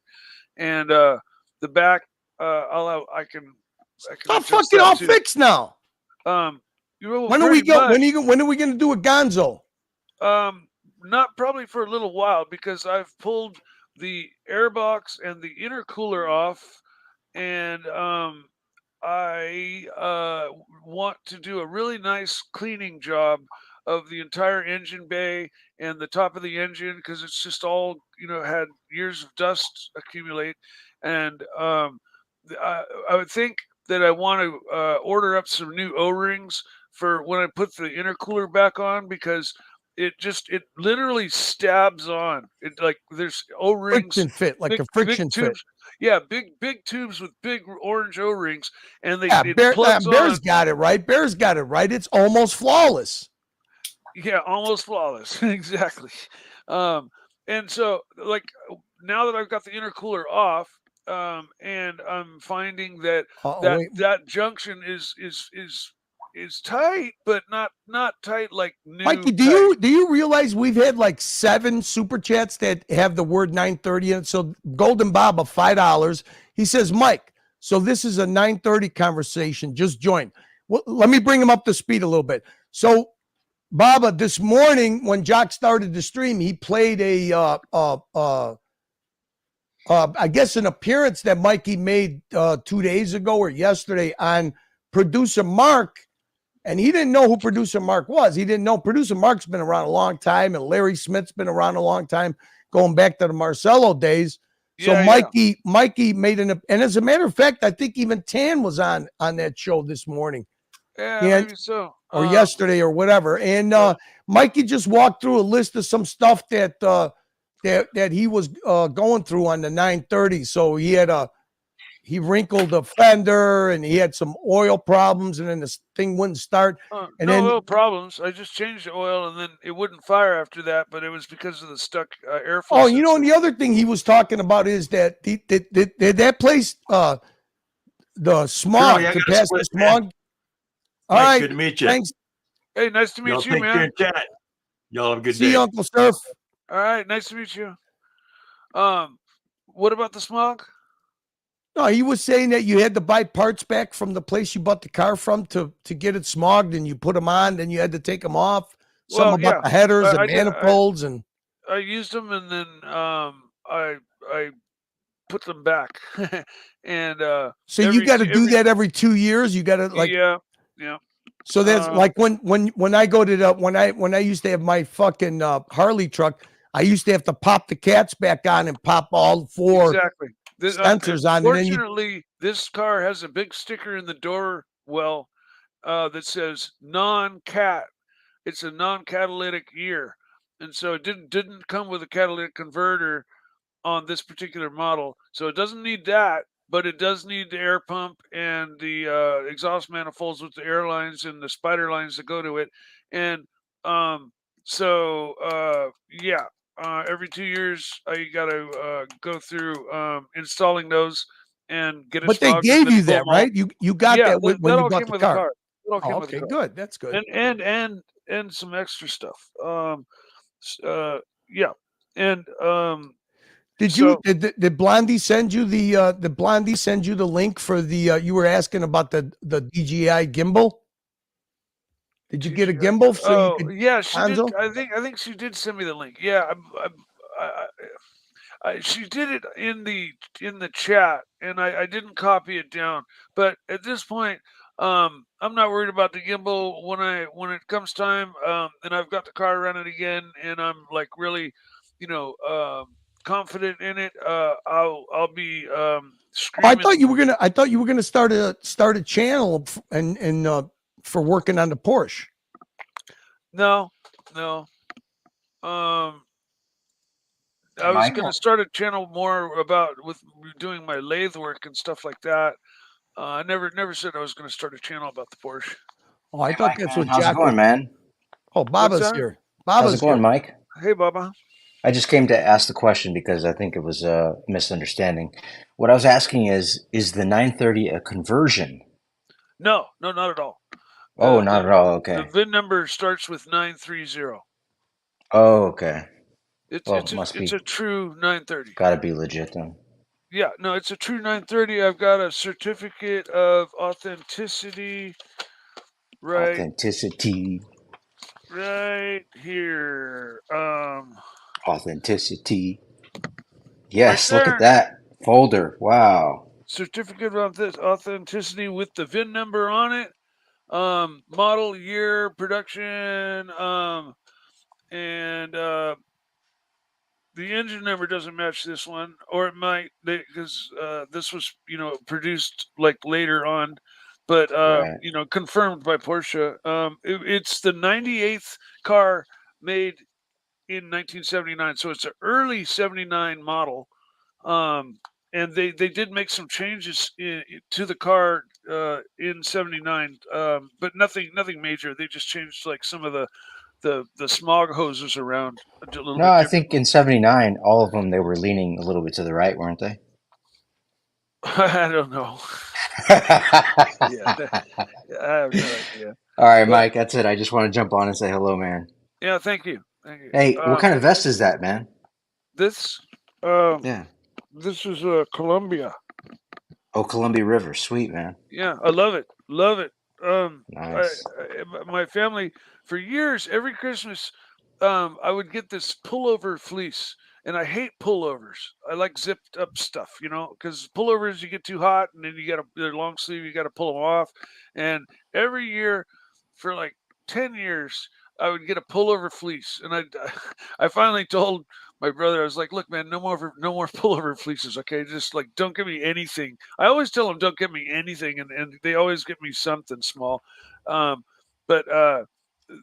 and the back. I can. Stop fucking all fixed now. When are we going to do a Gonzo? Not probably for a little while, because I've pulled the airbox and the intercooler off, and I want to do a really nice cleaning job of the entire engine bay and the top of the engine, because it's just all had years of dust accumulate, and I would think that I want to order up some new O-rings for when I put the intercooler back on, because it literally stabs on. It, like, there's O-rings, friction fit, like a friction fit. Yeah, big tubes with big orange O-rings, and Bear's got it right. Bear's got it right. It's almost flawless. Yeah, almost flawless. Exactly. And so, like, now that I've got the intercooler off, and I'm finding that that junction is tight, but not tight like new. Mikey, do you realize we've had like 7 super chats that have the word 930 in it? So Golden Baba, $5. He says, Mike, so this is a 930 conversation. Just join. Well, let me bring him up to speed a little bit. So Baba, this morning when Jock started the stream, he played I guess an appearance that Mikey made 2 days ago or yesterday on Producer Mark. And he didn't know who Producer Mark was. He didn't know Producer Mark's been around a long time, and Larry Smith's been around a long time, going back to the Marcello days. So Mikey made and as a matter of fact, I think even Tan was on that show this morning. Yeah, maybe so. Or yesterday or whatever. And Mikey just walked through a list of some stuff that he was going through on the 930. So he wrinkled the fender, and he had some oil problems, and then this thing wouldn't start. And no oil problems. I just changed the oil, and then it wouldn't fire after that, but it was because of the stuck airflow. Oh, and the other thing he was talking about is that that place, the smog, to pass the smog. All right, good to meet you. Thanks. Hey, nice to meet you, man. Y'all have a good day. See you, Uncle Surf. All right, nice to meet you. What about the smog? No, he was saying that you had to buy parts back from the place you bought the car from to get it smogged, and you put them on, then you had to take them off. Something about the headers and manifolds, and I used them, and then I put them back. And so you got to do that every 2 years. You got to So that's like when I go to the when I used to have my fucking Harley truck, I used to have to pop the cats back on and pop all four sensors on. Fortunately, this car has a big sticker in the door well that says non-cat. It's a non-catalytic year, and so it didn't come with a catalytic converter on this particular model. So it doesn't need that, but it does need the air pump and the exhaust manifolds with the air lines and the spider lines that go to it. And every 2 years I got to go through installing those and get it. But they gave you that, right? You got that when you bought the car. Okay, good. That's good. And some extra stuff. Did Blondie send you the link for the you were asking about the DJI gimbal? Did you get a gimbal? She did. I think she did send me the link. Yeah, she did it in the chat, and I didn't copy it down. But at this point, I'm not worried about the gimbal when it comes time, and I've got the car running again, and I'm like really, confident in it. I'll be I thought you were gonna start a channel and for working on the Porsche. No. I was going to start a channel more with doing my lathe work and stuff like that. I never said I was going to start a channel about the Porsche. Oh, I thought that's what How's it going, man? Oh, Baba's here. How's it going, Mike? Hey, Baba. I just came to ask the question because I think it was a misunderstanding. What I was asking is the 930 a conversion? No, not at all. Oh, not at all. Okay. The VIN number starts with 930. Oh, okay. It's a true 930. Got to be legit then. Yeah, no, it's a true 930. I've got a certificate of authenticity. Right. Authenticity. Right here. Authenticity. Yes, look at that folder. Wow. Certificate of authenticity with the VIN number on it. Model, year, production, and the engine number doesn't match this one, or it might, because this was produced like later on, but confirmed by Porsche. It's the 98th car made in 1979, so it's an early 79 model. And they did make some changes to the car in 79, but nothing major. They just changed like some of the smog hoses around a little bit. No, I think in 79, all of them, they were leaning a little bit to the right, weren't they? I don't know. I have no idea. All right, Mike, that's it. I just want to jump on and say hello, man. Yeah, thank you. Hey, what kind of vest is that, man? This? Yeah. This is Columbia. Oh, Columbia River. Sweet, man. Yeah, I love it. Love it. Nice. My family, for years, every Christmas, I would get this pullover fleece. And I hate pullovers. I like zipped up stuff, because pullovers, you get too hot, and then they're long sleeve, you got to pull them off. And every year for like 10 years, I would get a pullover fleece. And I finally told my brother, I was like, look, man, no more pullover fleeces, okay? Just like, don't give me anything. I always tell them, don't give me anything, and they always give me something small. But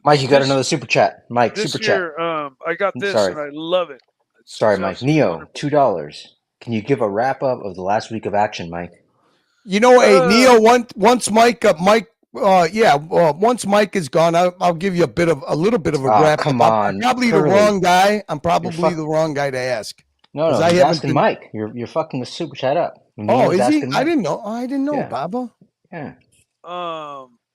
Mike, you got another super chat. Mike, this super year, chat. I got this, and I love it. Sorry, Mike. Neo, $2. Can you give a wrap up of the last week of action, Mike? Hey, Neo. Once Mike is gone, I'll give you a little bit of a wrap up. Come on, I'm probably the wrong guy. I'm probably the wrong guy to ask. No, I haven't asking Mike. You're fucking the super chat up. Oh, is he? I didn't know, yeah. Baba. Yeah.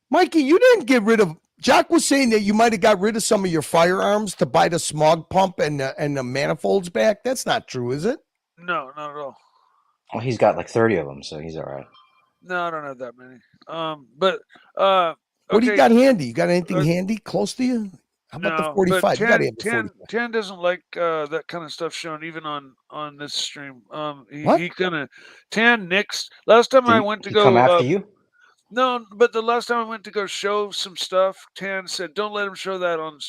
Mikey, you didn't get rid of. Jack was saying that you might have got rid of some of your firearms to buy the smog pump and the manifolds back. That's not true, is it? No, not at all. Well, he's got like 30 of them, so he's all right. No, I don't have that many. But what do you got handy? You got anything handy close to you? How about the 45? You got to have the 45. Tan doesn't like that kind of stuff shown even on this stream. He kind of Tan nixed. Last time I went to go come after you. No, but the last time I went to go show some stuff, Tan said, "Don't let him show that on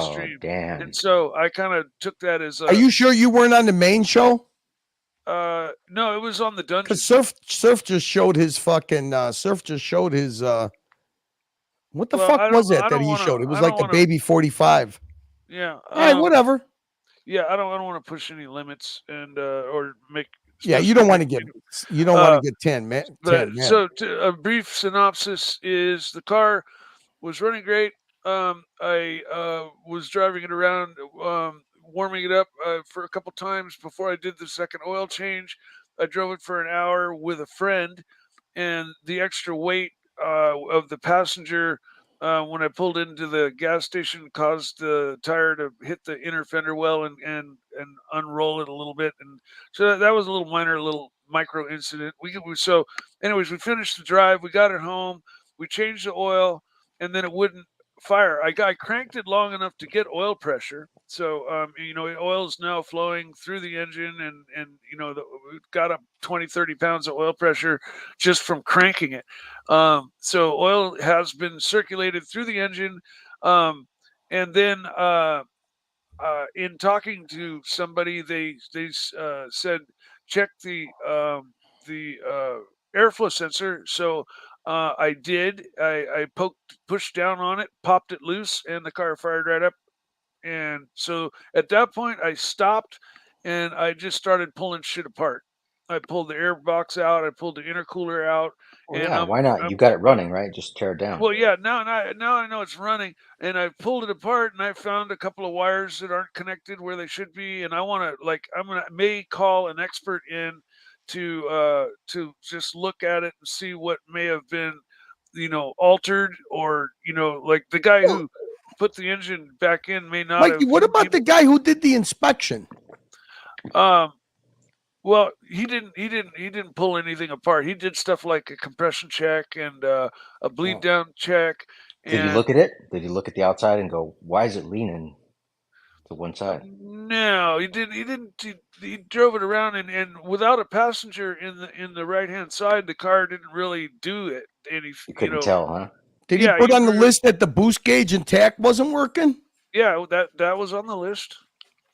stream." Damn. And so I kind of took that as a. Are you sure you weren't on the main show? No, it was on the dungeon. Because Surf just showed his fucking Surf just showed his what the fuck was that he showed? It was like the baby 45. Yeah. All right, whatever. Yeah, I don't want to push any limits and or make. Yeah, you don't want to get 10, man. So a brief synopsis is the car was running great. I was driving it around, warming it up for a couple times before I did the second oil change. I drove it for an hour with a friend, and the extra weight of the passenger when I pulled into the gas station caused the tire to hit the inner fender well and unroll it a little bit, and so that was a little micro incident. So anyways, we finished the drive. We got it home. We changed the oil, and then it wouldn't fire. I cranked it long enough to get oil pressure. So, oil is now flowing through the engine and we've got up 20, 30 pounds of oil pressure just from cranking it. So oil has been circulated through the engine. And then in talking to somebody, they said, check the airflow sensor. So I did. I pushed down on it, popped it loose, and the car fired right up. And so at that point, I stopped, and I just started pulling shit apart. I pulled the air box out. I pulled the intercooler out. Well, yeah, why not? You got it running, right? Just tear it down. Well, yeah. Now I know it's running, and I pulled it apart, and I found a couple of wires that aren't connected where they should be. And I may call an expert in to just look at it and see what may have been, altered, or like the guy who put the engine back in may not. Mikey, what about the guy who did the inspection? Well, he didn't pull anything apart. He did stuff like a compression check and a bleed down check. Did he look at it? Did he look at the outside and go, "Why is it leaning to one side?" No, he didn't. He drove it around, and without a passenger in the right hand side, the car didn't really do it. And you couldn't tell, huh? Did he put on the list that the boost gauge and tack wasn't working? Yeah, that was on the list.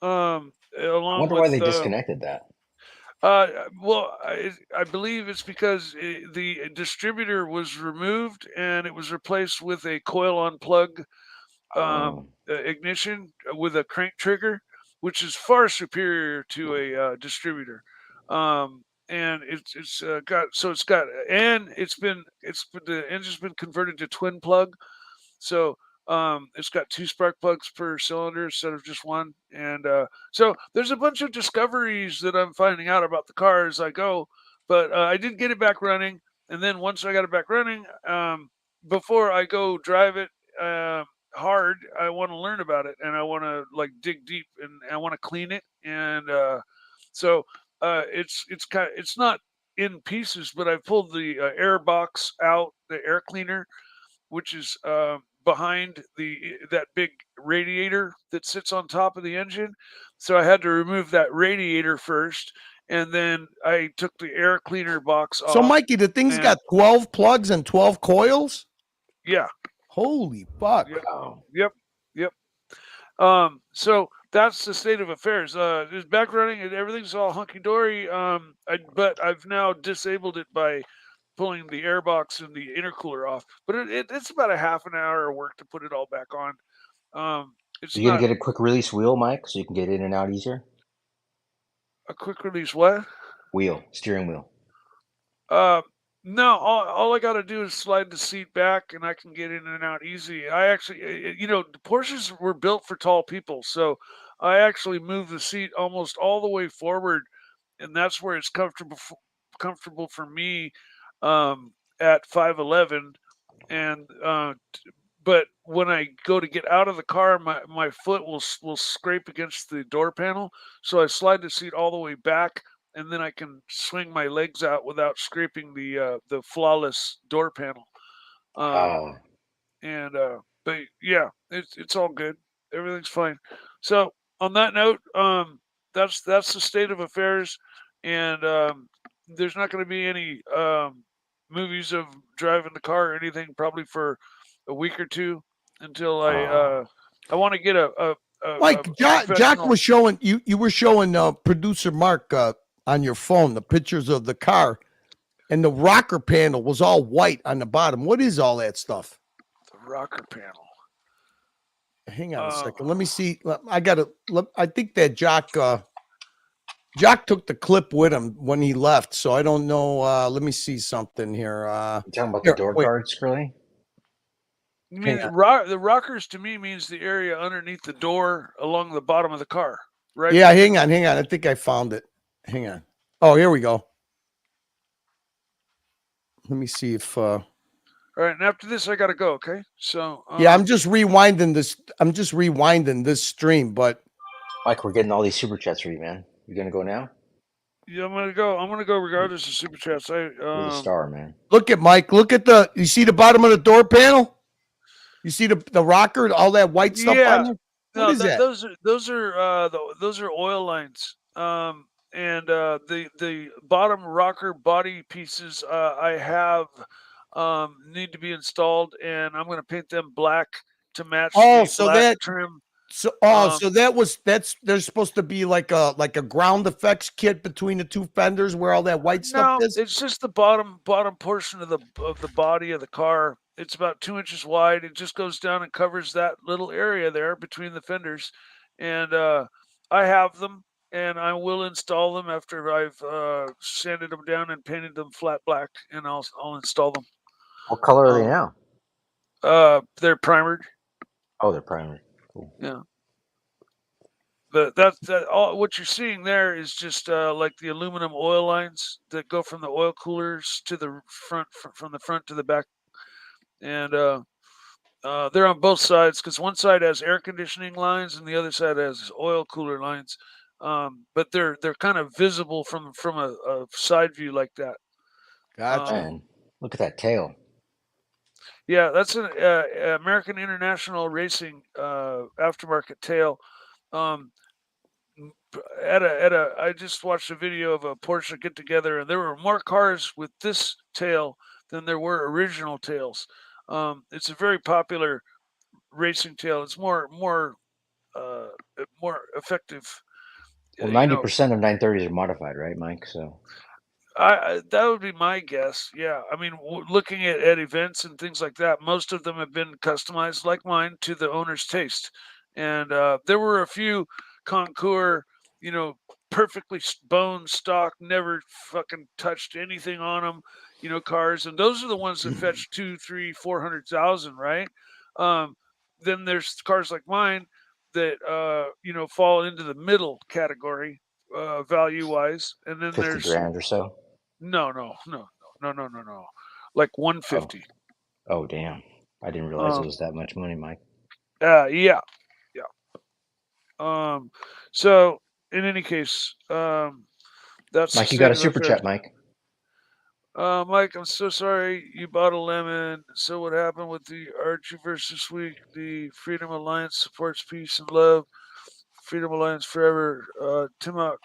Along I wonder why they disconnected that. Well, I believe it's because the distributor was removed and it was replaced with a coil-on plug ignition with a crank trigger, which is far superior to a distributor. And the engine's been converted to twin plug, so it's got 2 spark plugs per cylinder instead of just one. And so there's a bunch of discoveries that I'm finding out about the car as I go. But I did get it back running, and then once I got it back running, before I go drive it hard, I want to learn about it, and I want to dig deep, and I want to clean it. And so it's not in pieces, but I pulled the air box out, the air cleaner, which is behind that big radiator that sits on top of the engine. So I had to remove that radiator first, and then I took the air cleaner box off. So Mikey, the thing's got 12 plugs and 12 coils? Yeah. Holy fuck. Yep. So that's the state of affairs. It's back running and everything's all hunky-dory. But I've now disabled it by pulling the airbox and the intercooler off. But it's about a half an hour of work to put it all back on. So you're going to get a quick release wheel, Mike, so you can get in and out easier? A quick release what? Steering wheel. No, all I got to do is slide the seat back and I can get in and out easy. I actually, the Porsches were built for tall people. So I actually moved the seat almost all the way forward, and that's where it's comfortable for me at 5'11". And but when I go to get out of the car, my foot will scrape against the door panel. So I slide the seat all the way back, and then I can swing my legs out without scraping the flawless door panel. But yeah, it's all good. Everything's fine. So on that note, that's the state of affairs, and there's not going to be any movies of driving the car or anything probably for a week or two until I want to get a Mike, Jack was showing you were showing producer Mark on your phone the pictures of the car, and the rocker panel was all white on the bottom. What is all that stuff? The rocker panel. Hang on a second. Let me see. I think that Jock took the clip with him when he left, so I don't know. Let me see something here. You talking about the door guards, Skrilly? You mean the rockers to me means the area underneath the door along the bottom of the car, right? Yeah, hang on. I think I found it. Hang on. Oh, here we go. Let me see if. All right, and after this, I gotta go. Okay, so. Yeah, I'm just rewinding this stream, but. Mike, we're getting all these super chats for you, man. You gonna go now? Yeah, I'm gonna go regardless of super chats. You're the star, man. Look at Mike. Look at you see the bottom of the door panel? You see the rocker, all that white stuff on there? What is that? Those are oil lines. And the bottom rocker body pieces I have need to be installed, and I'm going to paint them black to match the black trim. So there's supposed to be like a ground effects kit between the two fenders where all that white stuff is. It's just the bottom portion of the body of the car. It's about 2 inches wide. It just goes down and covers that little area there between the fenders, and I have them, and I will install them after I've sanded them down and painted them flat black, and I'll install them. What color are they now? They're primered. Oh, they're primered. Cool. Yeah. But that's all. What you're seeing there is just like the aluminum oil lines that go from the oil coolers to the front, from the front to the back, and they're on both sides because one side has air conditioning lines and the other side has oil cooler lines. But they're kind of visible from a side view like that. Gotcha. Man, look at that tail. Yeah, that's an American International Racing aftermarket tail. I just watched a video of a Porsche get together, and there were more cars with this tail than there were original tails. It's a very popular racing tail. It's more effective. Well, 90% of 930s are modified, right, Mike? So. That would be my guess. Yeah, I mean, looking at events and things like that, most of them have been customized, like mine, to the owner's taste. And there were a few Concours, perfectly bone stock, never fucking touched anything on them, cars, and those are the ones that fetch 200,000, 300,000, 400,000, right? Then there's cars like mine that fall into the middle category value wise, and then 50 there's grand or so. No, like 150. Oh damn! I didn't realize it was that much money, Mike. Yeah. So in any case, that's Mike. You got a super chat, Mike. Mike, I'm so sorry you bought a lemon. So what happened with the Archieverse this week? The Freedom Alliance supports peace and love. Freedom Alliance forever. Timok.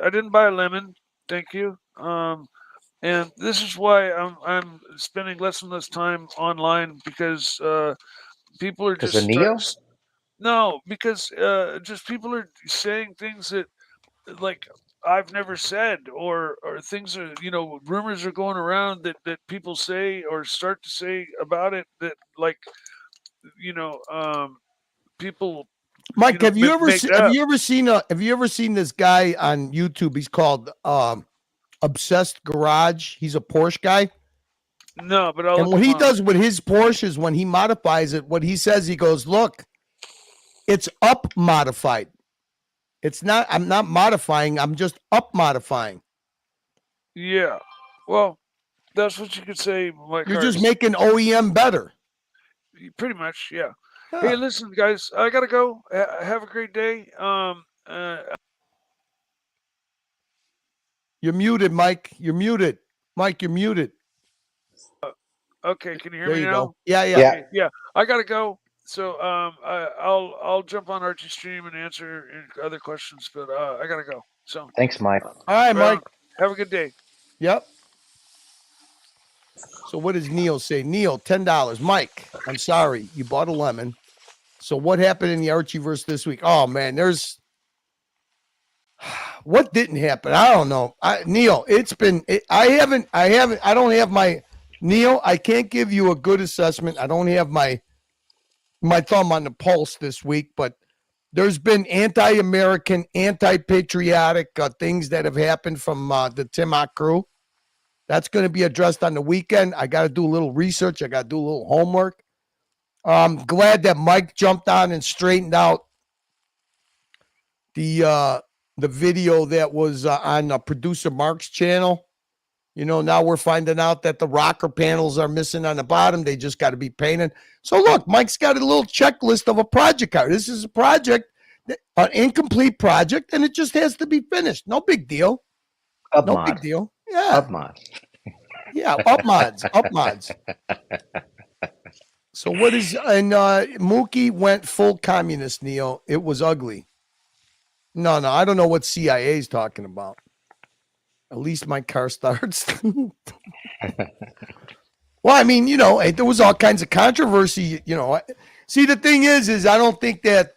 I didn't buy a lemon. Thank you. And this is why I'm spending less and less time online because people are just no, because just people are saying things that like I've never said, or things are rumors are going around that people say or start to say about it that people. Mike, have you ever seen this guy on YouTube? He's called Obsessed Garage. He's a Porsche guy. No, but and what he does with his Porsches when he modifies it, what he says, he goes, "Look, it's up modified. It's not. I'm not modifying. I'm just up modifying." Yeah, well, that's what you could say. You're just making OEM better. Pretty much, yeah. Hey, listen, guys, I gotta go. Have a great day. You're muted, Mike. You're muted. Mike, you're muted. Okay, can you hear There me you now? go. Yeah. Okay, yeah. I gotta go. So I'll jump on Archie's stream and answer other questions, but I gotta go. So thanks, Mike. All right, Mike. Have a good day. Yep. So what does Neil say? Neil, $10. Mike, I'm sorry, you bought a lemon. So what happened in the Archieverse this week? Oh man, there's what didn't happen. I don't know. Neil, I don't have my Neil. I can't give you a good assessment. I don't have my thumb on the pulse this week, but there's been anti-American, anti-patriotic things that have happened from the Tim Hawk crew. That's going to be addressed on the weekend. I got to do a little research. I got to do a little homework. I'm glad that Mike jumped on and straightened out the video that was on producer Mark's channel. You know, now we're finding out that the rocker panels are missing on the bottom. They just got to be painted. So look, Mike's got a little checklist of a project car. This is a project, an incomplete project, and it just has to be finished. No big deal. Big deal. Yeah. Up mod. Yeah, up mods. Up mods. So what is, and Mookie went full communist, Neil. It was ugly. No, I don't know what CIA is talking about. At least my car starts. Well, I mean, you know, there was all kinds of controversy, you know. See, the thing is I don't think that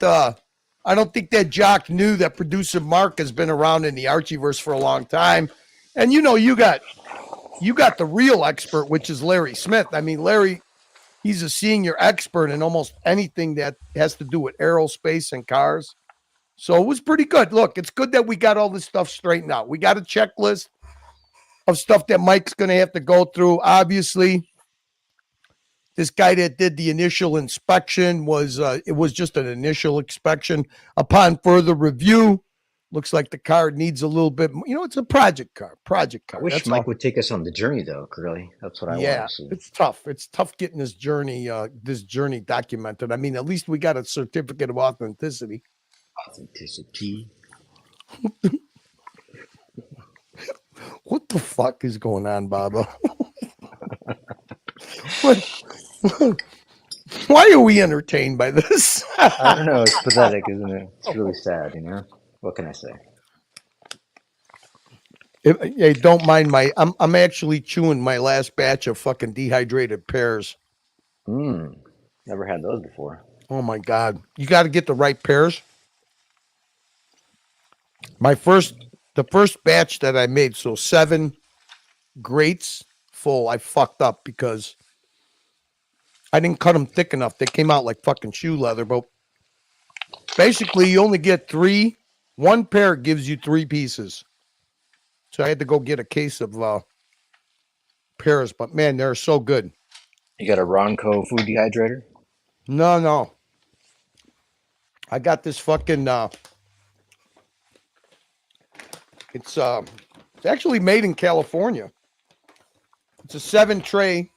Jock knew that producer Mark has been around in the Archieverse for a long time. And you know, you got the real expert, which is Larry Smith. I mean, Larry, he's a senior expert in almost anything that has to do with aerospace and cars. So it was pretty good. Look, it's good that we got all this stuff straightened out. We got a checklist of stuff that Mike's going to have to go through. Obviously, this guy that did the initial inspection it was just an initial inspection. Upon further review, looks like the car needs a little bit, you know, it's a project car. I wish Mike would take us on the journey, though, Curly. That's what I want to see. It's tough. It's tough getting this journey documented. I mean, at least we got a certificate of authenticity. What the fuck is going on, Baba? Why are we entertained by this? I don't know. It's pathetic, isn't it? It's really sad, you know? What can I say? Hey, don't mind I'm actually chewing my last batch of fucking dehydrated pears. Never had those before. Oh my God. You got to get the right pears. The first batch that I made, so 7 grates full, I fucked up because I didn't cut them thick enough. They came out like fucking shoe leather, but basically you only get 3. One pear gives you 3 pieces. So I had to go get a case of pears, but man, they're so good. You got a Ronco food dehydrator? No. I got this fucking it's actually made in California. It's a 7-tray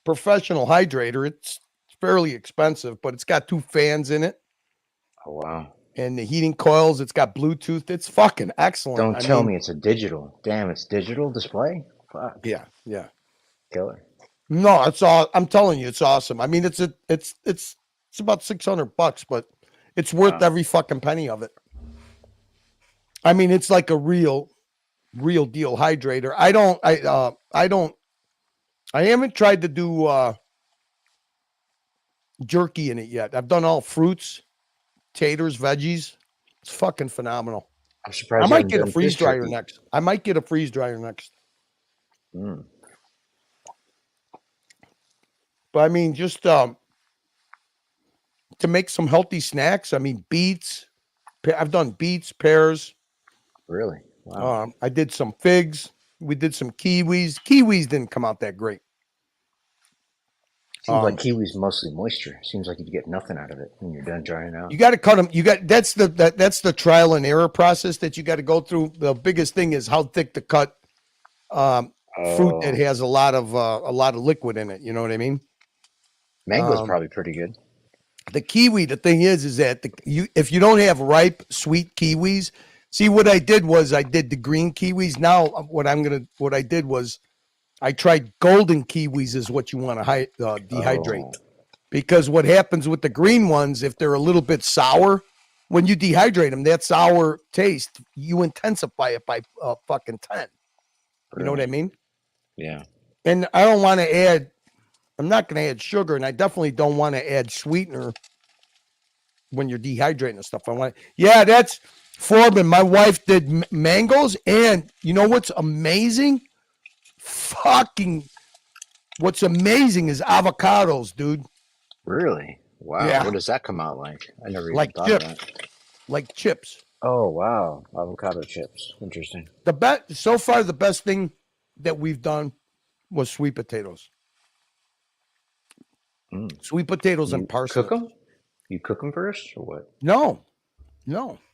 professional hydrator. It's fairly expensive, but it's got 2 fans in it. Oh wow. And the heating coils, it's got Bluetooth. It's fucking excellent. Don't tell me it's a digital. Damn, it's digital display? Fuck. Yeah. Killer. No, it's all. I'm telling you, it's awesome. I mean, it's about $600, but it's worth every fucking penny of it. I mean, it's like a real deal hydrator. I haven't tried to do jerky in it yet. I've done all fruits, taters, veggies. It's fucking phenomenal. I'm surprised. I might get a freeze dryer next. But I mean, just to make some healthy snacks. I mean, beets. I've done beets, pears. Really? Wow. I did some figs. We did some kiwis. Kiwis didn't come out that great. Seems like kiwi's mostly moisture. Seems like you get nothing out of it when you're done drying out. You got to cut them. That's the trial and error process that you got to go through. The biggest thing is how thick to cut fruit that has a lot of liquid in it. You know what I mean? Mango's probably pretty good. The kiwi. The thing is that if you don't have ripe sweet kiwis. See, what I did was I did the green kiwis. Now what I did was I tried golden kiwis is what you want to dehydrate. Because what happens with the green ones, if they're a little bit sour, when you dehydrate them, that sour taste, you intensify it by fucking 10. You know what I mean? Yeah. And I don't want to add, I'm not going to add sugar, and I definitely don't want to add sweetener when you're dehydrating and stuff. Yeah, that's Foreman. My wife did mangoes, and you know what's amazing? What's amazing is avocados, dude. Really? Wow. Yeah. What does that come out like? I never even Like thought chips. of that. Like chips. Oh, wow. Avocado chips. Interesting. So far, the best thing that we've done was sweet potatoes. Sweet potatoes and parsnips. Cook them? You cook them first or what? No.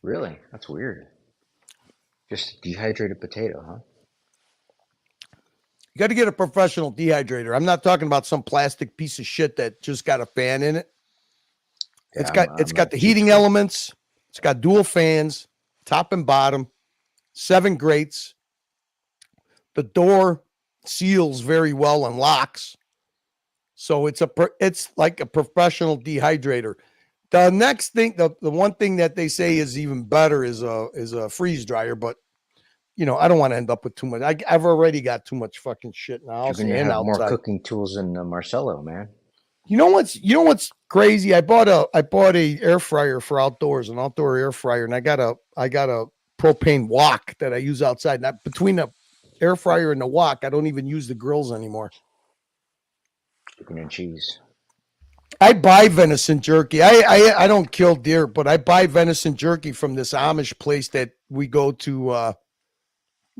Really? That's weird. Just dehydrated potato, huh? You got to get a professional dehydrator. I'm not talking about some plastic piece of shit that just got a fan in it. It's got the heating elements. It's got dual fans, top and bottom, 7 grates. The door seals very well and locks. So it's like a professional dehydrator. The next thing, the one thing that they say is even better is a freeze dryer, but you know, I don't want to end up with too much. I've already got too much fucking shit in the house You're gonna and have outside. more cooking tools than Marcelo, man. You know what's crazy? I bought a air fryer for outdoors, an outdoor air fryer, and I got a propane wok that I use outside. Now, between the air fryer and the wok, I don't even use the grills anymore. Chicken and cheese. I buy venison jerky. I don't kill deer, but I buy venison jerky from this Amish place that we go to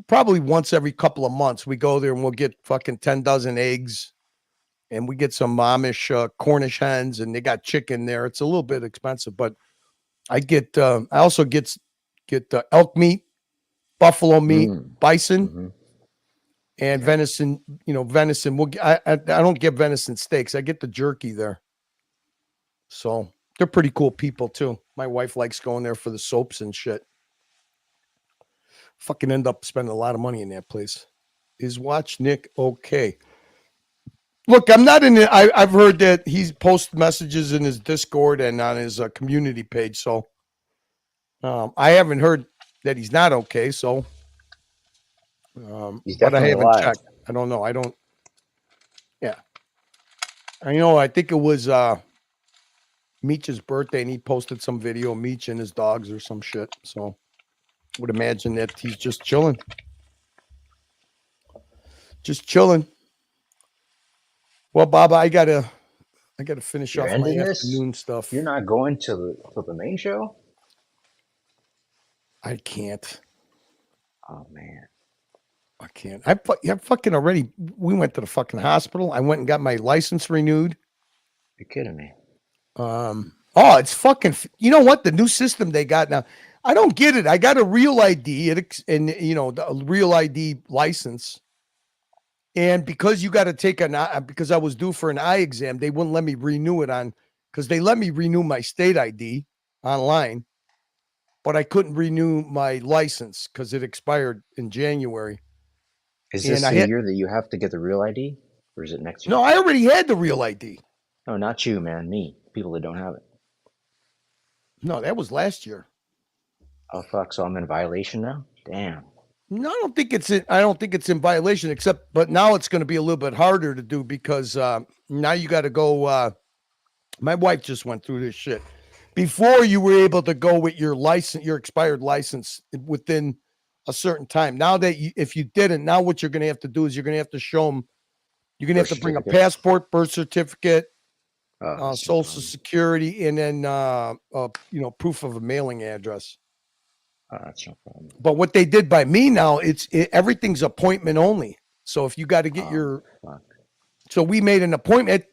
probably once every couple of months. We go there and we'll get fucking 10 dozen eggs, and we get some Amish Cornish hens, and they got chicken there. It's a little bit expensive, but I also get elk meat, buffalo meat, bison, and venison. You know, venison. I don't get venison steaks. I get the jerky there. So they're pretty cool people too. My wife likes going there for the soaps and shit. Fucking end up spending a lot of money in that place. Is Watch Nick okay? Look, I'm not in it. I've heard that he's posted messages in his Discord and on his community page. So I haven't heard that he's not okay. So, He's but I definitely haven't alive. checked. I don't know. I don't. Yeah. I know. I think it was Meech's birthday, and he posted some video of Meech and his dogs or some shit. So would imagine that he's just chilling. Just chilling. Well, Baba, I gotta finish You're off my ending this? afternoon stuff. You're not going to the main show? I can't. Oh man. I can't. I fucking already. We went to the fucking hospital. I went and got my license renewed. You're kidding me. Oh, it's fucking. You know what? The new system they got now. I don't get it. I got a Real ID and you know the Real ID license, and because you got to take because I was due for an eye exam, they wouldn't let me renew it because they let me renew my state ID online, but I couldn't renew my license because it expired in January. Is this the year that you have to get the Real ID, or is it next year? No, I already had the Real ID. No, not you, man. Me. People that don't have it. No, that was last year. Oh fuck! So I'm in violation now. Damn. No, I don't think it's in violation. But now it's going to be a little bit harder to do because now you got to go. My wife just went through this shit. Before you were able to go with your license, your expired license within a certain time. Now that if you didn't, now what you're going to have to do is you're going to have to show them. You're going to have to bring a passport, birth certificate, social security, and then proof of a mailing address. That's no problem. But what they did by me now, everything's appointment only. So if you got to get so we made an appointment.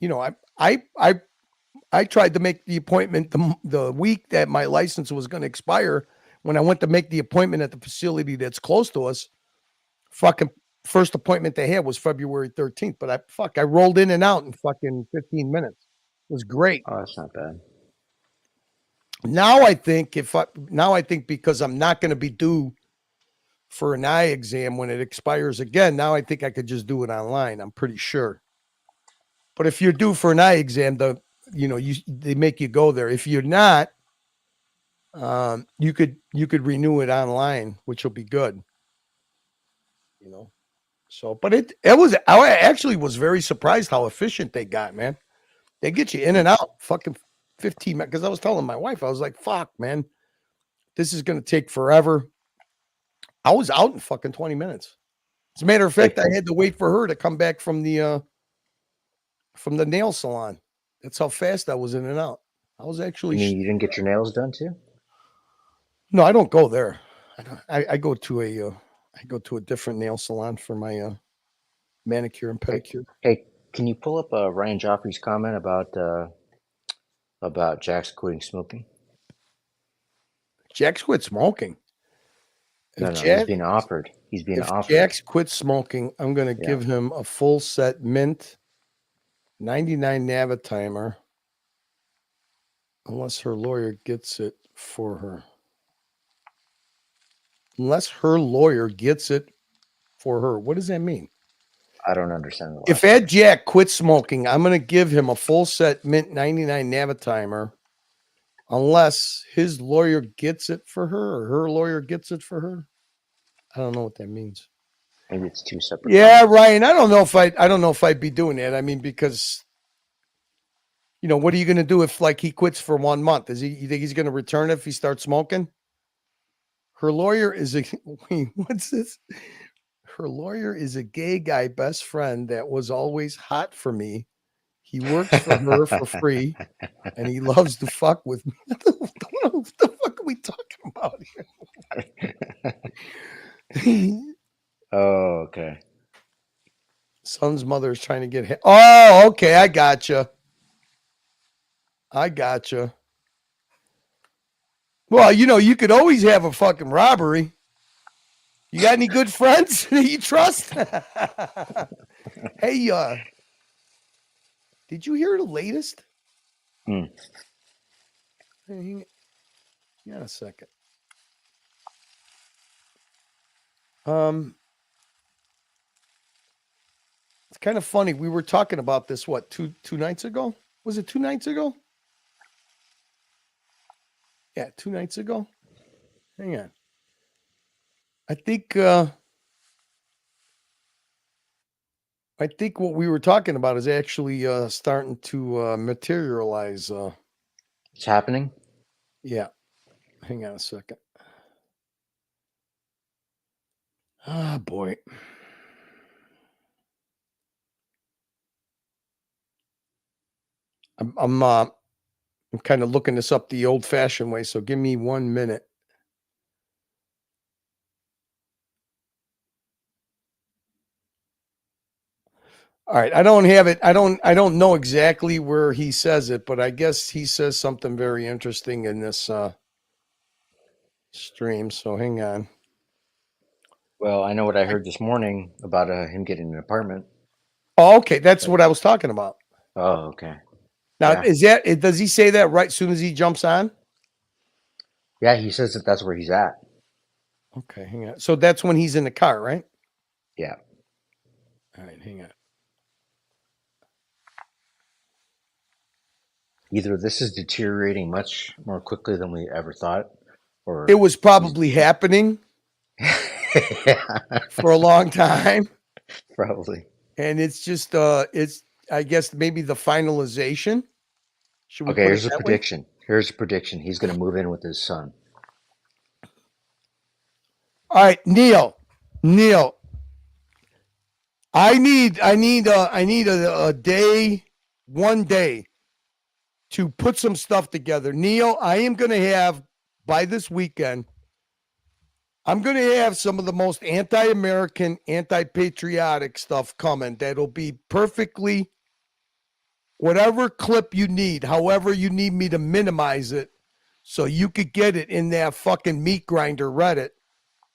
You know, I tried to make the appointment the week that my license was going to expire. When I went to make the appointment at the facility that's close to us, fucking first appointment they had was February 13th. But I rolled in and out in fucking 15 minutes. It was great. Oh, that's not bad. Now I think because I'm not going to be due for an eye exam when it expires again, now I think I could just do it online. I'm pretty sure. But if you're due for an eye exam, they make you go there. If you're not, you could renew it online, which will be good. you know. So, but I actually was very surprised how efficient they got, man. They get you in and out fucking 15 minutes. Because I was telling my wife, I was like, fuck, man, this is going to take forever. I was out in fucking 20 minutes. As a matter of fact, I had to wait for her to come back from the nail salon. That's how fast I was in and out. I was actually. You mean you didn't get your nails done too? No, I don't go there. I go to a different nail salon for my manicure and pedicure. Hey, can you pull up Ryan Joffrey's comment about Jack's quitting smoking? Jack's quit smoking. No, he's being offered. He's being offered. Jack's quit smoking, I'm going to give him a full set mint 99 Navitimer, unless her lawyer gets it for her. Unless her lawyer gets it for her. What does that mean? I don't understand. If Ed Jack quits smoking, I'm going to give him a full set mint 99 Navitimer, unless his lawyer gets it for her or her lawyer gets it for her. I don't know what that means. Maybe it's two separate. Yeah, Ryan. I don't know if I'd be doing that. I mean, because you know, what are you going to do if like he quits for 1 month? You think he's going to return if he starts smoking? Her lawyer is what's this? Her lawyer is a gay guy best friend that was always hot for me. He works for her for free, and he loves to fuck with me. What the fuck are we talking about here? Oh, okay. Son's mother is trying to get hit. Oh, okay. I gotcha. Well, you know, you could always have a fucking robbery. You got any good friends that you trust? Hey, did you hear the latest? Hey, hang on a second. It's kind of funny. We were talking about this, what, two nights ago? Was it 2 nights ago? Yeah, 2 nights ago. Hang on. I think what we were talking about is actually starting to materialize. It's happening? Yeah. Hang on a second. Ah, boy. I'm kind of looking this up the old-fashioned way, so give me 1 minute. All right, I don't have it. I don't know exactly where he says it, but I guess he says something very interesting in this stream. So hang on. Well, I know what I heard this morning about him getting an apartment. Oh, okay, that's what I was talking about. Oh, okay. Now, does he say that right as soon as he jumps on? Yeah, he says that that's where he's at. Okay, hang on. So that's when he's in the car, right? Yeah. All right, hang on. Either this is deteriorating much more quickly than we ever thought, or it was probably happening for a long time. Probably. And it's just it's, I guess, maybe the finalization. Okay, here's a prediction. Here's a prediction. He's going to move in with his son. All right, Neil. I need a day, 1 day to put some stuff together. Neil, I am going to have, by this weekend, I'm going to have some of the most anti-American, anti-patriotic stuff coming that'll be perfectly whatever clip you need, however you need me to minimize it so you could get it in that fucking meat grinder Reddit.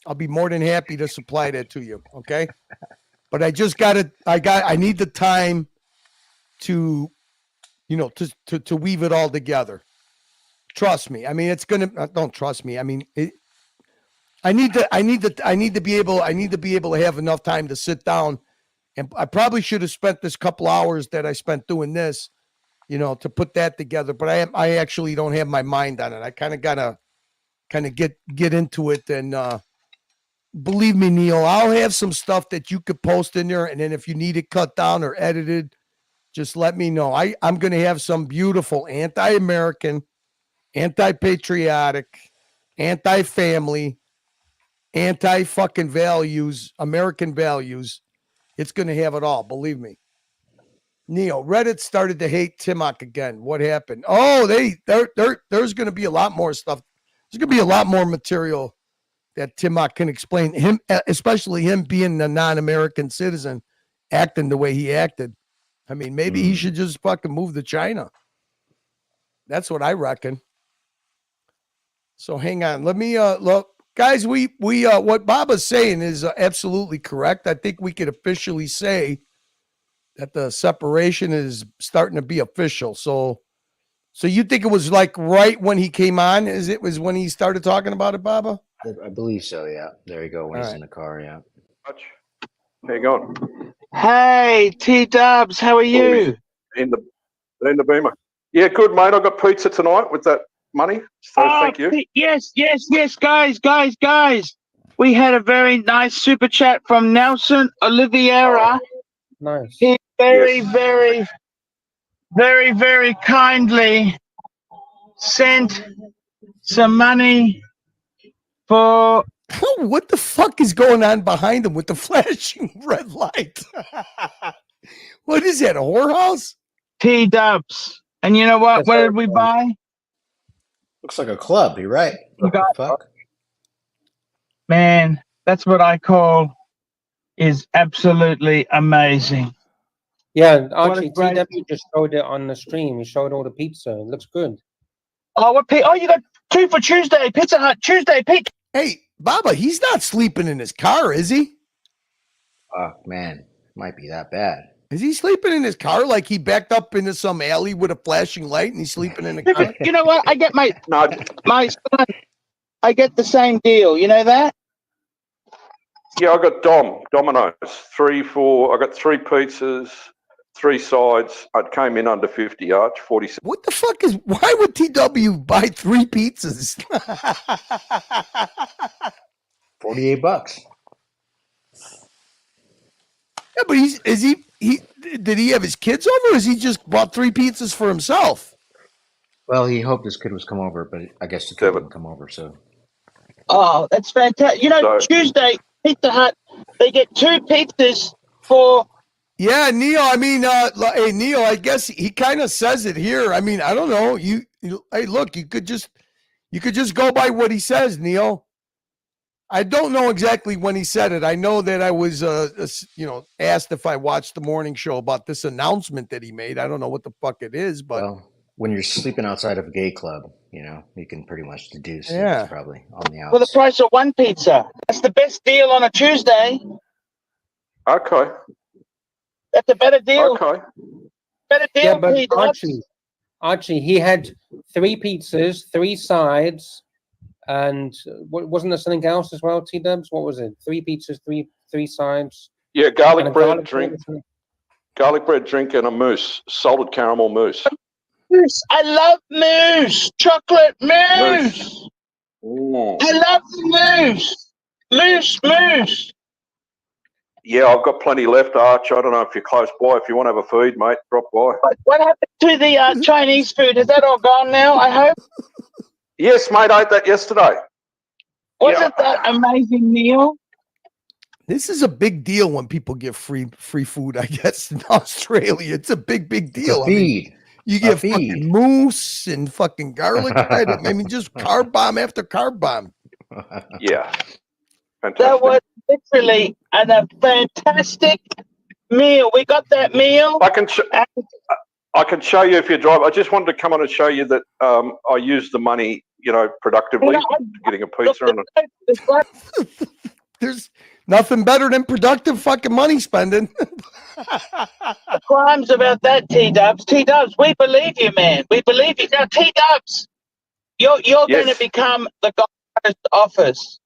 I'll be more than happy to supply that to you, okay? But I just I need the time to, you know, to weave it all together. Trust me. I mean, don't trust me. I mean, I need to be able to have enough time to sit down, and I probably should have spent this couple hours that I spent doing this, you know, to put that together. But I actually don't have my mind on it. I kind of gotta get into it and believe me, Neil, I'll have some stuff that you could post in there, and then if you need it cut down or edited, just let me know. I'm going to have some beautiful anti-American, anti-patriotic, anti-family, anti-fucking values, American values. It's going to have it all, believe me. Neil, Reddit started to hate Timok again. What happened? Oh, there's going to be a lot more stuff. There's going to be a lot more material that Timok can explain. Him, especially him being a non-American citizen, acting the way he acted. I mean, maybe he should just fucking move to China. That's what I reckon. So hang on. Let me look. Guys, we what Baba's saying is absolutely correct. I think we could officially say that the separation is starting to be official. So you think it was like right when he came on? Is it was when he started talking about it, Baba? I believe so. Yeah. There you go. When All he's right. in the car. Yeah. How you going? Hey, T-Dubs, how are you? In the Beamer. Yeah, good, mate. I got pizza tonight with that money, so thank you. Yes, guys. We had a very nice super chat from Nelson Oliveira. Nice. He very kindly sent some money for. What the fuck is going on behind him with the flashing red light? What is that, a whorehouse? T-Dubs. And you know what? What did we buy? Looks like a club. You're right. You got, Fuck. man, that's what I call is absolutely amazing. Yeah, Archie, What a TW just showed it on the stream. He showed all the pizza. It looks good. Oh, you got 2 for Tuesday. Pizza Hut Tuesday pizza. Hey, Baba, he's not sleeping in his car, is he? Oh man, might be that bad. Is he sleeping in his car like he backed up into some alley with a flashing light and he's sleeping in a car? You know what? I get my son. I get the same deal. You know that? Yeah, I got Domino's 3 for. I got 3 pizzas, 3 sides. I came in under 50 Arch, 46. What the fuck is? Why would TW buy 3 pizzas? $48. Yeah, but did he have his kids over, or is he just bought 3 pizzas for himself? Well, he hoped his kid was come over, but I guess the kid didn't come over. So. Oh, that's fantastic. You know, Tuesday Pizza Hut, they get 2 pizzas for. Yeah, Neil. I mean, hey, Neil. I guess he kind of says it here. I mean, I don't know. Hey, look, you could just go by what he says, Neil. I don't know exactly when he said it. I know that I was, asked if I watched the morning show about this announcement that he made. I don't know what the fuck it is, but when you're sleeping outside of a gay club, you can pretty much deduce Yeah. it's probably on the outs. For the price of 1 pizza. That's the best deal on a Tuesday. Okay. That's a better deal. Okay. Better deal, Yeah, but T-Dubs. Archie, he had 3 pizzas, 3 sides, and wasn't there something else as well, T-Dubs? What was it? 3 pizzas, three sides. Yeah, and garlic a bread garlic drink, bread or something? garlic bread drink, and a mousse, salted caramel mousse. Mousse. I love mousse. Chocolate mousse. I love the mousse. Mousse. Yeah, I've got plenty left, Arch. I don't know if you're close by. If you want to have a feed, mate, drop by. What happened to the Chinese food? Is that all gone now, I hope? Yes, mate, I ate that yesterday. Wasn't that amazing meal? this is a big deal when people get free food. I guess in Australia, it's a big deal. It's a feed. You get fucking moose and fucking garlic bread. I mean, just carb bomb after carb bomb. Yeah. That was literally a fantastic meal. We got that meal. I can show you if you drive. I just wanted to come on and show you that I use the money, productively, getting a pizza and There's nothing better than productive fucking money spending. Crimes about that, T-Dubs. T-Dubs, we believe you, man. We believe you. Now, T-Dubs, you're going to become the guy's office.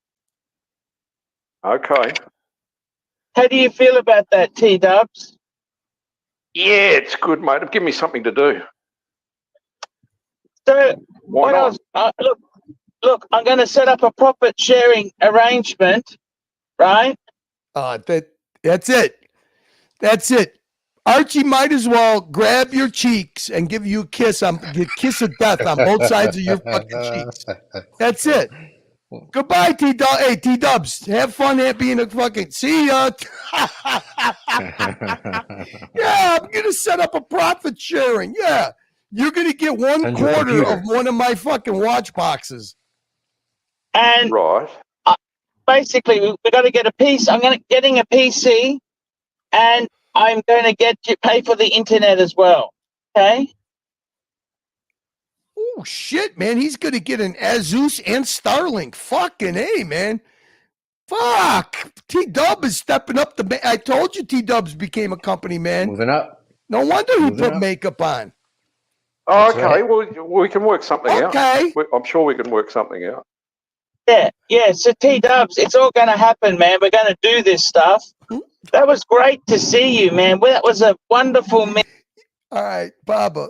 Okay. How do you feel about that, T-Dubs? Yeah, it's good, mate. Give me something to do. So, Why what not? else? Look, I'm going to set up a profit sharing arrangement right? That's it. That's it. Archie might as well grab your cheeks and give you a kiss of death on both sides of your fucking cheeks. That's it. Goodbye, T-Dubs. Hey, T-Dubs, have fun at being a fucking... See ya. Yeah, I'm going to set up a profit sharing. Yeah. You're going to get 1/4 of one of my fucking watch boxes. And right. Basically, we're going to get a piece. I'm getting a PC, and I'm going to pay for the internet as well. Okay? Oh, shit, man. He's going to get an Asus and Starlink. Fucking A, man. Fuck. T-Dub is stepping up. I told you T-Dubs became a company, man. Moving up. No wonder he put makeup on. Oh, okay. Right. Well, we can work something out. Okay. I'm sure we can work something out. Yeah. So T-Dubs, it's all going to happen, man. We're going to do this stuff. That was great to see you, man. That was a wonderful... All right, Baba.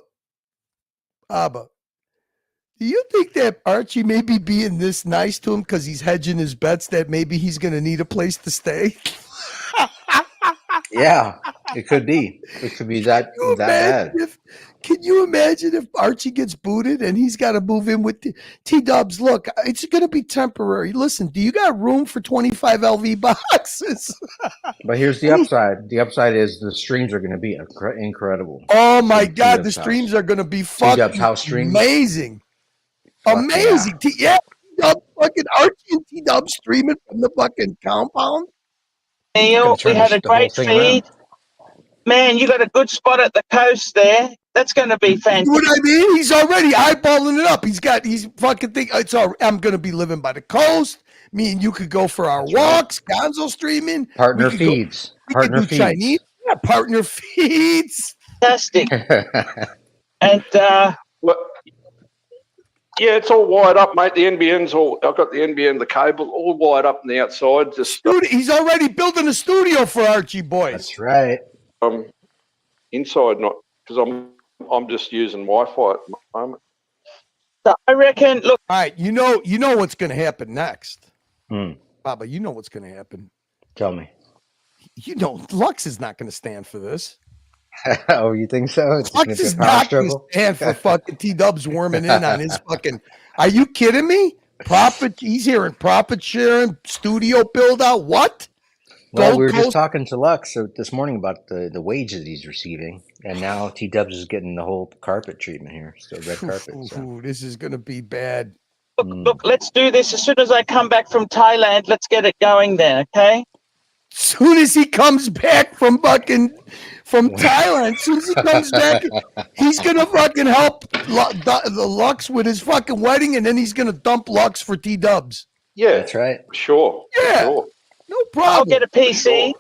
Do you think that Archie may be being this nice to him because he's hedging his bets that maybe he's going to need a place to stay? Yeah, it could be. It could be that bad. Can you imagine if Archie gets booted and he's got to move in with T-Dubs? Look, it's going to be temporary. Listen, do you got room for 25 LV boxes? But here's the upside. The upside is the streams are going to be incredible. Oh, my God. The streams are going to be fucking amazing. Amazing. Yeah. Fucking Archie and T-Dub streaming from the fucking compound. Neil, we had a great feed. Man, you got a good spot at the coast there. That's going to be fantastic. You know what I mean? He's already eyeballing it up. He's fucking thinking, I'm going to be living by the coast. Me and you could go for our walks. Gonzo streaming. Partner feeds. Partner feeds. Chinese. Yeah, partner feeds. Fantastic. And, yeah, it's all wired up, mate. The NBN's I've got the NBN, the cable, all wired up on the outside. He's already building a studio for Archie Boys. That's right. Inside, not because I'm just using Wi-Fi at the moment. So I reckon. Look, all right. You know what's going to happen next, Baba. You know what's going to happen. Tell me. You know, Lux is not going to stand for this. Oh, you think so? Lux is not going to stand for fucking T-Dubs worming in on his fucking. Are you kidding me? He's hearing profit sharing, studio build out. What? Well, we were just talking to Lux this morning about the wage that he's receiving, and now T-Dubs is getting the whole carpet treatment here, so red carpet. Ooh, this is going to be bad. Look, let's do this as soon as I come back from Thailand. Let's get it going then, okay? Soon as he comes back from Thailand, as soon as he comes back, he's gonna fucking help the Lux with his fucking wedding, and then he's gonna dump Lux for T-Dubs. Yeah, that's right. Sure. Yeah, sure. No problem. I'll get a PC. Sure.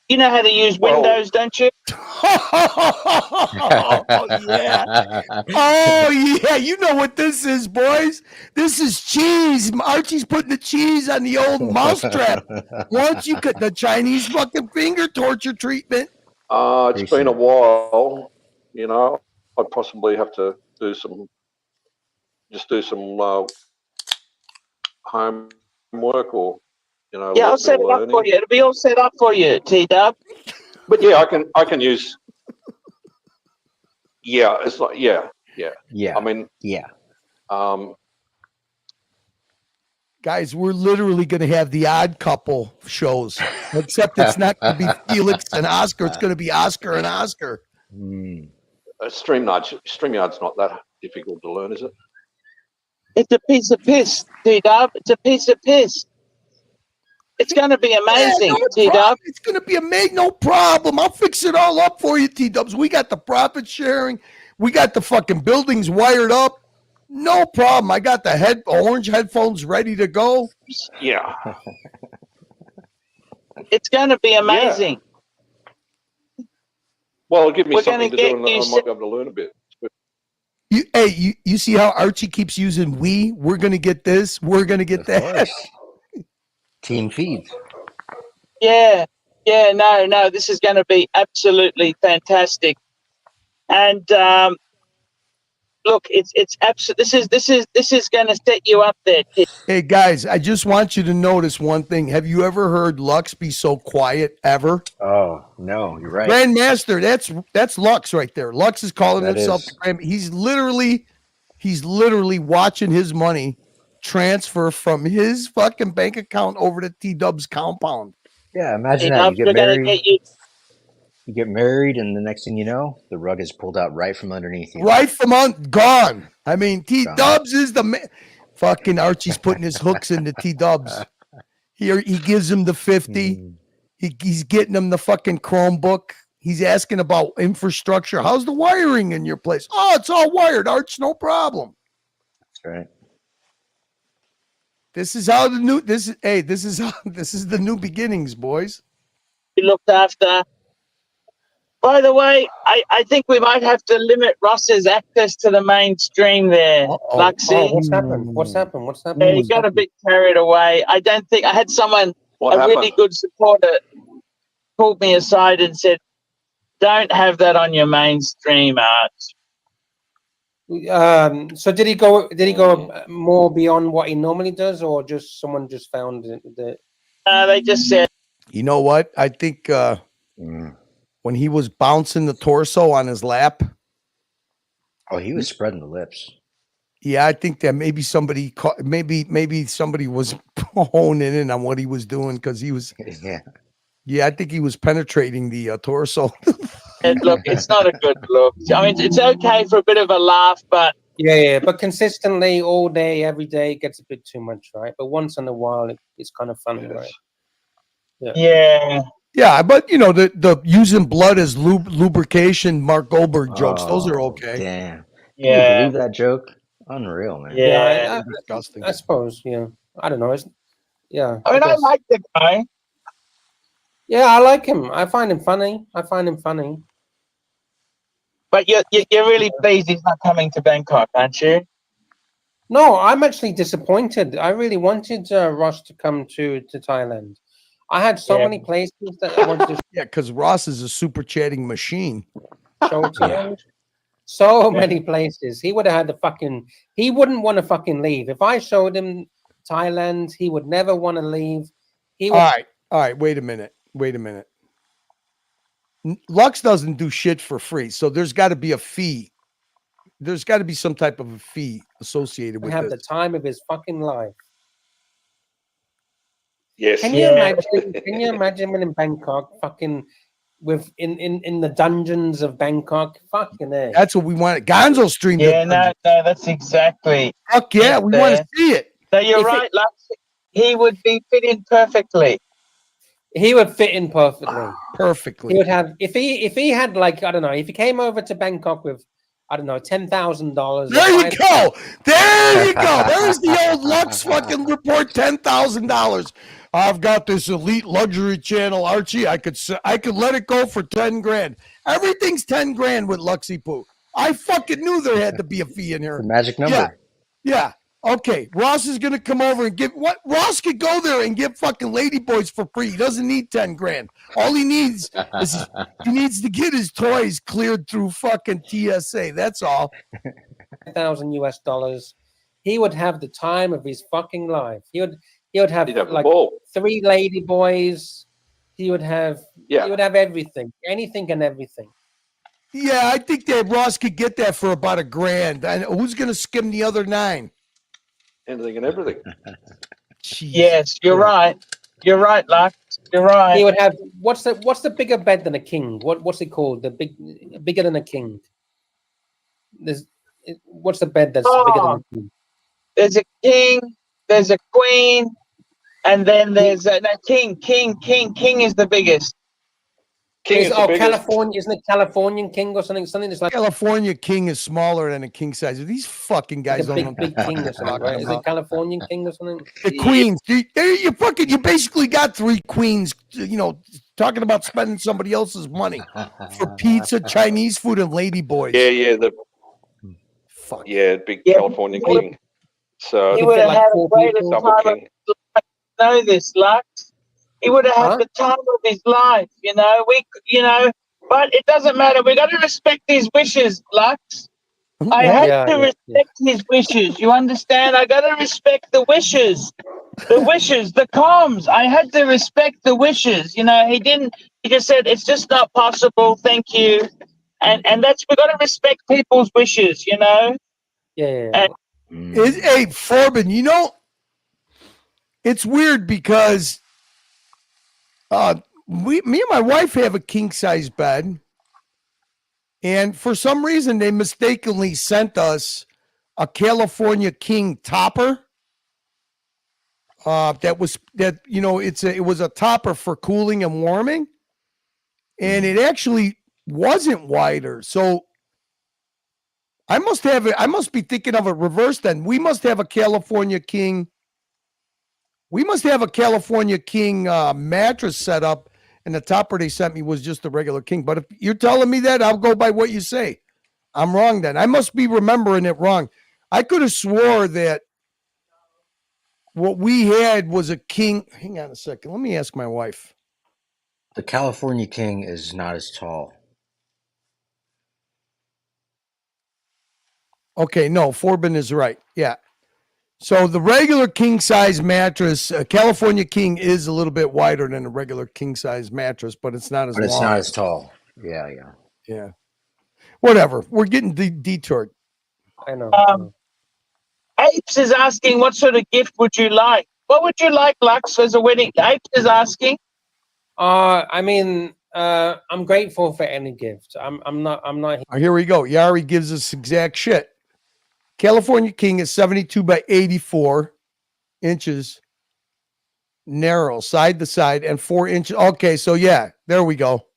You know how to use Windows, don't you? Oh yeah. Oh yeah. You know what this is, boys. This is cheese. Archie's putting the cheese on the old mousetrap. Once you get the Chinese fucking finger torture treatment. It's been a while. You know, I'd possibly have to do some homework or. Yeah, I'll set it up for you. It'll be all set up for you, T-Dub. But yeah, I can use. Yeah, it's like yeah. I mean, yeah. Guys, we're literally going to have the Odd Couple shows, except it's not going to be Felix and Oscar. It's going to be Oscar and Oscar. StreamYard's not that difficult to learn, is it? It's a piece of piss, T-Dub. It's a piece of piss. It's going to be amazing, T-Dub. It's going to be amazing. No problem. I'll fix it all up for you, T-Dubs. We got the profit sharing. We got the fucking buildings wired up. No problem. I got the orange headphones ready to go. Yeah. It's going to be amazing. Yeah. Well, it'll give me something to do, and I might be able to learn a bit. You see how Archie keeps using we? We're going to get this. We're going to get that. Team feeds. Yeah, no, this is going to be absolutely fantastic. And look, it's absolute. This is going to set you up there, kid. Hey guys, I just want you to notice one thing. Have you ever heard Lux be so quiet ever? Oh no, you're right. Grandmaster, that's Lux right there. Lux is calling That himself is. the Grand. He's literally watching his money transfer from his fucking bank account over to T-Dub's compound. Yeah, imagine that. You get married, and the next thing you know, the rug is pulled out right from underneath you. Right from gone. I mean, T-Dubs is the man. Fucking Archie's putting his hooks into T-Dubs. He gives him the 50. He's getting him the fucking Chromebook. He's asking about infrastructure. How's the wiring in your place? Oh, it's all wired, Arch. No problem. That's right. This is how this is the new beginnings, boys. Be looked after. By the way, I think we might have to limit Ross's access to the mainstream there, Luxy. Oh, what's happened? What's happened? What's happened? Yeah, he got a bit carried away. I don't think I had someone, really good supporter, pulled me aside and said, "Don't have that on your mainstream, Art." So did he go more beyond what he normally does, or just someone just found that? They just said. You know what? I think when he was bouncing the torso on his lap. Oh, he was spreading the lips. Yeah, I think that maybe somebody maybe somebody was honing in on what he was doing because he was. Yeah, I think he was penetrating the torso. And look, it's not a good look. I mean, it's okay for a bit of a laugh, but but consistently all day, every day, it gets a bit too much, right? But once in a while, it's kind of funny, right? Yeah, but you know the using blood as lubrication, Mark Goldberg jokes. Those are okay. Damn. Can you believe that joke? Unreal, man. Yeah, disgusting. I suppose. Yeah, I don't know. I mean, I like the guy. Yeah, I like him. I find him funny. But you're really pleased he's not coming to Bangkok, aren't you? No, I'm actually disappointed. I really wanted Ross to come to Thailand. I had so many places that I wanted to because Ross is a super chatting machine. show to him. So many places. He would have had he wouldn't want to fucking leave. If I showed him Thailand, he would never want to leave. All right. Wait a minute. Lux doesn't do shit for free, so there's got to be a fee. There's got to be some type of a fee associated with have this. the time of his fucking life. Yes. Can you imagine when in Bangkok, fucking in the dungeons of Bangkok? Fucking A. That's what we want. Gonzo streamed. Yeah, no, that's exactly. Fuck yeah, we want to see it. No, you're right, Lux. He would be fit in perfectly. He would fit in perfectly. Perfectly. He would have if he had like I don't know if he came over to Bangkok with I don't know $10,000. There you go. There's the old Lux fucking report. $10,000. I've got this elite luxury channel, Archie. I could let it go for 10 grand. Everything's 10 grand with Luxy Poo. I fucking knew there had to be a fee in here. The magic number. Yeah. Okay. Ross is gonna come over and give what Ross could go there and give fucking ladyboys for free. He doesn't need 10 grand. All he needs is he needs to get his toys cleared through fucking TSA. That's all. $1,000 US. He would have the time of his fucking life. He would have like 3 ladyboys. He would have everything, anything and everything. Yeah, I think that Ross could get that for about $1,000. And who's gonna skim the other 9? Anything and everything. Yes, you're right. You're right, Lux. You're right. He would have what's the bigger bed than a king? What's it called? Bigger than a king. What's the bed that's bigger than a king? There's a king, there's a queen, and then there's a king. King is the biggest. California, isn't it Californian king or something? Something that's like California king is smaller than a king size. These fucking guys don't know. Big king or something, right? Is it Californian king or something? The queens. You basically got 3 queens, you know, talking about spending somebody else's money for pizza, Chinese food, and ladyboys. Yeah, big California king. So he would have had a greater time. Know this, Lux. He would have had the time of his life, you know. But it doesn't matter. We got to respect his wishes, Lux. I had to respect his wishes. You understand? I got to respect the wishes. The wishes, the comms. I had to respect the wishes. You know, he didn't. He just said, "It's just not possible. Thank you." And that's, we got to respect people's wishes. You know. Yeah. Hey, Forbin, you know, it's weird because me and my wife have a king size bed, and for some reason they mistakenly sent us a California King topper. It was a topper for cooling and warming, and it actually wasn't wider. So I must be thinking of it reversed. Then we must have a California King. We must have a California King mattress set up, and the topper they sent me was just a regular King. But if you're telling me that, I'll go by what you say. I'm wrong then. I must be remembering it wrong. I could have swore that what we had was a King. Hang on a second. Let me ask my wife. The California King is not as tall. Okay, no, Forbin is right. Yeah. So the regular king size mattress, California King, is a little bit wider than a regular king size mattress, but it's not as long. But it's not as tall. Yeah. Whatever. We're getting detoured. I know. Apes is asking, what sort of gift would you like? What would you like, Lux, as a wedding? Apes is asking. I mean, I'm grateful for any gift. I'm not. Here we go. Yari gives us exact shit. California King is 72 by 84 inches narrow, side to side, and 4 inches. Okay, so yeah, there we go.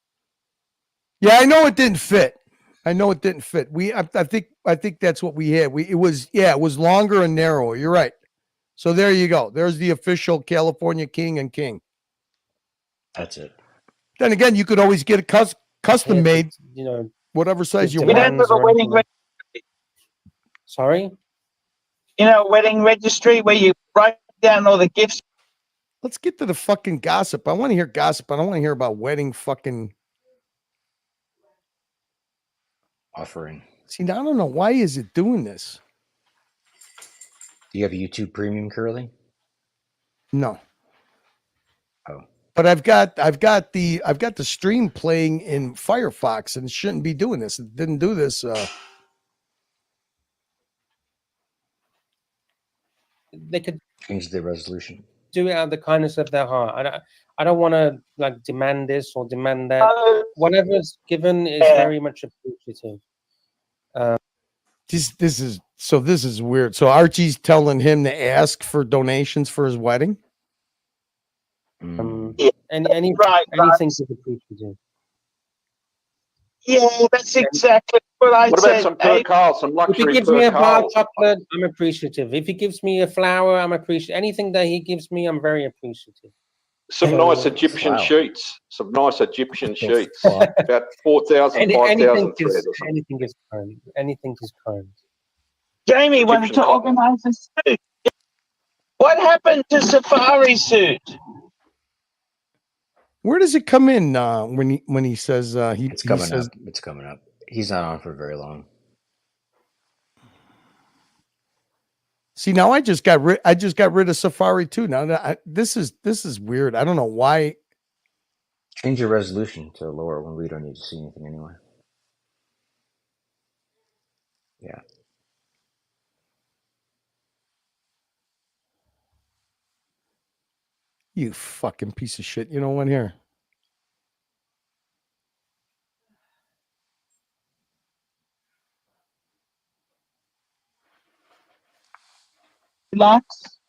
Yeah, I know it didn't fit. I think that's what we had. It was longer and narrower. You're right. So there you go. There's the official California King and King. That's it. Then again, you could always get a custom made, you know, whatever size you We want. don't have a wedding registry. Sorry? You know, a wedding registry where you write down all the gifts. Let's get to the fucking gossip. I want to hear gossip. I don't want to hear about wedding fucking offering. See, now I don't know, why is it doing this? Do you have YouTube Premium, Curly? No. Oh. But I've got the stream playing in Firefox, and it shouldn't be doing this. It didn't do this. They could change the resolution. Do it out of the kindness of their heart. I don't want to like demand this or demand that. Whatever's given is very much appreciative. This is weird. So Archie's telling him to ask for donations for his wedding. And anything is appreciative. Yeah, that's exactly what I What said. about some per Carl, some If luxury he gives me per a bar Carl? of chocolate, I'm appreciative. If he gives me a flower, I'm appreciative. Anything that he gives me, I'm very appreciative. Some nice Egyptian sheets. Some nice Egyptian sheets. About 4,000, 5,000 thread or something. Anything is kind. Anything is kind. Jamie wanted to organize a suit. What happened to Safari suit? Where does it come in when he says It's coming up. It's coming up. He's not on for very long. See, now I just got rid of Safari too. Now this is weird. I don't know why. Change your resolution to lower when we don't need to see anything anyway. Yeah. You fucking piece of shit. You know what here? Lux?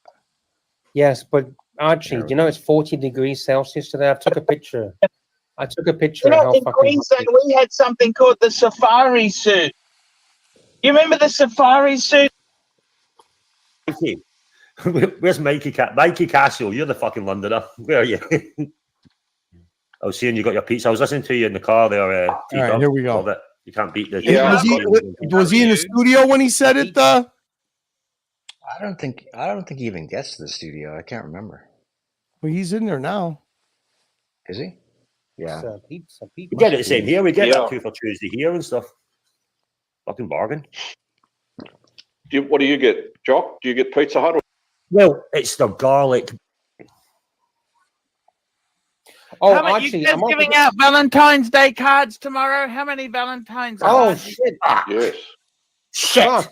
Yes, but Archie, do you know it's 40 degrees Celsius today? I took a picture. You of know, how in fucking Queensland, we had something called the Safari suit. You remember the Safari suit? Mikey. Where's Mikey? Mikey Castle, you're the fucking Londoner. Where are you? I was seeing you got your pizza. I was listening to you in the car there. All right, here we go. Love it. You can't beat the. Was he in the studio when he said it? I don't think he even gets to the studio. I can't remember. Well, he's in there now. Is he? Yeah. Pizza. We get it the same here. We get that 2 for Tuesday here and stuff. Fucking bargain. What do you get, Jock? Do you get Pizza Hut? Well, it's the garlic. Oh, How many, actually, you guys giving out Valentine's Day cards tomorrow? How many Valentine's cards? Shit. Yes. Shit.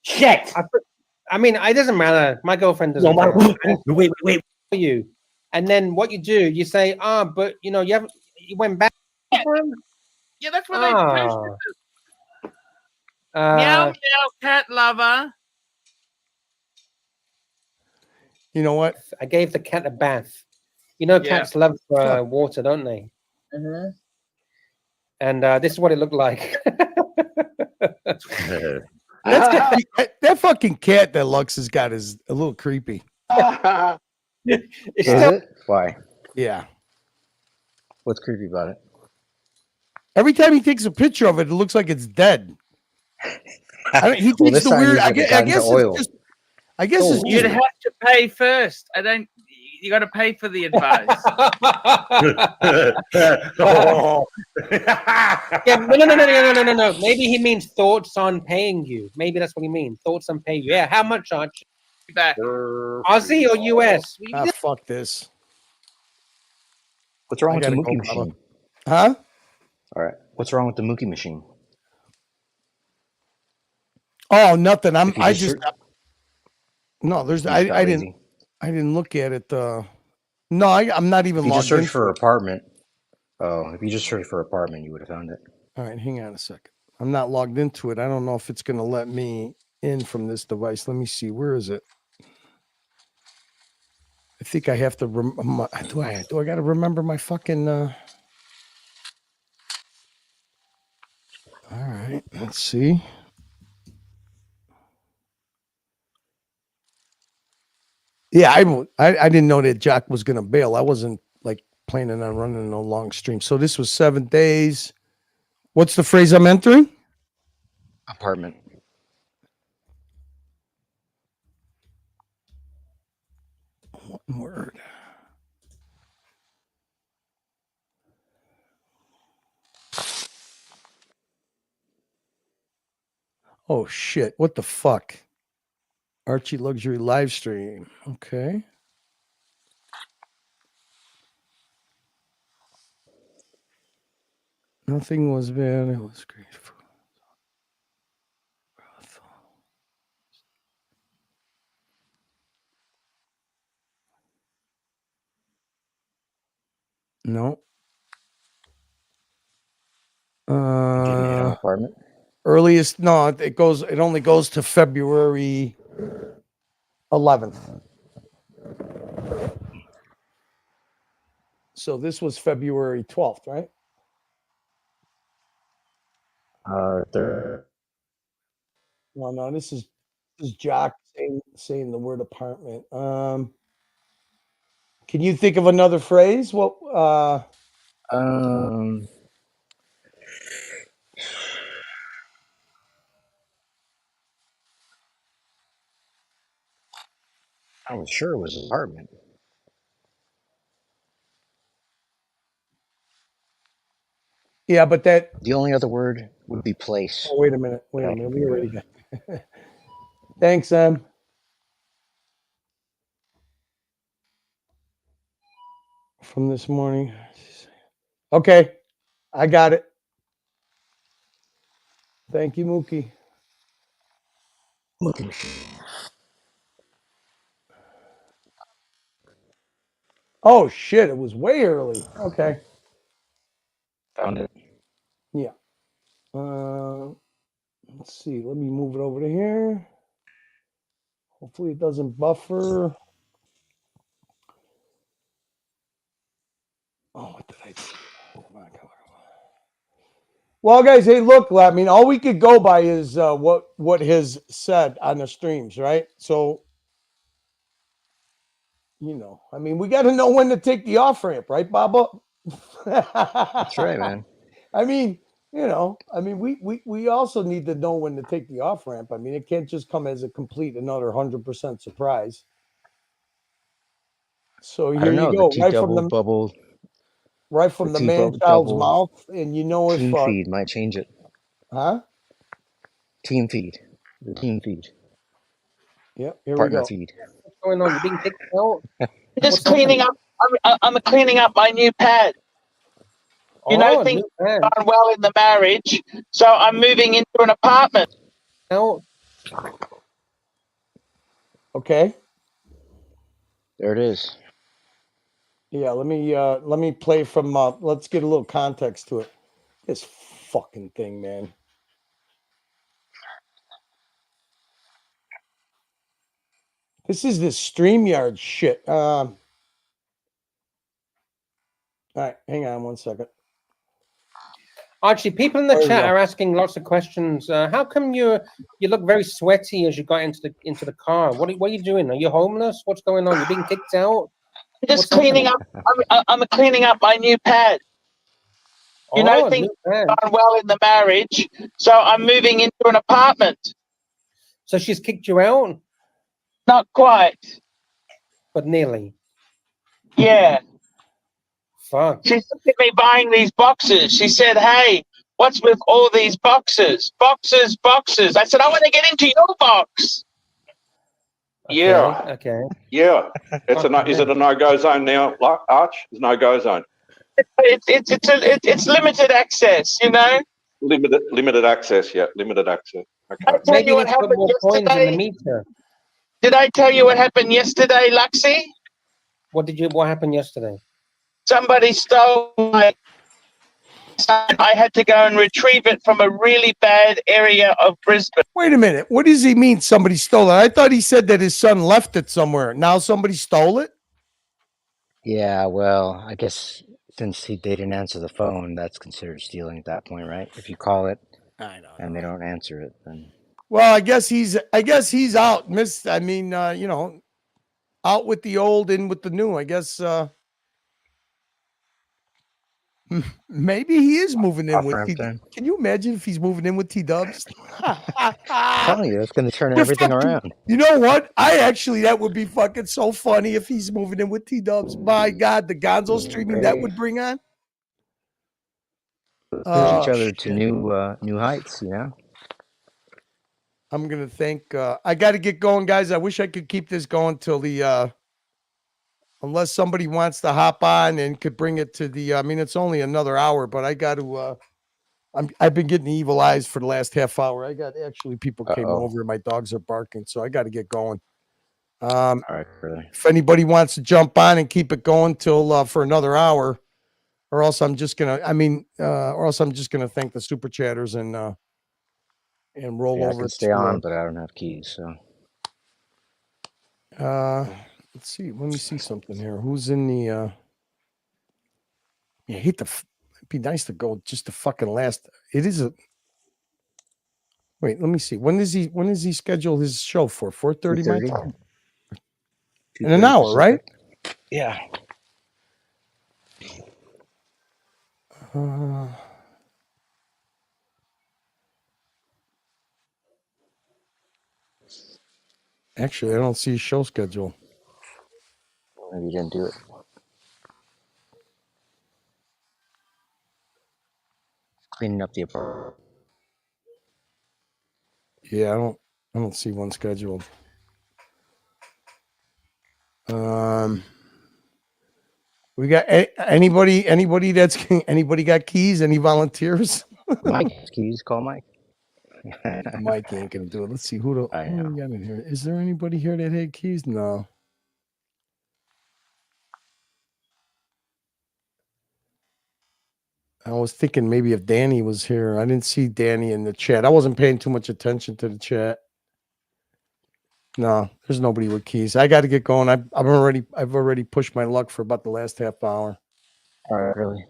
Shit. I mean, it doesn't matter. My girlfriend doesn't. No, wait. For you, and then what you do, you say, but you know, you went back. Yeah, that's what they posted. Meow meow cat lover. You know what? I gave the cat a bath. You know, cats love water, don't they? Mm-hmm. And this is what it looked like. That fucking cat that Lux has got is a little creepy. Is it? Why? Yeah. What's creepy about it? Every time he takes a picture of it, it looks like it's dead. He Well, takes this the time weird. he's I like guess, gotten to oil. I guess it's You'd just, have to pay first. You got to pay for the advice. Yeah, no. Maybe he means thoughts on paying you. Maybe that's what he means. Thoughts on paying you. Yeah, how much, Arch? Back. Aussie or US? fuck this. What's wrong with the gotta Mookie go, machine? Huh? All right. What's wrong with the Mookie machine? Oh, nothing. If you just No, there's. You just got I lazy. didn't look at it. No, I'm not even If you logged just search in. for apartment. Oh, if you just search for apartment, you would have found it. All right, hang on a second. I'm not logged into it. I don't know if it's going to let me in from this device. Let me see. Where is it? I think I have to. Do I got to remember my fucking? All right, let's see. Yeah, I didn't know that Jock was going to bail. I wasn't like planning on running no long stream. So this was 7 days. What's the phrase I'm entering? Apartment. One word. Oh shit! What the fuck? Archie Luxury live stream. Okay. Nothing was bad. It was great. No. Apartment. Earliest, no, it only goes to February 11th. So this was February 12th, right? Third. Well, no, this is Jock saying the word apartment. Can you think of another phrase? What I was sure it was apartment. Yeah, but the only other word would be place. Oh, wait a minute. We already got. Thanks, Sam. From this morning. Okay, I got it. Thank you, Mookie. Oh shit! It was way early. Okay. Found it. Yeah. Let's see. Let me move it over to here. Hopefully it doesn't buffer. Oh, what did I do? Come on. Well, guys, hey, look. I mean, all we could go by is what has said on the streams, right? So, I mean, we got to know when to take the off ramp, right, Baba? That's right, man. I mean, we also need to know when to take the off ramp. I mean, it can't just come as a complete another 100% surprise. So here you go, right from the bubble, right from the man-child's mouth, and team feed might change it. Huh? Team feed, the team feed. Yep, here Partner we go. feed. What's going on? You're being kicked out? Just cleaning up. I'm cleaning up my new pad. You know, things have gone well in the marriage, so I'm moving into an apartment. No. Okay. There it is. Yeah, let me play from. Let's get a little context to it. This fucking thing, man. This is this StreamYard shit. All right, hang on 1 second. Archie, people in the There you chat go. are asking lots of questions. How come you look very sweaty as you got into the car? What are you doing? Are you homeless? What's going on? You're being kicked out? Just cleaning up. I'm cleaning up my new pad. You know, things have gone well in the marriage, so I'm moving into an apartment. So she's kicked you out? Not quite. But nearly. Yeah. Fuck. She looked at me buying these boxes. She said, "Hey, what's with all these boxes? Boxes, boxes." I said, "I want to get into your box." Yeah. Okay. Yeah. It's is it a no-go zone now, Arch? It's no-go zone. It's limited access, you know. Limited access, yeah. Limited access. Okay. I tell you what happened yesterday. Meter. Did I tell you what happened yesterday, Luxie? What happened yesterday? Somebody stole my. I had to go and retrieve it from a really bad area of Brisbane. Wait a minute. What does he mean somebody stole it? I thought he said that his son left it somewhere. Now somebody stole it? Yeah, well, I guess since they didn't answer the phone, that's considered stealing at that point, right? If you call it and they don't answer it, then Well, I guess he's out. You know, out with the old, in with the new. I guess maybe he is moving in with T. Can you imagine if he's moving in with T-Dubs? I'm telling you, that's going to turn everything around. You know what? That would be fucking so funny if he's moving in with T-Dubs. My God, the Gonzo streaming that would bring on. Push each other to new heights, you know? I'm going to thank, I got to get going, guys. I wish I could keep this going till the, unless somebody wants to hop on and could bring it to the, it's only another hour, but I got to, I've been getting evil eyes for the last half hour. I got people came over and my dogs are barking, so I got to get going. All right, really. If anybody wants to jump on and keep it going till for another hour, or else I'm just gonna, thank the super chatters and roll over. I could stay on, but I don't have keys, so. Let's see. Let me see something here. Who's in the? Yeah, it'd be nice to go just the fucking last. It is a. Wait, let me see. When is he schedule his show for? 4:30 my time. In an hour, right? Yeah. Actually, I don't see a show schedule. Maybe you didn't do it. Cleaning up the apartment. Yeah, I don't see one scheduled. We got anybody got keys? Any volunteers? Mike, keys. Call Mike. Mike ain't gonna do it. Let's see who we got in here. Is there anybody here that had keys? No. I was thinking maybe if Danny was here. I didn't see Danny in the chat. I wasn't paying too much attention to the chat. No, there's nobody with keys. I got to get going. I've already pushed my luck for about the last half hour. All right, really?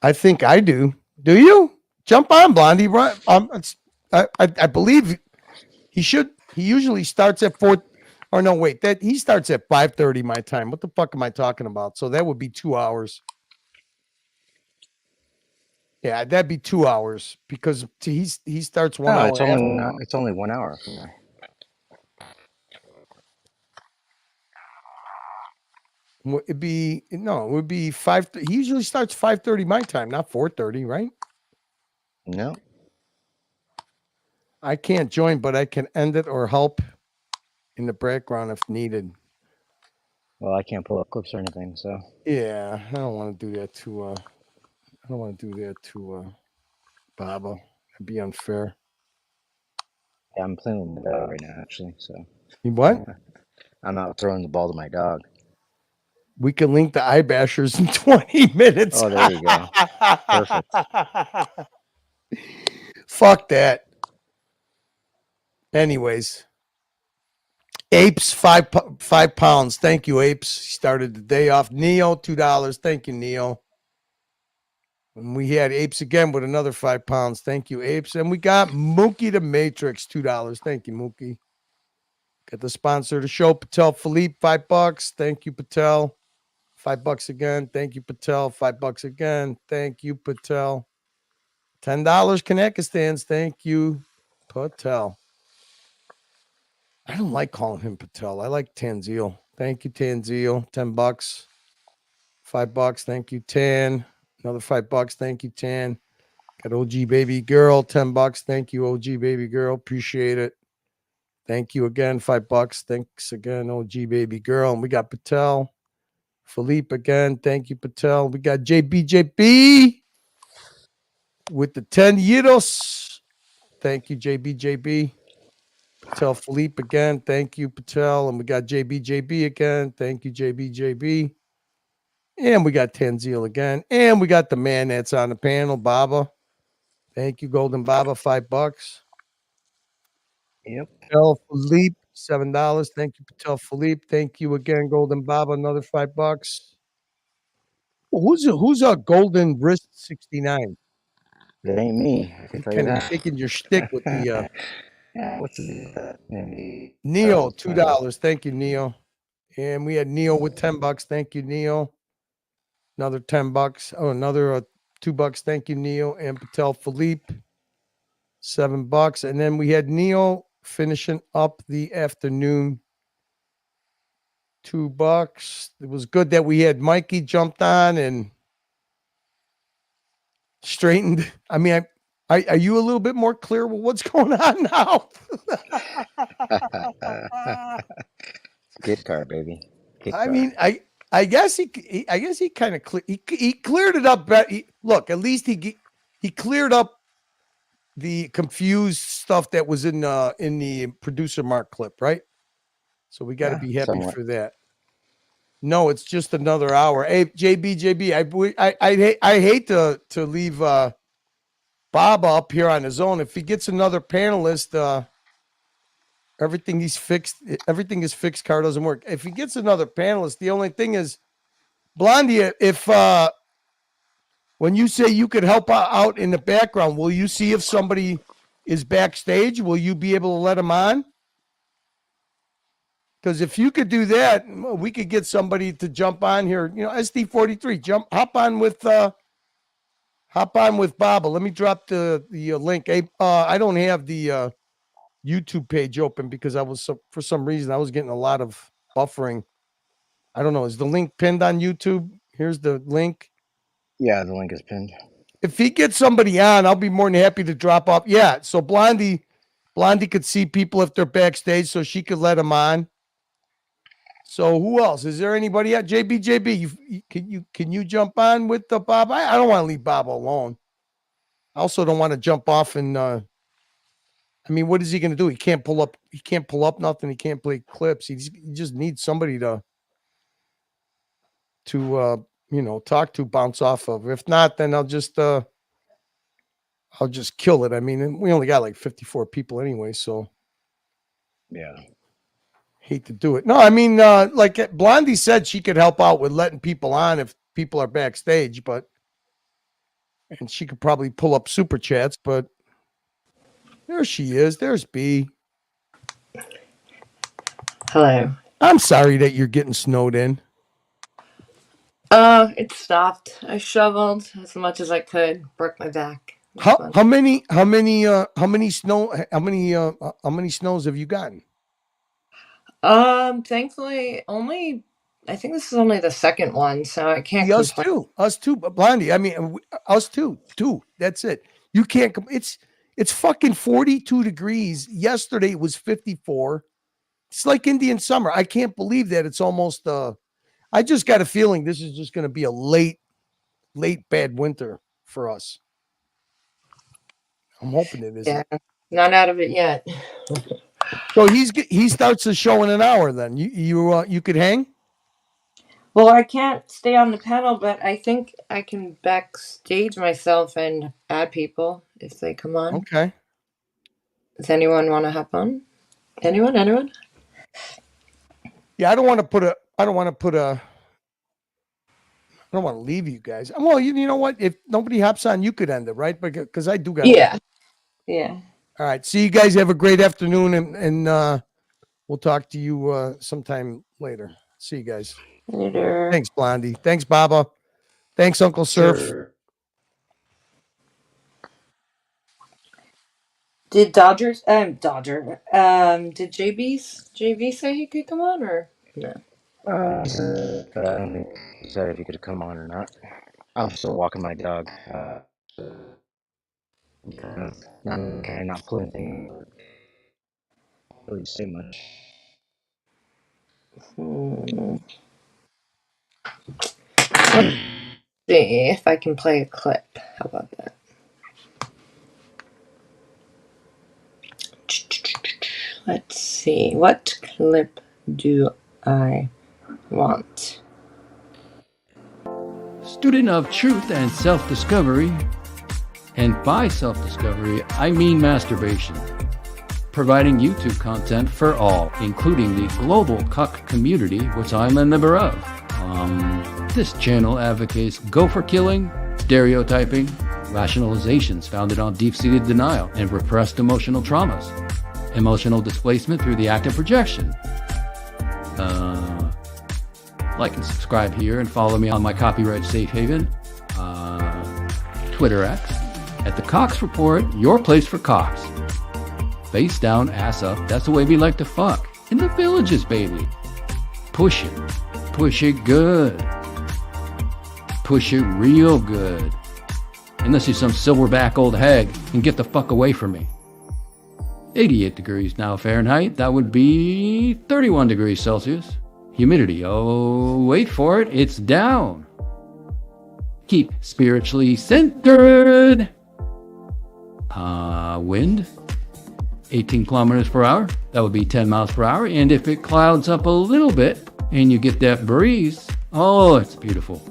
I think I do. Do you? Jump on, Blondie. Right? I believe he should. He usually starts at 4. Or no, wait. He starts at 5:30 my time. What the fuck am I talking about? So that would be 2 hours. Yeah, that'd be 2 hours because he starts 1 hour. It's only 1 hour from there. It would be 5. He usually starts 5:30 my time, not 4:30, right? No. I can't join, but I can end it or help. in the background if needed. Well, I can't pull up clips or anything, so. Yeah, I don't want to do that to Baba. It'd be unfair. Yeah, I'm playing with my dog right now, actually. So. You what? I'm not throwing the ball to my dog. We can link the eye bashers in 20 minutes. Oh, there you go. Perfect. Fuck that. Anyways, Apes, five pounds. Thank you, Apes. Started the day off. Neo, $2. Thank you, Neo. And we had Apes again with another 5 pounds. Thank you, Apes. And we got Mookie the Matrix, $2. Thank you, Mookie. Got the sponsor of the show, Patel Philippe, $5. Thank you, Patel. $5 again. Thank you, Patel. $5 again. Thank you, Patel. $10 Kanekistans. Thank you, Patel. I don't like calling him Patel. I like Tanzil. Thank you, Tanzil. $10. $5. Thank you, Tan. Another $5. Thank you, Tan. Got OG Baby Girl. $10. Thank you, OG Baby Girl. Appreciate it. Thank you again. $5. Thanks again, OG Baby Girl. And we got Patel. Philippe again. Thank you, Patel. We got JBJB with the 10 euros. Thank you, JBJB. Patel Philippe again. Thank you, Patel. And we got JBJB again. Thank you, JBJB. And we got Tanzil again. And we got the man that's on the panel, Baba. Thank you, Golden Baba. $5. Yep. Patel Philippe, $7. Thank you, Patel Philippe. Thank you again, Golden Baba. Another $5. Who's a golden wrist 69? It ain't me. I can tell you Kind of that. taking your stick with the What's the Neo, $2. Thank you, Neo. And we had Neo with $10. Thank you, Neo. Another $10. Oh, another $2. Thank you, Neo. And Patel Philippe, $7. And then we had Neo finishing up the afternoon, $2. It was good that we had Mikey jumped on and straightened. I mean, are you a little bit more clear with what's going on now? Kid car, baby. Kid I car. mean, I guess he kind of he cleared it up. Look, at least he cleared up the confused stuff that was in the producer Mark clip, right? So we got to be happy somewhat. for that. No, it's just another hour. Hey, JB, I hate to leave Bob up here on his own. If he gets another panelist, everything is fixed. Car doesn't work. If he gets another panelist, the only thing is, Blondie, if when you say you could help out in the background, will you see if somebody is backstage? Will you be able to let them on? Because if you could do that, we could get somebody to jump on here. You know, SD43, hop on with Baba. Let me drop the link. Hey, I don't have the YouTube page open because for some reason I was getting a lot of buffering. I don't know. Is the link pinned on YouTube? Here's the link. Yeah, the link is pinned. If he gets somebody on, I'll be more than happy to drop off. Yeah, so Blondie could see people if they're backstage, so she could let them on. So who else? Is there anybody at JB? Can you jump on with the Bob? I don't want to leave Bob alone. I also don't want to jump off and I mean, what is he going to do? He can't pull up nothing. He can't play clips. He just needs somebody to talk to, bounce off of. If not, then I'll just kill it. I mean, we only got like 54 people anyway, so yeah. Hate to do it. No, I mean, like Blondie said, she could help out with letting people on if people are backstage, and she could probably pull up super chats, but there she is. There's B. Hello. I'm sorry that you're getting snowed in. It stopped. I shoveled as much as I could, broke my back. How many snows have you gotten? Thankfully, I think this is only the second one, so I can't complain. Us too, Blondie. I mean, us too. That's it. You can't. It's fucking 42 degrees. Yesterday it was 54. It's like Indian summer. I can't believe that it's almost. I just got a feeling this is just going to be a late bad winter for us. I'm hoping it isn't. Yeah, not out of it yet. So he starts the show in an hour. Then you could hang. Well, I can't stay on the panel, but I think I can backstage myself and add people if they come on. Okay. Does anyone want to hop on? Anyone? Yeah, I don't want to leave you guys. Well, you know what? If nobody hops on, you could end it, right? Because I do got. Yeah. All right. See you guys. Have a great afternoon, and we'll talk to you sometime later. See you guys. Later. Thanks, Blondie. Thanks, Baba. Thanks, Uncle Surf. Sure. Did JB say he could come on or no? I don't think he said if he could come on or not. I'm still walking my dog. Not pulling anything. Really say much. Let's see if I can play a clip. How about that? Let's see. What clip do I want? Student of truth and self-discovery, and by self-discovery, I mean masturbation. Providing YouTube content for all, including the global cuck community, which I'm a member of. This channel advocates gopher killing, stereotyping, rationalizations founded on deep-seated denial and repressed emotional traumas, emotional displacement through the act of projection. Like and subscribe here and follow me on my copyright safe haven, Twitter X, at the Cox Report, your place for Cox. Face down, ass up, that's the way we like to fuck. In the villages, baby. Push it. Push it good. Push it real good. Unless you're some silverback old hag, and get the fuck away from me. 88 degrees now Fahrenheit, that would be 31 degrees Celsius. Humidity, oh, wait for it, it's down. Keep spiritually centered. Wind, 18 kilometers per hour, that would be 10 miles per hour. And if it clouds up a little bit and you get that breeze, oh, it's beautiful.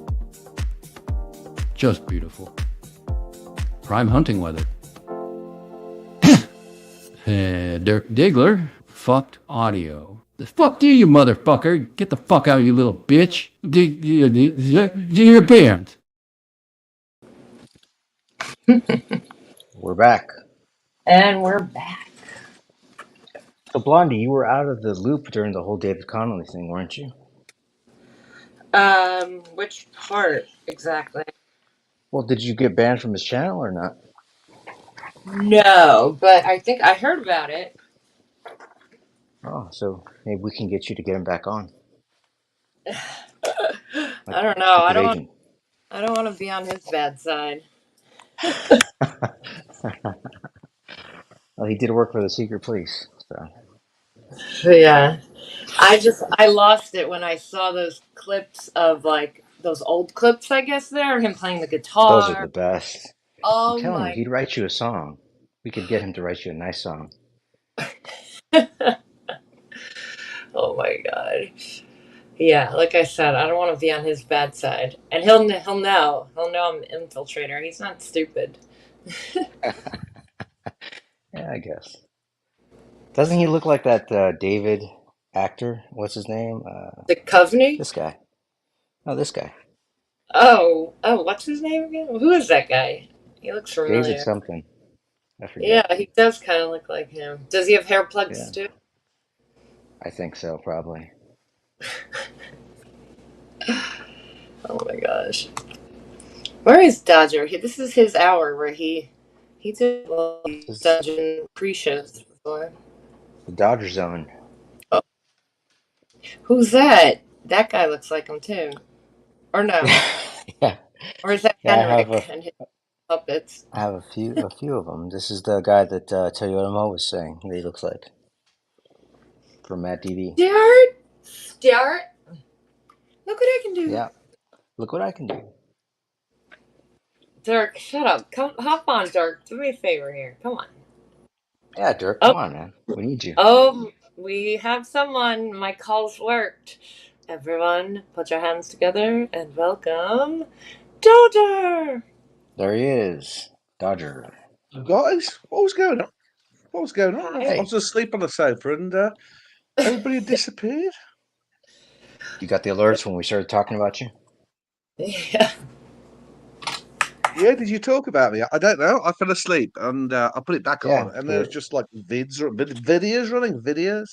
Just beautiful. Prime hunting weather. Dirk Diggler, fucked audio. The fuck do you, motherfucker? Get the fuck out, you little bitch. Do your band. We're back. And we're back. So, Blondie, you were out of the loop during the whole David Connolly thing, weren't you? Which part exactly? Well, did you get banned from his channel or not? No, but I think I heard about it. Oh, so maybe we can get you to get him back on. I don't know. I don't want to be on his bad side. Well, he did work for the secret police, so. Yeah. I lost it when I saw those clips of like those old clips, I guess there, him playing the guitar. Those are the best. Oh I'm telling my. you, he'd write you a song. We could get him to write you a nice song. Oh my god. Yeah, like I said, I don't want to be on his bad side. And he'll know I'm an infiltrator. He's not stupid. Yeah, I guess. Doesn't he look like that David actor? What's his name? The Coveney? This guy. No, this guy. Oh, what's his name again? Who is that guy? He looks familiar. David something. I forget. Yeah, he does kind of look like him. Does he have hair plugs too? I think so, probably. Oh my gosh. Where is Dodger? This is his hour where he did dungeon pre-shows before. The Dodger Zone. Oh. Who's that? That guy looks like him too. Or no? Yeah. Or is that Henrik and his puppets? I have a few of them. This is the guy that Toyota Mo was saying that he looks like. from Matt DB. Start. Look what I can do. Yeah. Look what I can do. Dirk, shut up. Come, hop on, Dirk. Do me a favor here. Come on. Yeah, Dirk, come on, man. We need you. Oh, we have someone. My calls worked. Everyone, put your hands together and welcome Dodger. There he is, Dodger. Guys, what was going on? What was going on? Hi. I was asleep on the sofa and everybody had disappeared. You got the alerts when we started talking about you? Yeah. Yeah, did you talk about me? I don't know. I fell asleep and I put it back on, and there was just like videos running. Videos.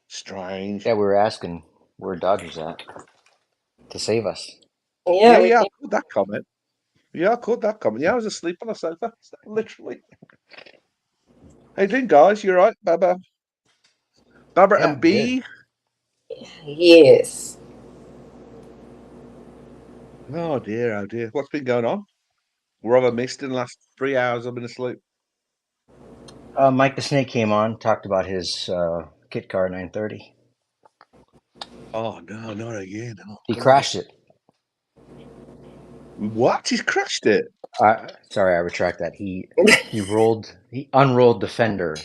Strange. Yeah, we were asking where Dodger's at to save us. Yeah, I caught that comment. Yeah, I caught that comment. Yeah, I was asleep on the sofa, literally. How you doing, guys? You all right, Baba? Baba and B? Yes. Oh dear. What's been going on? What have I missed in the last 3 hours I've been asleep? Mike the Snake came on, talked about his kit car 930. Oh, no, not again. Oh, he crashed it. What? He's crashed it? Sorry, I retract that. He unrolled the fender.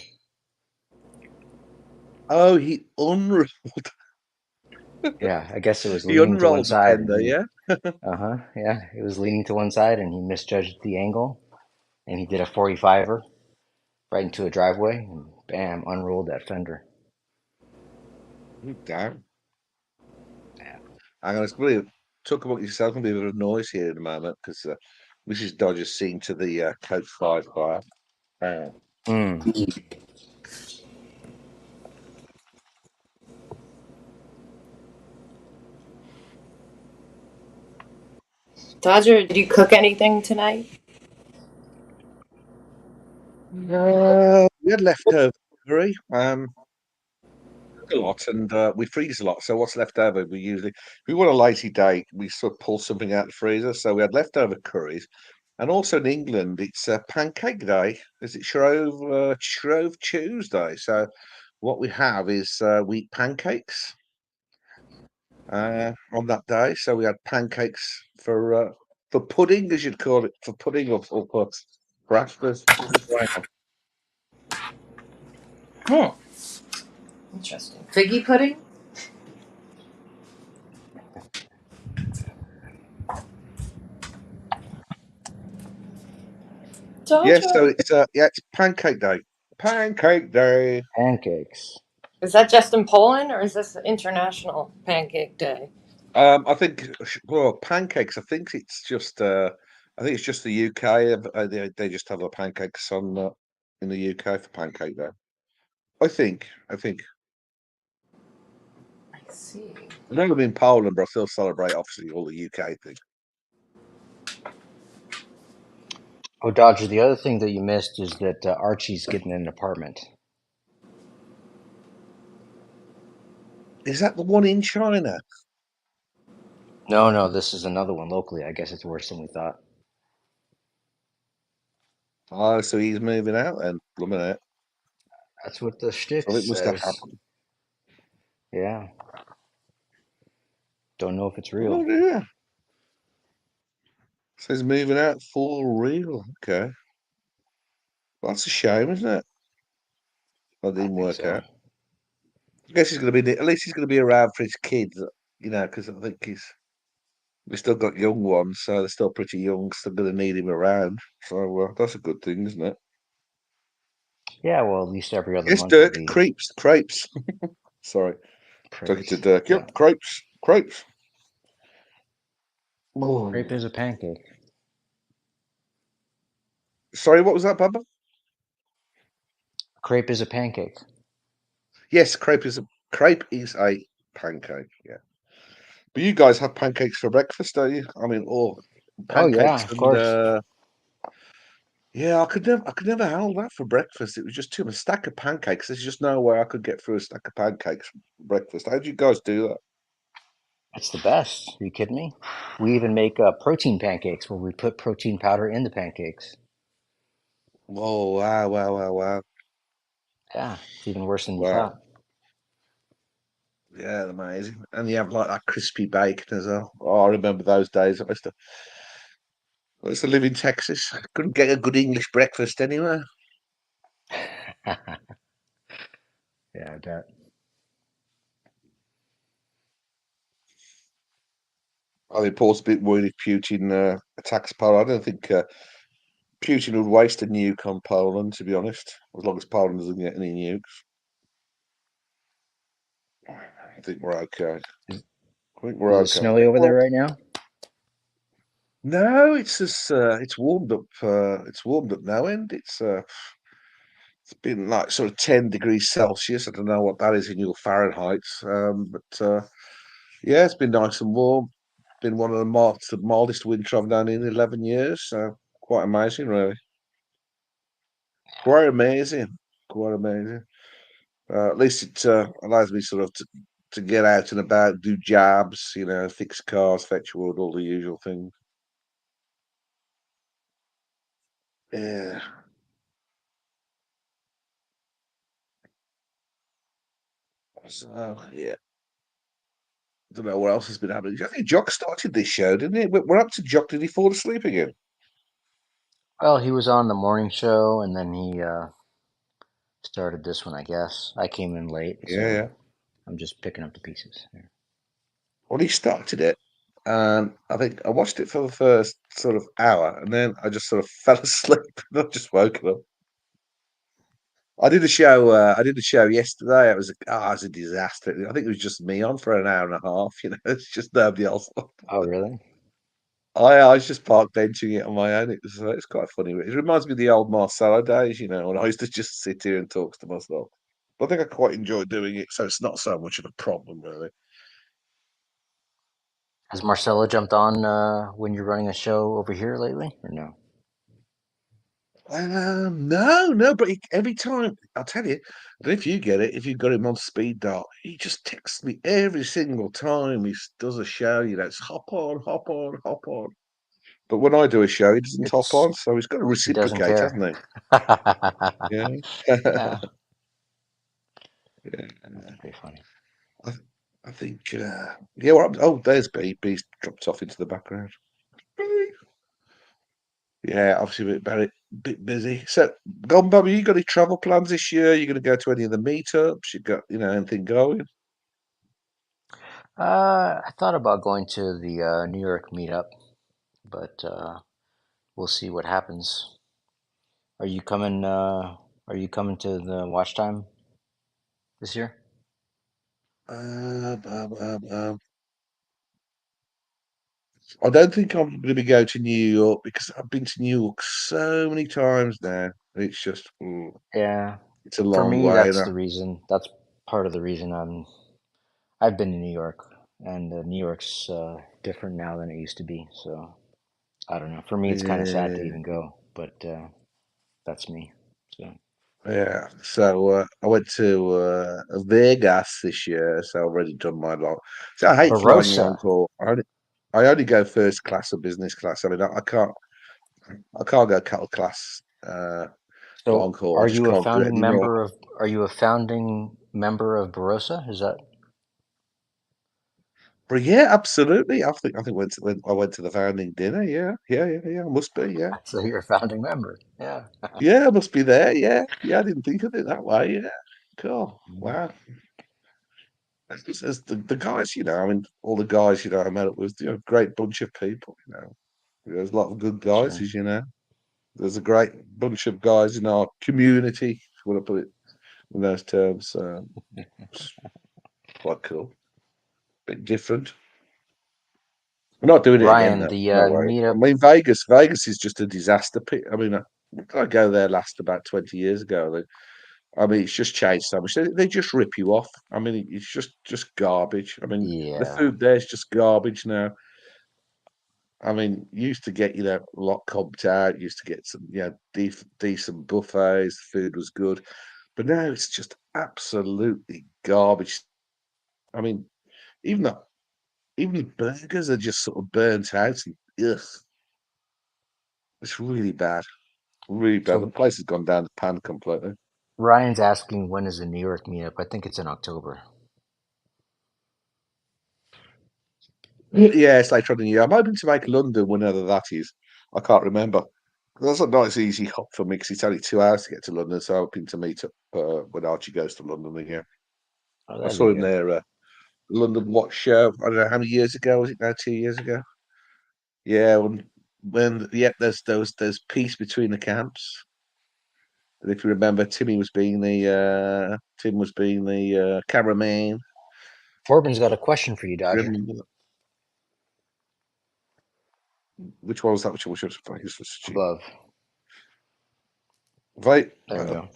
Oh, he unrolled. Yeah, I guess it was He leaning to one unrolled the side. fender, yeah? Yeah, it was leaning to one side, and he misjudged the angle, and he did a 45er right into a driveway, and bam, unrolled that fender. Damn. I'm going to talk about yourself and be a bit of noise here in a moment, because Mrs. Dodger's seen to the Coach 5 fire. Dodger, did you cook anything tonight? We had leftover curry. A lot, and we freeze a lot. So what's left over, if we want a lazy day, we sort of pull something out of the freezer. So we had leftover curries, and also in England, it's Pancake Day. Is it Shrove Tuesday? So what we have is we eat pancakes on that day. So we had pancakes for pudding, as you'd call it, for pudding or for breakfast. Interesting. Figgy pudding? Yes, so it's Pancake Day. Pancake Day. Pancakes. Is that just in Poland, or is this International Pancake Day? I think pancakes. I think it's just the UK. They just have the pancakes on in the UK for Pancake Day. I think. I see. I've never been in Poland, but I still celebrate obviously all the UK things. Oh, Dodger, the other thing that you missed is that Archie's getting an apartment. Is that the one in China? No, this is another one locally. I guess it's worse than we thought. Oh, so he's moving out then. Blooming it. That's what the shtick So it must have says. happened. Yeah. Don't know if it's real. Oh, yeah. So he's moving out for real. Okay. Well, that's a shame, isn't it? That didn't work out. I guess he's going to be, at least he's going to be around for his kids, because I think we've still got young ones, so they're still pretty young, still going to need him around. So that's a good thing, isn't it? Yeah, well, at least every other Yes, month. Dirk, crepes. Sorry. Took it to Dirk. Yep, crepes. Oh. Crepe is a pancake. Sorry, what was that, Bubba? Crepe is a pancake. Yes, crepe is a pancake. Yeah, but you guys have pancakes for breakfast, don't you? I mean, pancakes. Of course. Yeah, I could never handle that for breakfast. It was just too much. A stack of pancakes. There's just no way I could get through a stack of pancakes for breakfast. How do you guys do that? It's the best. Are you kidding me? We even make protein pancakes where we put protein powder in the pancakes. Oh, wow. Yeah, it's even worse than you thought. Yeah, amazing. And you have like that crispy bacon as well. Oh, I remember those days. I used to live in Texas. I couldn't get a good English breakfast anywhere. Yeah, I bet. I think Paul's a bit worried if Putin attacks Poland. I don't think Putin would waste a nuke on Poland, to be honest, as long as Poland doesn't get any nukes. I think we're okay. I think we're Is it okay. snowy over there right now? No, it's just it's warmed up. It's warmed up now, and it's been like sort of 10 degrees Celsius. I don't know what that is in your Fahrenheit, but yeah, it's been nice and warm. Been one of the mildest winter I've done in 11 years. So quite amazing, really. Quite amazing. Quite amazing. At least it allows me sort of to get out and about, do jobs, fix cars, fetch wood, all the usual things. Yeah. So yeah. Don't know what else has been happening. I think Jock started this show, didn't he? We're up to Jock. Did he fall asleep again? Well, he was on the morning show, and then he started this one, I guess. I came in late, so Yeah. I'm just picking up the pieces. Here. Well, he started it, and I think I watched it for the first sort of hour, and then I just sort of fell asleep, and I just woke up. I did a show. I did a show yesterday. It was a disaster. I think it was just me on for an hour and a half. It's just nobody else. Oh, really? I was just park benching it on my own. It's quite funny. It reminds me of the old Marcelo days, when I used to just sit here and talk to myself. But I think I quite enjoy doing it, so it's not so much of a problem, really. Has Marcelo jumped on when you're running a show over here lately, or no? No, but every time, I'll tell you, and if you get it, if you've got him on speed dial, he just texts me every single time he does a show, it's hop on, hop on, hop on. But when I do a show, he doesn't hop on, so he's got to reciprocate, hasn't he? Yeah. Yeah. Yeah. That's pretty funny. I think, yeah, there's B. B's dropped off into the background. Yeah, obviously a bit busy. So, Golden Bobby, you got any travel plans this year? You going to go to any of the meetups? You got, anything going? I thought about going to the New York meetup, but we'll see what happens. Are you coming? Are you coming to the watch time this year? I don't think I'm going to be going to New York because I've been to New York so many times now. It's just, Yeah. it's a For long me, way. that's the reason. That's part of the reason I've been to New York, and New York's different now than it used to be. So I don't know. For me, it's kind of sad to even go, but that's me. So. Yeah, so I went to Vegas this year, so I've already done my lot. So I hate flying long Barossa. haul. I only go first class or business class. I mean, I can't go cattle class long So, haul. I are just you a can't do it founding anymore. member of? Are you a founding member of Barossa? Is that? But yeah, absolutely. I think when I went to the founding dinner. Yeah. I must be. Yeah, So you're a founding member. Yeah. yeah, I must be there. Yeah. I didn't think of it that way. Yeah, cool. Wow. As the guys, I mean, all the guys, I met up with, great bunch of people, There's a lot of good guys, Sure. as you know. There's a great bunch of guys in our community, if you want to put it in those terms. Quite cool. Bit different. We're not doing it again, Ryan, though. the No way. I meetup. mean, Vegas is just a disaster pit. I mean, I go there last about 20 years ago. I mean, it's just changed so much. They just rip you off. I mean, it's just garbage. I mean, the Yeah. food there is just garbage now. I mean, used to get, a lot comped out, used to get some, decent buffets, the food was good. But now it's just absolutely garbage. I mean, even the burgers are just sort of burnt out and ugh. It's really bad. Really bad. The So place has gone down the pan completely. Ryan's asking when is the New York meetup? I think it's in October. Yeah, it's later on in the year. I'm hoping to make London whenever that is. I can't remember. That's a nice, easy hop for me because it's only 2 hours to get to London. So I'm hoping to meet up when Archie goes to London again. Oh, I saw him there, London Watch Show. I don't know how many years ago was it now? 2 years ago. Yeah, there's peace between the camps. And if you remember, Tim was being the cameraman. Forbin's got a question for you, Dodger. Which one was that? Which was above? Right. There we go.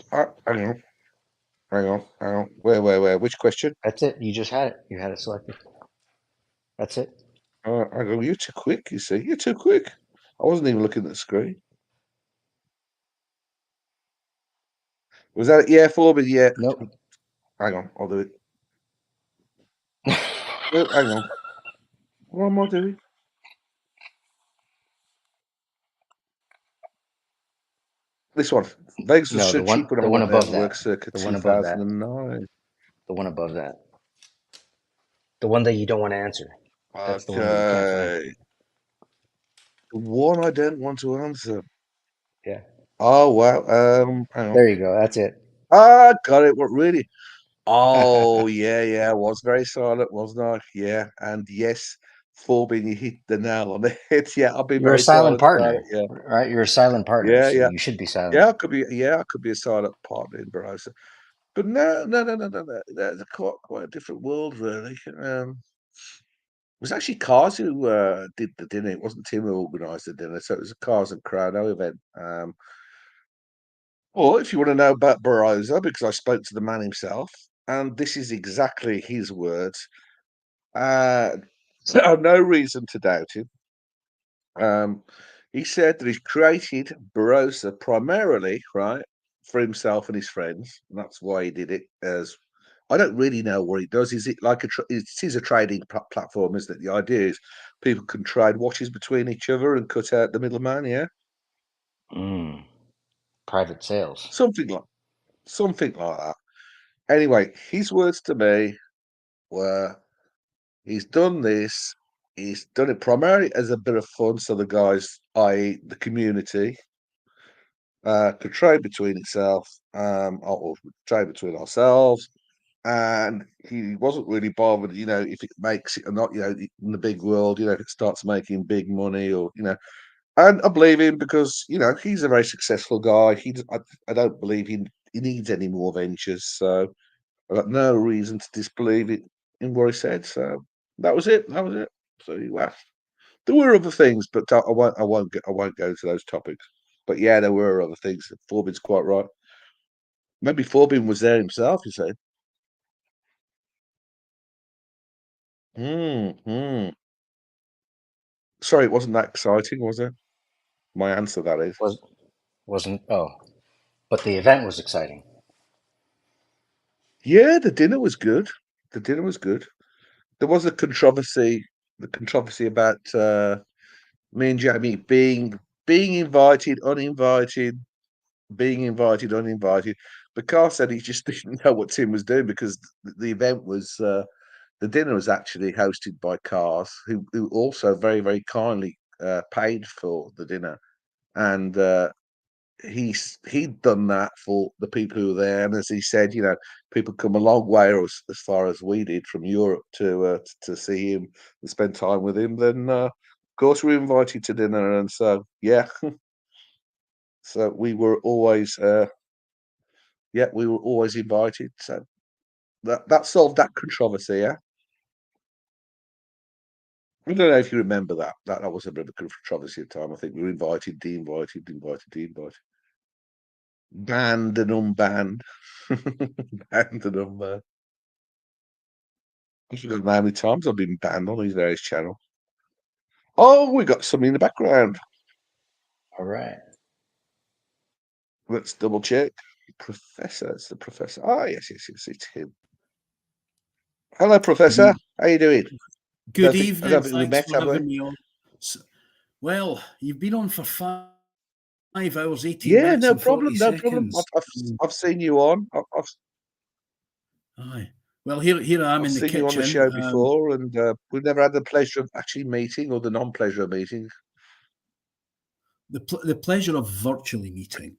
Hang on. Where? Which question? That's it. You just had it. You had it selected. That's it. I go. You're too quick. You see, you're too quick. I wasn't even looking at the screen. Was that it? Yeah, Forbin? Yeah. Nope. Hang on. I'll do it. No, hang on. What am I doing? This one. Vegas was so cheap when I went there to work circa 2009. The one above that. The one that you don't want to answer. That's the one that you can't find. The one I don't want to answer. Yeah. Oh wow. Hang on. There you go. That's it. Ah, got it. What really? Oh yeah. I was very silent, wasn't I? Yeah, and yes, Forbin, you hit the nail on the head. Yeah, I've been You're very a silent partner, it, yeah. right? You're a silent partner. Yeah, so yeah. You should be silent. Yeah, I could be a silent partner in Barossa. But no. That's quite a different world, really. It was actually Cars who did the dinner. It wasn't Tim who organised the dinner, so it was a Cars and Chrono event. Or if you want to know about Barossa, because I spoke to the man himself, and this is exactly his words. So I have no reason to doubt him. He said that he's created Barossa primarily, right, for himself and his friends, and that's why he did it. As I don't really know what he does. Is it like it is a trading platform? Isn't it? The idea is people can trade watches between each other and cut out the middleman. Yeah. Private sales. Something like that. Anyway, his words to me were, he's done this. He's done it primarily as a bit of fun, so the guys, i.e., the community, could trade between itself, or trade between ourselves. And he wasn't really bothered, if it makes it or not, in the big world, if it starts making big money or, And I believe him because, he's a very successful guy. I don't believe he needs any more ventures. So I've got no reason to disbelieve it in what he said. So that was it. So he laughed. There were other things, but I won't go into those topics. But yeah, there were other things. Forbin's quite right. Maybe Forbin was there himself, you said. Sorry, it wasn't that exciting, was it? My answer, that is. Wasn't. Oh, but the event was exciting. Yeah, the dinner was good. There was a controversy. The controversy about me and Jamie being invited, uninvited, being invited, uninvited. But Carl said he just didn't know what Tim was doing because the event was. The dinner was actually hosted by Cars, who also very, very kindly paid for the dinner, and he'd done that for the people who were there. And as he said, people come a long way, or as far as we did from Europe to see him and spend time with him. Then, of course, we were invited to dinner, and so yeah, so we were always invited. So that solved that controversy. Yeah. I don't know if you remember that. That was a bit of a controversy at the time. I think we were invited, de-invited. Banned and unbanned. Banned and unbanned. I don't know how many times I've been banned on these various channels. Oh, we got something in the background. All right. Let's double check. Professor, it's the professor. Oh, yes, it's him. Hello, Professor. How you doing? Good evening. Thanks for having me on. Well, you've been on for 5 hours, 18 minutes. No problem. No problem. I've seen you on. Aye. Well, here I am I've in the seen kitchen. you on the show before, and we've never had the pleasure of actually meeting, or the non-pleasure of meeting. The pleasure of virtually meeting.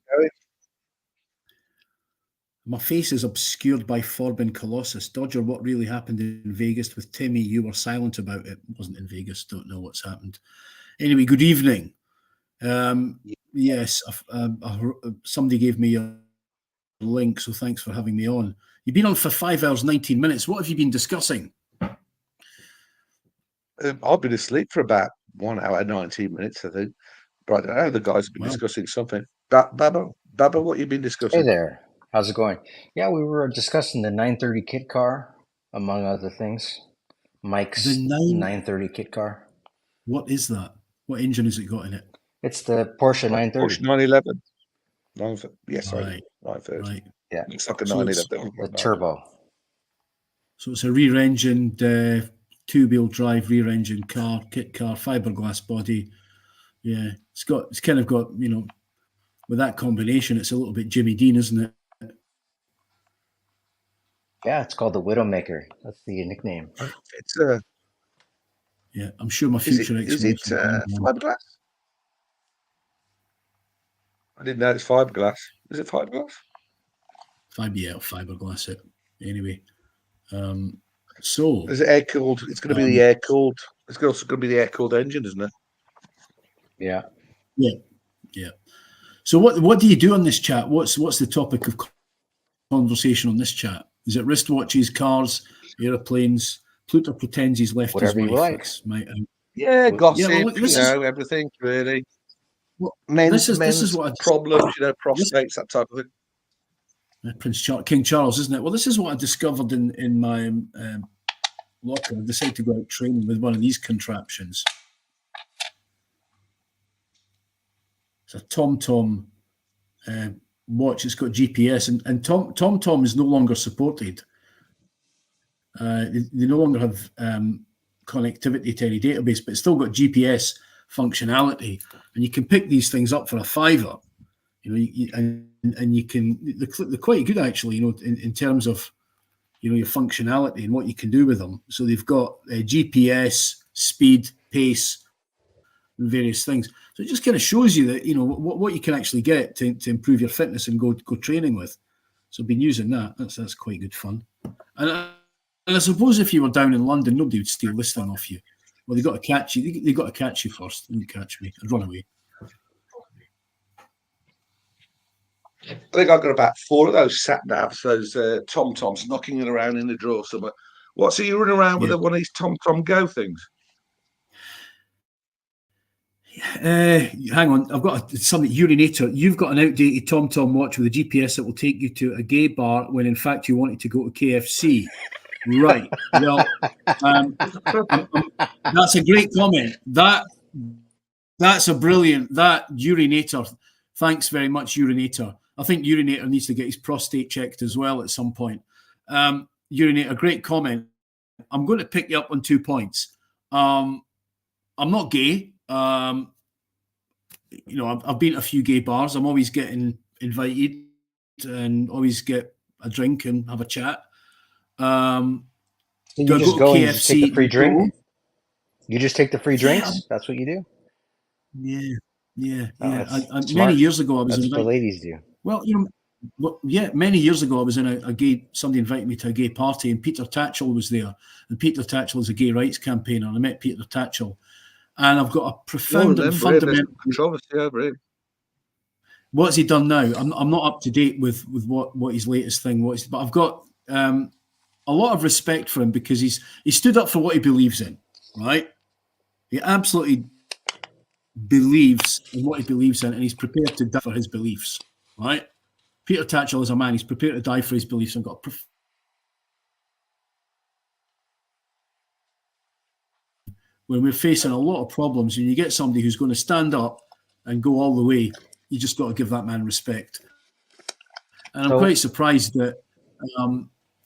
My face is obscured by Forbin Colossus. Dodger, what really happened in Vegas with Timmy? You were silent about it. It wasn't in Vegas. Don't know what's happened. Anyway, good evening. Yes, somebody gave me a link, so thanks for having me on. You've been on for 5 hours, 19 minutes. What have you been discussing? I've been asleep for about 1 hour, 19 minutes, I think. But I know the guys have been discussing something. Baba, what you been discussing? Hey there. How's it going? Yeah, we were discussing the 930 kit car, among other things. Mike's 930 kit car. What is that? What engine has it got in it? It's the Porsche 930. Porsche 911. Yes, right. 930. Right. Yeah. Looks like a So 911. The turbo. So it's a rear-engined, two-wheel drive rear-engine car, kit car, fiberglass body. Yeah, it's kind of got, you know, with that combination, it's a little bit Jimmy Dean, isn't it? Yeah, it's called the Widowmaker. That's the nickname. It's yeah, I'm sure my future is it fiberglass? I didn't know it's fiberglass. Is it fiberglass? Fiberglass it. Anyway, so is it air cooled? It's going to be the air cooled. It's also going to be the air cooled engine, isn't it? Yeah. Yeah. So what do you do on this chat? What's the topic of conversation on this chat? Is it wristwatches, cars, airplanes? Pluto pretends he's left Whatever his you wife. like. Yeah, gossip. Yeah, well, everything really. Well, Men's this is what problems, prostates, that type of thing. King Charles, isn't it? Well, this is what I discovered in my locker. I decided to go out training with one of these contraptions. It's a TomTom watch. It's got GPS, and TomTom is no longer supported. They no longer have connectivity to any database, but it's still got GPS functionality, and you can pick these things up for $5. You know, and you can. They're quite good actually. You know, in terms of, you know, your functionality and what you can do with them. So they've got GPS, speed, pace, and various things. So it just kind of shows you that, you know, what you can actually get to improve your fitness and go training with. So I've been using that. That's quite good fun. And I suppose if you were down in London, nobody would steal this thing off you. Well, they got to catch you. They got to catch you first. They didn't catch me. I'd run away. I think I've got about 4 of those sat navs, those TomToms, knocking it around in the drawer somewhere. What's you running around with one of these TomTom Go things? Hang on, I've got something urinator. You've got an outdated TomTom watch with a GPS that will take you to a gay bar when in fact you wanted to go to KFC. Right. Well, that's a great comment. That's a brilliant. That urinator. Thanks very much, urinator. I think urinator needs to get his prostate checked as well at some point. Urinator, great comment. I'm going to pick you up on 2 points. I'm not gay. You know, I've been to a few gay bars. I'm always getting invited and always get a drink and have a chat. You just go and just take the free drink? You just take the free drinks? Yeah. That's what you do? Yeah. Many years ago, I was invited. That's what ladies do. Well, you know, many years ago, I was in a gay. Somebody invited me to a gay party, and Peter Tatchell was there. And Peter Tatchell is a gay rights campaigner. And I met Peter Tatchell, and I've got a profound and fundamental controversy over him. What's he done now? I'm not up to date with what his latest thing was, but I've got a lot of respect for him because he stood up for what he believes in. Right? He absolutely believes in what he believes in, and he's prepared to die for his beliefs. Right? Peter Tatchell is a man. He's prepared to die for his beliefs. I've got when we're facing a lot of problems, and you get somebody who's going to stand up and go all the way, you just got to give that man respect. And I'm quite surprised that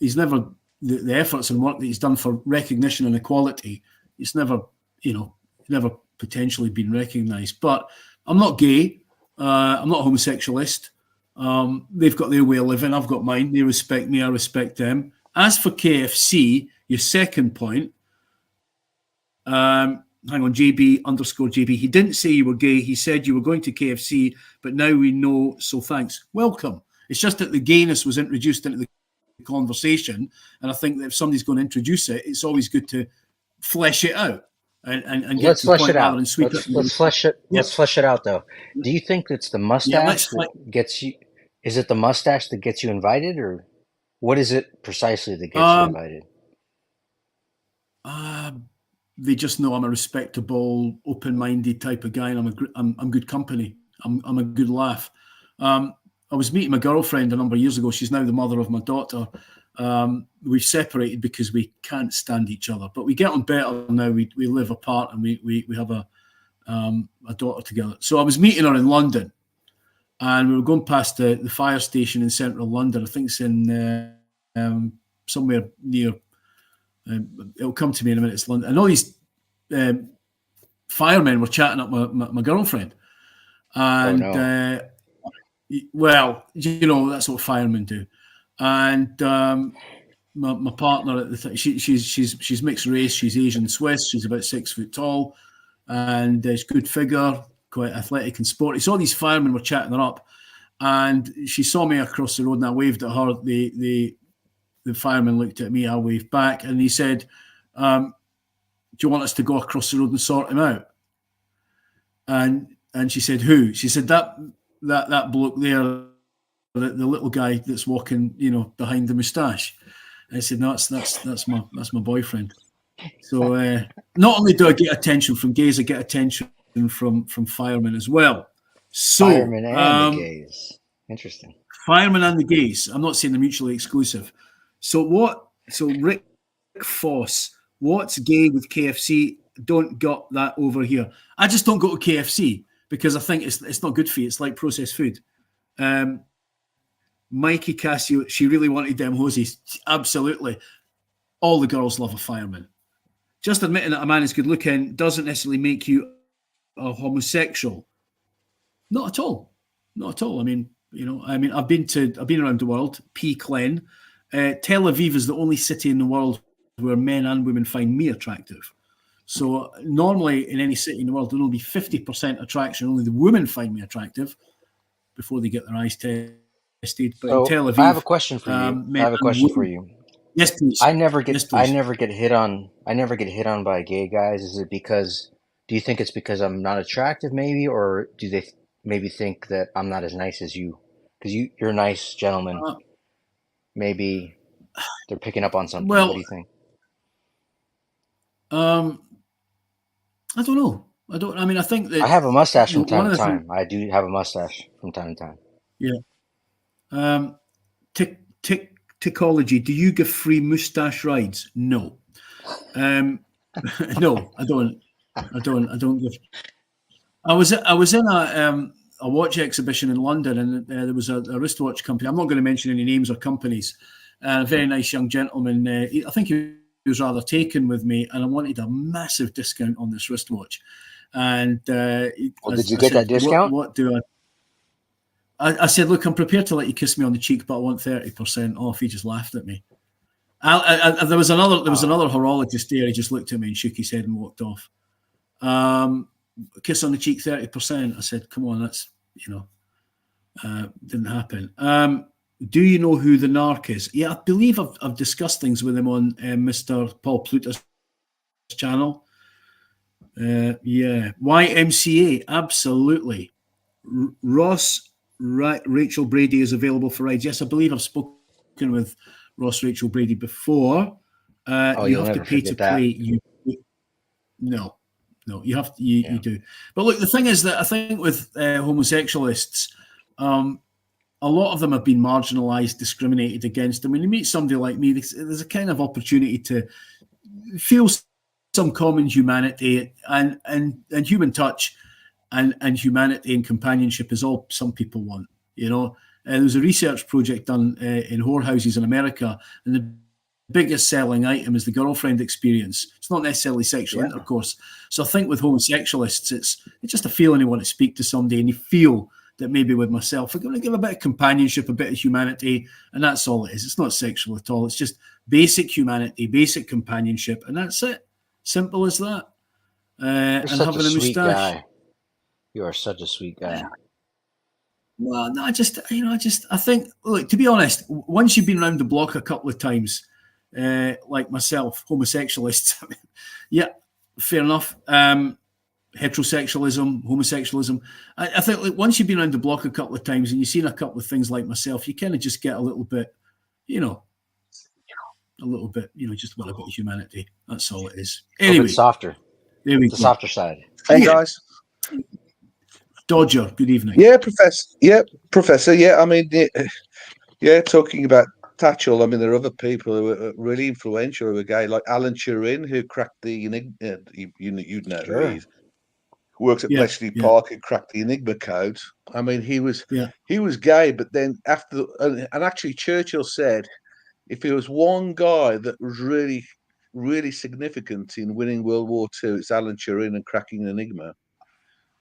he's never the efforts and work that he's done for recognition and equality. It's never, never potentially been recognised. But I'm not gay. I'm not a homosexualist. They've got their way of living. I've got mine. They respect me. I respect them. As for KFC, your second point, hang on, JB_JB. He didn't say you were gay. He said you were going to KFC, but now we know, so thanks. Welcome. It's just that the gayness was introduced into the conversation, and I think that if somebody's going to introduce it, it's always good to flesh it out and get Let's to the flesh point it out. rather than sweep it. Let's flesh it. Let's flesh it out, though. Do you think it's the mustache that gets you? Is it the mustache that gets you invited, or what is it precisely that gets you invited? They just know I'm a respectable, open-minded type of guy, and I'm good company. I'm a good laugh. I was meeting my girlfriend a number of years ago. She's now the mother of my daughter. We've separated because we can't stand each other, but we get on better now. We live apart, and we have a daughter together. So I was meeting her in London, and we were going past the fire station in central London. I think it's in somewhere near. It'll come to me in a minute. It's London. And all these firemen were chatting up my girlfriend, and well, you know, that's what firemen do. And my partner at the time, she's mixed race. She's Asian Swiss. She's about 6 foot tall, and she's good figure, quite athletic and sporty. So all these firemen were chatting her up, and she saw me across the road, and I waved at her. The fireman looked at me. I waved back, and he said, "Do you want us to go across the road and sort him out?" And she said, "Who?" She said, that bloke there, the little guy that's walking, you know, behind the moustache. And I said, "No, that's my boyfriend." So not only do I get attention from gays, I get attention from firemen as well. So Firemen and the gays. Interesting. Firemen and the gays. I'm not saying they're mutually exclusive. So Rick Foss, what's gay with KFC? Don't got that over here. I just don't go to KFC because I think it's not good for you. It's like processed food. Mikey Cassio, she really wanted them hosies. Absolutely. All the girls love a fireman. Just admitting that a man is good looking doesn't necessarily make you a homosexual. Not at all. Not at all. I mean, I've been around the world. Clen. Tel Aviv is the only city in the world where men and women find me attractive. So normally in any city in the world, there'll only be 50% attraction. Only the women find me attractive before they get their eyes tested. But So in Tel Aviv, I have a question for you. Yes, please. I never get hit on by gay guys. Is it because? Do you think it's because I'm not attractive, maybe, or do they maybe think that I'm not as nice as you? Because you're a nice gentleman. Maybe they're picking up on something. Well, what do you think? I don't know. I think that I have a mustache from time to time. I do have a mustache from time to time. Yeah. Tickology. Do you give free mustache rides? No. No, I don't. I don't give. I was in a watch exhibition in London, and there was a wristwatch company. I'm not going to mention any names or companies. A very nice young gentleman. I think he was rather taken with me, and I wanted a massive discount on this wristwatch. And did you get that discount? What do I said, look, I'm prepared to let you kiss me on the cheek, but I want 30% off. He just laughed at me. There was another horologist there. He just looked at me and shook his head and walked off. Kiss on the cheek, 30%. I said, come on, that's, didn't happen. Do you know who the narc is? Yeah, I believe I've discussed things with him on Mr. Paul Pluter's channel. Yeah. YMCA, absolutely. Rachel Brady is available for rides. Yes, I believe I've spoken with Rachel Brady before. You have to pay to play. No, you have to. You do. But look, the thing is that I think with homosexualists, a lot of them have been marginalised, discriminated against. And when you meet somebody like me, there's a kind of opportunity to feel some common humanity and human touch, and humanity and companionship is all some people want. There was a research project done in whorehouses in America, and the biggest selling item is the girlfriend experience. It's not necessarily sexual intercourse. So I think with homosexualists, it's just a feeling you want to speak to somebody, and you feel that maybe with myself, I'm going to give a bit of companionship, a bit of humanity, and that's all it is. It's not sexual at all. It's just basic humanity, basic companionship, and that's it. Simple as that. And You're such having a a sweet moustache. guy. You are such a sweet guy. Well, no, I think, look, to be honest, once you've been around the block a couple of times, like myself, homosexualists, yeah, fair enough. Heterosexualism, homosexualism. I think like, once you've been around the block a couple of times and you've seen a couple of things like myself, you kind of just get a little bit, just a little bit of humanity. That's all it is. Anyway, softer. There we the go. softer side. Hey guys. Dodger, good evening. Yeah, Professor. Yeah, I mean, yeah, talking about Tatchell, I mean, there are other people who are really influential. A guy like Alan Turing, who cracked the Enigma. You'd know who he is. Works at Bletchley Park and cracked the Enigma code. I mean, he was gay, but then after, and actually Churchill said, if there was one guy that was really, really significant in winning World War II, it's Alan Turing and cracking Enigma.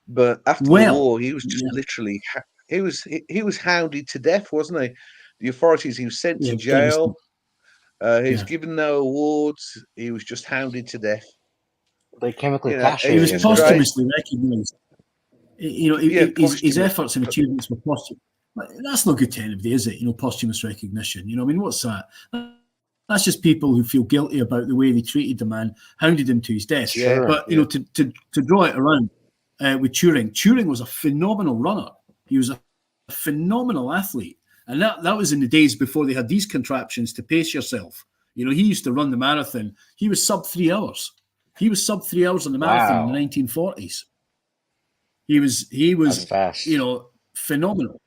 But after the war, he was just literally he was hounded to death, wasn't he? The authorities, he was sent to jail. He was given no awards. He was just hounded to death. They chemically he was posthumously recognised. His efforts and achievements were posthumous. That's not good to anybody, is it? Posthumous recognition. I mean, what's that? That's just people who feel guilty about the way they treated the man, hounded him to his death. But to draw it around with Turing was a phenomenal runner. He was a phenomenal athlete, and that was in the days before they had these contraptions to pace yourself. He used to run the marathon. He was sub 3 hours. He was sub 3 hours on the marathon in the 1940s. He was fast. Phenomenal.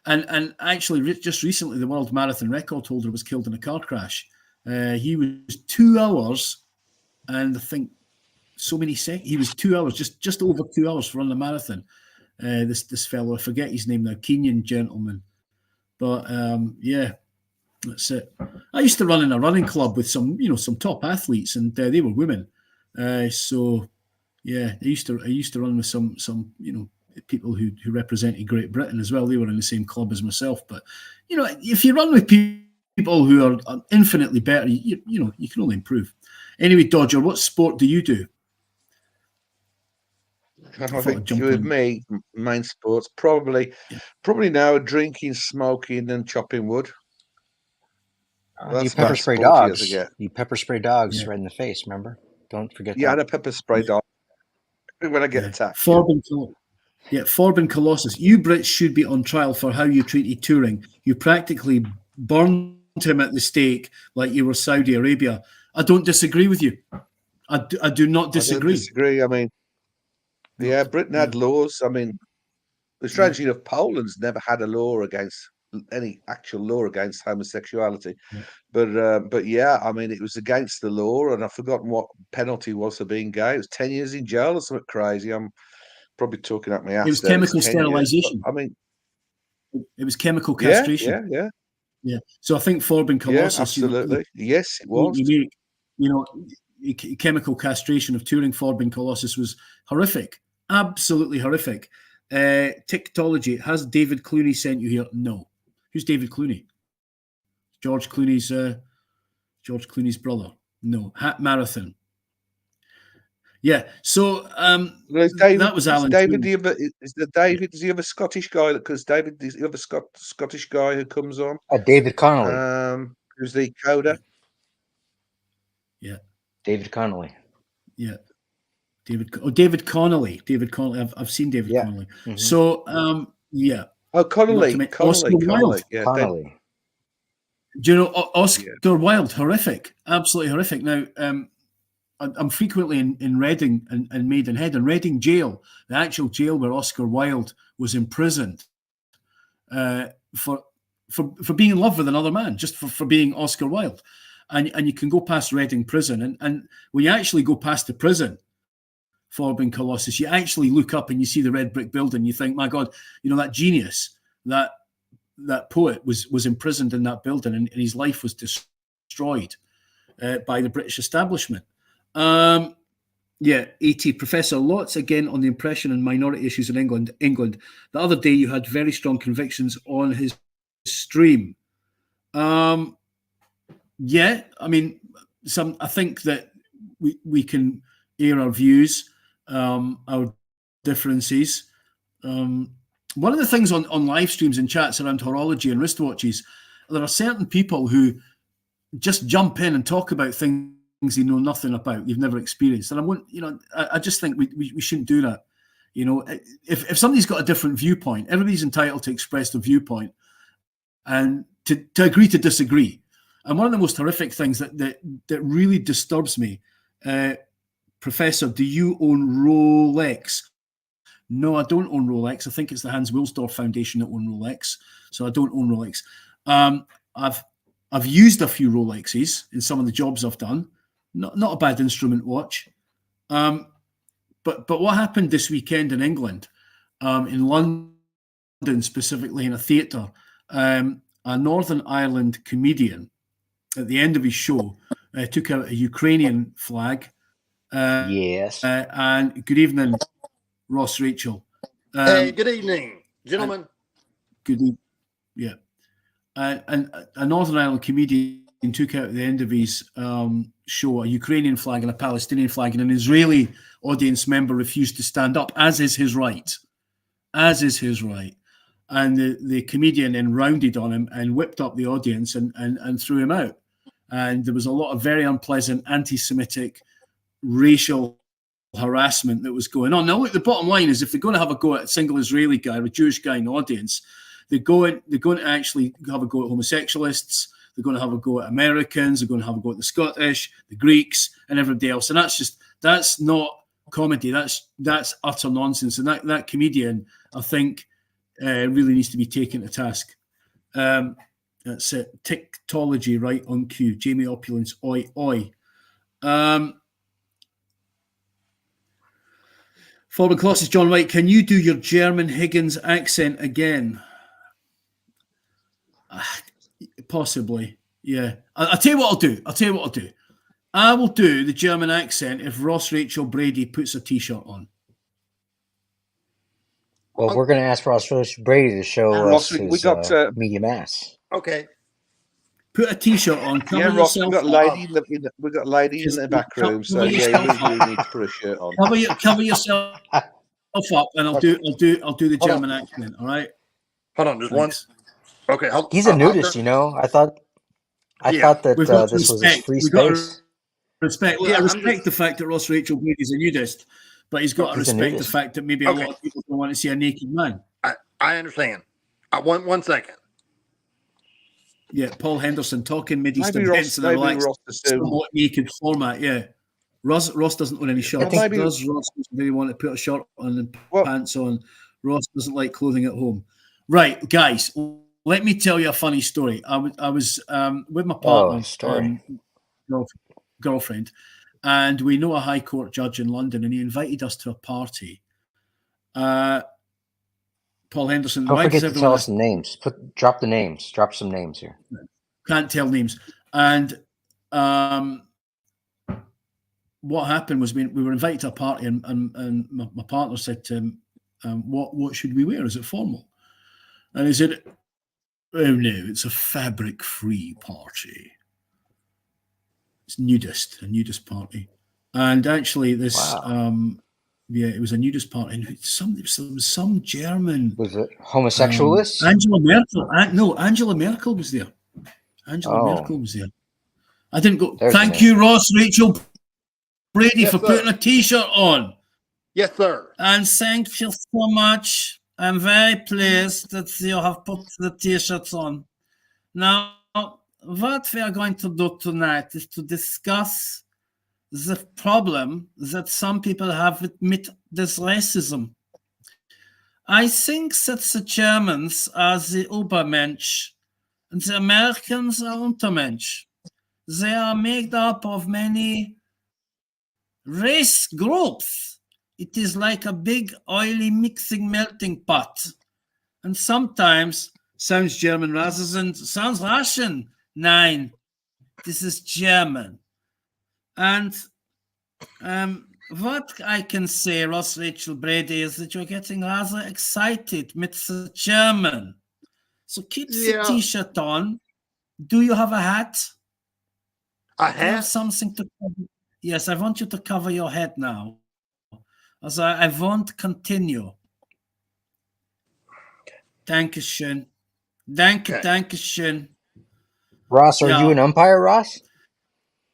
And actually, just recently, the world marathon record holder was killed in a car crash. He was 2 hours, and I think so many seconds. He was 2 hours, just over 2 hours for running a marathon. This fellow, I forget his name now, Kenyan gentleman, but that's it. I used to run in a running club with some top athletes, and they were women. So yeah, I used to run with some people who represented Great Britain as well. They were in the same club as myself. But if you run with people who are infinitely better, you can only improve. Anyway, Dodger, what sport do you do? I think with me, main sports probably now drinking, smoking, and chopping wood. You pepper spray dogs. You pepper spray dogs right in the face. Remember? Don't forget. Yeah, and a pepper spray dog when I get attacked. Forbin Colossus. You Brits should be on trial for how you treated Turing. You practically burned him at the stake like you were Saudi Arabia. I don't disagree with you. I do not disagree. I don't disagree. I mean, Britain had laws. I mean, the tragedy of Poland's never had a law against any actual law against homosexuality, but yeah, I mean, it was against the law, and I've forgotten what penalty was for being gay. It was 10 years in jail or something crazy. I'm probably talking up my ass. It was chemical sterilization. I mean, it was chemical castration. Yeah. So I think Forbin Colossus. Yeah, absolutely. Yes, it was. Chemical castration of Turing, Forbin Colossus was horrific. Absolutely horrific. Ticketology. Has David Clooney sent you here? No. Who's David Clooney? George Clooney's brother. No. Hat Marathon. Yeah. So that was Alan. David, is the other Scottish guy? Because David is the other Scottish guy who comes on. David Connolly. Who's the coder? Yeah. David Connolly. Yeah. David Connolly. I've seen David Connolly. Mm-hmm. So yeah. Oh, Connolly. Yeah, Connolly. Do you know Oscar Wilde? Horrific, absolutely horrific. Now, I'm frequently in Reading and Maidenhead, and Reading Jail, the actual jail where Oscar Wilde was imprisoned, for being in love with another man, just for being Oscar Wilde, and you can go past Reading Prison, and when you actually go past the prison, Forbin Colossus, you actually look up and you see the red brick building. You think, my God, that genius, that poet was imprisoned in that building, and his life was destroyed by the British establishment. AT Professor Lotz again on the oppression and minority issues in England. The other day you had very strong convictions on his stream. Yeah, I mean, I think that we can air our views, our differences. One of the things on live streams and chats around horology and wristwatches, there are certain people who just jump in and talk about things they know nothing about, they've never experienced. And I just think we shouldn't do that. If somebody's got a different viewpoint, everybody's entitled to express their viewpoint and to agree to disagree. And one of the most horrific things that really disturbs me, Professor, do you own Rolex? No, I don't own Rolex. I think it's the Hans Wilsdorf Foundation that own Rolex. So I don't own Rolex. I've used a few Rolexes in some of the jobs I've done. Not a bad instrument watch. But what happened this weekend in England, in London specifically in a theatre, a Northern Ireland comedian at the end of his show took out a Ukrainian flag. Yes. And good evening, Ross Rachel. Hey, good evening, gentlemen. Good evening. Yeah. And a Northern Ireland comedian took out at the end of his show a Ukrainian flag and a Palestinian flag, and an Israeli audience member refused to stand up, as is his right. As is his right. And the comedian then rounded on him and whipped up the audience and threw him out. And there was a lot of very unpleasant anti-Semitic racial harassment that was going on. Now, look, the bottom line is if they're going to have a go at a single Israeli guy or a Jewish guy in the audience, they're going to actually have a go at homosexualists. They're going to have a go at Americans. They're going to have a go at the Scottish, the Greeks, and everybody else. And that's not comedy. That's utter nonsense. And that comedian, I think, really needs to be taken to task. That's it. Tiktology right on cue. Jamie Opulence, oi, oi. Following closest, John White, can you do your German Higgins accent again? Possibly, yeah. I'll tell you what I'll do. I will do the German accent if Ross Rachel Brady puts a T-shirt on. Well, we're going to ask Ross Brady to show us his medium ass. Okay. Put a T-shirt on. Yeah, Ross, we've got ladies in the back room, so yeah, you need to put a shirt on. Cover yourself up, and I'll do the German accent. All right. Hold on, just once. Okay. He's a nudist, you know. I thought that this was a free space. I respect the fact that Ross Rachel Brady's a nudist, but he's got to respect the fact that maybe a lot of people don't want to see a naked man. I understand. One second. Yeah, Paul Henderson talking Mid-Eastern events in a relaxed, somewhat naked format. Yeah, Ross doesn't own any shorts. Ross doesn't really want to put a shirt on and pants on. Ross doesn't like clothing at home. Right, guys, let me tell you a funny story. I was with my partner, girlfriend, and we know a High Court judge in London, and he invited us to a party. Paul Henderson. Don't forget to tell us the names. Drop the names. Drop some names here. Can't tell names. And what happened was we were invited to a party, and my partner said to him, "What should we wear? Is it formal?" And he said, "Oh no, it's a fabric-free party. It's a nudist party." And actually, this. Wow. Yeah, it was a nudist party. And some German. Was it homosexualists? Angela Merkel. Angela Merkel was there. Merkel was there. I didn't go. Thank you, Ross Rachel Brady, for putting a T-shirt on. Yes, sir. And thank you so much. I'm very pleased that you have put the T-shirts on. Now, what we are going to do tonight is to discuss the problem that some people have with this racism. I think that the Germans are the Übermensch and the Americans are Untermensch. They are made up of many race groups. It is like a big oily mixing melting pot. And sometimes sounds German rather than sounds Russian. Nein, this is German. And what I can say, Ross Rachel Brady, is that you're getting rather excited with the German. So keep the T-shirt on. Do you have a hat? A Do you have hat? something to cover? Yes, I want you to cover your head now. As I won't continue. Dankeschön. Danke, Okay. Dankeschön. Ross, are you an umpire, Ross?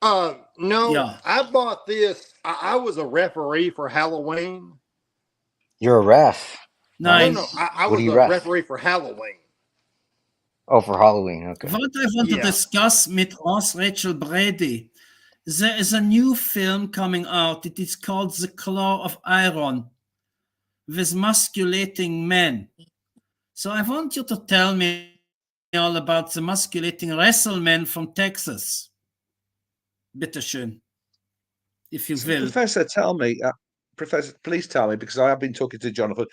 No, Yeah. I bought this. I was a referee for Halloween. You're a ref. Nice. No, I What was do you a ref? referee for Halloween. Oh, for Halloween. Okay. What I want to discuss with Ross Rachel Brady, there is a new film coming out. It is called The Claw of Iron, with masculating men. So I want you to tell me all about the masculating wrestlemen from Texas. Bitteschön, if you will. Professor, tell me, Professor, please tell me, because I have been talking to Jonathan.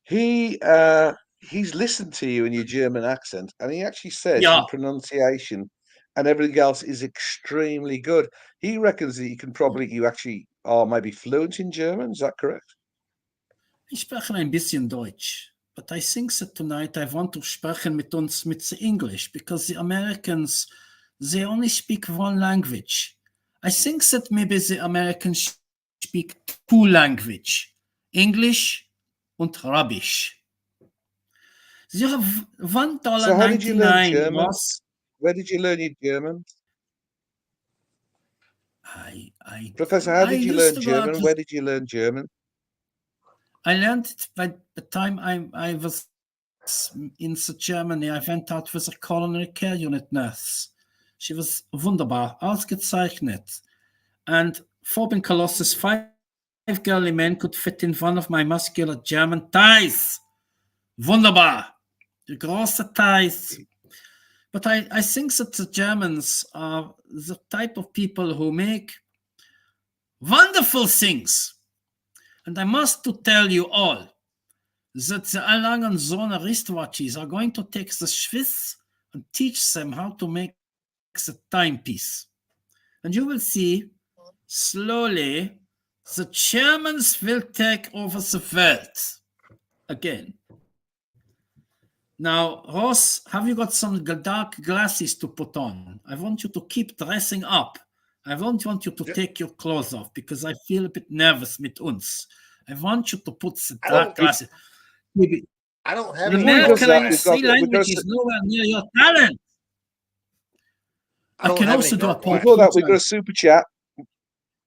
He's listened to you in your German accent, and he actually says Yeah. your pronunciation and everything else is extremely good. He reckons that you actually are maybe fluent in German. Is that correct? Ich spreche ein bisschen Deutsch, but I think that tonight I want to sprechen mit uns mit the English, because the Americans, they only speak one language. I think that maybe the Americans speak two languages, English and rubbish. You have $1.99. So how did you learn German? Ross. Where did you learn your German? Professor, how did you learn German? Where did you learn German? I learned it by the time I was in Germany. I went out with a coronary care unit nurse. She was wunderbar, ausgezeichnet. And Fabian Colossus, 5 girly men could fit in one of my muscular German thighs. Wunderbar. The große thighs. But I think that the Germans are the type of people who make wonderful things. And I must to tell you all that the Erlangen Zone wristwatches are going to take the Swiss and teach them how to make the timepiece. And you will see, slowly, the Germans will take over the world again. Now, Ross, have you got some dark glasses to put on? I want you to keep dressing up. I don't want you to take your clothes off, because I feel a bit nervous with uns. I want you to put the dark glasses. I don't have the any American glasses. language is nowhere near your talent. I can also do a Paul Before that, we got a super chat.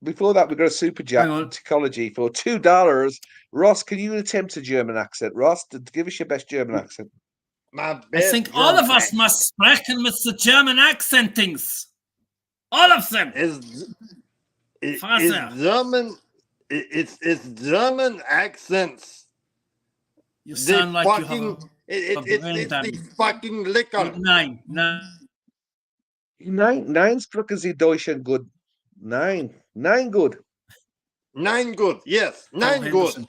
Before that, we got a super chat from Psychology for $2. Ross, can you attempt a German accent? Ross, give us your best German accent. I think all of us must sprechen with the German accentings. All of them. It's German. It's German accents. You sound like you have it's the fucking liquor. Nein. Nein, sprechen Sie Deutsch and good. Nein, good. Nine good, yes. Nine good.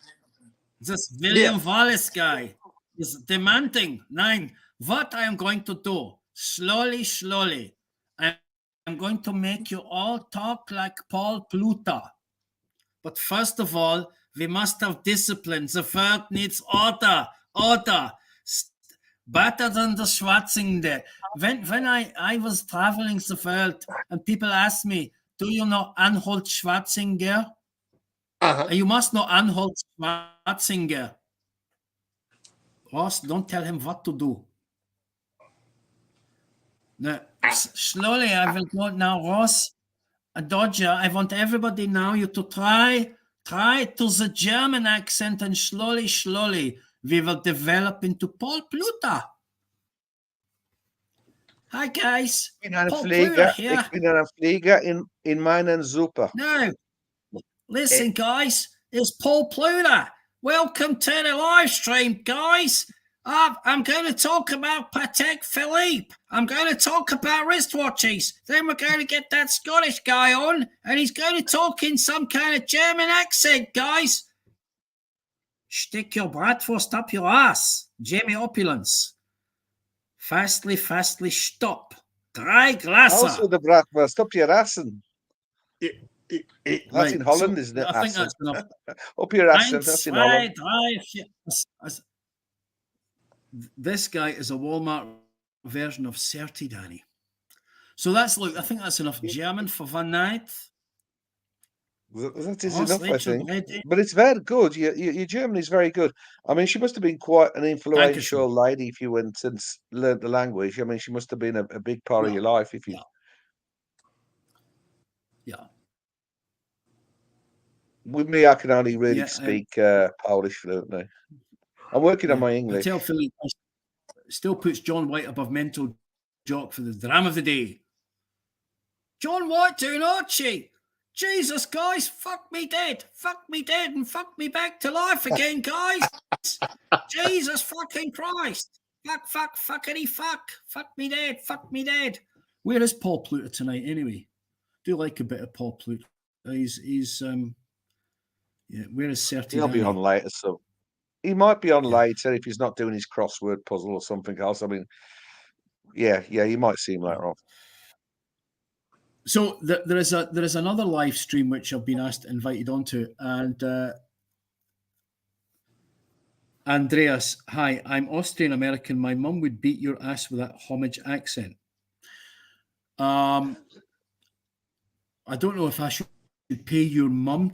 This William Wallace guy is demanding. Nine. What I am going to do, slowly, I'm going to make you all talk like Paul Pluta. But first of all, we must have discipline. The world needs order. Better than the Schwarzenegger. When I was traveling the world and people asked me, do you know Arnold Schwarzenegger? You must know Arnold Schwarzenegger. Ross, don't tell him what to do. No, slowly I will go now, Ross. Dodger, I want everybody now you to try to the German accent, and slowly we will develop into Paul Pluta. Hi guys. Ich bin ein Paul Flieger. Pluta here. Ich bin ein Flieger in meinen Super. No. Listen, guys, it's Paul Pluta. Welcome to the live stream, guys. I'm going to talk about Patek Philippe. I'm going to talk about wristwatches. Then we're going to get that Scottish guy on, and he's going to talk in some kind of German accent, guys. Stick your bratwurst up your ass. Jamie Opulence. Fastly, stop. 3 Glasser. Also the bratwurst up your assen. That's Right, in Holland, so isn't it? I think Assen. that's enough. Up your assen, that's in Holland. 1, 2, 3, 4. This guy is a Walmart version of Certi, Danny. So that's look. I think that's enough German for one night. That is Horst enough, I think. Richard, But it's very good. Your German is very good. I mean, she must have been quite an influential lady if you went and learned the language. I mean, she must have been a big part of your life if you. Yeah. With me, I can only really speak Polish fluently. I'm working on my English. I tell Philippe, still puts John White above Mental Jock for the drama of the day. John White doing Archie. Jesus, guys, fuck me dead, and fuck me back to life again, guys. Jesus fucking Christ. Fuckity fuck me dead. Where is Paul Pluter tonight anyway? Do like a bit of Paul Pluter. He's where is Serti? He'll be on later, so he might be on later if he's not doing his crossword puzzle or something else. I mean, yeah, you might see him later on. So there is another live stream which I've been invited onto, and Andreas, hi, I'm Austrian American. My mum would beat your ass with that homage accent. I don't know if I should pay your mum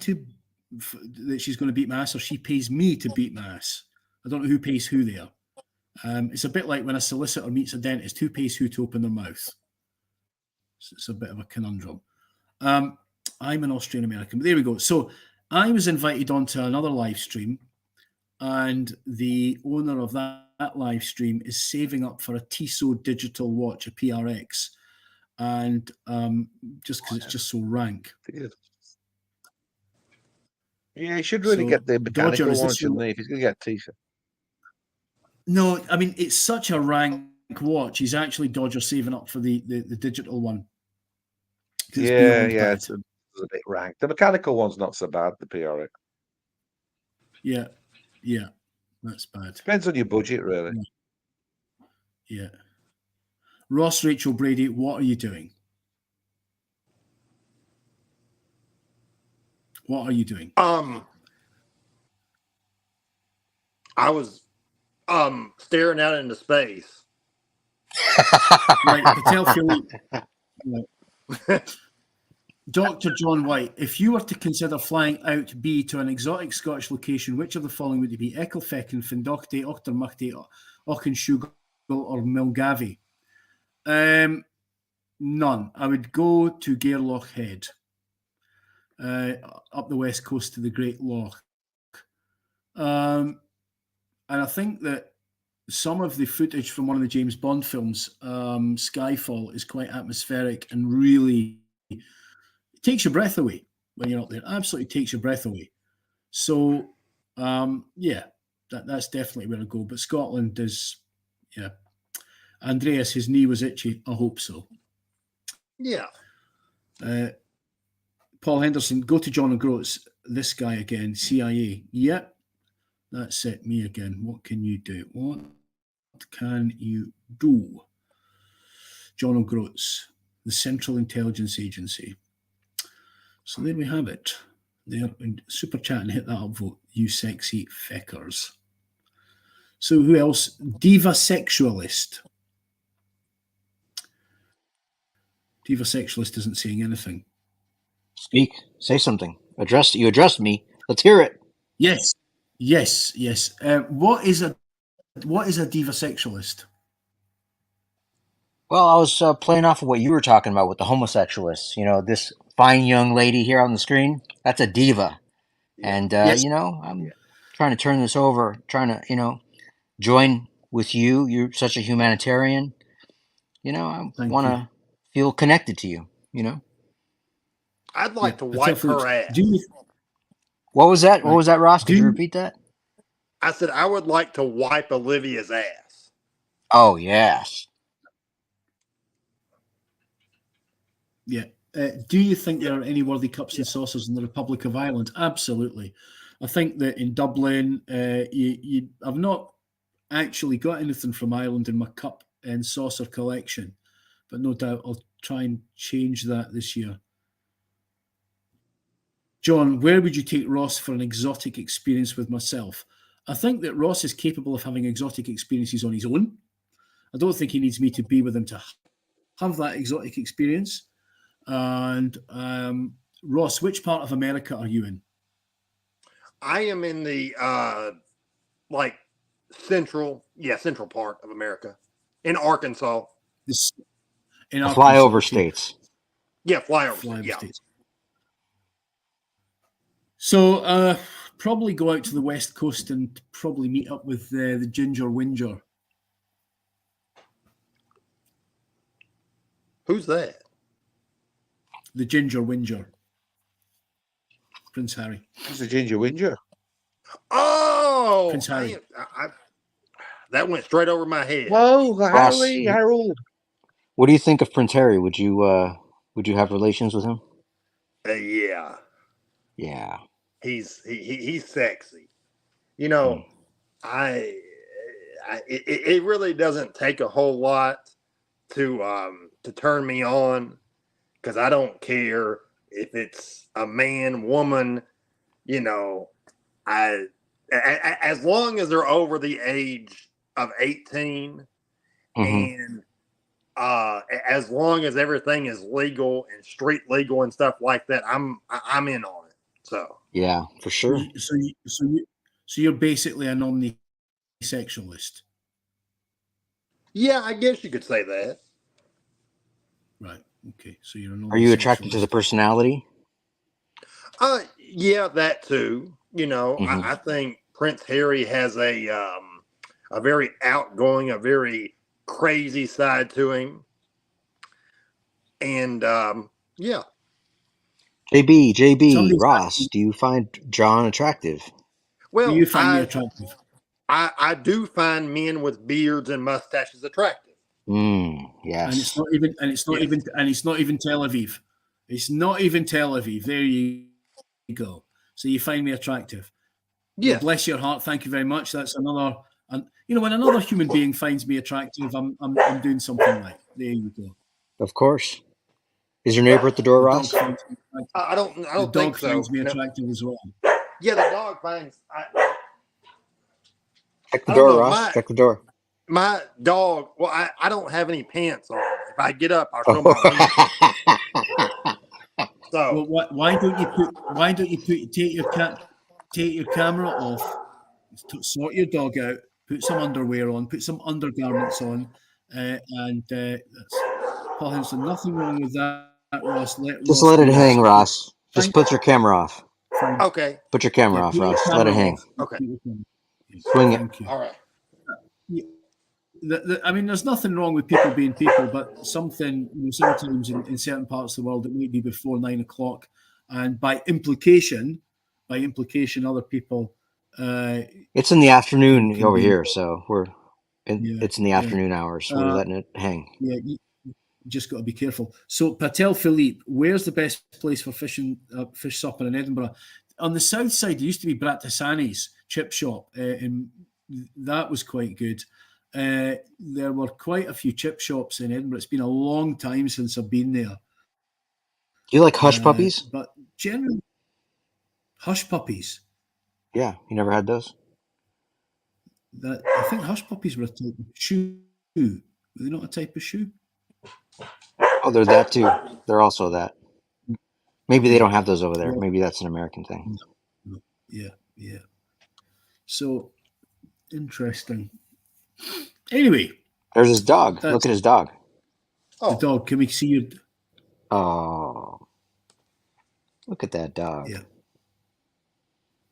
that she's going to beat my ass, or she pays me to beat my ass. I don't know who pays who there. It's a bit like when a solicitor meets a dentist, who pays who to open their mouth. It's a bit of a conundrum. I'm an Austrian American, but there we go. So I was invited onto another live stream, and the owner of that live stream is saving up for a Tissot digital watch, a PRX, and just because it's just so rank. Yeah, he should really get the mechanical one, shouldn't he? If he's going to get Tissot. No, I mean, it's such a rank watch. He's actually Dodger saving up for the digital one. Yeah, it's a bit rank. The mechanical one's not so bad, the PRX. Yeah, that's bad. Depends on your budget, really. Yeah. Ross Rachel Brady, what are you doing? What are you doing? I was staring out into space. Right, Patel Philippe. Dr. John White, if you were to consider flying out B to an exotic Scottish location, which of the following would it be? Ecclefechan, Findochty, Auchtermuchty, Auchenshoogle, or Milgavie? None. I would go to Gairloch Head, up the west coast to the Great Loch. And I think that some of the footage from one of the James Bond films, Skyfall, is quite atmospheric and really takes your breath away when you're up there. Absolutely takes your breath away. So, that's definitely where I go. But Scotland is, Andreas, his knee was itchy. I hope so. Yeah. Paul Henderson, go to John O'Groats. This guy again, CIA. Yep. That's it, me again. What can you do? What can you do? John O'Groats, the Central Intelligence Agency. So there we have it. There, super chat and hit that upvote, you sexy feckers. So who else? Diva Sexualist. Diva Sexualist isn't saying anything. Speak. Say something. You addressed me. Let's hear it. Yes. What is a diva sexualist? Well, I was playing off of what you were talking about with the homosexualists. You know, this fine young lady here on the screen, that's a diva. And, Yes. I'm trying to turn this over, trying to, join with you. You're such a humanitarian. I want to feel connected to you, I'd like to wipe her ass. What was that? What was that, Ross? Could you repeat that? I said I would like to wipe Olivia's ass. Oh, yes. Yeah. Do you think there are any worthy cups and saucers in the Republic of Ireland? Absolutely. I think that in Dublin, I've not actually got anything from Ireland in my cup and saucer collection, but no doubt I'll try and change that this year. John, where would you take Ross for an exotic experience with myself? I think that Ross is capable of having exotic experiences on his own. I don't think he needs me to be with him to have that exotic experience. And Ross, which part of America are you in? I am in the central part of America, in Arkansas. In flyover states. Yeah, flyover states. So probably go out to the West Coast and probably meet up with the Ginger Whinger. Who's that? The Ginger Whinger. Prince Harry. Who's the Ginger Whinger? Oh, Prince Harry. That went straight over my head. Whoa, Ross, Harry, Harold. What do you think of Prince Harry? Would you have relations with him? Yeah. Yeah. He's sexy. You know, it really doesn't take a whole lot to turn me on, because I don't care if it's a man, woman, you know, as long as they're over the age of 18 and as long as everything is legal and street legal and stuff like that, I'm in on it. So yeah, for sure. So you're basically a non-sexualist. Yeah, I guess you could say that. Right. Okay. So you're a Are you attracted to the personality? Yeah, that too. You know, I think Prince Harry has a very outgoing, a very crazy side to him. And yeah. JB, Ross, do you find John attractive? Well, do you find me attractive? I do find men with beards and mustaches attractive. Yes. And it's not even Tel Aviv. It's not even Tel Aviv. There you go. So you find me attractive. Yeah. Well, bless your heart. Thank you very much. That's another. And you know, when another human being finds me attractive, I'm doing something right. There you go. Of course. Is your neighbor at the door, Ross? I don't the think dog so. finds me attractive as well. Yeah, the dog finds. Check the door, Ross. Check the door. My dog. Well, I don't have any pants on. If I get up, I'll show my wings. So well, why don't you take your camera off, sort your dog out, put some underwear on, put some undergarments on, and that's Paul Henson. Nothing wrong with that, Ross. Just let it hang, Ross. Just put your camera off. Okay. Put your camera off, Ross. Let it hang. Okay. Swing it. All right. I mean, there's nothing wrong with people being people, but something, you know, sometimes in certain parts of the world it may be before 9 o'clock, and by implication, other people. It's in the afternoon over here, so it's in the afternoon hours. We're letting it hang. Yeah, you just got to be careful. So, Patel Philippe, where's the best place for fish supper in Edinburgh? On the south side, there used to be Bratisani's chip shop, and that was quite good. There were quite a few chip shops in Edinburgh. It's been a long time since I've been there. Do you like Hush Puppies? But generally, Hush Puppies. Yeah, you never had those? I think Hush Puppies were a type of shoe. Were they not a type of shoe? Oh, they're that too. They're also that. Maybe they don't have those over there. Maybe that's an American thing. Yeah. So, interesting. Anyway. There's his dog. Look at his dog. The dog. Can we see your... Oh. Look at that dog. Yeah.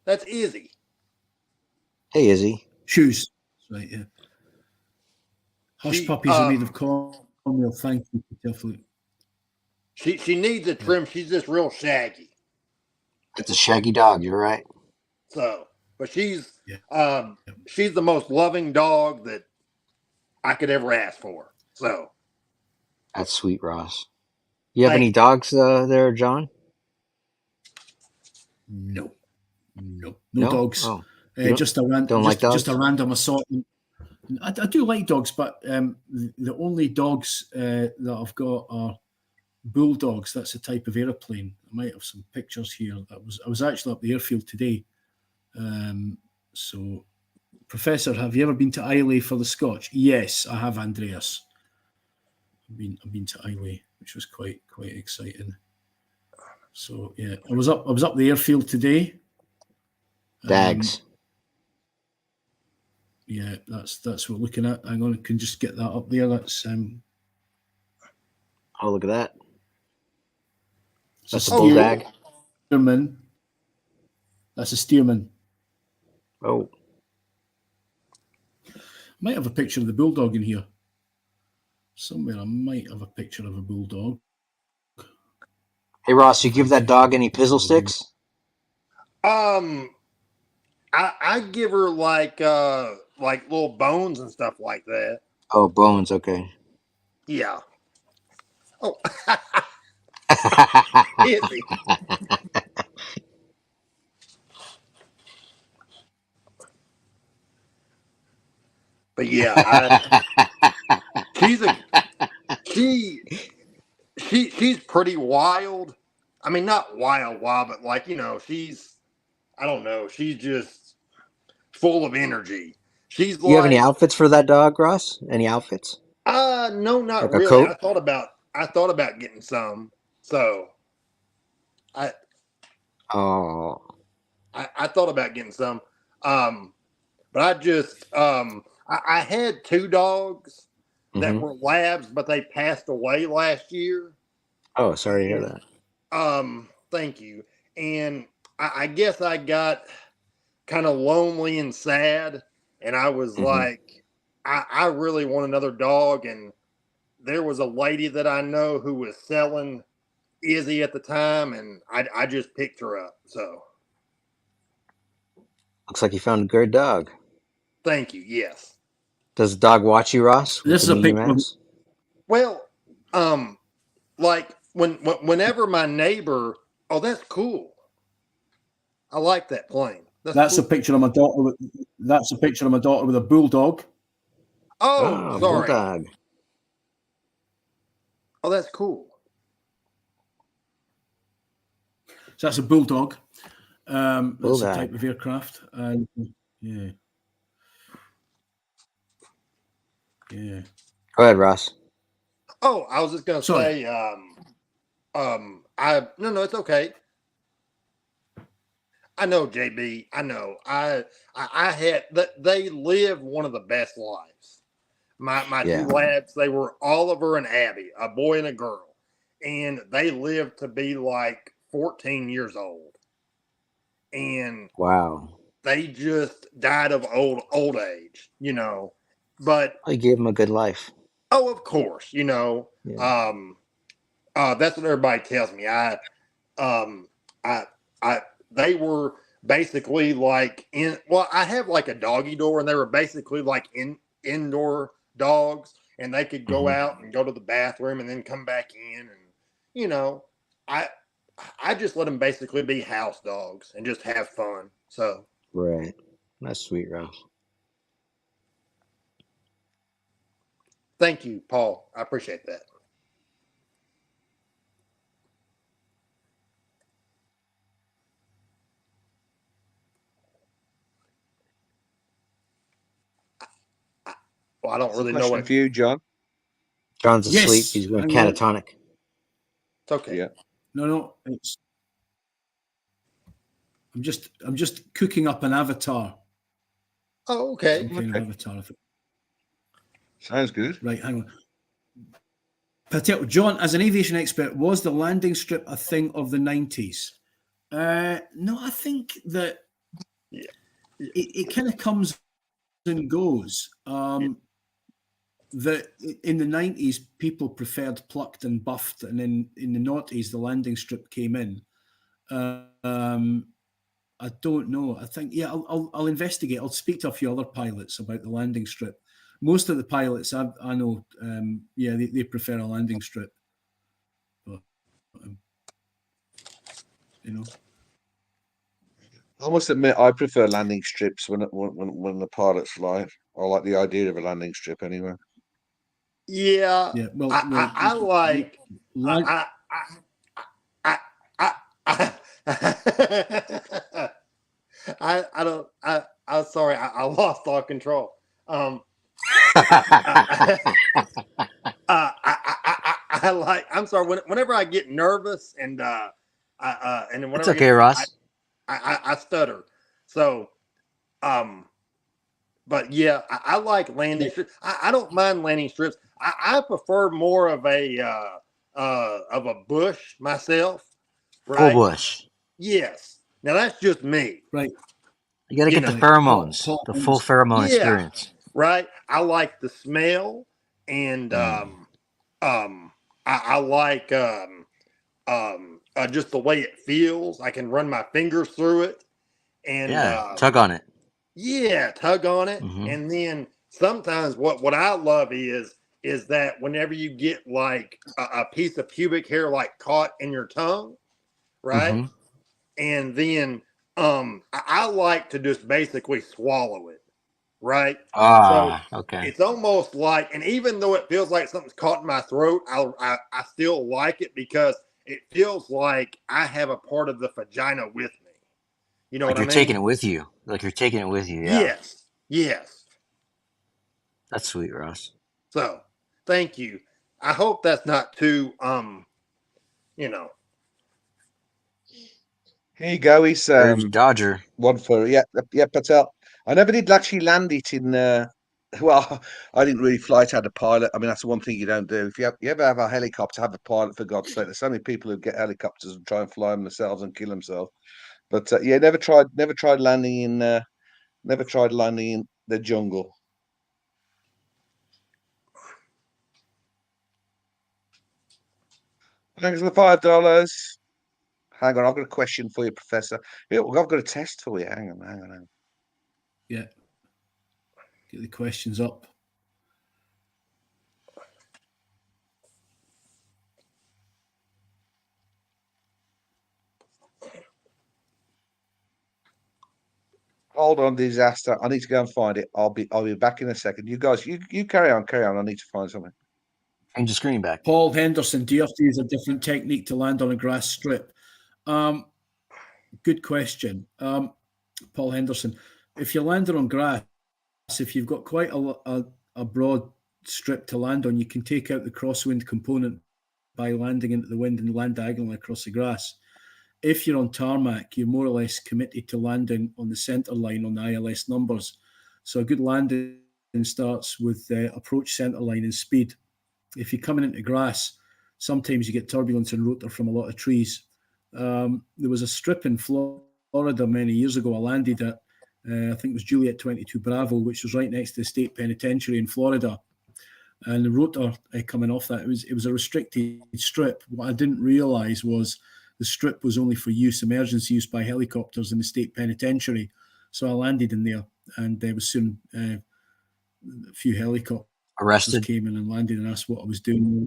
That's Izzy. Hey, Izzy. Shoes. Right, yeah. Hush Puppies are made of cornmeal. Thank you, definitely. She needs a trim. She's just real shaggy. It's a shaggy dog. You're right. So, but she's the most loving dog that I could ever ask for. So that's sweet, Ross. You have any dogs there, John? No dogs. Oh. Just a random assortment. I do like dogs, but the only dogs that I've got are bulldogs. That's a type of aeroplane. I might have some pictures here. I was actually up the airfield today. So, Professor, have you ever been to Islay for the Scotch? Yes, I have, Andreas. I've been to Islay, which was quite exciting. So yeah, I was up the airfield today. Dags. Yeah, that's what we're looking at. Hang on, I can just get that up there. That's Oh, look at that. That's a steer- bulldog. Steerman. That's a steerman. Oh. Might have a picture of the bulldog in here. Somewhere I might have a picture of a bulldog. Hey Ross, you give that dog any pizzle sticks? I give her like little bones and stuff like that. Oh, bones. Okay. Yeah. Oh. Easy. But yeah, she's pretty wild. I mean, not wild, but like, you know, I don't know, she's just full of energy. She's You have any outfits for that dog, Ross? Any outfits? No, not Like a really. coat? I thought about getting some. So I thought about getting some. But I just I had 2 dogs that were labs, but they passed away last year. Oh, sorry to hear that. Thank you. And I guess I got kind of lonely and sad, and I was like, I really want another dog. And there was a lady that I know who was selling Izzy at the time, and I just picked her up. So Looks like you found a good dog. thank you. Yes. Does the dog watch you, Ross? This is a picture. Well, like whenever my neighbor, oh, that's cool. I like that plane. That's cool. a picture of my daughter. That's a picture of my daughter with a bulldog. Oh, sorry. Bulldog. Oh, that's cool. So that's a bulldog. That's Bulldog. a type of aircraft. Yeah. Yeah. Go ahead, Ross. Oh, I was just gonna Sorry. say, no, it's okay. I know, JB. I know. I had that. They live one of the best lives. My Yeah. 2 lads, they were Oliver and Abby, a boy and a girl, and they lived to be like 14 years old. And Wow. they just died of old age, you know. But I gave him a good life. oh, of course, you know. Yeah. That's what everybody tells me. They were basically like I have like a doggy door, and they were basically like indoor dogs, and they could go out and go to the bathroom and then come back in, and you know, I just let them basically be house dogs and just have fun. So Right. That's sweet, Ross. thank you, Paul. I appreciate that. Well, I don't really know Question what. for you, John. John's Yes. asleep. He's going Hang on. catatonic. It's okay. Yeah. No, it's. I'm just cooking up an avatar. Oh, okay. Some kind of avatar. Sounds good. Right, hang on. Patel, John, as an aviation expert, was the landing strip a thing of the 90s? No, I think that it kind of comes and goes. That in the 90s, people preferred plucked and buffed, and then in the noughties, the landing strip came in. I don't know. I think, yeah, I'll investigate. I'll speak to a few other pilots about the landing strip. Most of the pilots I know, they prefer a landing strip. But, you know. I must admit, I prefer landing strips when the pilots fly. I like the idea of a landing strip anyway. Yeah. Yeah. Well, I like. I'm sorry. I lost all control. I I'm sorry. Whenever I get nervous and then whenever It's okay, Ross. I stutter. So, but yeah, I like landing strips. I don't mind landing strips. I prefer more of a bush myself. Right? Full bush. Yes. Now that's just me. Right. You got to get the pheromones, the full pheromone experience. Right. I like the smell, and I like just the way it feels. I can run my fingers through it, and tug on it. Yeah, tug on it, and then sometimes what I love is that whenever you get like a piece of pubic hair like caught in your tongue, right, and then I like to just basically swallow it, right? Okay. It's almost like, and even though it feels like something's caught in my throat, I still like it because it feels like I have a part of the vagina with me. You know like what I you're mean? taking it with you. Like you're taking it with you. Yeah. Yes. That's sweet, Ross. So, thank you. I hope that's not too, you know. Here you go. He's Dodger. One for Patel. I never did actually land it in. Well, I didn't really fly it, had a pilot. I mean, that's the one thing you don't do. If you ever have a helicopter, have a pilot, for God's sake. There's so many people who get helicopters and try and fly them themselves and kill themselves. But never tried landing in the jungle. Thanks for the $5. Hang on, I've got a question for you, Professor. I've got a test for you. Hang on. Yeah. Get the questions up. Hold on, disaster. I need to go and find it. I'll be back in a second. You guys, you carry on. I need to find something. Change the screen back. Paul Henderson, do you have to use a different technique to land on a grass strip? Good question. Paul Henderson, if you're landing on grass, if you've got quite a broad strip to land on, you can take out the crosswind component by landing into the wind and land diagonally across the grass. If you're on tarmac, you're more or less committed to landing on the center line on the ILS numbers. So a good landing starts with approach center line and speed. If you're coming into grass, sometimes you get turbulence and rotor from a lot of trees. There was a strip in Florida many years ago. I landed at, I think it was Juliet 22 Bravo, which was right next to the state penitentiary in Florida. And the rotor coming off that, it was a restricted strip. What I didn't realize was the strip was only for emergency use by helicopters in the state penitentiary. So I landed in there, and there was soon a few helicopters came in and landed and asked what I was doing.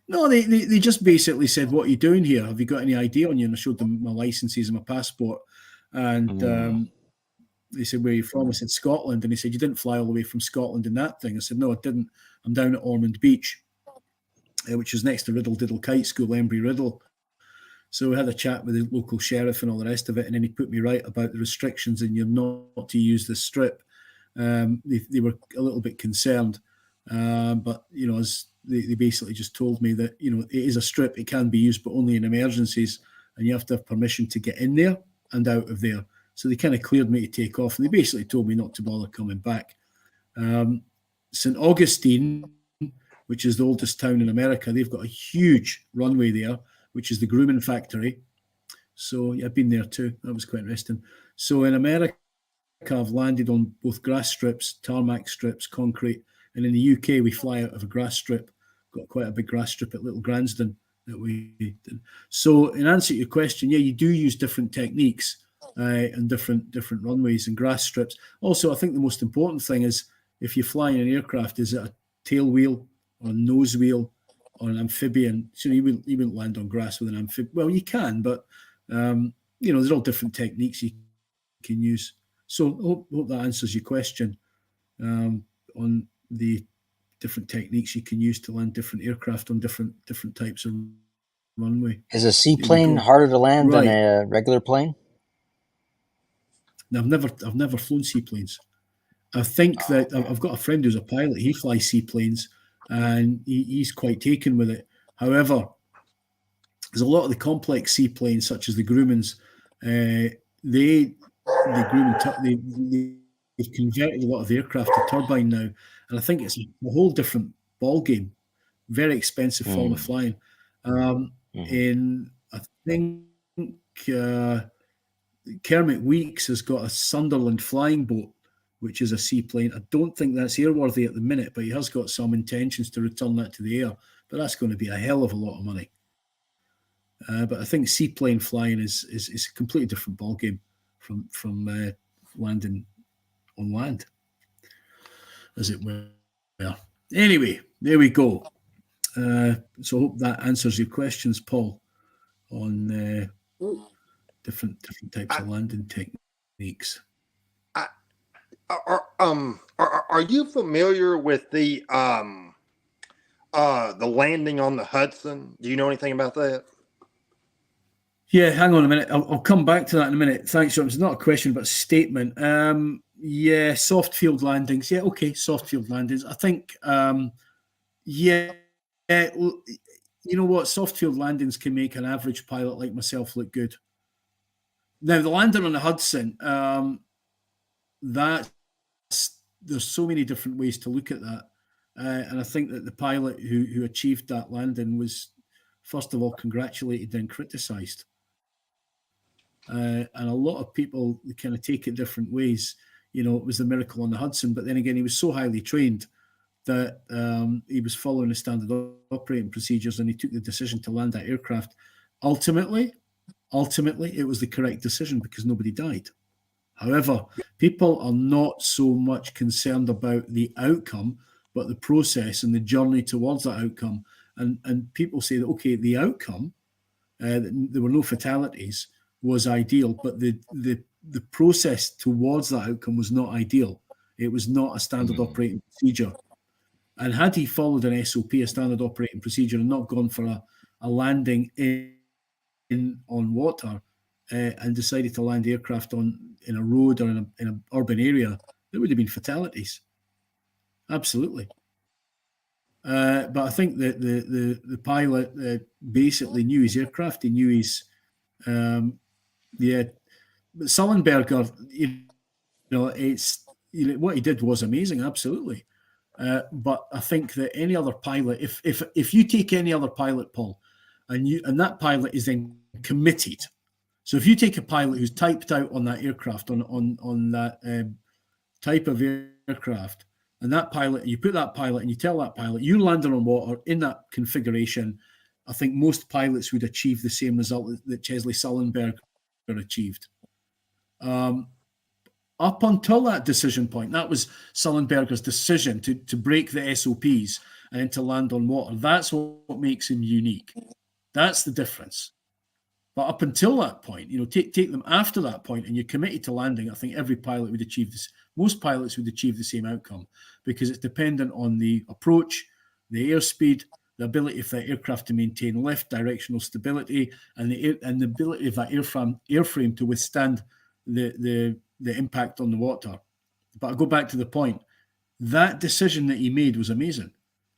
No, they just basically said, "What are you doing here? Have you got any ID on you?" And I showed them my licenses and my passport. And they said, "Where are you from?" I said, "Scotland." And he said, "You didn't fly all the way from Scotland in that thing?" I said, "No, I didn't. I'm down at Ormond Beach, which is next to Riddle Diddle Kite School, Embry Riddle." So we had a chat with the local sheriff and all the rest of it, and then he put me right about the restrictions and you're not to use the strip. They were a little bit concerned, but as they basically just told me that it is a strip, it can be used, but only in emergencies, and you have to have permission to get in there and out of there. So they kind of cleared me to take off, and they basically told me not to bother coming back. St. Augustine, which is the oldest town in America, they've got a huge runway there, which is the Grumman factory. So I've been there too. That was quite interesting. So in America, I've landed on both grass strips, tarmac strips, concrete. And in the UK, we fly out of a grass strip. Got quite a big grass strip at Little Gransden that we did. So in answer to your question, you do use different techniques and different runways and grass strips. Also, I think the most important thing is if you're flying an aircraft, is it a tail wheel or a nose wheel or an amphibian? So you wouldn't land on grass with an amphibian. Well, you can, but there's all different techniques you can use. So hope that answers your question on the different techniques you can use to land different aircraft on different types of runway. Is a seaplane harder to land than a regular plane? No, I've never flown seaplanes. I think that I've got a friend who's a pilot. He flies seaplanes, and he's quite taken with it. However, there's a lot of the complex seaplanes, such as the Grumman's, they've converted a lot of aircraft to turbine now, and I think it's a whole different ball game. Very expensive form of flying. I think Kermit Weeks has got a Sunderland flying boat, which is a seaplane. I don't think that's airworthy at the minute, but he has got some intentions to return that to the air. But that's going to be a hell of a lot of money. But I think seaplane flying is a completely different ballgame from landing on land, as it were. Anyway, there we go. So I hope that answers your questions, Paul, on different types of landing techniques. Are you familiar with the landing on the Hudson? Do you know anything about that? Yeah, hang on a minute. I'll come back to that in a minute. Thanks, John. It's not a question, but a statement. Yeah, soft field landings. Yeah, okay, soft field landings. I think, you know what? Soft field landings can make an average pilot like myself look good. Now, the landing on the Hudson, there's so many different ways to look at that. And I think that the pilot who achieved that landing was, first of all, congratulated and criticised. And a lot of people kind of take it different ways. You know, it was the miracle on the Hudson, but then again, he was so highly trained that he was following the standard operating procedures, and he took the decision to land that aircraft. Ultimately, it was the correct decision because nobody died. However, people are not so much concerned about the outcome, but the process and the journey towards that outcome. And people say that, okay, the outcome, there were no fatalities, was ideal, but the process towards that outcome was not ideal. It was not a standard operating procedure. And had he followed an SOP, a standard operating procedure, and not gone for a landing on water and decided to land aircraft in a road or in an urban area, there would have been fatalities. Absolutely. But I think that the pilot basically knew his aircraft. He knew his, But Sullenberger, what he did was amazing, absolutely. But I think that any other pilot, if you take any other pilot, Paul, and that pilot is then committed. So if you take a pilot who's typed out on that aircraft, on that type of aircraft, and that pilot, you put that pilot and you tell that pilot, you landed on water in that configuration, I think most pilots would achieve the same result that Chesley Sullenberger achieved. Up until that decision point, that was Sullenberger's decision to break the SOPs and then to land on water. That's what makes him unique. That's the difference. But up until that point, take them after that point and you're committed to landing, I think every pilot would achieve this. Most pilots would achieve the same outcome because it's dependent on the approach, the airspeed, the ability of that aircraft to maintain lift, directional stability, and the ability of that airframe to withstand the impact on the water. But I go back to the point. That decision that he made was amazing.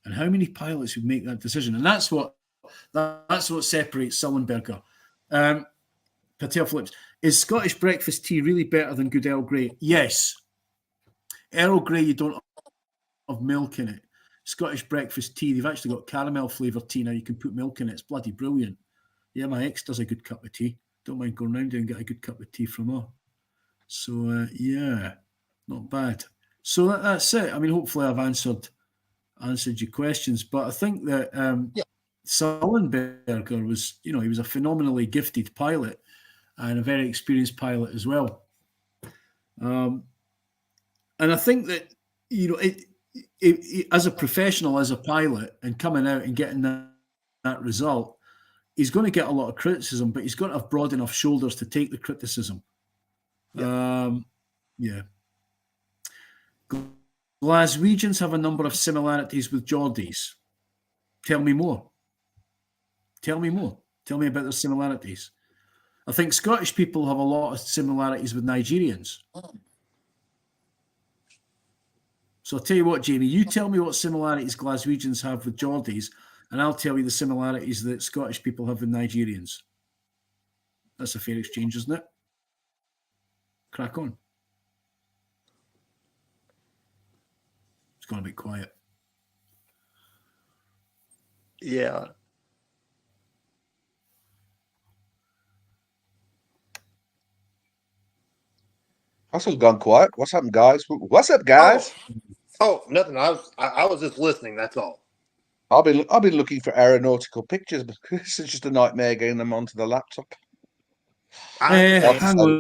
And how many pilots would make that decision? And that's what separates Sullenberger. Patel Phillips, is Scottish breakfast tea really better than good Earl Grey? Yes. Earl Grey, you don't have milk in it. Scottish breakfast tea, they've actually got caramel flavoured tea now. You can put milk in it. It's bloody brilliant. Yeah, my ex does a good cup of tea. Don't mind going round and get a good cup of tea from her. So, yeah, not bad. So that's it. I mean, hopefully I've answered your questions. But I think that Sullenberger was, he was a phenomenally gifted pilot and a very experienced pilot as well. And I think that, as a professional, as a pilot, and coming out and getting that result, he's going to get a lot of criticism, but he's got to have broad enough shoulders to take the criticism. Yeah. Glaswegians have a number of similarities with Geordies. Tell me more. Tell me about their similarities. I think Scottish people have a lot of similarities with Nigerians. So I'll tell you what, Jamie, you tell me what similarities Glaswegians have with Geordies, and I'll tell you the similarities that Scottish people have with Nigerians. That's a fair exchange, isn't it? Crack on. It's gone a bit quiet. Yeah. That's all gone quiet. What's happened, guys? What's up, guys? Oh, nothing. I was just listening. That's all. I'll be looking for aeronautical pictures, but this is just a nightmare getting them onto the laptop. Hang on.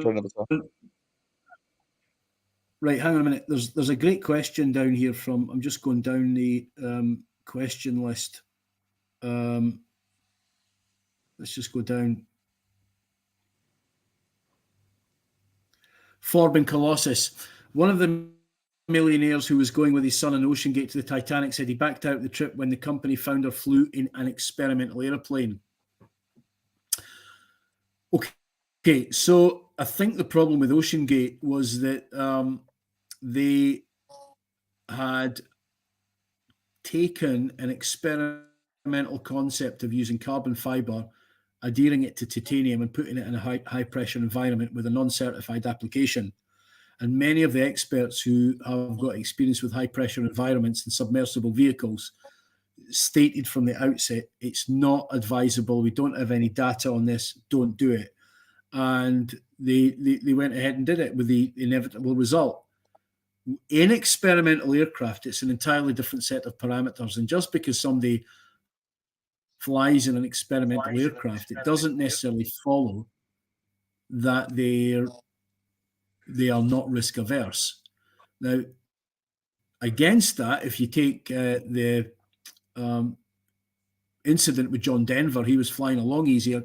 Right, hang on a minute. There's a great question down here from. I'm just going down the question list. Let's just go down. Forbin Colossus, one of the millionaires who was going with his son on OceanGate to the Titanic, said he backed out the trip when the company founder flew in an experimental airplane. Okay, so I think the problem with OceanGate was that they had taken an experimental concept of using carbon fiber, adhering it to titanium and putting it in a high pressure environment with a non-certified application. And many of the experts who have got experience with high pressure environments and submersible vehicles stated from the outset, it's not advisable. We don't have any data on this. Don't do it. And they went ahead and did it with the inevitable result. In experimental aircraft, it's an entirely different set of parameters. And just because somebody flies in an experimental aircraft, it doesn't necessarily follow that they are not risk averse. Now, against that, if you take the incident with John Denver, he was flying along easier,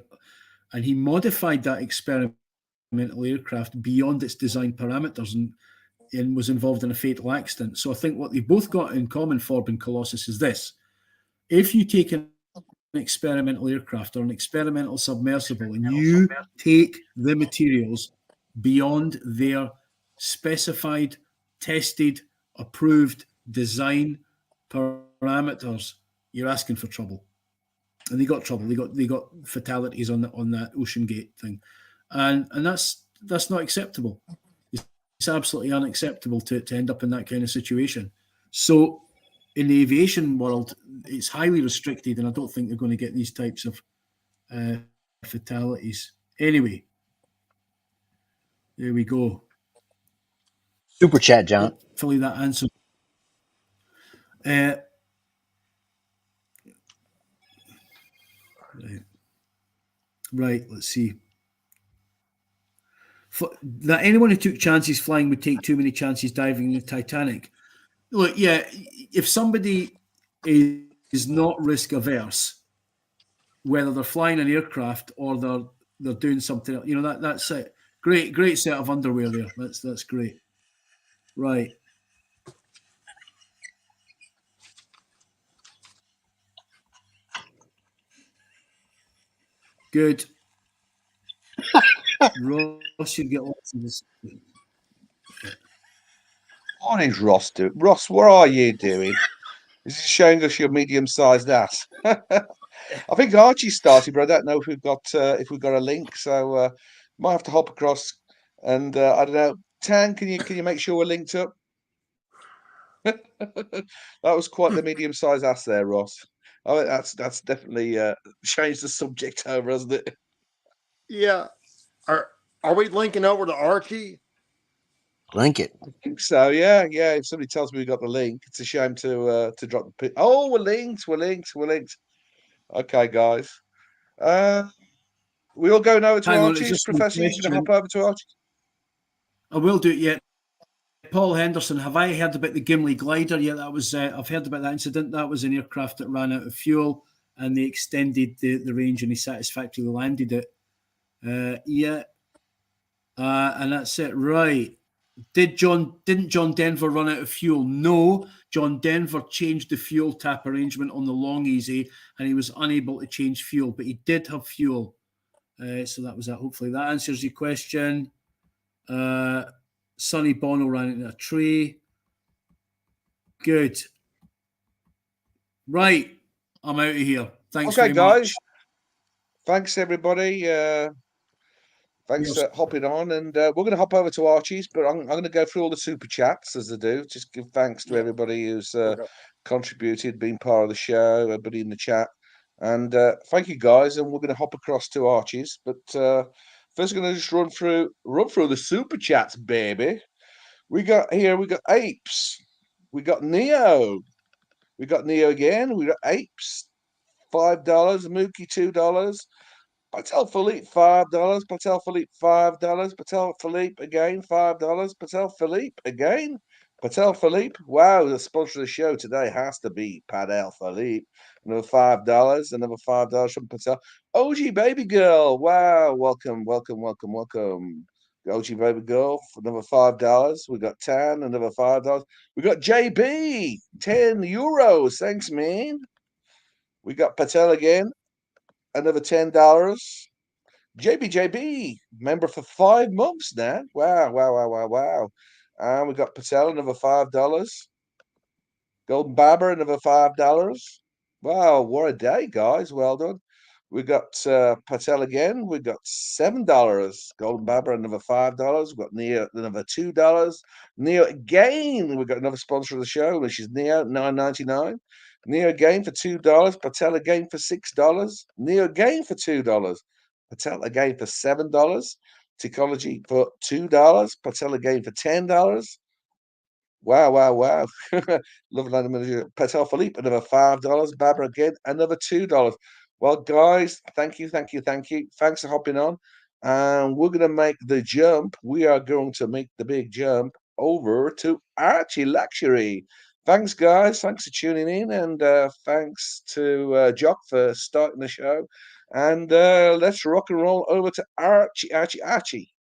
and he modified that experimental aircraft beyond its design parameters and was involved in a fatal accident. So I think what they've both got in common, Forbin and Colossus, is this. If you take an experimental aircraft or an experimental submersible and you take the materials beyond their specified, tested, approved design parameters, you're asking for trouble. And they got trouble. They got fatalities on that OceanGate thing, and that's not acceptable. It's absolutely unacceptable to end up in that kind of situation. So in the aviation world, it's highly restricted, and I don't think they're going to get these types of fatalities. Anyway, there we go. Super chat, John. Hopefully that answers. Right, let's see. That anyone who took chances flying would take too many chances diving in the Titanic. Look, yeah, if somebody is not risk averse, whether they're flying an aircraft or they're doing something, that's it. Great set of underwear there. That's great. Right. Good. Ross should get lots of this. What is Ross doing? Ross, what are you doing? Is he showing us your medium-sized ass? I think Archie started, but I don't know if we've got a link, so might have to hop across. And I don't know, Tan, can you make sure we're linked up? That was quite the medium-sized ass there, Ross. Oh, that's definitely changed the subject over, hasn't it? Yeah. Are we linking over to Archie? Link it. I think so. Yeah. If somebody tells me we got the link, it's a shame to drop the pin. Oh, we're linked. Okay, guys. We all go now to Archie's. Professor, you can hop over to Archie. I will do it yet. Paul Henderson, have I heard about the Gimli glider? Yeah, that was. I've heard about that incident. That was an aircraft that ran out of fuel, and they extended the range, and he satisfactorily landed it. And that's it. Right. Didn't John Denver run out of fuel? No. John Denver changed the fuel tap arrangement on the Long Easy, and he was unable to change fuel, but he did have fuel. So that was that. Hopefully that answers your question. Sonny Bono ran into a tree. Good. Right. I'm out of here. Thanks Okay, very guys. much. Thanks, everybody. Thanks Yes. for hopping on. And we're going to hop over to Archie's, but I'm going to go through all the super chats as I do. Just give thanks to everybody who's contributed, been part of the show, everybody in the chat. And thank you, guys. And we're going to hop across to Archie's. But first, we're going to just run through the super chats, baby. We got Apes. We got Neo. We got Neo again. We got Apes. $5. Mookie, $2. Patel Philippe, $5. Patel Philippe, $5. Patel Philippe again, $5. Patel Philippe again. Patel Philippe. Wow, the sponsor of the show today has to be Patel Philippe. Another $5. Another $5 from Patel. OG Baby Girl. Wow, welcome. OG Baby Girl for another $5. We got Tan, another $5. We got JB, €10. Thanks, man. We got Patel again, another $10. JB, member for 5 months now. Wow. And we got Patel, another $5. Golden Barber, another $5. Wow, what a day, guys. Well done. We got Patel again. We got $7. Golden Barber, another $5. We got Neo, another $2. Neo again. We got another sponsor of the show, which is Neo, $9.99. Neo again for $2. Patel again for $6. Neo again for $2. Patel again for $7. Technology for $2. Patel again for $10. Wow. Love that. Patel Philippe, another $5. Barbara again, another $2. Well, guys, thank you. Thanks for hopping on. And we're going to make the jump. We are going to make the big jump over to Archie Luxury. Thanks, guys. Thanks for tuning in. And thanks to Jock for starting the show. And let's rock and roll over to Archie.